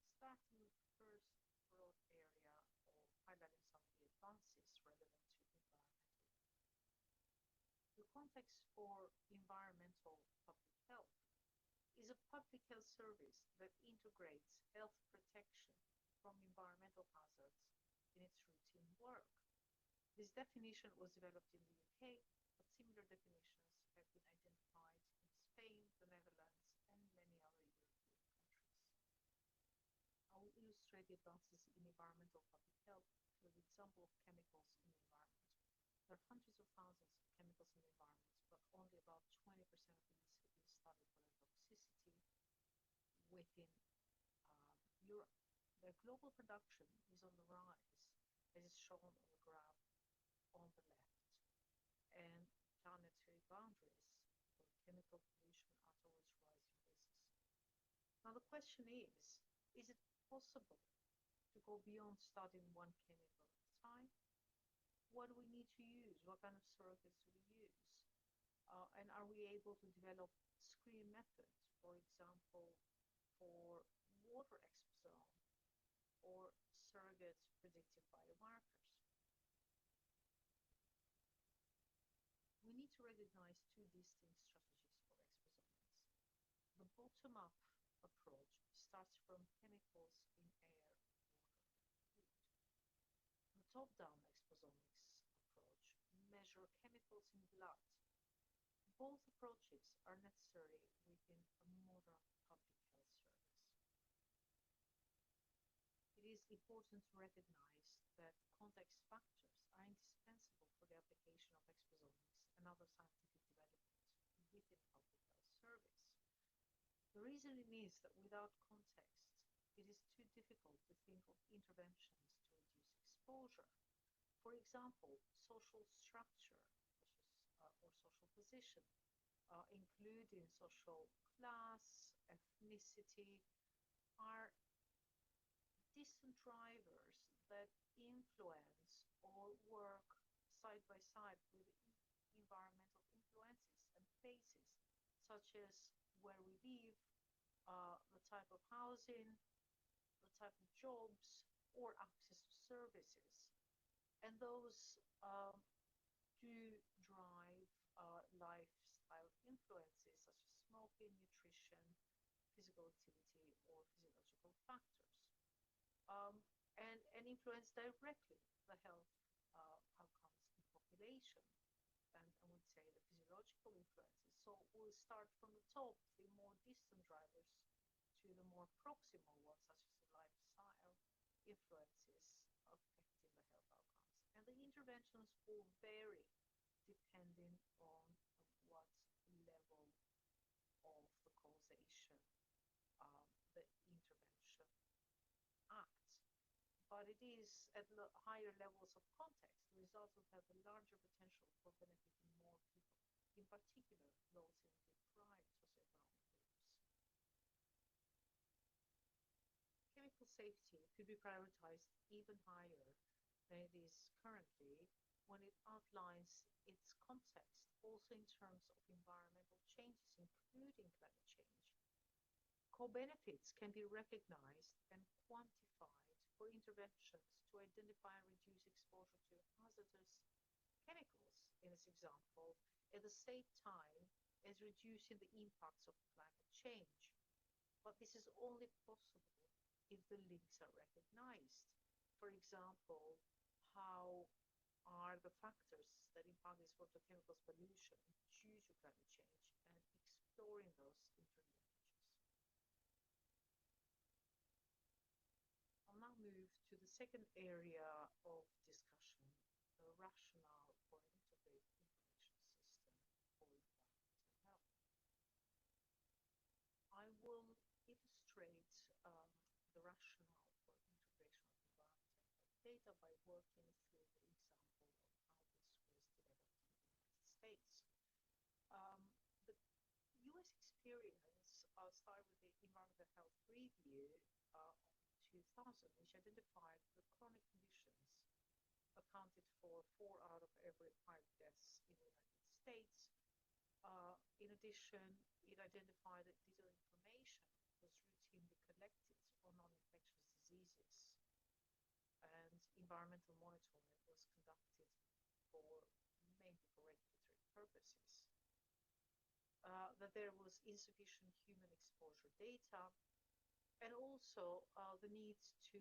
Speaker 21: Starting with the first broad area of highlighting some of the advances relevant to environmental. The context for environmental public health is a public health service that integrates health protection from environmental hazards in its routine work. This definition was developed in the UK, but similar definitions have been identified in Spain, the Netherlands, and many other European countries. I will illustrate the advances in environmental public health through the example of chemicals in the environment. There are hundreds of thousands of chemicals in the environment, but only about 20% of these have been studied for their toxicity within Europe. Their global production is on the rise, as is shown on the graph on the left, and planetary boundaries for chemical pollution are towards rising risks. Now the question is it possible to go beyond studying one chemical at a time? What do we need to use? What kind of surrogates do we use? And are we able to develop screening methods, for example, for water exposome or surrogate predictive biomarkers? We need to recognize two distinct strategies for exposomics. The bottom-up approach starts from chemicals in air, water, and food. The top-down exposomics approach measures chemicals in blood. Both approaches are necessary within a modern public health service. It is important to recognize that context factors are indispensable for the application of exposomics and other scientific developments within public health service. The reasoning is that without context, it is too difficult to think of interventions to reduce exposure. For example, social structure or social position, including social class, ethnicity, are distant drivers that influence or work side by side with environmental influences and phases, such as where we live, the type of housing, the type of jobs, or access to services. And those do drive lifestyle influences such as smoking, nutrition, physical activity, or physiological factors. And influence directly the health outcomes in population, and I would say the physiological influences. So we'll start from the top, the more distant drivers, to the more proximal ones, such as the lifestyle influences affecting the health outcomes. And the interventions will vary depending on what level of the causation the intervention acts. But it is at higher levels of context, the results will have a larger potential for benefiting more people, in particular those in deprived socioeconomic groups. Chemical safety could be prioritized even higher than it is currently when it outlines its context, also in terms of environmental changes, including climate change. Co-benefits can be recognized and quantified for interventions to identify and reduce exposure to hazardous chemicals, in this example, at the same time as reducing the impacts of climate change. But this is only possible if the links are recognized. For example, how are the factors that impact this photochemicals pollution due to climate change, and exploring those interlinkages. I'll now move to the second area of discussion, the rationale for an integrated information system for environmental health. I will illustrate the rationale for integration of environmental health data by working through the example of how this was developed in the United States. The US experience started with the Environmental Health Review of 2000, which identified the chronic conditions accounted for 4 out of every 5 deaths in the United States. In addition, it identified that digital information was routinely collected on non-infectious diseases, and environmental monitoring was conducted mainly for regulatory purposes. That there was insufficient human exposure data, and also the need to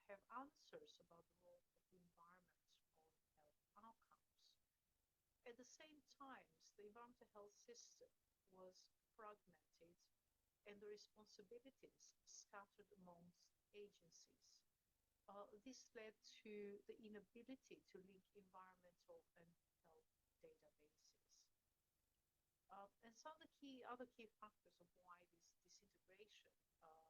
Speaker 21: have answers about the role of the environment on health outcomes. At the same time, the environmental health system was fragmented and the responsibilities scattered amongst agencies. This led to the inability to link environmental and health databases. And some of the other key factors of why this disintegration of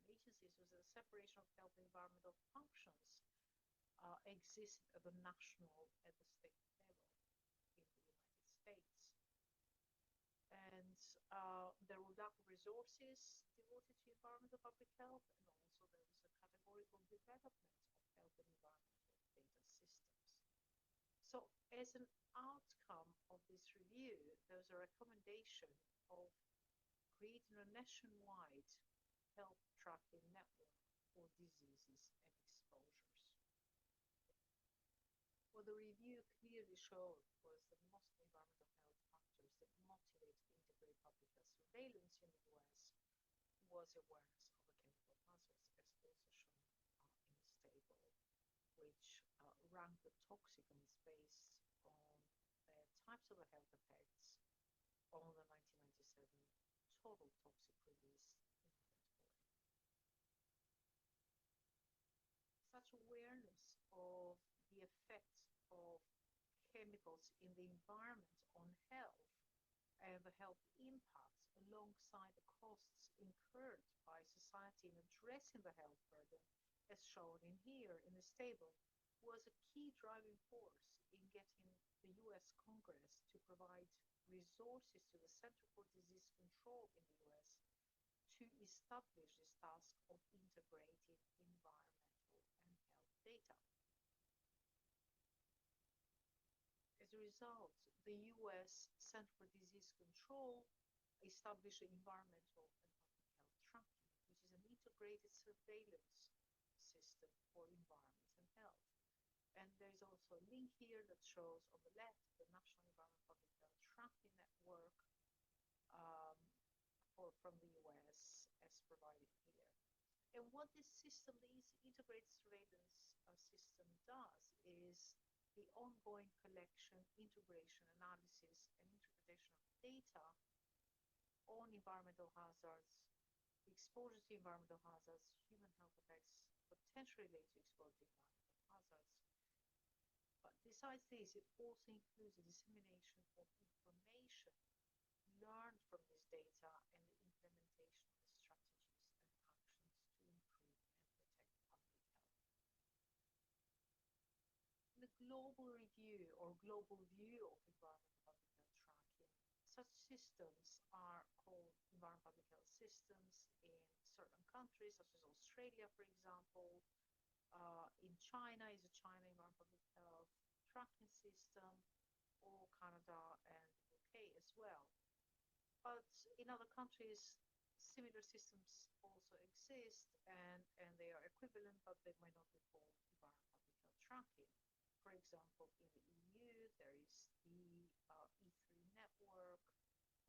Speaker 21: different agencies was the separation of health and environmental functions exists at the national, at the state level in the United States. And there were lack of resources devoted to environmental public health, and also there was a categorical development of health and environmental data systems. So as an outcome of this review, there's a recommendation of creating a nationwide health tracking network for diseases and exposures. What the review clearly showed was that most environmental health factors that motivate integrated public health surveillance in the US was awareness of the chemical hazards, as also shown in this table, which ranked the toxicants based on their types of the health effects on the 1997 total toxic release inventory. Such awareness of the effects of chemicals in the environment on health and the health impacts alongside the costs incurred by society in addressing the health burden, as shown in here in this table, was a key driving force in getting the US Congress to provide resources to the Center for Disease Control in the US to establish this task of integrating environmental and health data. As a result, the US Center for Disease Control established the Environmental and Public Health Tracking, which is an integrated surveillance system for environment and health. And there's also a link here that shows on the left the National Environmental Public Health Tracking Network from the US as provided here. And what this system, this integrated surveillance system does is the ongoing collection, integration, analysis, and interpretation of data on environmental hazards, exposure to environmental hazards, human health effects potentially related to exposure to environmental hazards. But besides this, it also includes the dissemination of information learned from this data and the implementation of the strategies and actions to improve and protect public health. In the global review or global view of environmental public health tracking, such systems are called environmental public health systems in certain countries, such as Australia, for example. In China is a China environmental public health tracking system, or Canada and the UK as well. But in other countries, similar systems also exist, and they are equivalent, but they might not be called environmental public health tracking. For example, in the EU, there is the E3 network,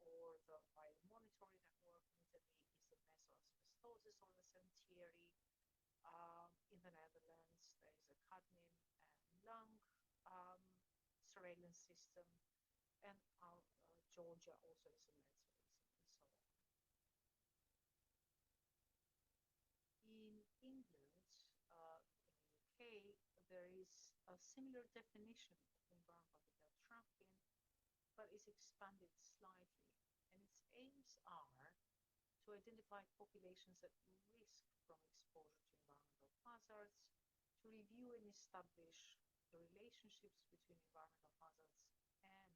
Speaker 21: or the biomonitoring network. In Italy is the mesoasbestosis or the Sentieri. In the Netherlands, there is a cadmium and lung surveillance system, and Georgia also is a med system, and so on. In England, in the UK, there is a similar definition of environmental public health tracking, but it's expanded slightly, and its aims are to identify populations at risk from exposure to environmental hazards, to review and establish the relationships between environmental hazards and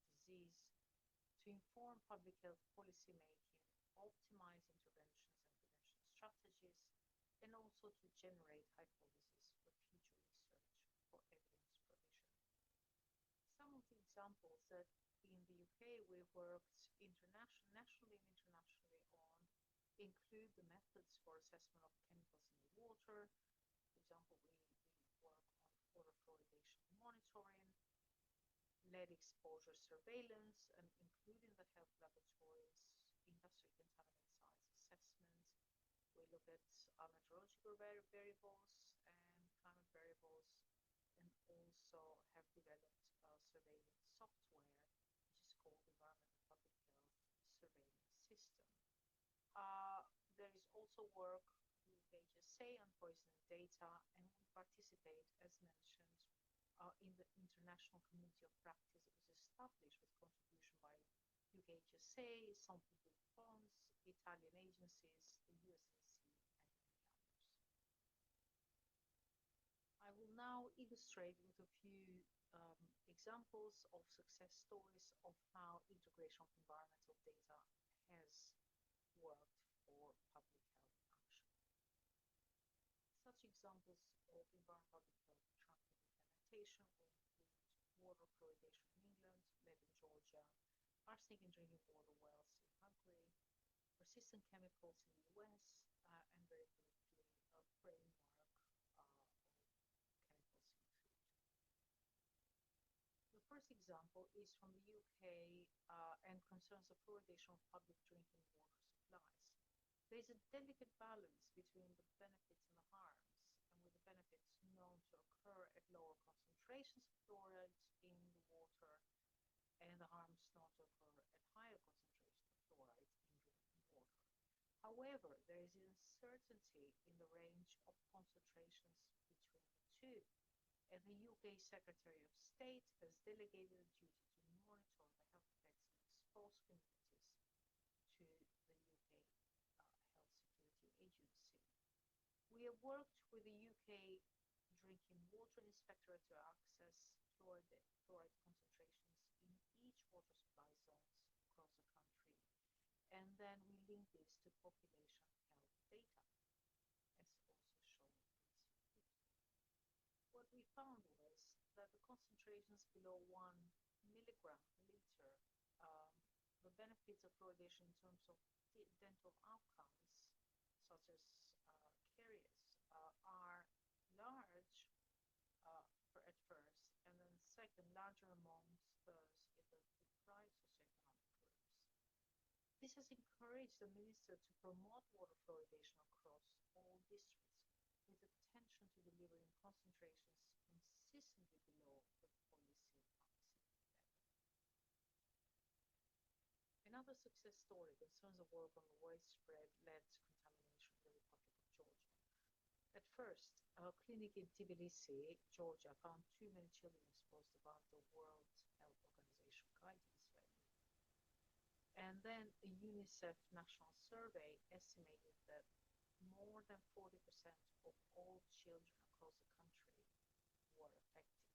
Speaker 21: disease, to inform public health policy making, optimize interventions and prevention strategies, and also to generate hypotheses for future research for evidence provision. Some of the examples that in the UK we worked nationally and internationally on include the methods for assessment of chemicals in the water. For example, we work on water fluoridation monitoring, lead exposure surveillance, and including the health laboratories, industry contaminant size assessment. We look at meteorological variables and climate variables, and also have developed a surveillance software, which is called Environmental Public Health Surveillance System. There is also work with HSA on poisoning data, and we participate, as mentioned, in the international community of practice that was established with contribution by UK HSA, some public funds, Italian agencies, the USAC, and many others. I will now illustrate with a few examples of success stories of how integration of environmental data has worked for public health action. Such examples of environmental public health tracking implementation will include water fluoridation in England, lead in Georgia, arsenic in drinking water wells in Hungary, persistent chemicals in the US, and very briefly a framework of chemicals in food. The first example is from the UK and concerns the fluoridation of public drinking water supplies. There is a delicate balance between the benefits and the harms, and with the benefits known to occur at lower concentrations of fluoride in the water, and the harms known to occur at higher concentrations of fluoride in drinking water. However, there is uncertainty in the range of concentrations between the two, and the UK Secretary of State has delegated a duty to monitor the health effects in exposed communities to the UK Health Security Agency. We have worked with the UK Drinking Water Inspectorate to access fluoride concentrations in each water supply zones across the country, and then we link this to population health data, as also shown in this figure. What we found was that the concentrations below 1 milligram per liter, the benefits of fluoridation in terms of dental outcomes, such as caries, are large at first, and then second, larger amongst those in the deprived socioeconomic groups. This has encouraged the minister to promote water fluoridation across all districts, with attention to delivering concentrations consistently below the policy maximum level. Another success story concerns the work on the widespread lead contamination in the Republic of Georgia. At first, a clinic in Tbilisi, Georgia, found too many children exposed above the World Health Organization guidance level. And then a UNICEF national survey estimated that more than 40% of all children across the country were affected.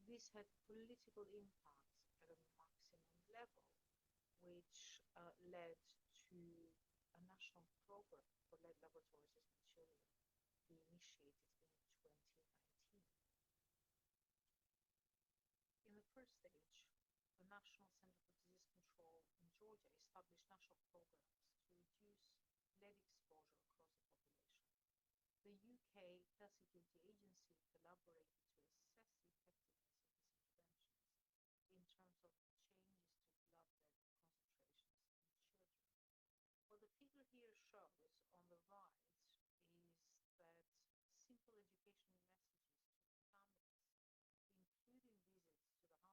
Speaker 21: This had political impact at a maximum level, which led to a national program for lead laboratories in children be initiated in 2019. In the first stage, the National Center for Disease Control in Georgia established national programs to reduce lead exposure across the population. The UK Health Security Agency collaborated to assess the effectiveness of these interventions in terms of changes to blood lead concentrations in children. What the figure here shows on the right is that simple educational messages to families, including visits to the households,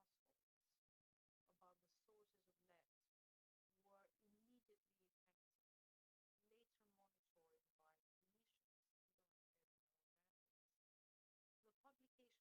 Speaker 21: about the sources of lead were immediately effective. Later monitoring by clinicians did not have more benefits. The publication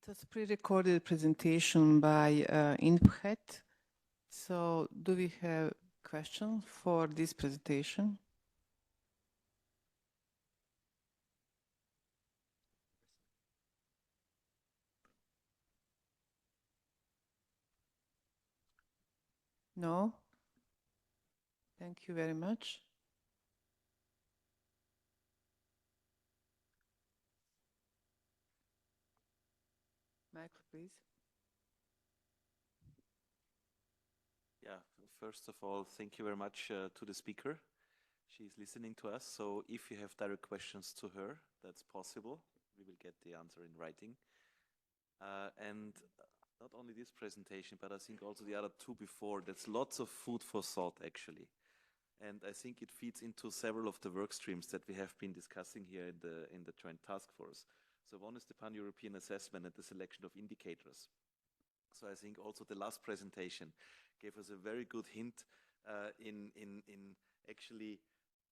Speaker 5: It was pre-recorded presentation by INPHET. So do we have questions for this presentation? No? Thank you very much. Michael, please.
Speaker 4: Yeah, first of all, thank you very much to the speaker. She's listening to us, so if you have direct questions to her, that's possible. We will get the answer in writing. And not only this presentation, but I think also the other two before, that's lots of food for thought, actually. And I think it feeds into several of the work streams that we have been discussing here in the Joint Task Force. So one is the pan-European assessment and the selection of indicators. So I think also the last presentation gave us a very good hint in actually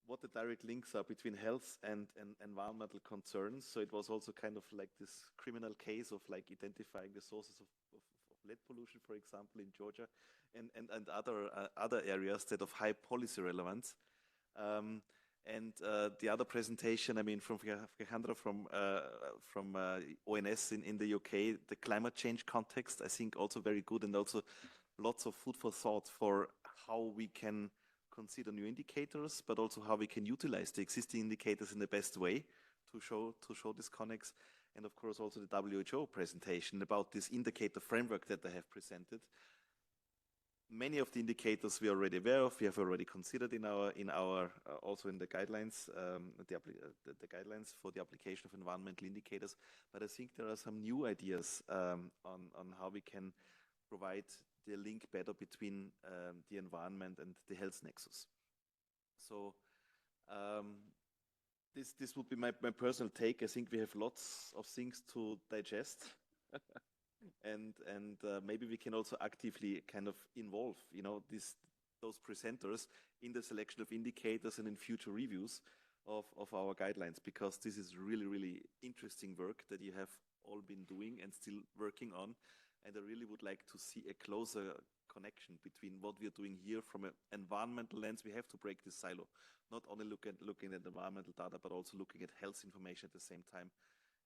Speaker 4: what the direct links are between health and environmental concerns. So it was also kind of like this criminal case of like identifying the sources of lead pollution, for example, in Georgia, and other areas that of high policy relevance. And the other presentation, I mean, from Alejandra from ONS in the UK, the climate change context, I think also very good, and also lots of food for thought for how we can consider new indicators, but also how we can utilize the existing indicators in the best way to show this connects. And of course also the WHO presentation about this indicator framework that they have presented. Many of the indicators we are already aware of, we have already considered in our also in the guidelines, the guidelines for the application of environmental indicators. But I think there are some new ideas on how we can provide the link better between the environment and the health nexus. So this would be my personal take. I think we have lots of things to digest. And maybe we can also actively kind of involve, you know, those presenters in the selection of indicators and in future reviews of our guidelines, because this is really, really interesting work that you have all been doing and still working on. And I really would like to see a closer connection between what we are doing here from an environmental lens. We have to break this silo, not only looking at environmental data, but also looking at health information at the same time.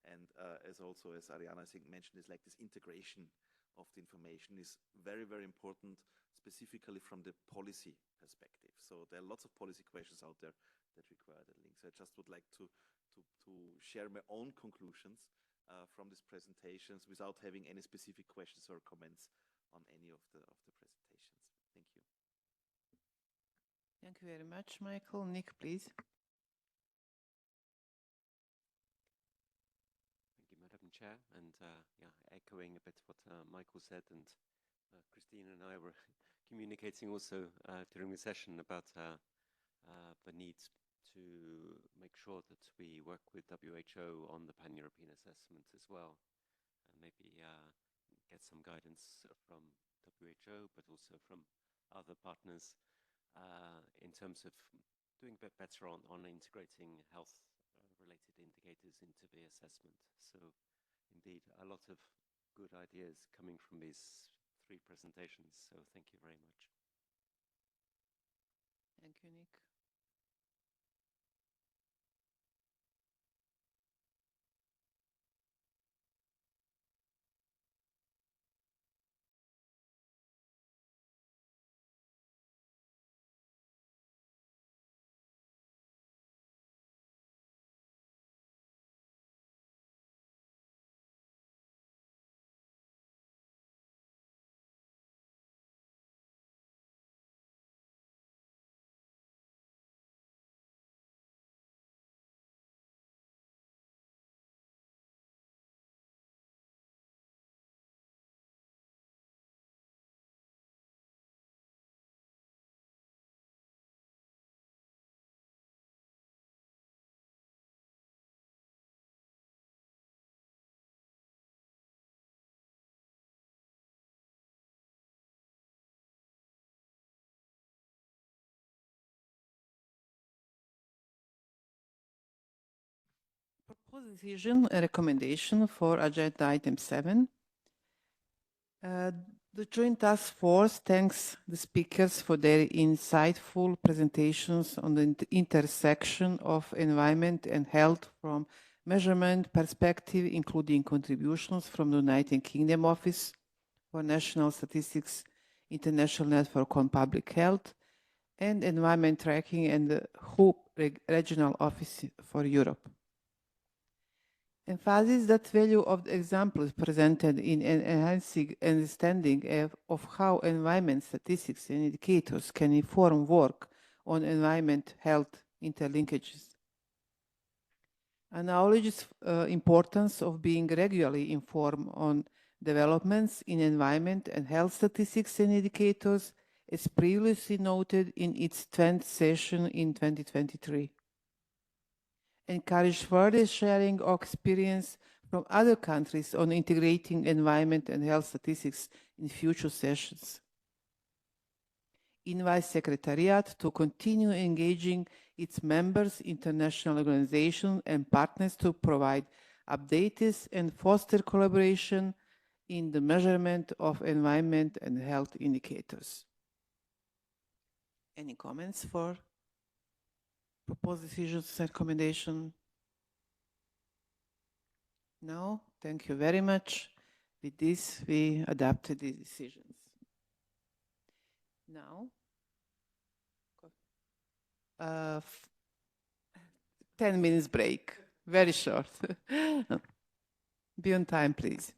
Speaker 4: And as Ariana, I think, mentioned, is like this integration of the information is very, very important, specifically from the policy perspective. So there are lots of policy questions out there that require the link. So I just would like to share my own conclusions from these presentations without having any specific questions or comments on any of the presentations. Thank you.
Speaker 5: Thank you very much, Michael. Nick, please.
Speaker 3: Madam Chair, and yeah, echoing a bit what Michael said, and Christine and I were communicating also during the session about the need to make sure that we work with WHO on the pan-European assessment as well, and maybe get some guidance from WHO, but also from other partners in terms of doing a bit better on integrating health related indicators into the assessment. So indeed, a lot of good ideas coming from these three presentations. So thank you very much.
Speaker 5: Thank you, Nick. Proposed decision and recommendation for agenda item 7. The Joint Task Force thanks the speakers for their insightful presentations on the intersection of environment and health from measurement perspective, including contributions from the United Kingdom Office for National Statistics, International Network on Public Health, and Environment Tracking and the WHO Regional Office for Europe. Emphasizes that value of the examples presented in enhancing understanding of how environment statistics and indicators can inform work on environment health interlinkages. Acknowledges importance of being regularly informed on developments in environment and health statistics and indicators, as previously noted in its 10th session in 2023. Encourage further sharing of experience from other countries on integrating environment and health statistics in future sessions. Invite Secretariat to continue engaging its members, international organizations, and partners to provide updates and foster collaboration in the measurement of environment and health indicators. Any comments for proposed decisions and recommendation? No, thank you very much. With this, we adopted the decisions. Now, 10 minutes break, very short. Be on time, please.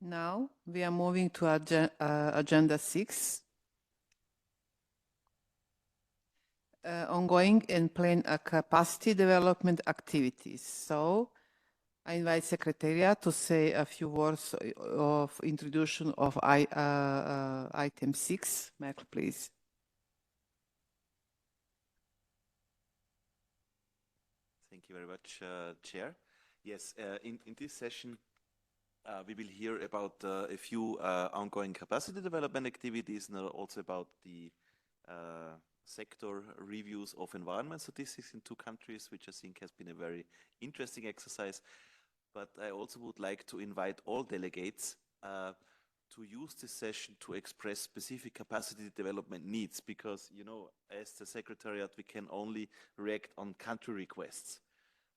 Speaker 5: Now we are moving to Agenda 6. Ongoing and planned capacity development activities. So I invite Secretariat to say a few words of introduction of item 6. Michael, please.
Speaker 4: Thank you very much, Chair. Yes, in this session, we will hear about a few ongoing capacity development activities and also about the sector reviews of environment statistics in 2 countries, which I think has been a very interesting exercise. But I also would like to invite all delegates to use this session to express specific capacity development needs, because, you know, as the Secretariat, we can only react on country requests.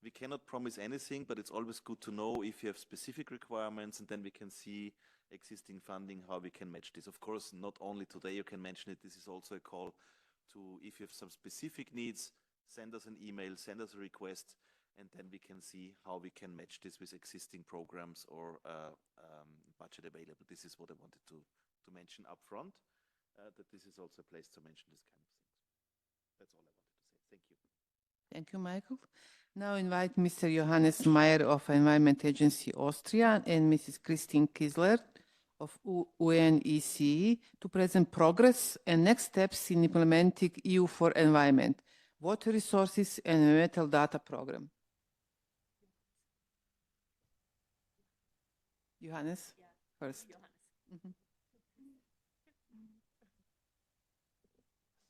Speaker 4: We cannot promise anything, but it's always good to know if you have specific requirements, and then we can see existing funding, how we can match this. Of course, not only today you can mention it, this is also a call to, if you have some specific needs, send us an email, send us a request, and then we can see how we can match this with existing programs or budget available. This is what I wanted to mention up front, that this is also a place to mention this kind of things. That's all I wanted to say. Thank you.
Speaker 5: Thank you, Michael. Now invite Mr. Johannes Meyer of Environment Agency Austria and Mrs. Christine Kisler of UNECE to present progress and next steps in implementing EU for Environment, Water Resources and Environmental Data Program. Johannes, first.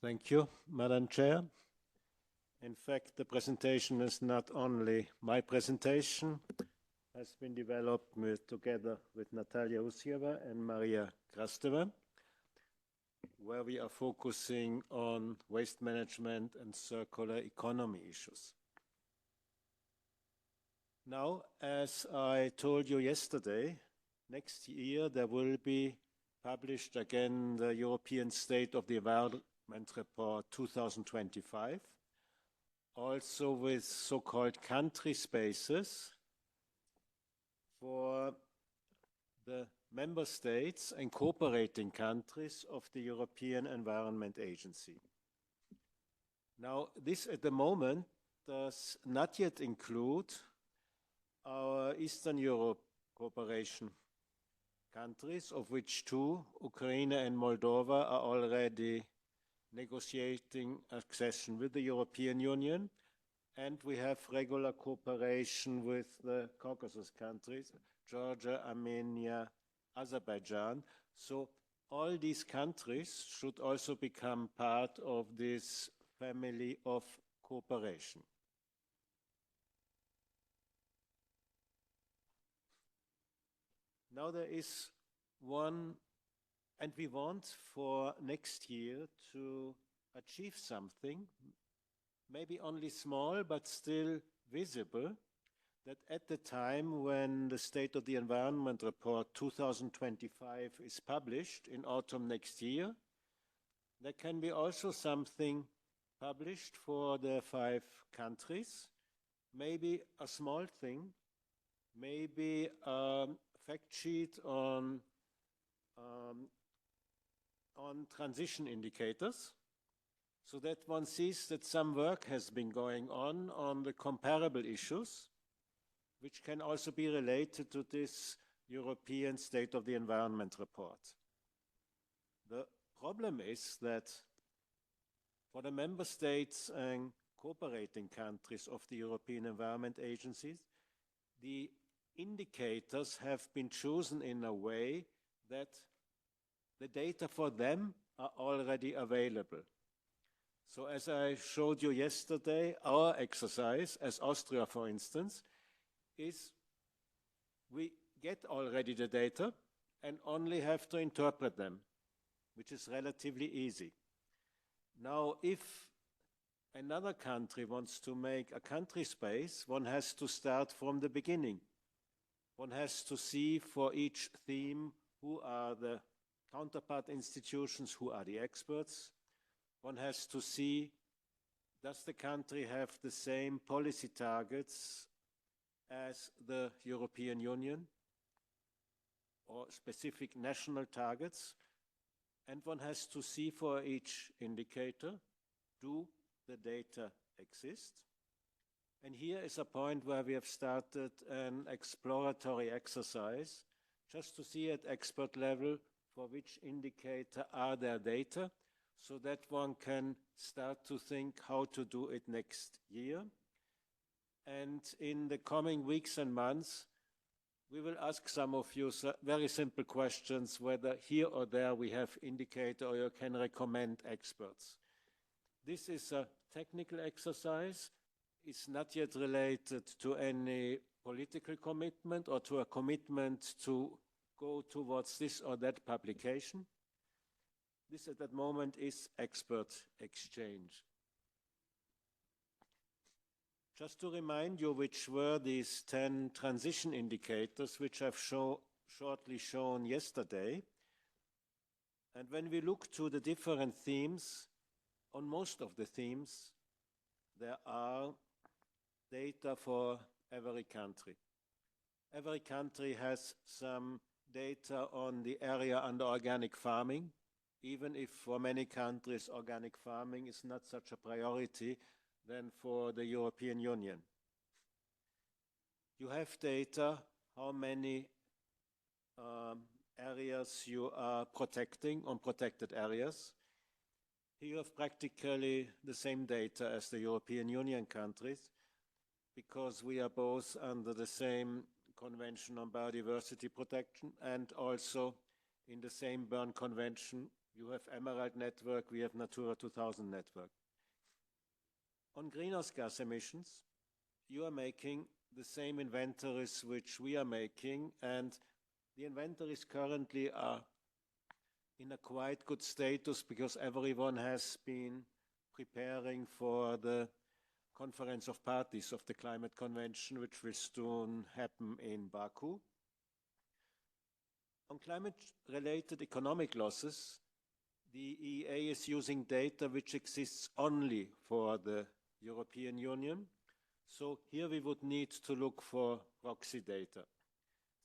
Speaker 9: Thank you, Madam Chair. In fact, the presentation is not only my presentation, has been developed together with Natalia Usieva and Maria Krasteva, where we are focusing on waste management and circular economy issues. Now, as I told you yesterday, next year there will be published again the European State of the Environment Report 2025, also with so-called country spaces for the member states and cooperating countries of the European Environment Agency. Now, this at the moment does not yet include our Eastern Europe cooperation countries, of which 2, Ukraine and Moldova, are already negotiating accession with the European Union, and we have regular cooperation with the Caucasus countries, Georgia, Armenia, Azerbaijan. So all these countries should also become part of this family of cooperation. Now there is one, and we want for next year to achieve something, maybe only small, but still visible, that at the time when the State of the Environment Report 2025 is published in autumn next year, there can be also something published for the 5 countries, maybe a small thing, maybe a fact sheet on transition indicators, so that one sees that some work has been going on the comparable issues, which can also be related to this European State of the Environment Report. The problem is that for the member states and cooperating countries of the European Environment Agencies, the indicators have been chosen in a way that the data for them are already available. So as I showed you yesterday, our exercise, as Austria for instance, is we get already the data and only have to interpret them, which is relatively easy. Now, if another country wants to make a country space, one has to start from the beginning. One has to see for each theme who are the counterpart institutions, who are the experts. One has to see, does the country have the same policy targets as the European Union or specific national targets. And one has to see for each indicator, do the data exist? And here is a point where we have started an exploratory exercise just to see at expert level for which indicator are there data, so that one can start to think how to do it next year. And in the coming weeks and months, we will ask some of you very simple questions, whether here or there we have indicator or you can recommend experts. This is a technical exercise. It's not yet related to any political commitment or to a commitment to go towards this or that publication. This at that moment is expert exchange. Just to remind you which were these 10 transition indicators which I've shortly shown yesterday. And when we look to the different themes, on most of the themes, there are data for every country. Every country has some data on the area under organic farming, even if for many countries organic farming is not such a priority than for the European Union. You have data how many areas you are protecting on protected areas. Here you have practically the same data as the European Union countries, because we are both under the same Convention on Biodiversity Protection and also in the same Bern Convention. You have Emerald Network, we have Natura 2000 Network. On greenhouse gas emissions, you are making the same inventories which we are making, and the inventories currently are in a quite good status because everyone has been preparing for the Conference of Parties of the Climate Convention, which will soon happen in Baku. On climate-related economic losses, the EEA is using data which exists only for the European Union. So here we would need to look for proxy data,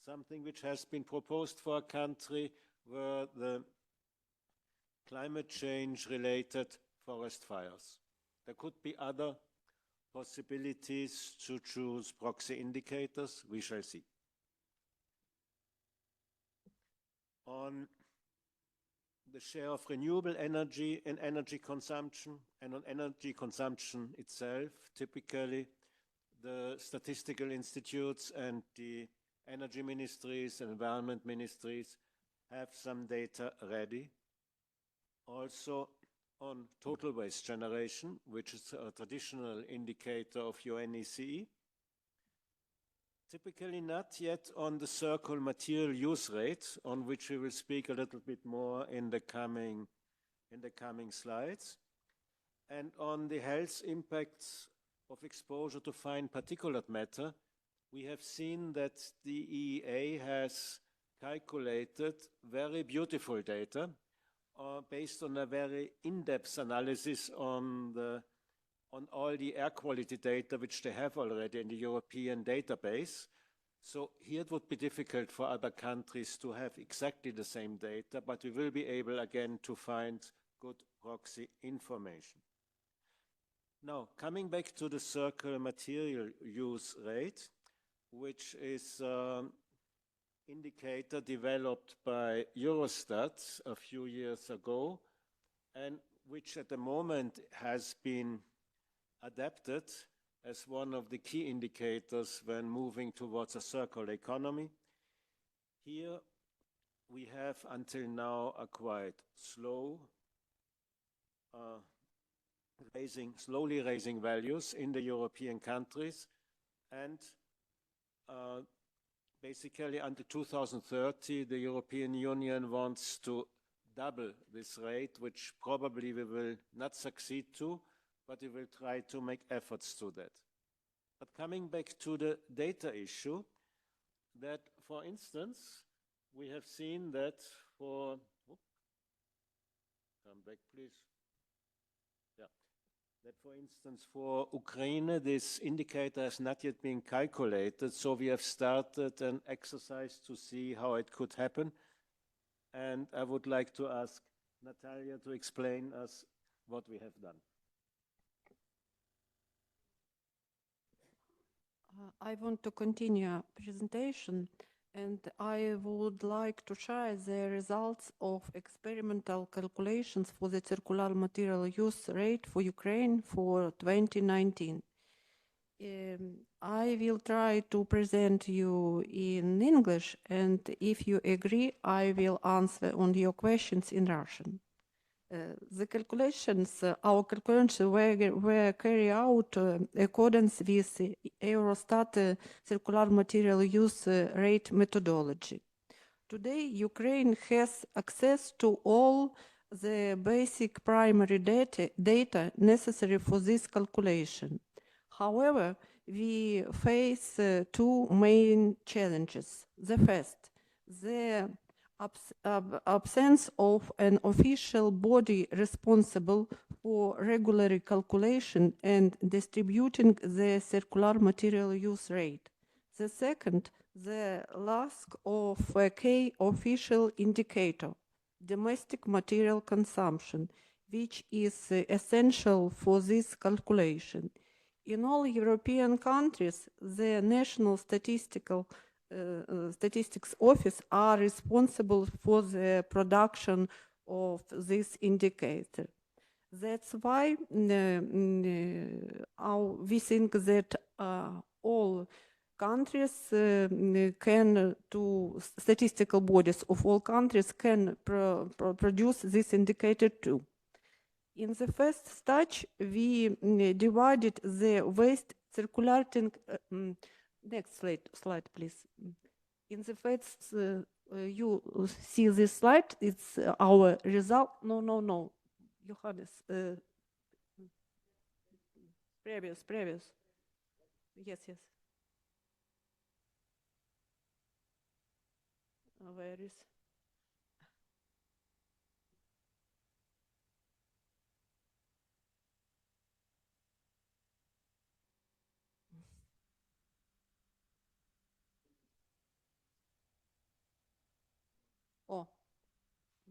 Speaker 9: something which has been proposed for a country where the climate change-related forest fires. There could be other possibilities to choose proxy indicators. We shall see. On the share of renewable energy in energy consumption and on energy consumption itself, typically the statistical institutes and the energy ministries and environment ministries have some data ready. Also on total waste generation, which is a traditional indicator of UNECE. Typically not yet on the circular material use rate, on which we will speak a little bit more in the coming slides. And on the health impacts of exposure to fine particulate matter, we have seen that the EEA has calculated very beautiful data based on a very in-depth analysis on all the air quality data which they have already in the European database. So here it would be difficult for other countries to have exactly the same data, but we will be able again to find good proxy information. Now, coming back to the circular material use rate, which is indicator developed by Eurostat a few years ago, and which at the moment has been adapted as one of the key indicators when moving towards a circular economy. Here we have until now a quite slowly raising values in the European countries, and basically until 2030 the European Union wants to double this rate, which probably we will not succeed to, but we will try to make efforts to that. But coming back to the data issue, that for instance, we have seen that for, come back please. Yeah. that, for instance, for Ukraine, this indicator has not yet been calculated, so we have started an exercise to see how it could happen. And I would like to ask Natalia to explain us what we have done.
Speaker 11: I want to continue presentation, and I would like to share the results of experimental calculations for the circular material use rate for Ukraine for 2019. I will try to present you in English, and if you agree, I will answer on your questions in Russian. The calculations, our calculations were carried out accordance with Eurostat circular material use rate methodology. Today, Ukraine has access to all the basic primary data necessary for this calculation. However, we face two main challenges. The first, the absence of an official body responsible for regular calculation and distributing the circular material use rate. The second, the lack of a key official indicator, domestic material consumption, which is essential for this calculation. In all European countries, the National Statistics Office are responsible for the production of this indicator. That's why we think that all countries statistical bodies of all countries can produce this indicator too. In the first stage, we divided the waste circulating. Next slide, please. In the first, you see this slide. It's our result. No. Johannes. Previous. Yes. Where is?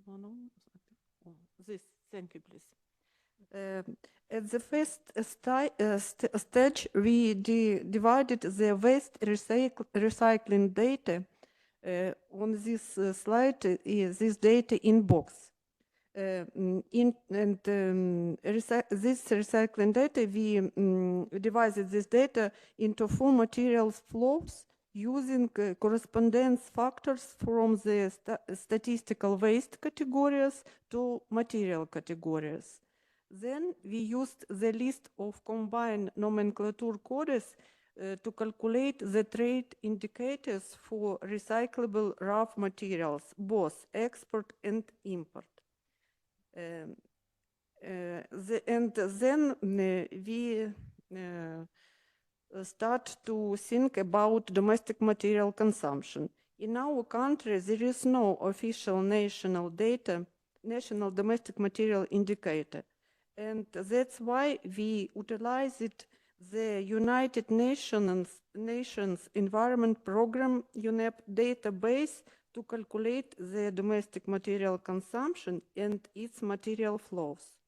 Speaker 11: Oh, no. Oh, this, thank you, please. At the first stage, we divided the waste recycling data. On this slide is this data in box. This recycling data, we divided this data into 4 materials flows using correspondence factors from the statistical waste categories to material categories. Then we used the list of combined nomenclature codes to calculate the trade indicators for recyclable rough materials, both export and import. And then we start to think about domestic material consumption. In our country, there is no official national domestic material indicator. And that's why we utilized the United Nations Environment Program, UNEP database to calculate the domestic material consumption and its material flows.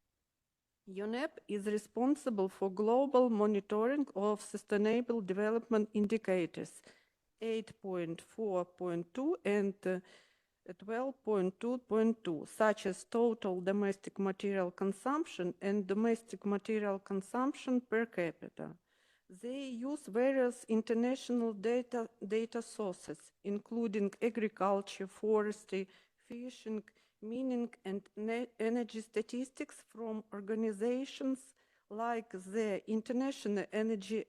Speaker 11: UNEP is responsible for global monitoring of sustainable development indicators 8.4.2 and 12.2.2, such as total domestic material consumption and domestic material consumption per capita. They use various international data sources, including agriculture, forestry, fishing, mining, and energy statistics from organizations like the International Energy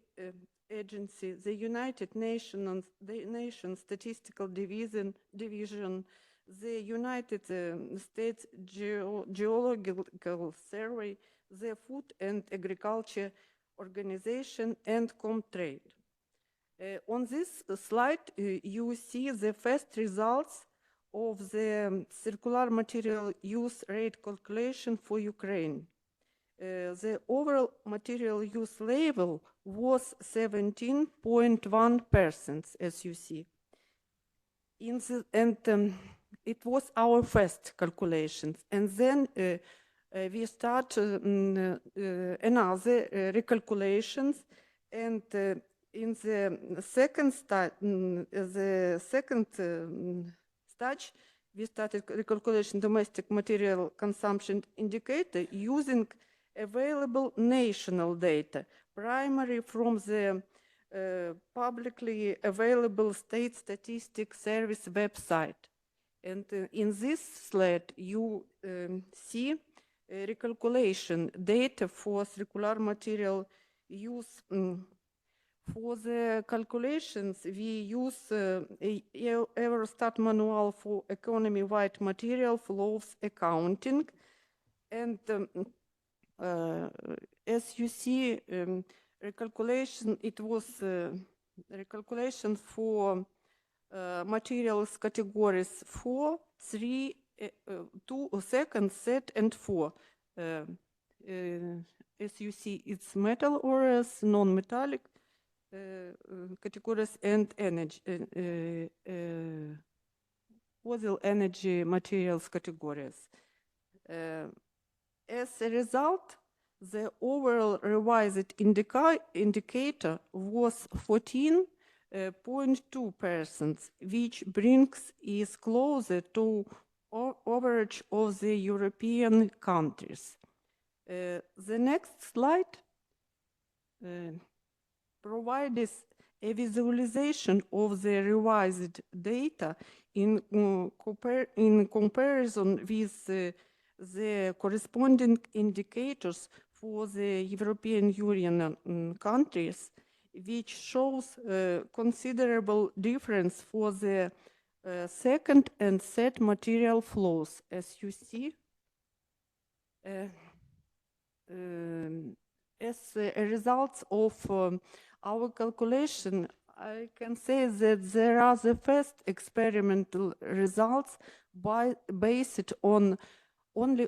Speaker 11: Agency, the United Nations Statistical Division, the United States Geological Survey, the Food and Agriculture Organization, and Comtrade. On this slide, you see the first results of the circular material use rate calculation for Ukraine. The overall material use level was 17.1%, as you see. It was our first calculations. And then we start another recalculations. And in the second stage, we started recalculation domestic material consumption indicator using available national data, primarily from the publicly available state statistics service website. And in this slide, you see recalculation data for circular material use. For the calculations, we use Eurostat manual for economy-wide material flows accounting. And as you see, recalculation, it was recalculation for materials categories 4, 3, 2, second, third, and 4. As you see, it's metal ores, non-metallic categories, and energy, fossil energy materials categories. As a result, the overall revised indicator was 14.2%, which brings is closer to average of the European countries. The next slide provides a visualization of the revised data in comparison with the corresponding indicators for the European Union countries, which shows considerable difference for the second and third material flows. As you see, as a result of our calculation, I can say that there are the first experimental results based only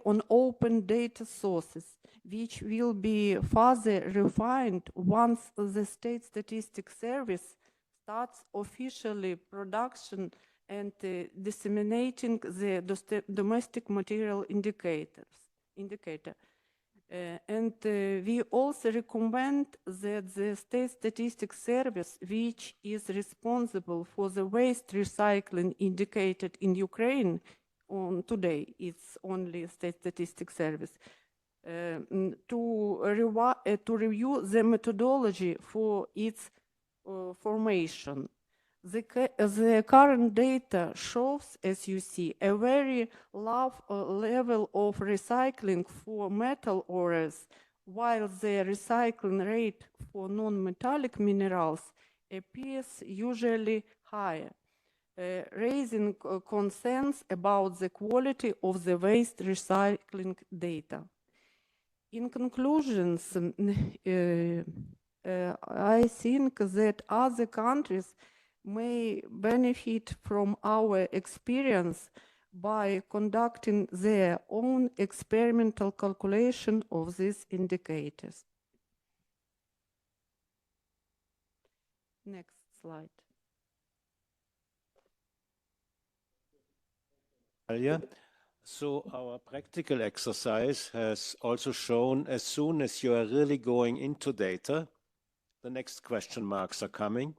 Speaker 11: on open data sources, which will be further refined once the State Statistics Service starts officially production and disseminating the domestic material indicator. We also recommend that the State Statistics Service, which is responsible for the waste recycling indicated in Ukraine, today it's only State Statistics Service, to review the methodology for its formation. The current data shows, as you see, a very low level of recycling for metal ores, while the recycling rate for non-metallic minerals appears usually higher, raising concerns about the quality of the waste recycling data. In conclusions, I think that other countries may benefit from our experience by conducting their own experimental calculation of these indicators. Next slide.
Speaker 9: So our practical exercise has also shown as soon as you are really going into data, the next question marks are coming.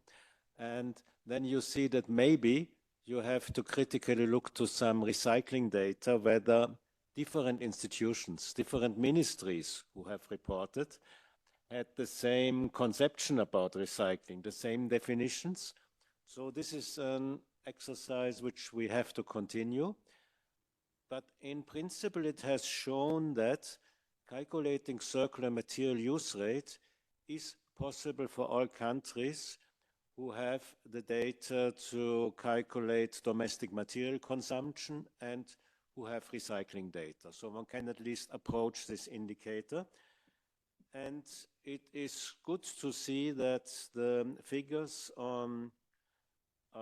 Speaker 9: And then you see that maybe you have to critically look to some recycling data, whether different institutions, different ministries who have reported had the same conception about recycling, the same definitions. So this is an exercise which we have to continue. But in principle, it has shown that calculating circular material use rate is possible for all countries who have the data to calculate domestic material consumption and who have recycling data. So one can at least approach this indicator. And it is good to see that the figures on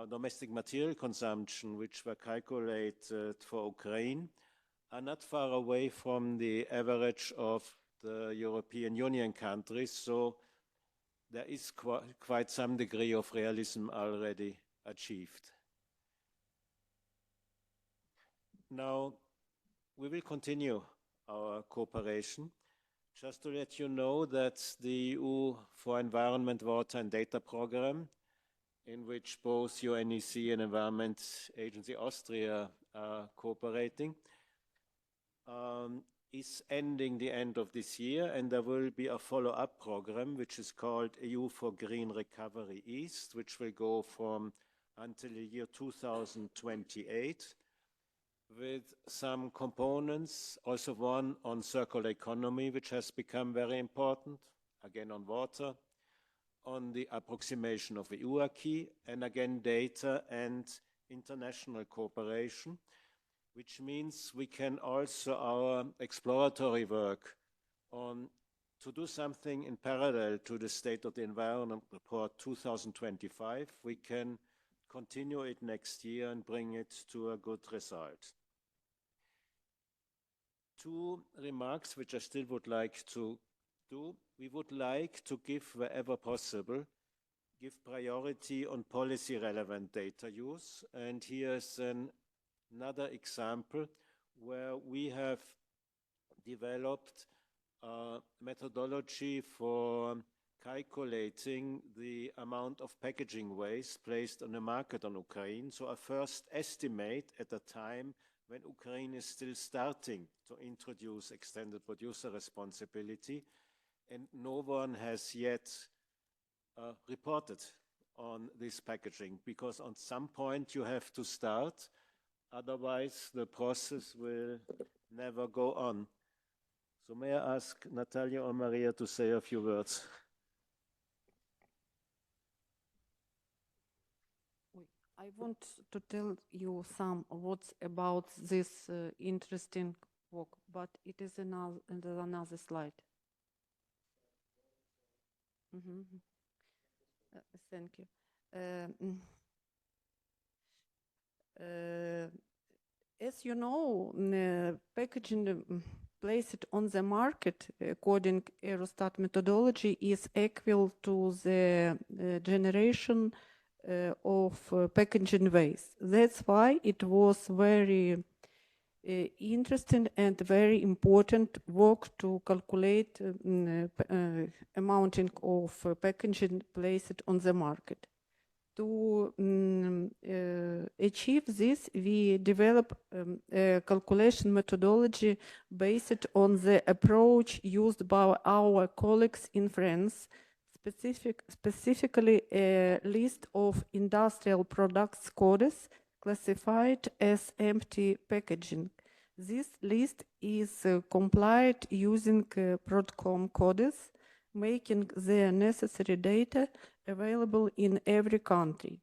Speaker 9: domestic material consumption, which were calculated for Ukraine, are not far away from the average of the European Union countries. So there is quite some degree of realism already achieved. Now, we will continue our cooperation. Just to let you know that the EU for Environment, Water and Data program, in which both UNEC and Environment Agency Austria are cooperating, is ending the end of this year, and there will be a follow-up program which is called EU for Green Recovery East, which will go from until the year 2028, with some components, also one on circular economy, which has become very important, again on water, on the approximation of the EU acquis, and again data and international cooperation, which means we can also our exploratory work on to do something in parallel to the State of the Environment Report 2025. We can continue it next year and bring it to a good result. Two remarks which I still would like to do. We would like to give, wherever possible, give priority on policy relevant data use. And here's another example where we have developed a methodology for calculating the amount of packaging waste placed on the market on Ukraine. So a first estimate at a time when Ukraine is still starting to introduce extended producer responsibility, and no one has yet reported on this packaging, because on some point you have to start, otherwise the process will never go on. So may I ask Natalia or Maria to say a few words?
Speaker 11: I want to tell you some words about this interesting work, but it is another slide. Thank you. As you know, packaging placed on the market according to Eurostat methodology is equal to the generation of packaging waste. That's why it was very interesting and very important work to calculate amounting of packaging placed on the market. To achieve this, we develop a calculation methodology based on the approach used by our colleagues in France, specifically a list of industrial products codes classified as empty packaging. This list is compiled using Prodcom codes, making the necessary data available in every country.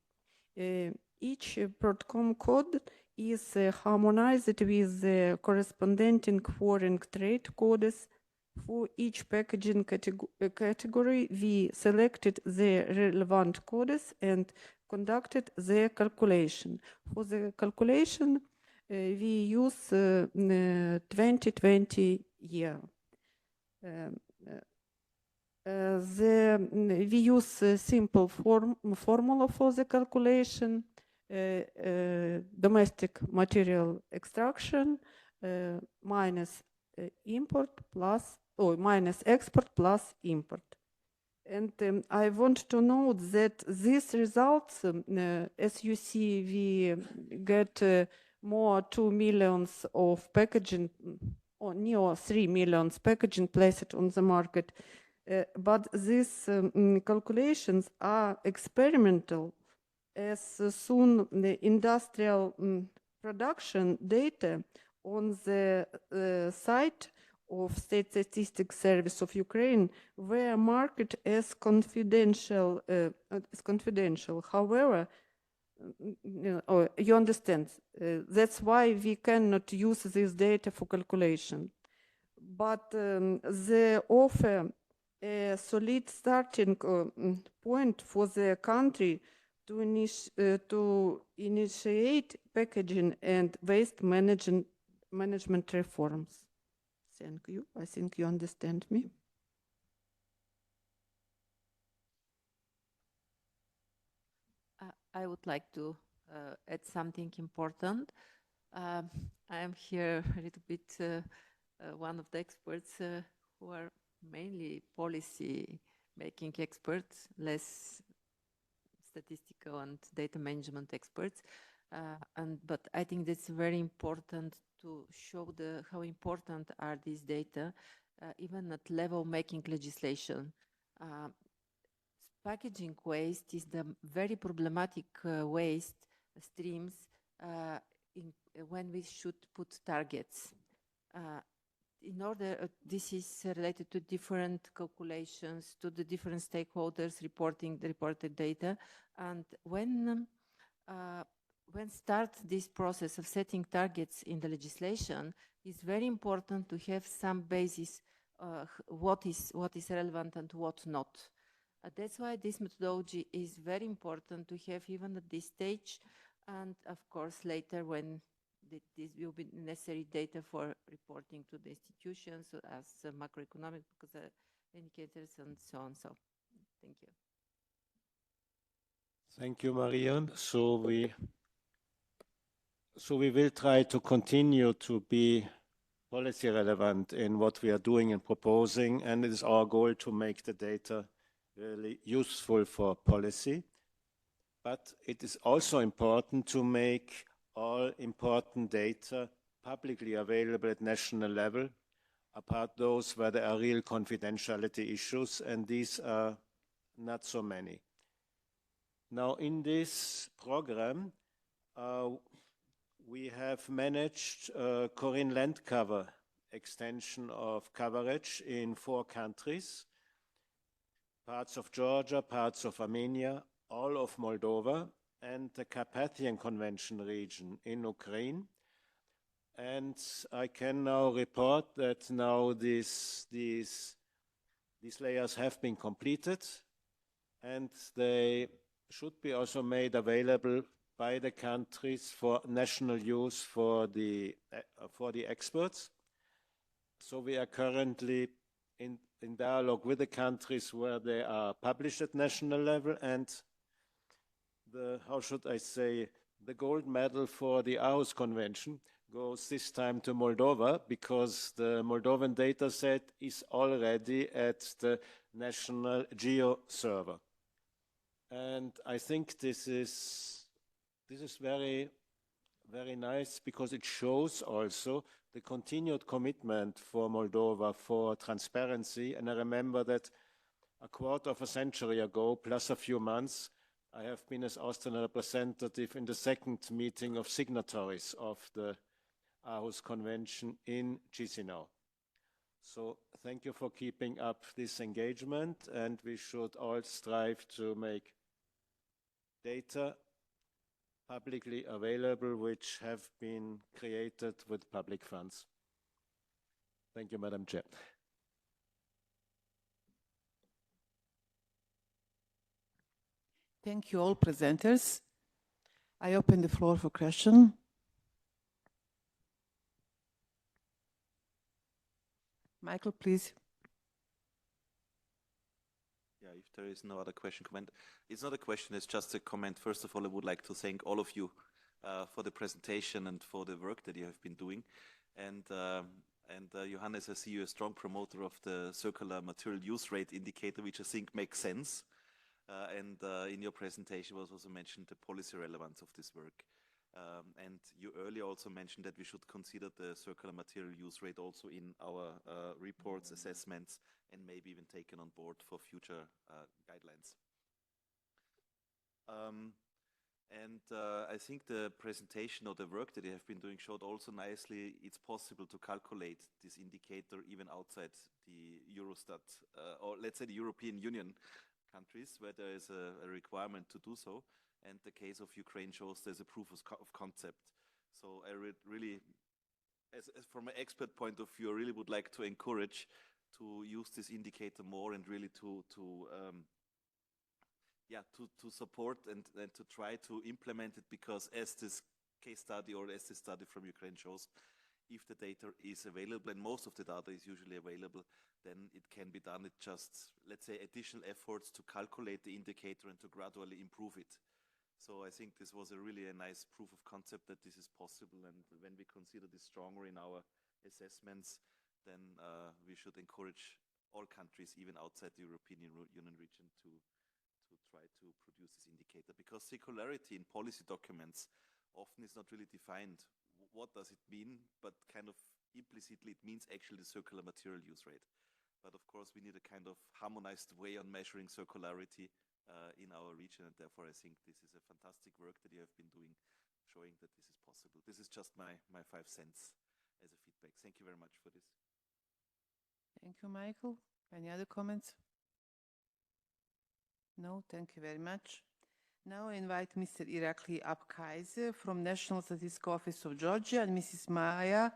Speaker 11: Each Prodcom code is harmonized with the corresponding foreign trade codes. For each packaging category, we selected the relevant codes and conducted the calculation. For the calculation, we use 2020 year. We use a simple formula for the calculation, domestic material extraction minus import plus, or minus export plus import. And I want to note that these results, as you see, we get more 2 million of packaging, or near 3 million packaging placed on the market. But these calculations are experimental, as soon the industrial production data on the site of State Statistics Service of Ukraine were marked as confidential. However, you understand, that's why we cannot use this data for calculation. But they offer a solid starting point for the country to initiate packaging and waste management reforms. Thank you. I think you understand me. I would like to add something important. I am here a little bit one of the experts who are mainly policy making experts, less statistical and data management experts. But I think that's very important to show how important are these data, even at level making legislation. Packaging waste is the very problematic waste streams when we should put targets. In order, this is related to different calculations, to the different stakeholders reporting the reported data. And when start this process of setting targets in the legislation, it's very important to have some basis what is relevant and what not. That's why this methodology is very important to have even at this stage, and of course later when this will be necessary data for reporting to the institutions as macroeconomic indicators and so on. So, thank you.
Speaker 9: Thank you, Marianne. So we will try to continue to be policy relevant in what we are doing and proposing, and it is our goal to make the data really useful for policy. But it is also important to make all important data publicly available at national level, apart those where there are real confidentiality issues, and these are not so many. Now, in this program, we have managed Corinne land cover extension of coverage in 4 countries, parts of Georgia, parts of Armenia, all of Moldova, and the Carpathian Convention region in Ukraine. And I can now report that now these layers have been completed, and they should be also made available by the countries for national use for the experts. So we are currently in dialogue with the countries where they are published at national level, and how should I say, the gold medal for the Aarhus Convention goes this time to Moldova, because the Moldovan data set is already at the national geo server. And I think this is very, very nice, because it shows also the continued commitment for Moldova for transparency. And I remember that a quarter of a century ago, plus a few months, I have been as Austrian representative in the second meeting of signatories of the Aarhus Convention in Chisinau. So thank you for keeping up this engagement, and we should all strive to make data publicly available which have been created with public funds. Thank you, Madam Chair.
Speaker 5: Thank you all presenters. I open the floor for question. Michael, please.
Speaker 4: Yeah, if there is no other comment. It's not a question, it's just a comment. First of all, I would like to thank all of you for the presentation and for the work that you have been doing. And Johannes, I see you a strong promoter of the circular material use rate indicator, which I think makes sense. And in your presentation was also mentioned the policy relevance of this work. And you earlier also mentioned that we should consider the circular material use rate also in our reports, assessments, and maybe even taken on board for future guidelines. I think the presentation or the work that you have been doing showed also nicely it's possible to calculate this indicator even outside the Eurostat, or let's say the European Union countries, where there is a requirement to do so. And the case of Ukraine shows there's a proof of concept. So I really, as from an expert point of view, I really would like to encourage to use this indicator more and really to support and to try to implement it, because as this case study or as this study from Ukraine shows, if the data is available, and most of the data is usually available, then it can be done. It just, let's say, additional efforts to calculate the indicator and to gradually improve it. So I think this was a really nice proof of concept that this is possible. And when we consider this stronger in our assessments, then we should encourage all countries, even outside the European Union region, to try to produce this indicator. Because circularity in policy documents often is not really defined. What does it mean? But kind of implicitly, it means actually the circular material use rate. But of course, we need a kind of harmonized way on measuring circularity in our region, and therefore I think this is a fantastic work that you have been doing, showing that this is possible. This is just my 5 cents as a feedback. Thank you very much for this.
Speaker 5: Thank you, Michael. Any other comments? No, thank you very much. Now I invite Mr. Irakli Abkaizer from National Statistical Office of Georgia and Mrs. Maya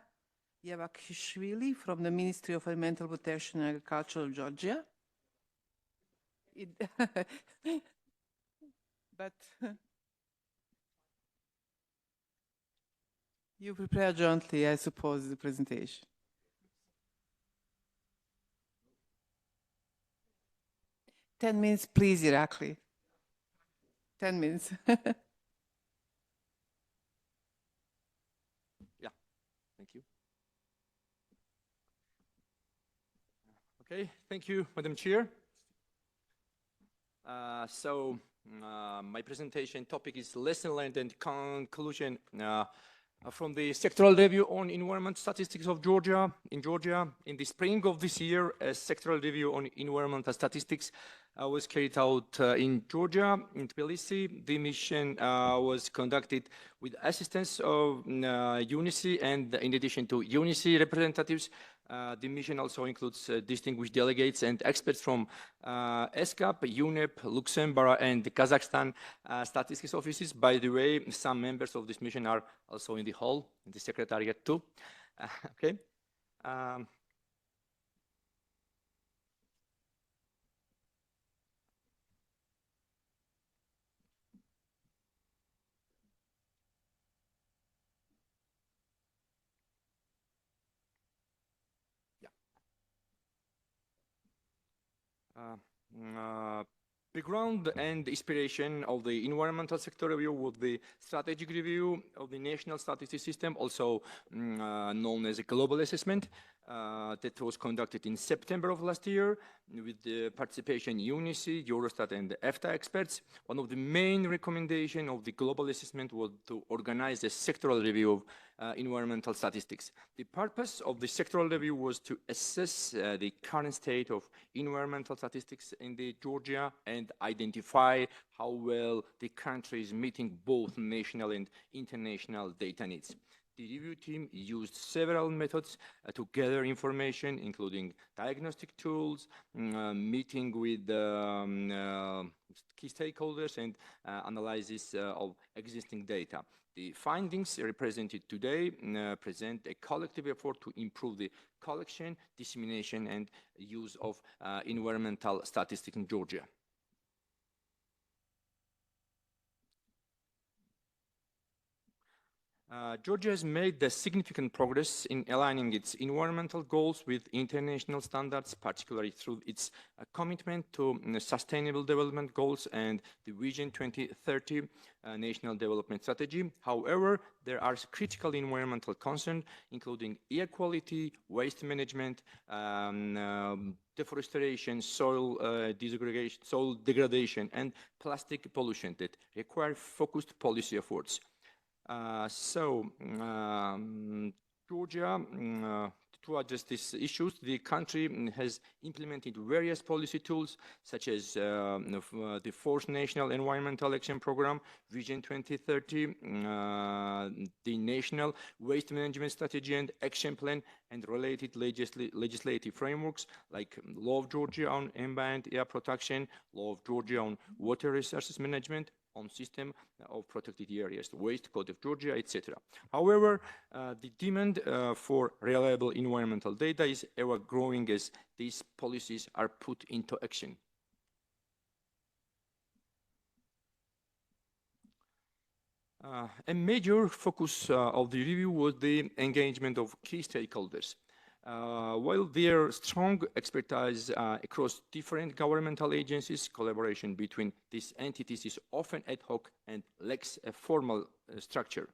Speaker 5: Yavakishvili from the Ministry of Environmental Protection and Agriculture of Georgia. But you prepare jointly, I suppose, the presentation. Ten minutes, please, Irakli. 10 minutes.
Speaker 1: Yeah, thank you. Okay, thank you, Madam Chair. My presentation topic is lesson learned and conclusion from the sectoral review on environment statistics of Georgia. In Georgia, in the spring of this year, a sectoral review on environmental statistics was carried out in Georgia, in Tbilisi. The mission was conducted with assistance of UNICE, and in addition to UNICE representatives, the mission also includes distinguished delegates and experts from ESCAP, UNEP, Luxembourg, and the Kazakhstan statistics offices. By the way, some members of this mission are also in the hall, in the secretariat too. Okay. Background and inspiration of the environmental sector review was the strategic review of the national statistics system, also known as a global assessment, that was conducted in September of last year with the participation UNICE, Eurostat, and EFTA experts. One of the main recommendations of the global assessment was to organize a sectoral review of environmental statistics. The purpose of the sectoral review was to assess the current state of environmental statistics in Georgia and identify how well the country is meeting both national and international data needs. The review team used several methods to gather information, including diagnostic tools, meeting with key stakeholders, and analysis of existing data. The findings represented today present a collective effort to improve the collection, dissemination, and use of environmental statistics in Georgia. Georgia has made significant progress in aligning its environmental goals with international standards, particularly through its commitment to sustainable development goals and the Vision 2030 National Development Strategy. However, there are critical environmental concerns, including air quality, waste management, deforestation, soil degradation, and plastic pollution that require focused policy efforts. Georgia, to address these issues, the country has implemented various policy tools, such as the Fourth National Environmental Action Program, Vision 2030, the National Waste Management Strategy and Action Plan, and related legislative frameworks like Law of Georgia on Ambient Air Protection, Law of Georgia on Water Resources Management, on system of protected areas, the Waste Code of Georgia, etc. However, the demand for reliable environmental data is ever growing as these policies are put into action. A major focus of the review was the engagement of key stakeholders. While their strong expertise across different governmental agencies, collaboration between these entities is often ad hoc and lacks a formal structure.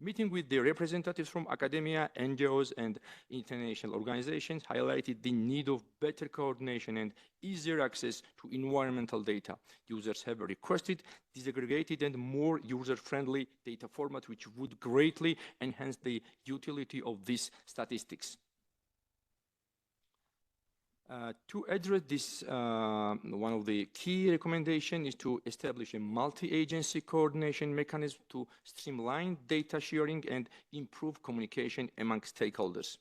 Speaker 1: Meeting with the representatives from academia, NGOs, and international organizations highlighted the need of better coordination and easier access to environmental data. Users have requested disaggregated and more user-friendly data format, which would greatly enhance the utility of these statistics. To address this, one of the key recommendations is to establish a multi-agency coordination mechanism to streamline data sharing and improve communication among stakeholders.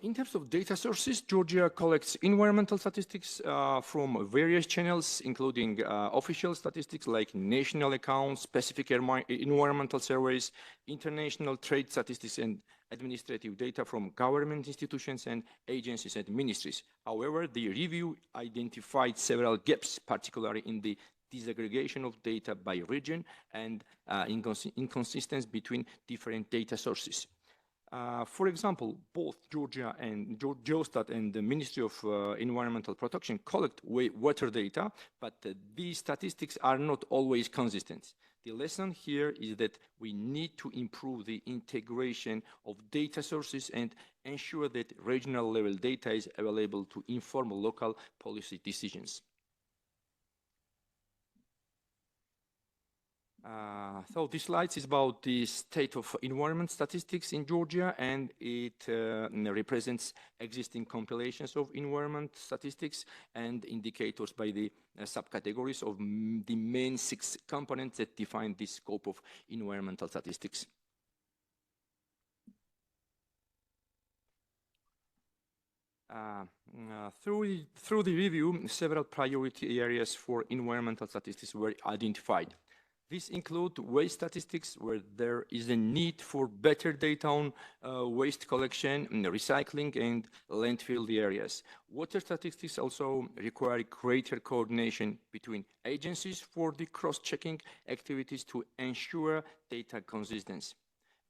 Speaker 1: In terms of data sources, Georgia collects environmental statistics from various channels, including official statistics like national accounts, specific environmental surveys, international trade statistics, and administrative data from government institutions and agencies and ministries. However, the review identified several gaps, particularly in the disaggregation of data by region and inconsistency between different data sources. For example, both Georgia and Geostat and the Ministry of Environmental Protection collect water data, but these statistics are not always consistent. The lesson here is that we need to improve the integration of data sources and ensure that regional level data is available to inform local policy decisions. So this slide is about the state of environment statistics in Georgia, and it represents existing compilations of environment statistics and indicators by the subcategories of the main 6 components that define the scope of environmental statistics. Through the review, several priority areas for environmental statistics were identified. These include waste statistics, where there is a need for better data on waste collection, recycling, and landfill areas. Water statistics also require greater coordination between agencies for the cross-checking activities to ensure data consistency.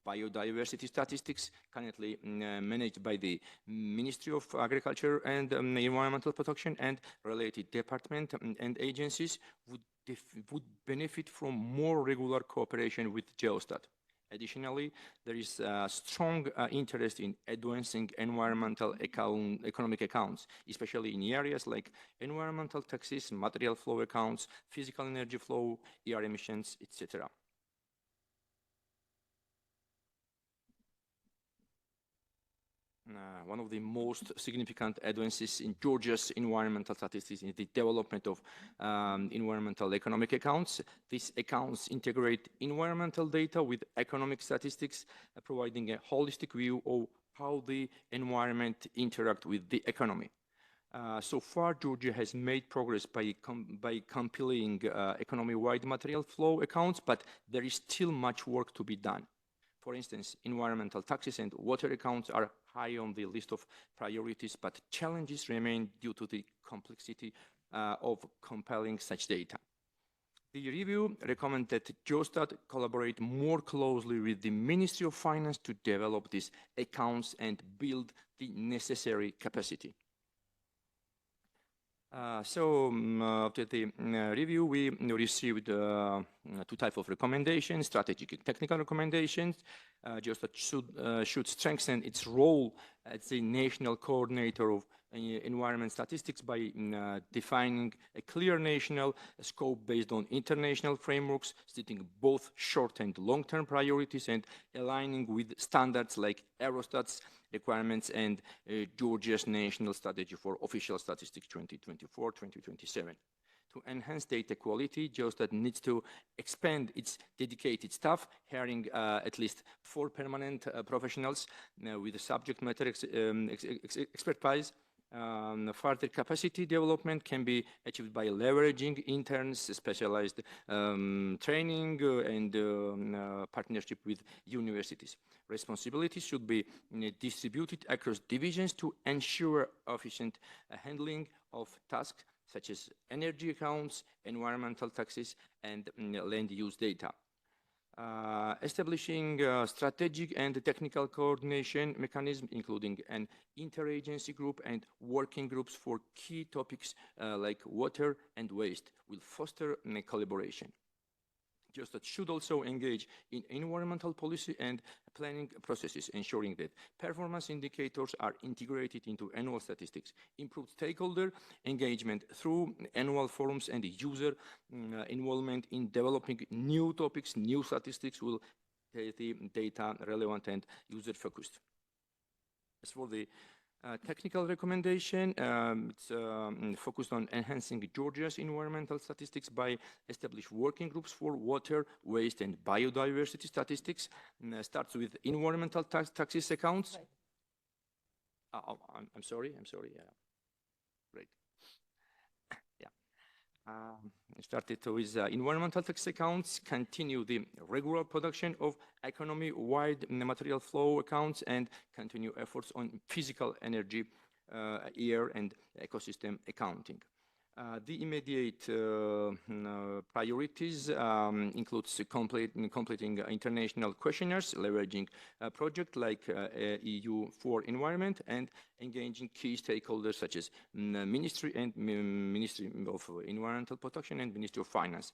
Speaker 1: Biodiversity statistics, currently managed by the Ministry of Agriculture and Environmental Protection and related departments and agencies, would benefit from more regular cooperation with Geostat. Additionally, there is a strong interest in advancing environmental economic accounts, especially in areas like environmental taxes, material flow accounts, physical energy flow, air emissions, etc. One of the most significant advances in Georgia's environmental statistics is the development of environmental economic accounts. These accounts integrate environmental data with economic statistics, providing a holistic view of how the environment interacts with the economy. So far, Georgia has made progress by compiling economy-wide material flow accounts, but there is still much work to be done. For instance, environmental taxes and water accounts are high on the list of priorities, but challenges remain due to the complexity of compiling such data. The review recommends that Geostat collaborate more closely with the Ministry of Finance to develop these accounts and build the necessary capacity. After the review, we received 2 types of recommendations: strategic and technical recommendations. Geostat should strengthen its role as the national coordinator of environment statistics by defining a clear national scope based on international frameworks, stating both short and long-term priorities and aligning with standards like Eurostat's requirements and Georgia's national strategy for official statistics 2024-2027. To enhance data quality, Geostat needs to expand its dedicated staff, hiring at least 4 permanent professionals with subject matter expertise. Further capacity development can be achieved by leveraging interns, specialized training, and partnership with universities. Responsibilities should be distributed across divisions to ensure efficient handling of tasks. such as energy accounts, environmental taxes, and land use data. Establishing strategic and technical coordination mechanism, including an interagency group and working groups for key topics like water and waste, will foster collaboration. Eurostat should also engage in environmental policy and planning processes, ensuring that performance indicators are integrated into annual statistics. Improved stakeholder engagement through annual forums and user involvement in developing new topics, new statistics will make the data relevant and user-focused. As for the technical recommendation, it's focused on enhancing Georgia's environmental statistics by establishing working groups for water, waste, and biodiversity statistics. Starts with environmental taxes accounts. Right. I'm sorry. Yeah. Great. Yeah. Started with environmental tax accounts, continue the regular production of economy-wide material flow accounts, and continue efforts on physical energy, air, and ecosystem accounting. The immediate priorities includes completing international questionnaires, leveraging a project like EU for Environment, and engaging key stakeholders such as Ministry of Environmental Protection and Ministry of Finance.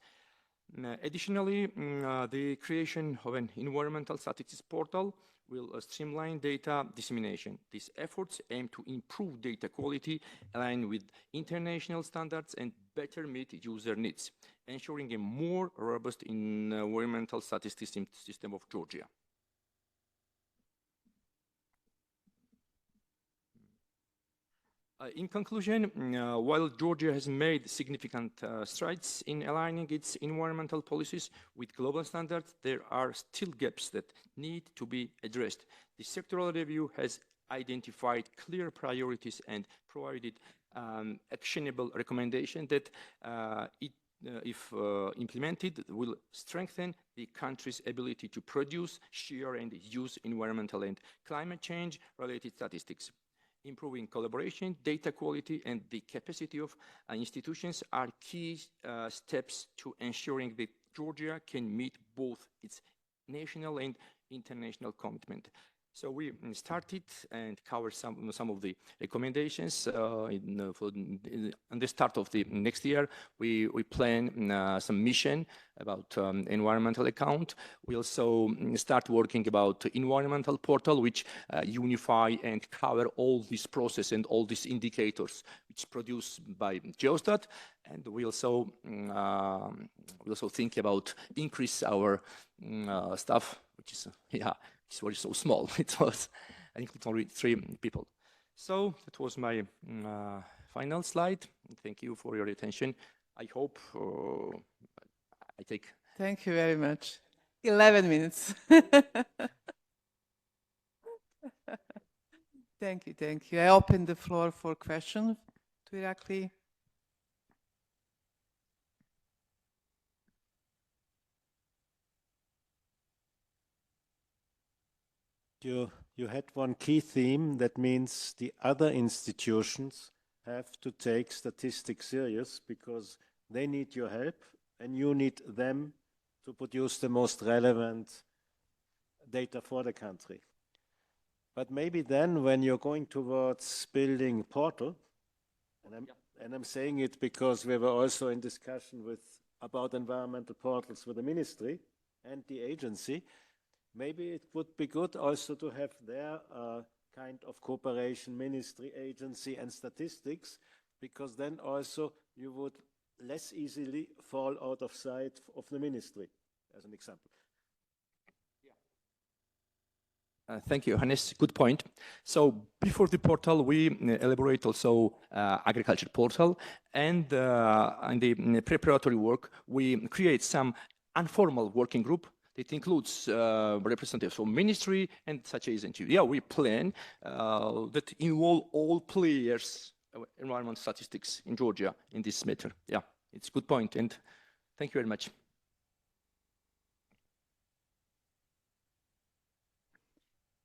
Speaker 1: Additionally, the creation of an environmental statistics portal will streamline data dissemination. These efforts aim to improve data quality, align with international standards, and better meet user needs, ensuring a more robust environmental statistics system of Georgia. In conclusion, while Georgia has made significant strides in aligning its environmental policies with global standards, there are still gaps that need to be addressed. The sectoral review has identified clear priorities and provided actionable recommendations that, if implemented, will strengthen the country's ability to produce, share, and use environmental and climate change-related statistics. Improving collaboration, data quality, and the capacity of institutions are key steps to ensuring that Georgia can meet both its national and international commitment. So we started and covered some of the recommendations. On the start of the next year, we plan some mission about environmental account. We also start working about environmental portal, which unify and cover all this process and all these indicators, which produced by Eurostat. And we also think about increase our staff, which is it's very so small. It was, I think, it's only 3 people. So that was my final slide. Thank you for your attention. I hope I take.
Speaker 5: Thank you very much. 11 minutes. Thank you. I open the floor for questions to Irakli.
Speaker 9: You had one key theme, that means the other institutions have to take statistics serious because they need your help and you need them to produce the most relevant data for the country. But maybe then when you're going towards building portal, and I'm saying it because we were also in discussion about environmental portals with the ministry and the agency, maybe it would be good also to have their kind of cooperation, ministry, agency, and statistics, because then also you would less easily fall out of sight of the ministry, as an example.
Speaker 1: Thank you, Hannes. Good point. So before the portal, we elaborate also agriculture portal, and in the preparatory work, we create some informal working group. It includes representatives from ministry and such agency. Yeah, we plan that involve all players of environmental statistics in Georgia in this matter. Yeah, it's a good point, and thank you very much.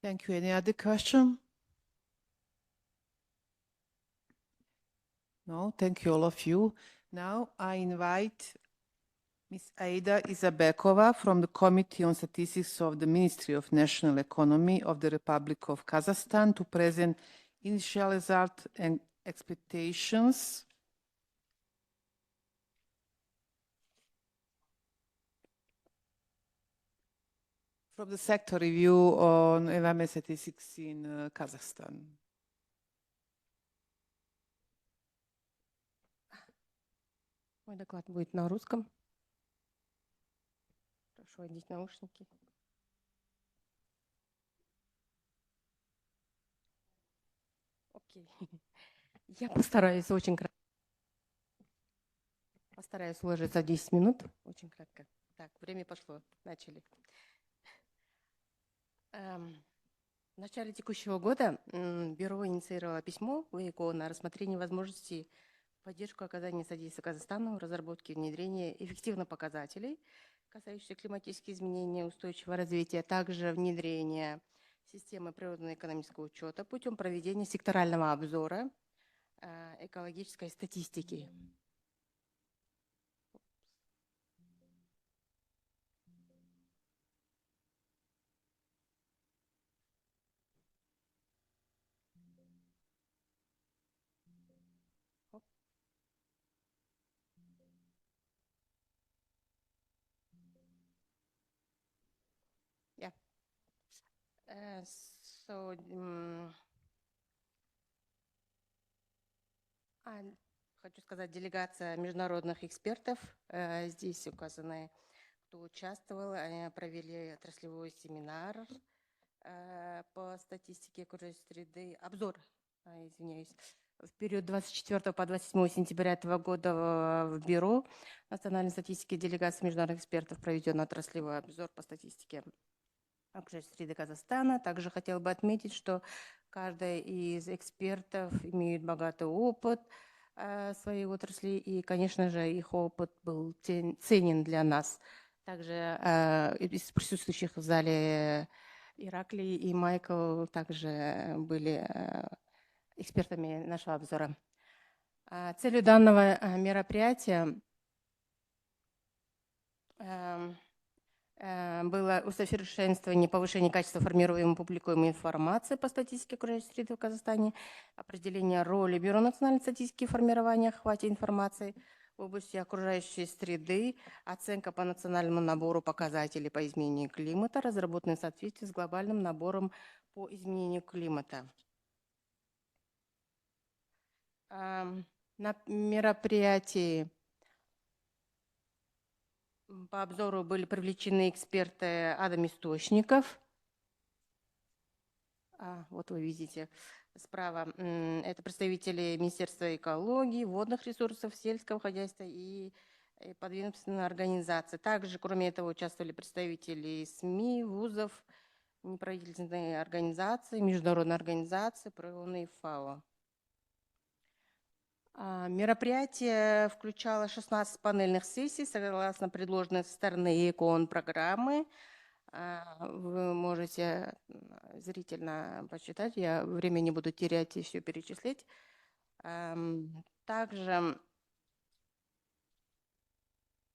Speaker 5: Thank you. Any other question? No, thank you all of you. Now I invite Ms. Aida Izabekova from the Committee on Statistics of the Ministry of National Economy of the Republic of Kazakhstan to present initial results and expectations. From the sector review on environment statistics in Kazakhstan.
Speaker 16: Мой доклад будет на русском. Прошу одеть наушники. Окей. Я постараюсь очень кратко. Постараюсь уложиться в 10 минут. Очень кратко. Так, время пошло. Начали. В начале текущего года Бюро инициировало письмо в ЭКО на рассмотрение возможностей в поддержку оказания содействия Казахстану в разработке и внедрении эффективных показателей, касающихся климатических изменений, устойчивого развития, а также внедрение системы природно-экономического учета путем проведения секторального обзора экологической статистики. Хочу сказать, делегация международных экспертов, здесь указаны, кто участвовал, они провели отраслевой семинар по статистике окружающей среды, обзор, извиняюсь, в период 24 по 27 сентября этого года в Бюро национальной статистики делегации международных экспертов проведен отраслевой обзор по статистике окружающей среды Казахстана. Также хотела бы отметить, что каждый из экспертов имеет богатый опыт своей отрасли, и, конечно же, их опыт был ценен для нас. Также из присутствующих в зале Ираклий и Майкл также были экспертами нашего обзора. Целью данного мероприятия было усовершенствование, повышение качества формируемой и публикуемой информации по статистике окружающей среды в Казахстане, определение роли Бюро национальной статистики в формировании охвате информации в области окружающей среды, оценка по национальному набору показателей по изменению климата, разработанные в соответствии с глобальным набором по изменению климата. На мероприятии по обзору были привлечены эксперты Адам-источников. Вот вы видите справа. Это представители Министерства экологии, водных ресурсов, сельского хозяйства и подведомственной организации. Также, кроме этого, участвовали представители СМИ, вузов, неправительственные организации, международные организации, ПРООН и ФАО. Мероприятие включало 16 панельных сессий согласно предложенной со стороны ЕКОН программы. Вы можете зрительно почитать, я время не буду терять и все перечислить. Также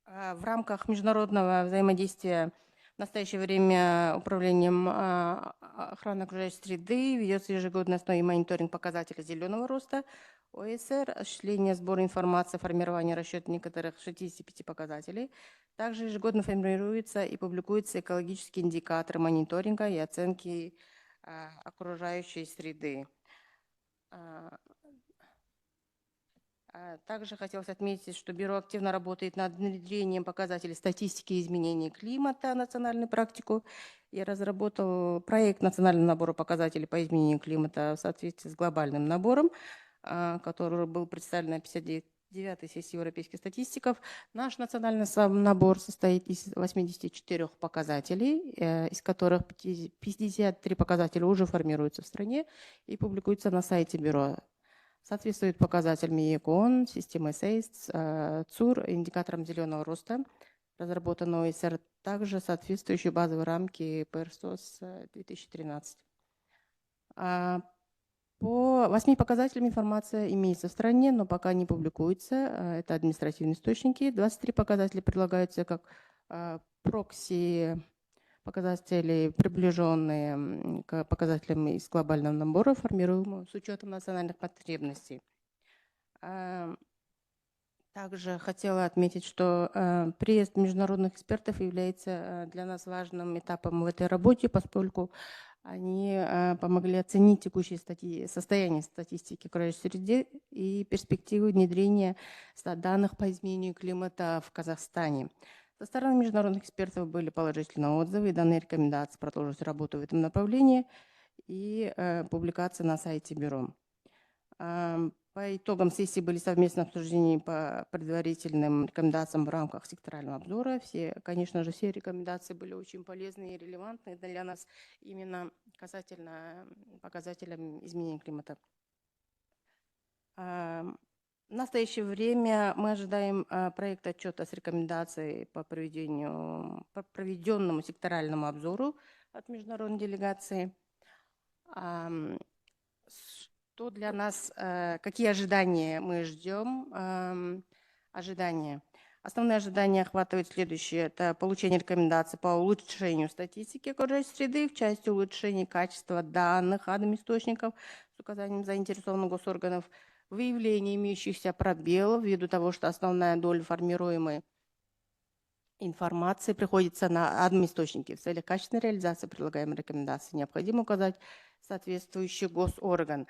Speaker 16: в рамках международного взаимодействия в настоящее время управлением охраны окружающей среды ведется ежегодный основной мониторинг показателей зеленого роста ОСР, осуществление сбора информации, формирование расчета некоторых 65 показателей. Также ежегодно формируются и публикуются экологические индикаторы мониторинга и оценки окружающей среды. Также хотелось отметить, что Бюро активно работает над внедрением показателей статистики изменений климата в национальную практику и разработал проект национального набора показателей по изменению климата в соответствии с глобальным набором, который был представлен на 59-й сессии европейских статистиков. Наш национальный набор состоит из 84 показателей, из которых 53 показателя уже формируются в стране и публикуются на сайте Бюро. Соответствует показателям ЕКОН, системы СЕЙС, ЦУР, индикаторам зеленого роста, разработанного ОСР, также соответствующие базовые рамки ПРСОС 2013. По 8 показателям информация имеется в стране, но пока не публикуется. Это административные источники. 23 показателя предлагаются как прокси показатели, приближенные к показателям из глобального набора, формируемого с учетом национальных потребностей. Также хотела отметить, что приезд международных экспертов является для нас важным этапом в этой работе, поскольку они помогли оценить текущее состояние статистики окружающей среды и перспективы внедрения данных по изменению климата в Казахстане. Со стороны международных экспертов были положительные отзывы и данные рекомендации продолжить работу в этом направлении и публикация на сайте бюро. По итогам сессии были совместные обсуждения по предварительным рекомендациям в рамках секторального обзора. Конечно же, все рекомендации были очень полезны и релевантны для нас именно касательно показателям изменения климата. В настоящее время мы ожидаем проект отчета с рекомендацией по проведенному секторальному обзору от международной делегации. Что для нас, какие ожидания мы ждем? Ожидания. Основные ожидания охватывают следующее. Это получение рекомендаций по улучшению статистики окружающей среды в части улучшения качества данных администочников с указанием заинтересованных госорганов, выявление имеющихся пробелов ввиду того, что основная доля формируемой информации приходится на администочники. В целях качественной реализации предлагаемой рекомендации необходимо указать соответствующий госорган.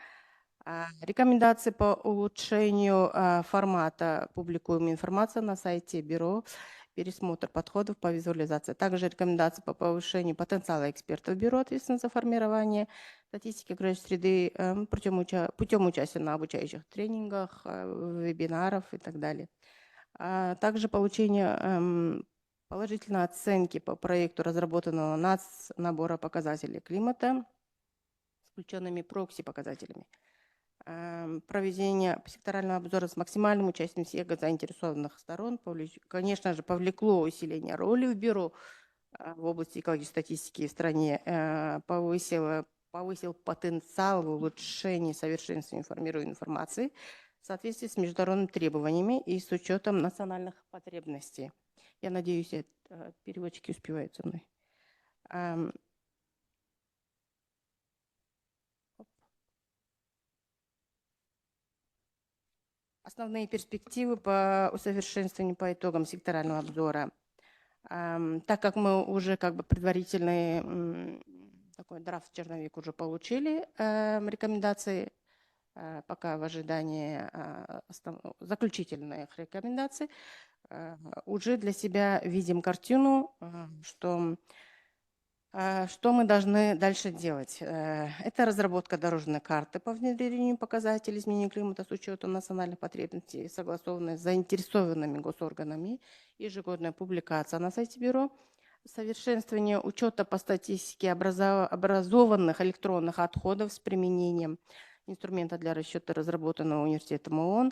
Speaker 16: Рекомендации по улучшению формата публикуемой информации на сайте бюро, пересмотр подходов по визуализации. Также рекомендации по повышению потенциала экспертов бюро, ответственных за формирование статистики окружающей среды путем участия на обучающих тренингах, вебинаров и так далее. Также получение положительной оценки по проекту разработанного набора показателей климата с включенными прокси-показателями. Проведение секторального обзора с максимальным участием всех заинтересованных сторон, конечно же, повлекло усиление роли в бюро в области экологической статистики в стране, повысил потенциал в улучшении совершенства информируемой информации в соответствии с международными требованиями и с учетом национальных потребностей. Я надеюсь, переводчики успевают со мной. Основные перспективы по усовершенствованию по итогам секторального обзора. Так как мы уже предварительный такой драфт-черновик уже получили, рекомендации, пока в ожидании заключительных рекомендаций, уже для себя видим картину, что мы должны дальше делать? Это разработка дорожной карты по внедрению показателей изменения климата с учетом национальных потребностей, согласованная с заинтересованными госорганами, ежегодная публикация на сайте бюро, совершенствование учета по статистике образованных электронных отходов с применением инструмента для расчета, разработанного университетом ООН,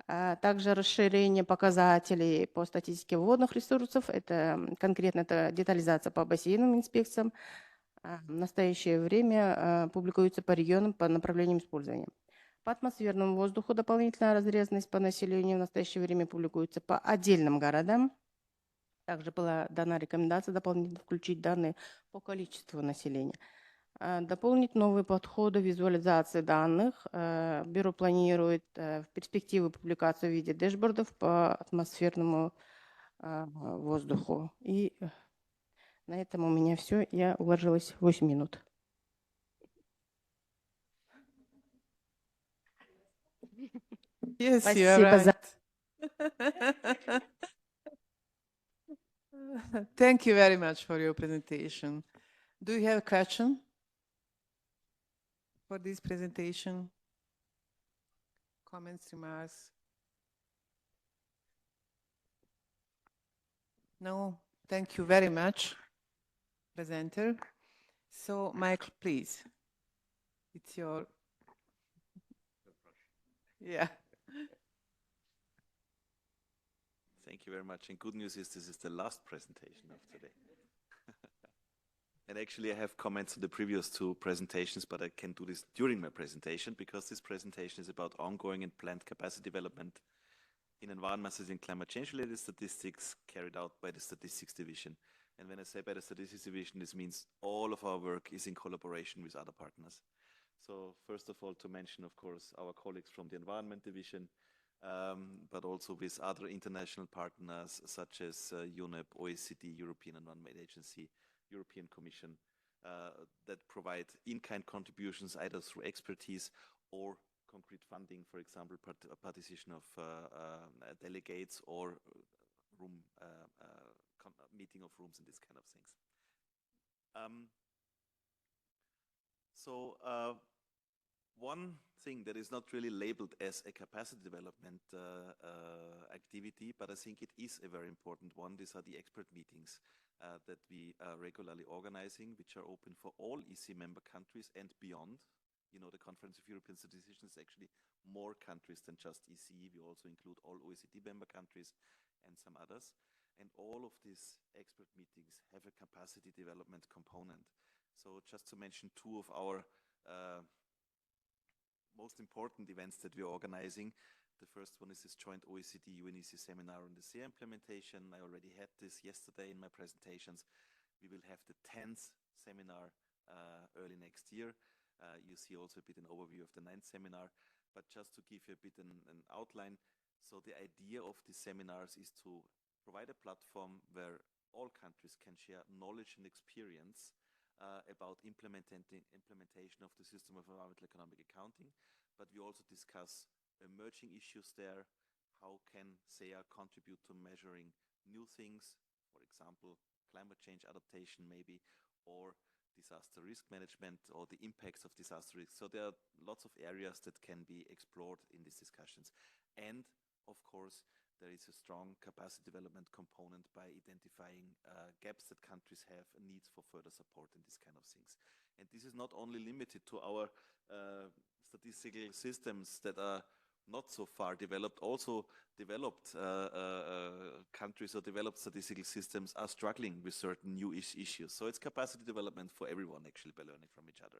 Speaker 16: также расширение показателей по статистике водных ресурсов. Это конкретно детализация по бассейновым инспекциям. В настоящее время публикуется по регионам по направлениям использования. По атмосферному воздуху дополнительная разрезанность по населению в настоящее время публикуется по отдельным городам. Также была дана рекомендация дополнительно включить данные по количеству населения. Дополнить новые подходы визуализации данных. Бюро планирует в перспективе публикацию в виде дэшбордов по атмосферному воздуху. И на этом у меня все. Я уложилась в 8 минут.
Speaker 5: Yes, you
Speaker 16: Спасибо
Speaker 5: are
Speaker 16: за...
Speaker 5: right. Thank you very much for your presentation. Do you have a question for this presentation? Comments, remarks? No, thank you very much, presenter. So, Michael, please. It's your... Yeah.
Speaker 4: Thank you very much. And good news is this is the last presentation of today. And actually, I have comments on the previous two presentations, but I can do this during my presentation because this presentation is about ongoing and planned capacity development in environment and climate change-related statistics carried out by the Statistics Division. And when I say by the Statistics Division, this means all of our work is in collaboration with other partners. So first of all, to mention, of course, our colleagues from the Environment Division, but also with other international partners such as UNEP, OECD, European Environment Agency, European Commission, that provide in-kind contributions either through expertise or concrete funding, for example, participation of delegates or room meeting of rooms and these kind of things. One thing that is not really labeled as a capacity development activity, but I think it is a very important one. These are the expert meetings that we are regularly organizing, which are open for all EC member countries and beyond. You know, the Conference of European Statisticians is actually more countries than just EC. We also include all OECD member countries and some others. And all of these expert meetings have a capacity development component. So just to mention two of our most important events that we're organizing. The first one is this joint OECD-UNEC seminar on the SEA implementation. I already had this yesterday in my presentations. We will have the 10th seminar early next year. You see also a bit an overview of the 9th seminar, but just to give you a bit an outline. So the idea of these seminars is to provide a platform where all countries can share knowledge and experience about implementation of the system of environmental economic accounting, but we also discuss emerging issues there. How can SEA contribute to measuring new things, for example, climate change adaptation maybe, or disaster risk management, or the impacts of disaster risk. So there are lots of areas that can be explored in these discussions. And of course, there is a strong capacity development component by identifying gaps that countries have and needs for further support and these kind of things. And this is not only limited to our statistical systems that are not so far developed. Also developed countries or developed statistical systems are struggling with certain new issues. So it's capacity development for everyone actually by learning from each other.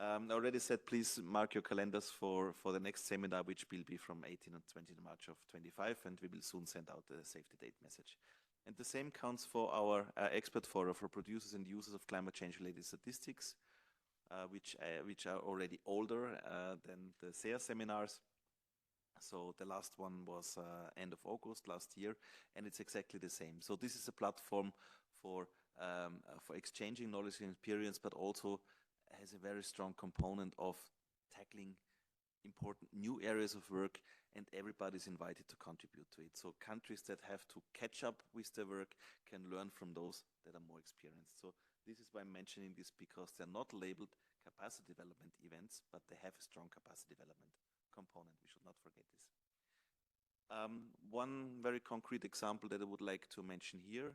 Speaker 4: I already said, please mark your calendars for the next seminar, which will be from 18 and 20 March of 25, and we will soon send out the save the date message. And the same counts for our expert forum for producers and users of climate change-related statistics, which are already older than the SEA seminars. So the last one was end of August last year, and it's exactly the same. So this is a platform for exchanging knowledge and experience, but also has a very strong component of tackling important new areas of work, and everybody's invited to contribute to it. So countries that have to catch up with their work can learn from those that are more experienced. So this is why I'm mentioning this, because they're not labeled capacity development events, but they have a strong capacity development component. We should not forget this. One very concrete example that I would like to mention here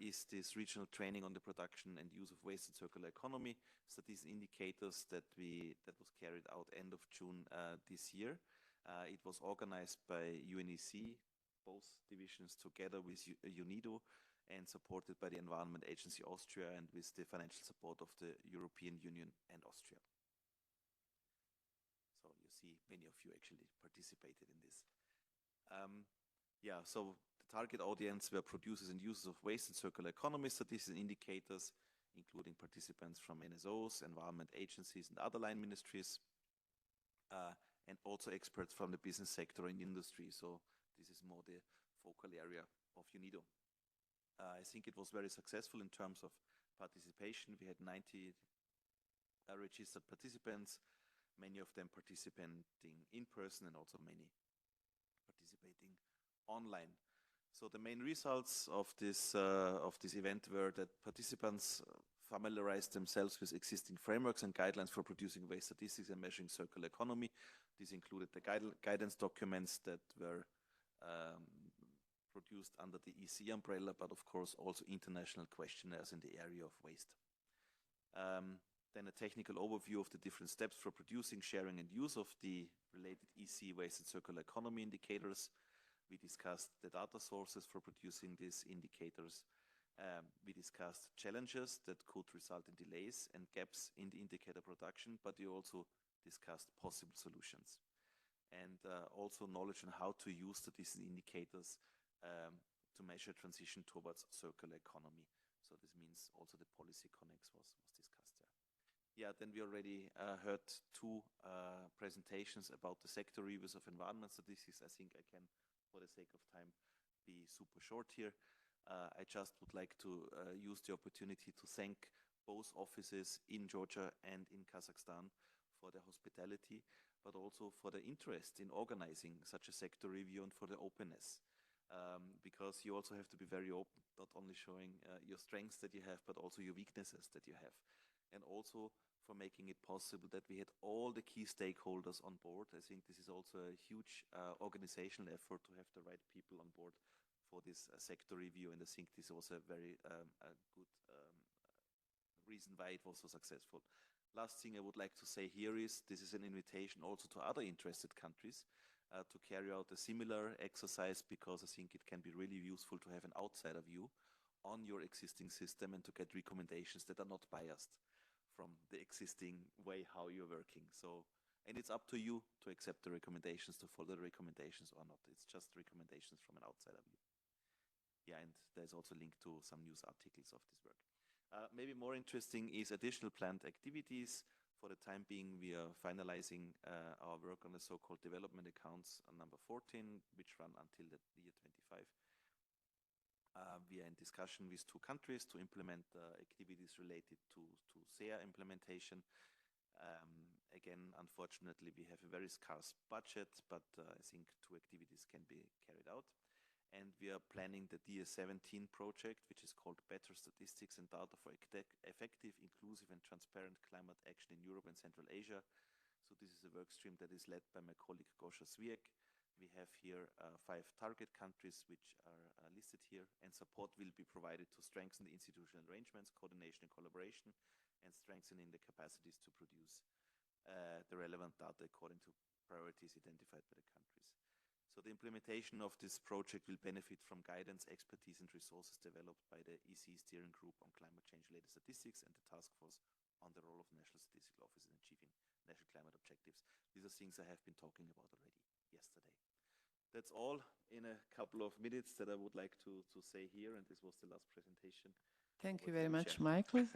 Speaker 4: is this regional training on the production and use of waste and circular economy. So these indicators that was carried out end of June this year. It was organized by UNEC, both divisions together with UNIDO, and supported by the Environment Agency Austria and with the financial support of the European Union and Austria. So you see many of you actually participated in this. So the target audience were producers and users of waste and circular economy statistics and indicators, including participants from NSOs, environment agencies, and other line ministries, and also experts from the business sector and industry. So this is more the focal area of UNIDO. I think it was very successful in terms of participation. We had 90 registered participants, many of them participating in person and also many participating online. So the main results of this event were that participants familiarized themselves with existing frameworks and guidelines for producing waste statistics and measuring circular economy. These included the guidance documents that were produced under the EC umbrella, but of course also international questionnaires in the area of waste. Then a technical overview of the different steps for producing, sharing, and use of the related EC waste and circular economy indicators. We discussed the data sources for producing these indicators, We discussed challenges that could result in delays and gaps in the indicator production, but we also discussed possible solutions. And also knowledge on how to use these indicators to measure transition towards circular economy. So this means also the policy connects was discussed there. Yeah, then we already heard two presentations about the sector reviews of environment statistics. I think I can, for the sake of time, be super short here. I just would like to use the opportunity to thank both offices in Georgia and in Kazakhstan for their hospitality, but also for the interest in organizing such a sector review and for the openness. Because you also have to be very open, not only showing your strengths that you have, but also your weaknesses that you have. And also for making it possible that we had all the key stakeholders on board. I think this is also a huge organizational effort to have the right people on board for this sector review, and I think this was a very a good reason why it was so successful. Last thing I would like to say here is this is an invitation also to other interested countries to carry out a similar exercise, because I think it can be really useful to have an outsider view on your existing system and to get recommendations that are not biased from the existing way how you're working. So, and it's up to you to accept the recommendations, to follow the recommendations or not. It's just recommendations from an outsider view. Yeah, and there's also a link to some news articles of this work. Maybe more interesting is additional planned activities. For the time being, we are finalizing our work on the so-called development accounts on number 14, which run until the year 25. We are in discussion with 2 countries to implement activities related to SEA implementation. Again, unfortunately, we have a very scarce budget, but I think 2 activities can be carried out. And we are planning the DS17 project, which is called Better Statistics and Data for Effective, Inclusive and Transparent Climate Action in Europe and Central Asia. So this is a work stream that is led by my colleague Gosha Swiek. We have here 5 target countries which are listed here, and support will be provided to strengthen the institutional arrangements, coordination and collaboration, and strengthening the capacities to produce the relevant data according to priorities identified by the countries. So the implementation of this project will benefit from guidance, expertise, and resources developed by the EC Steering Group on Climate Change-related Statistics and the Task Force on the role of national statistical offices in achieving national climate objectives. These are things I have been talking about already yesterday. That's all in a couple of minutes that I would like to say here, and this was the last presentation.
Speaker 5: Thank you very much, Michael.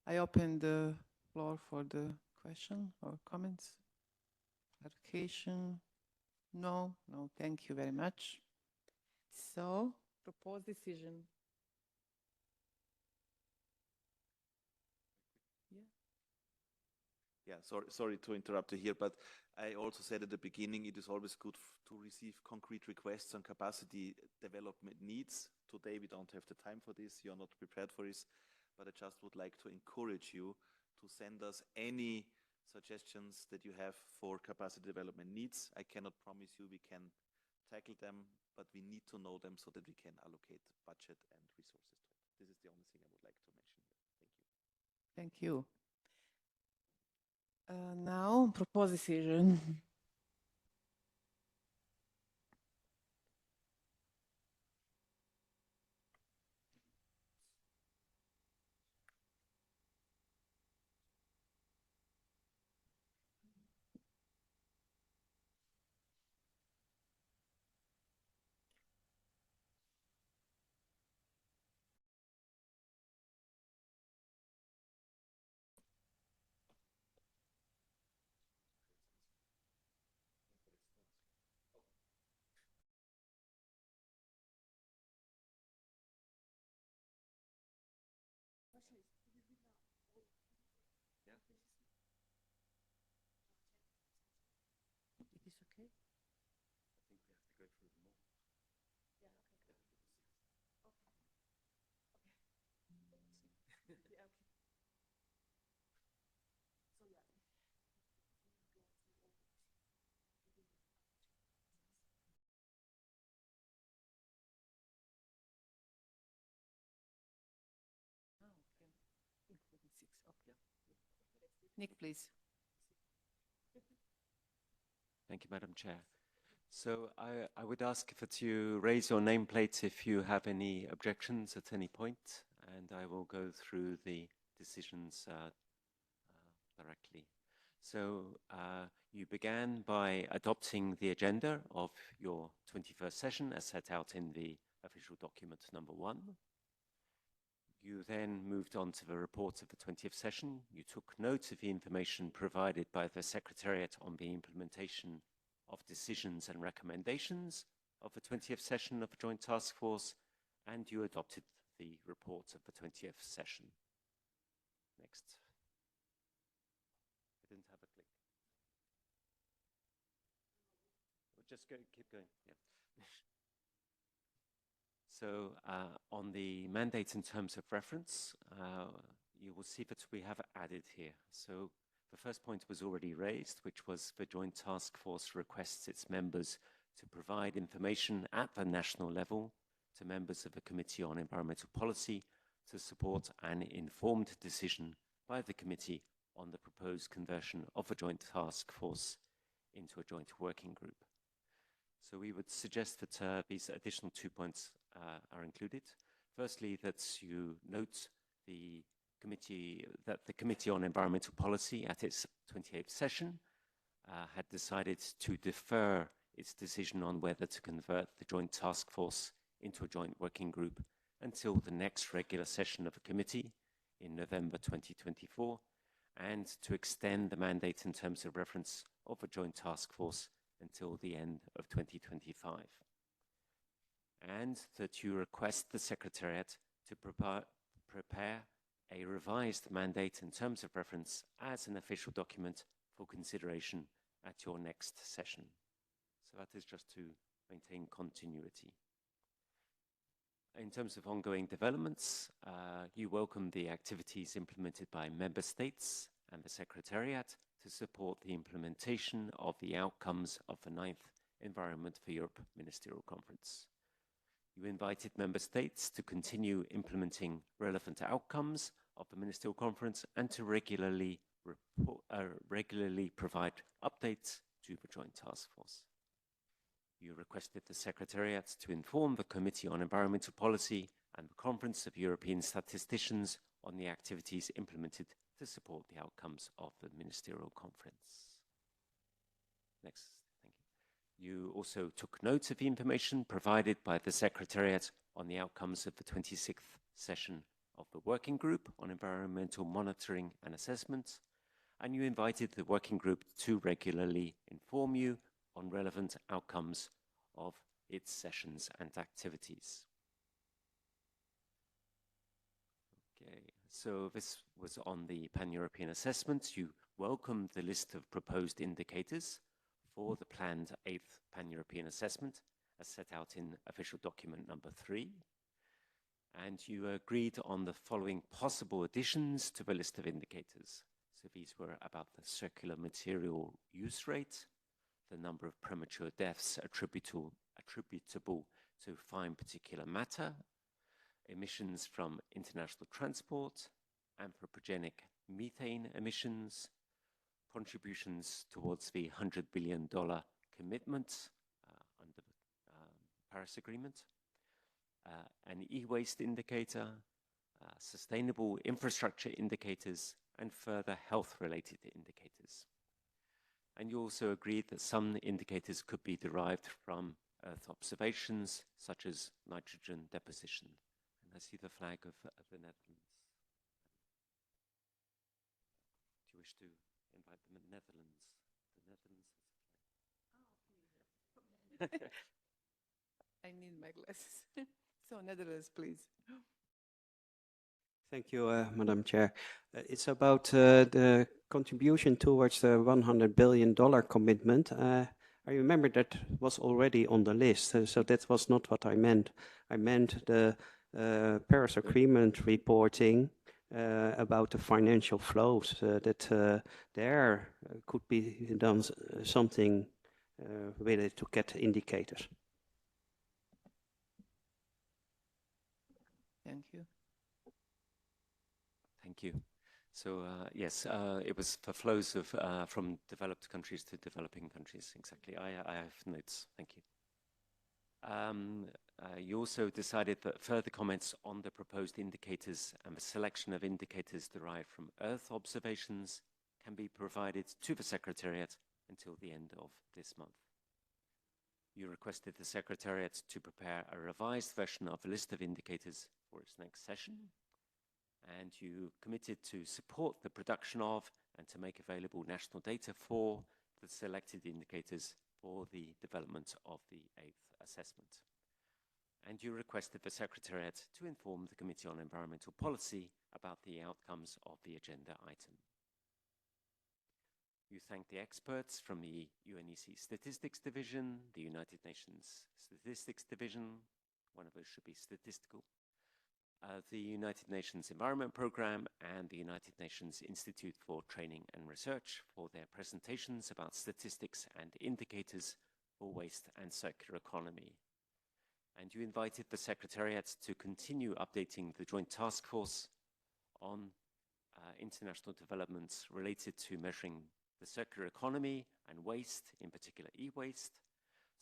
Speaker 5: I open the floor for the question or comments, clarification. No, thank you very much. So, proposed decision.
Speaker 4: Yeah, sorry to interrupt you here, but I also said at the beginning it is always good to receive concrete requests on capacity development needs. Today we don't have the time for this, you're not prepared for this, but I just would like to encourage you to send us any suggestions that you have for capacity development needs. I cannot promise you we can tackle them, but we need to know them so that we can allocate budget and resources to it. This is the only thing I would like to mention here. Thank you.
Speaker 5: Thank you. Now, proposed decision. It is okay?
Speaker 4: I think we have to go through them all.
Speaker 5: Yeah, okay. Yeah, okay. So, yeah. Including 6, okay. Nick, please.
Speaker 3: Thank you, Madam Chair. So I would ask that you raise your nameplate if you have any objections at any point, and I will go through the decisions directly. So you began by adopting the agenda of your 21st session as set out in the official document number 1. You then moved on to the report of the 20th session. You took note of the information provided by the Secretariat on the implementation of decisions and recommendations of the 20th session of the Joint Task Force, and you adopted the report of the 20th session. Next. I didn't have a click. We'll just keep going. Yeah. So on the mandate in terms of reference, you will see that we have added here. So the first point was already raised, which was the Joint Task Force requests its members to provide information at the national level to members of the Committee on Environmental Policy to support an informed decision by the committee on the proposed conversion of the Joint Task Force into a joint working group. So we would suggest that these additional 2 points are included. Firstly, that you note the Committee on Environmental Policy at its 28th session had decided to defer its decision on whether to convert the Joint Task Force into a joint working group until the next regular session of the committee in November 2024, and to extend the mandate in terms of reference of a Joint Task Force until the end of 2025. And that you request the Secretariat to prepare a revised mandate in terms of reference as an official document for consideration at your next session. So that is just to maintain continuity. In terms of ongoing developments, you welcome the activities implemented by member states and the Secretariat to support the implementation of the outcomes of the 9th Environment for Europe Ministerial Conference. You invited member states to continue implementing relevant outcomes of the Ministerial Conference and to regularly provide updates to the Joint Task Force. You requested the Secretariat to inform the Committee on Environmental Policy and the Conference of European Statisticians on the activities implemented to support the outcomes of the Ministerial Conference. Next, thank you. You also took note of the information provided by the Secretariat on the outcomes of the 26th session of the Working Group on Environmental Monitoring and Assessment, and you invited the Working Group to regularly inform you on relevant outcomes of its sessions and activities. Okay, so this was on the Pan-European assessment. You welcomed the list of proposed indicators for the planned 8th Pan-European assessment as set out in official document number 3. And you agreed on the following possible additions to the list of indicators. So these were about the circular material use rate, the number of premature deaths attributable to fine particulate matter, emissions from international transport, anthropogenic methane emissions, contributions towards the $100 billion commitment under the Paris Agreement, an e-waste indicator, sustainable infrastructure indicators, and further health-related indicators. And you also agreed that some indicators could be derived from Earth observations, such as nitrogen deposition. And I see the flag of the Netherlands. Do you wish to invite the Netherlands? The Netherlands has a flag.
Speaker 5: I need my glasses. So Netherlands, please.
Speaker 15: Thank you, Madam Chair. It's about the contribution towards the $100 billion commitment. I remember that was already on the list, so that was not what I meant. I meant the Paris Agreement reporting about the financial flows, that there could be done something with it to get indicators.
Speaker 5: Thank you.
Speaker 3: Thank you. So yes, it was for flows of from developed countries to developing countries. Exactly. I have notes. Thank you. You also decided that further comments on the proposed indicators and the selection of indicators derived from Earth observations can be provided to the Secretariat until the end of this month. You requested the Secretariat to prepare a revised version of the list of indicators for its next session, and you committed to support the production of and to make available national data for the selected indicators for the development of the 8th assessment. And you requested the Secretariat to inform the Committee on Environmental Policy about the outcomes of the agenda item. You thank the experts from the UNEC Statistics Division, the United Nations Statistics Division, one of those should be statistical, the United Nations Environment Programme, and the United Nations Institute for Training and Research for their presentations about statistics and indicators for waste and circular economy. And you invited the Secretariat to continue updating the Joint Task Force on international developments related to measuring the circular economy and waste, in particular e-waste,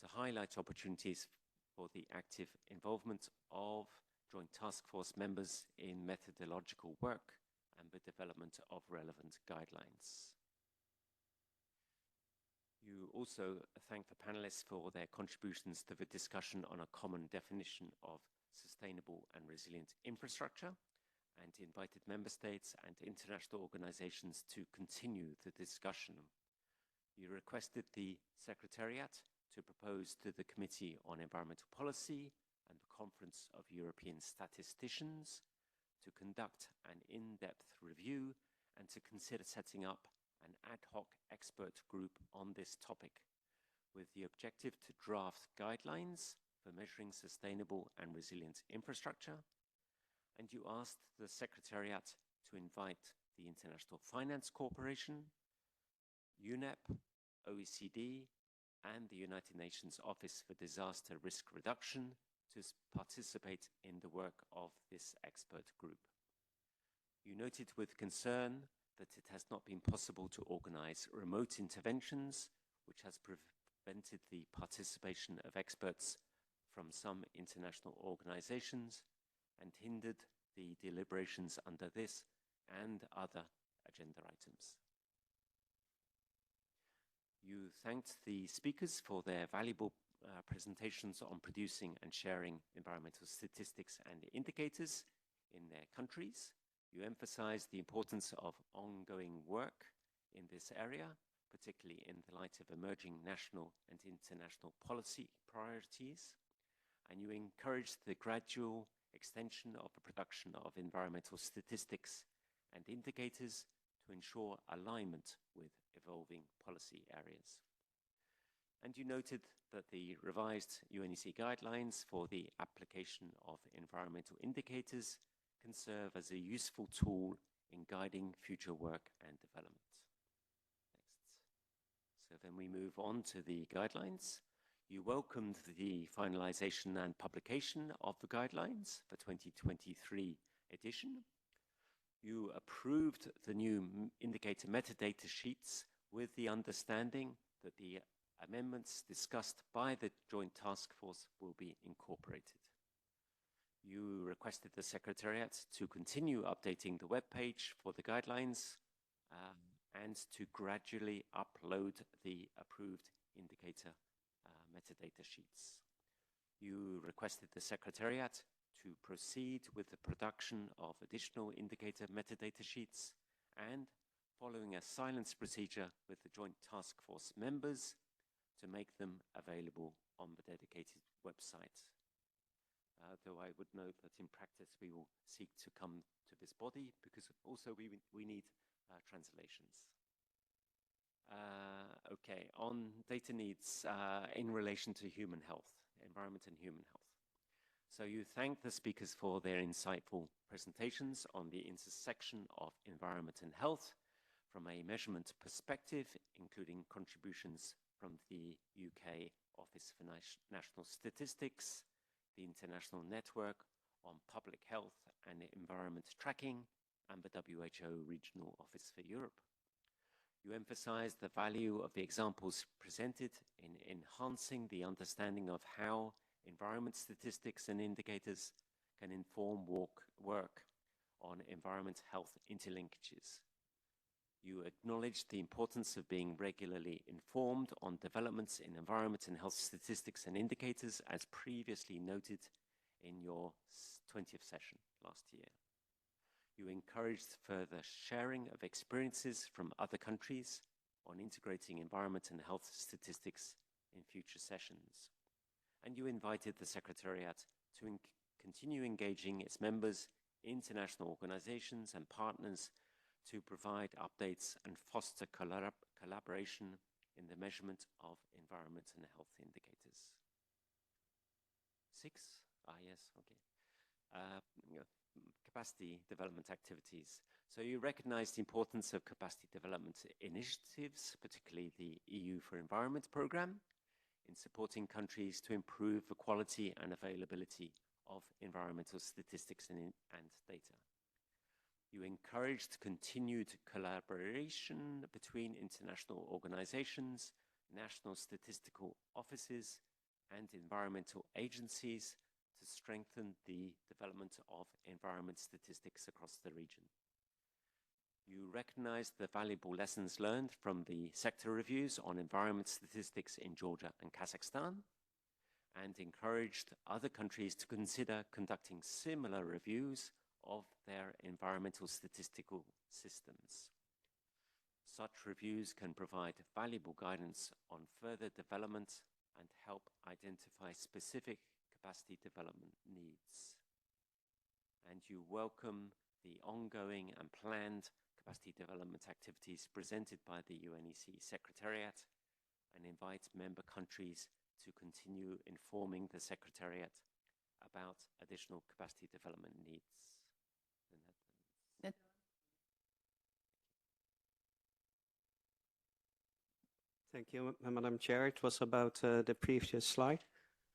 Speaker 3: to highlight opportunities for the active involvement of Joint Task Force members in methodological work and the development of relevant guidelines. You also thank the panelists for their contributions to the discussion on a common definition of sustainable and resilient infrastructure, and invited member states and international organizations to continue the discussion. You requested the Secretariat to propose to the Committee on Environmental Policy and the Conference of European Statisticians to conduct an in-depth review and to consider setting up an ad hoc expert group on this topic with the objective to draft guidelines for measuring sustainable and resilient infrastructure. And you asked the Secretariat to invite the International Finance Corporation, UNEP, OECD, and the United Nations Office for Disaster Risk Reduction to participate in the work of this expert group. You noted with concern that it has not been possible to organize remote interventions, which has prevented the participation of experts from some international organizations and hindered the deliberations under this and other agenda items. You thanked the speakers for their valuable presentations on producing and sharing environmental statistics and indicators in their countries. You emphasized the importance of ongoing work in this area, particularly in the light of emerging national and international policy priorities. And you encouraged the gradual extension of the production of environmental statistics and indicators to ensure alignment with evolving policy areas. And you noted that the revised UNEC guidelines for the application of environmental indicators can serve as a useful tool in guiding future work and development. Next. So then we move on to the guidelines. You welcomed the finalization and publication of the guidelines for 2023 edition. You approved the new indicator metadata sheets with the understanding that the amendments discussed by the Joint Task Force will be incorporated. You requested the Secretariat to continue updating the webpage for the guidelines and to gradually upload the approved indicator metadata sheets. You requested the Secretariat to proceed with the production of additional indicator metadata sheets and, following a silence procedure with the Joint Task Force members, to make them available on the dedicated website. Though I would note that in practice we will seek to come to this body because also we need translations. Okay, on data needs in relation to human health, environment and human health. So you thank the speakers for their insightful presentations on the intersection of environment and health from a measurement perspective, including contributions from the UK Office for National Statistics, the International Network on Public Health and Environment Tracking, and the WHO Regional Office for Europe. You emphasize the value of the examples presented in enhancing the understanding of how environment statistics and indicators can inform work on environment health interlinkages. You acknowledge the importance of being regularly informed on developments in environment and health statistics and indicators, as previously noted in your 20th session last year. You encouraged further sharing of experiences from other countries on integrating environment and health statistics in future sessions. And you invited the Secretariat to continue engaging its members, international organizations and partners to provide updates and foster collaboration in the measurement of environment and health indicators. 6? Yes, okay. Capacity development activities. So you recognize the importance of capacity development initiatives, particularly the EU for Environment program, in supporting countries to improve the quality and availability of environmental statistics and data. You encouraged continued collaboration between international organizations, national statistical offices, and environmental agencies to strengthen the development of environment statistics across the region. You recognized the valuable lessons learned from the sector reviews on environment statistics in Georgia and Kazakhstan, and encouraged other countries to consider conducting similar reviews of their environmental statistical systems. Such reviews can provide valuable guidance on further development and help identify specific capacity development needs. And you welcome the ongoing and planned capacity development activities presented by the UNEC Secretariat and invite member countries to continue informing the Secretariat about additional capacity development needs.
Speaker 15: Thank you, Madam Chair. It was about the previous slide.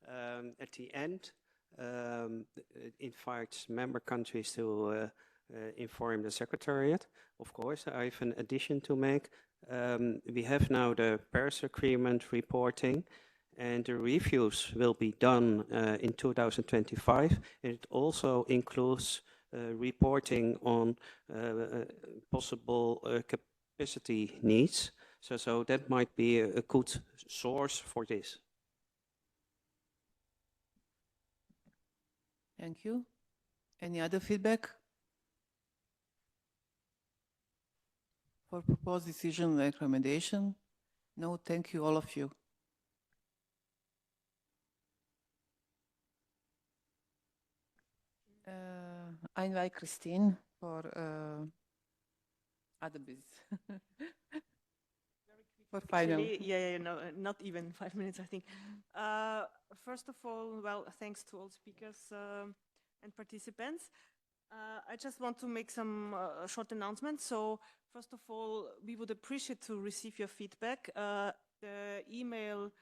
Speaker 15: At the end, it invites member countries to inform the Secretariat. Of course, I have an addition to make. We have now the Paris Agreement reporting, and the reviews will be done in 2025. And it also includes reporting on possible capacity needs. So that might be a good source for this.
Speaker 5: Thank you. Any other feedback for proposed decision and recommendation? No, thank you, all of you. I invite Christine for other business. For final.
Speaker 2: Actually, no, not even 5 minutes, I think. First of all, well, thanks to all speakers and participants. I just want to make some short announcements. So, first of all, we would appreciate to receive your feedback. The email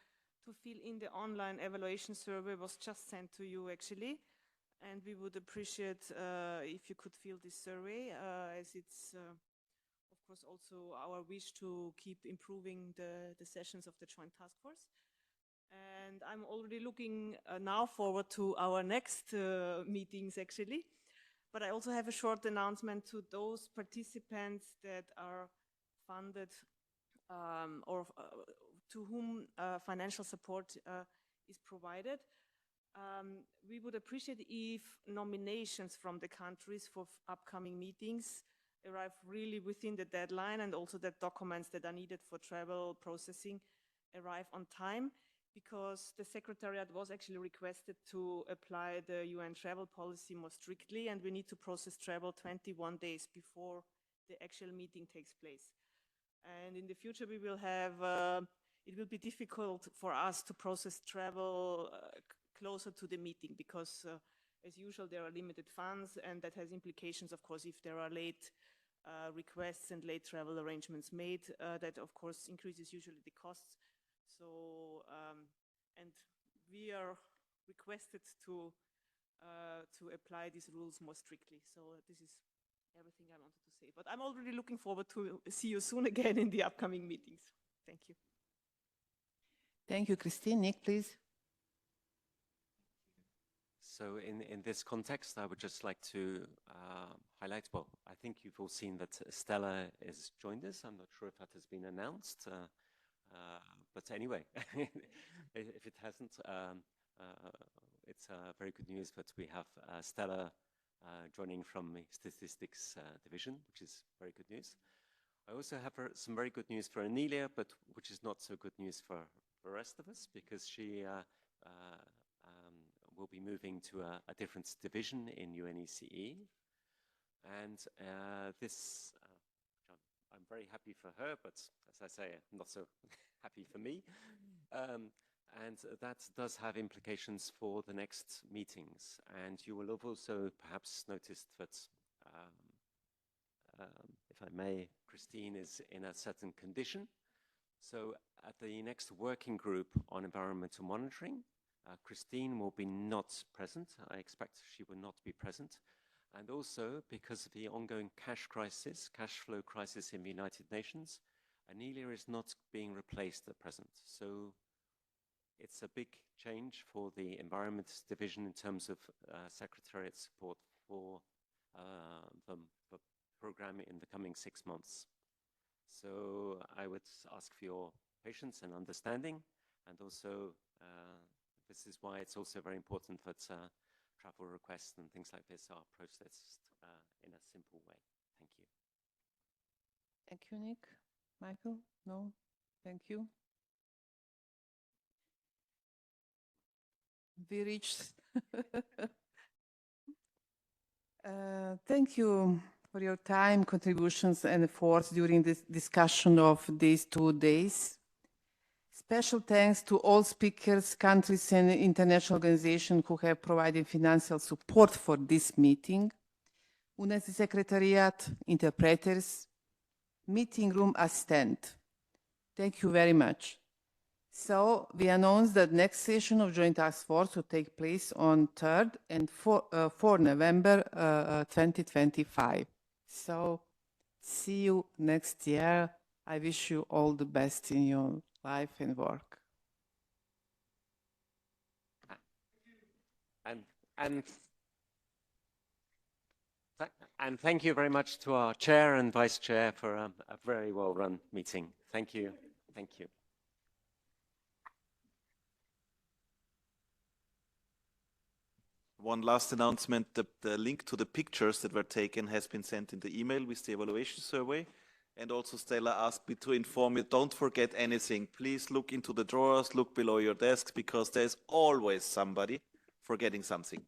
Speaker 2: to fill in the online evaluation survey was just sent to you, actually. And we would appreciate if you could fill this survey, as it's of course also our wish to keep improving the sessions of the Joint Task Force. And I'm already looking now forward to our next meetings, actually. But I also have a short announcement to those participants that are funded or to whom financial support is provided. We would appreciate if nominations from the countries for upcoming meetings arrive really within the deadline, and also that documents that are needed for travel processing arrive on time, because the Secretariat was actually requested to apply the UN travel policy more strictly, and we need to process travel 21 days before the actual meeting takes place. And in the future we will have, it will be difficult for us to process travel closer to the meeting, because as usual there are limited funds, and that has implications, of course, if there are late requests and late travel arrangements made, that of course increases usually the costs. So, and we are requested to apply these rules more strictly. So this is everything I wanted to say. But I'm already looking forward to see you soon again in the upcoming meetings. Thank you.
Speaker 5: Thank you, Christine. Nick, please.
Speaker 3: So in this context, I would just like to highlight, well, I think you've all seen that Stella has joined us. I'm not sure if that has been announced, but anyway, if it hasn't, it's very good news that we have Stella joining from the statistics division, which is very good news. I also have some very good news for Anelia, but which is not so good news for the rest of us, because she will be moving to a different division in UNECE. And this, I'm very happy for her, but as I say, not so happy for me. And that does have implications for the next meetings. And you will have also perhaps noticed that, if I may, Christine is in a certain condition. So at the next working group on environmental monitoring, Christine will be not present. I expect she will not be present. And also because of the ongoing cash flow crisis in the United Nations, Anelia is not being replaced at present. So it's a big change for the Environment Division in terms of Secretariat support for the program in the coming 6 months. So I would ask for your patience and understanding, and also this is why it's also very important that travel requests and things like this are processed in a simple way. Thank you.
Speaker 5: Thank you, Nick. Michael? No? Thank you. We reached. Thank you for your time, contributions, and efforts during this discussion of these 2 days. Special thanks to all speakers, countries, and international organizations who have provided financial support for this meeting. UNESI Secretariat, interpreters, meeting room assistant. Thank you very much. So we announce that next session of Joint Task Force will take place on 3rd and 4 November 2025. So see you next year. I wish you all the best in your life and work.
Speaker 3: And thank you very much to our chair and vice chair for a very well run meeting. Thank you. Thank you.
Speaker 4: One last announcement, the link to the pictures that were taken has been sent in the email with the evaluation survey. And also Stella asked me to inform you, don't forget anything. Please look into the drawers, look below your desks, because there's always somebody forgetting something.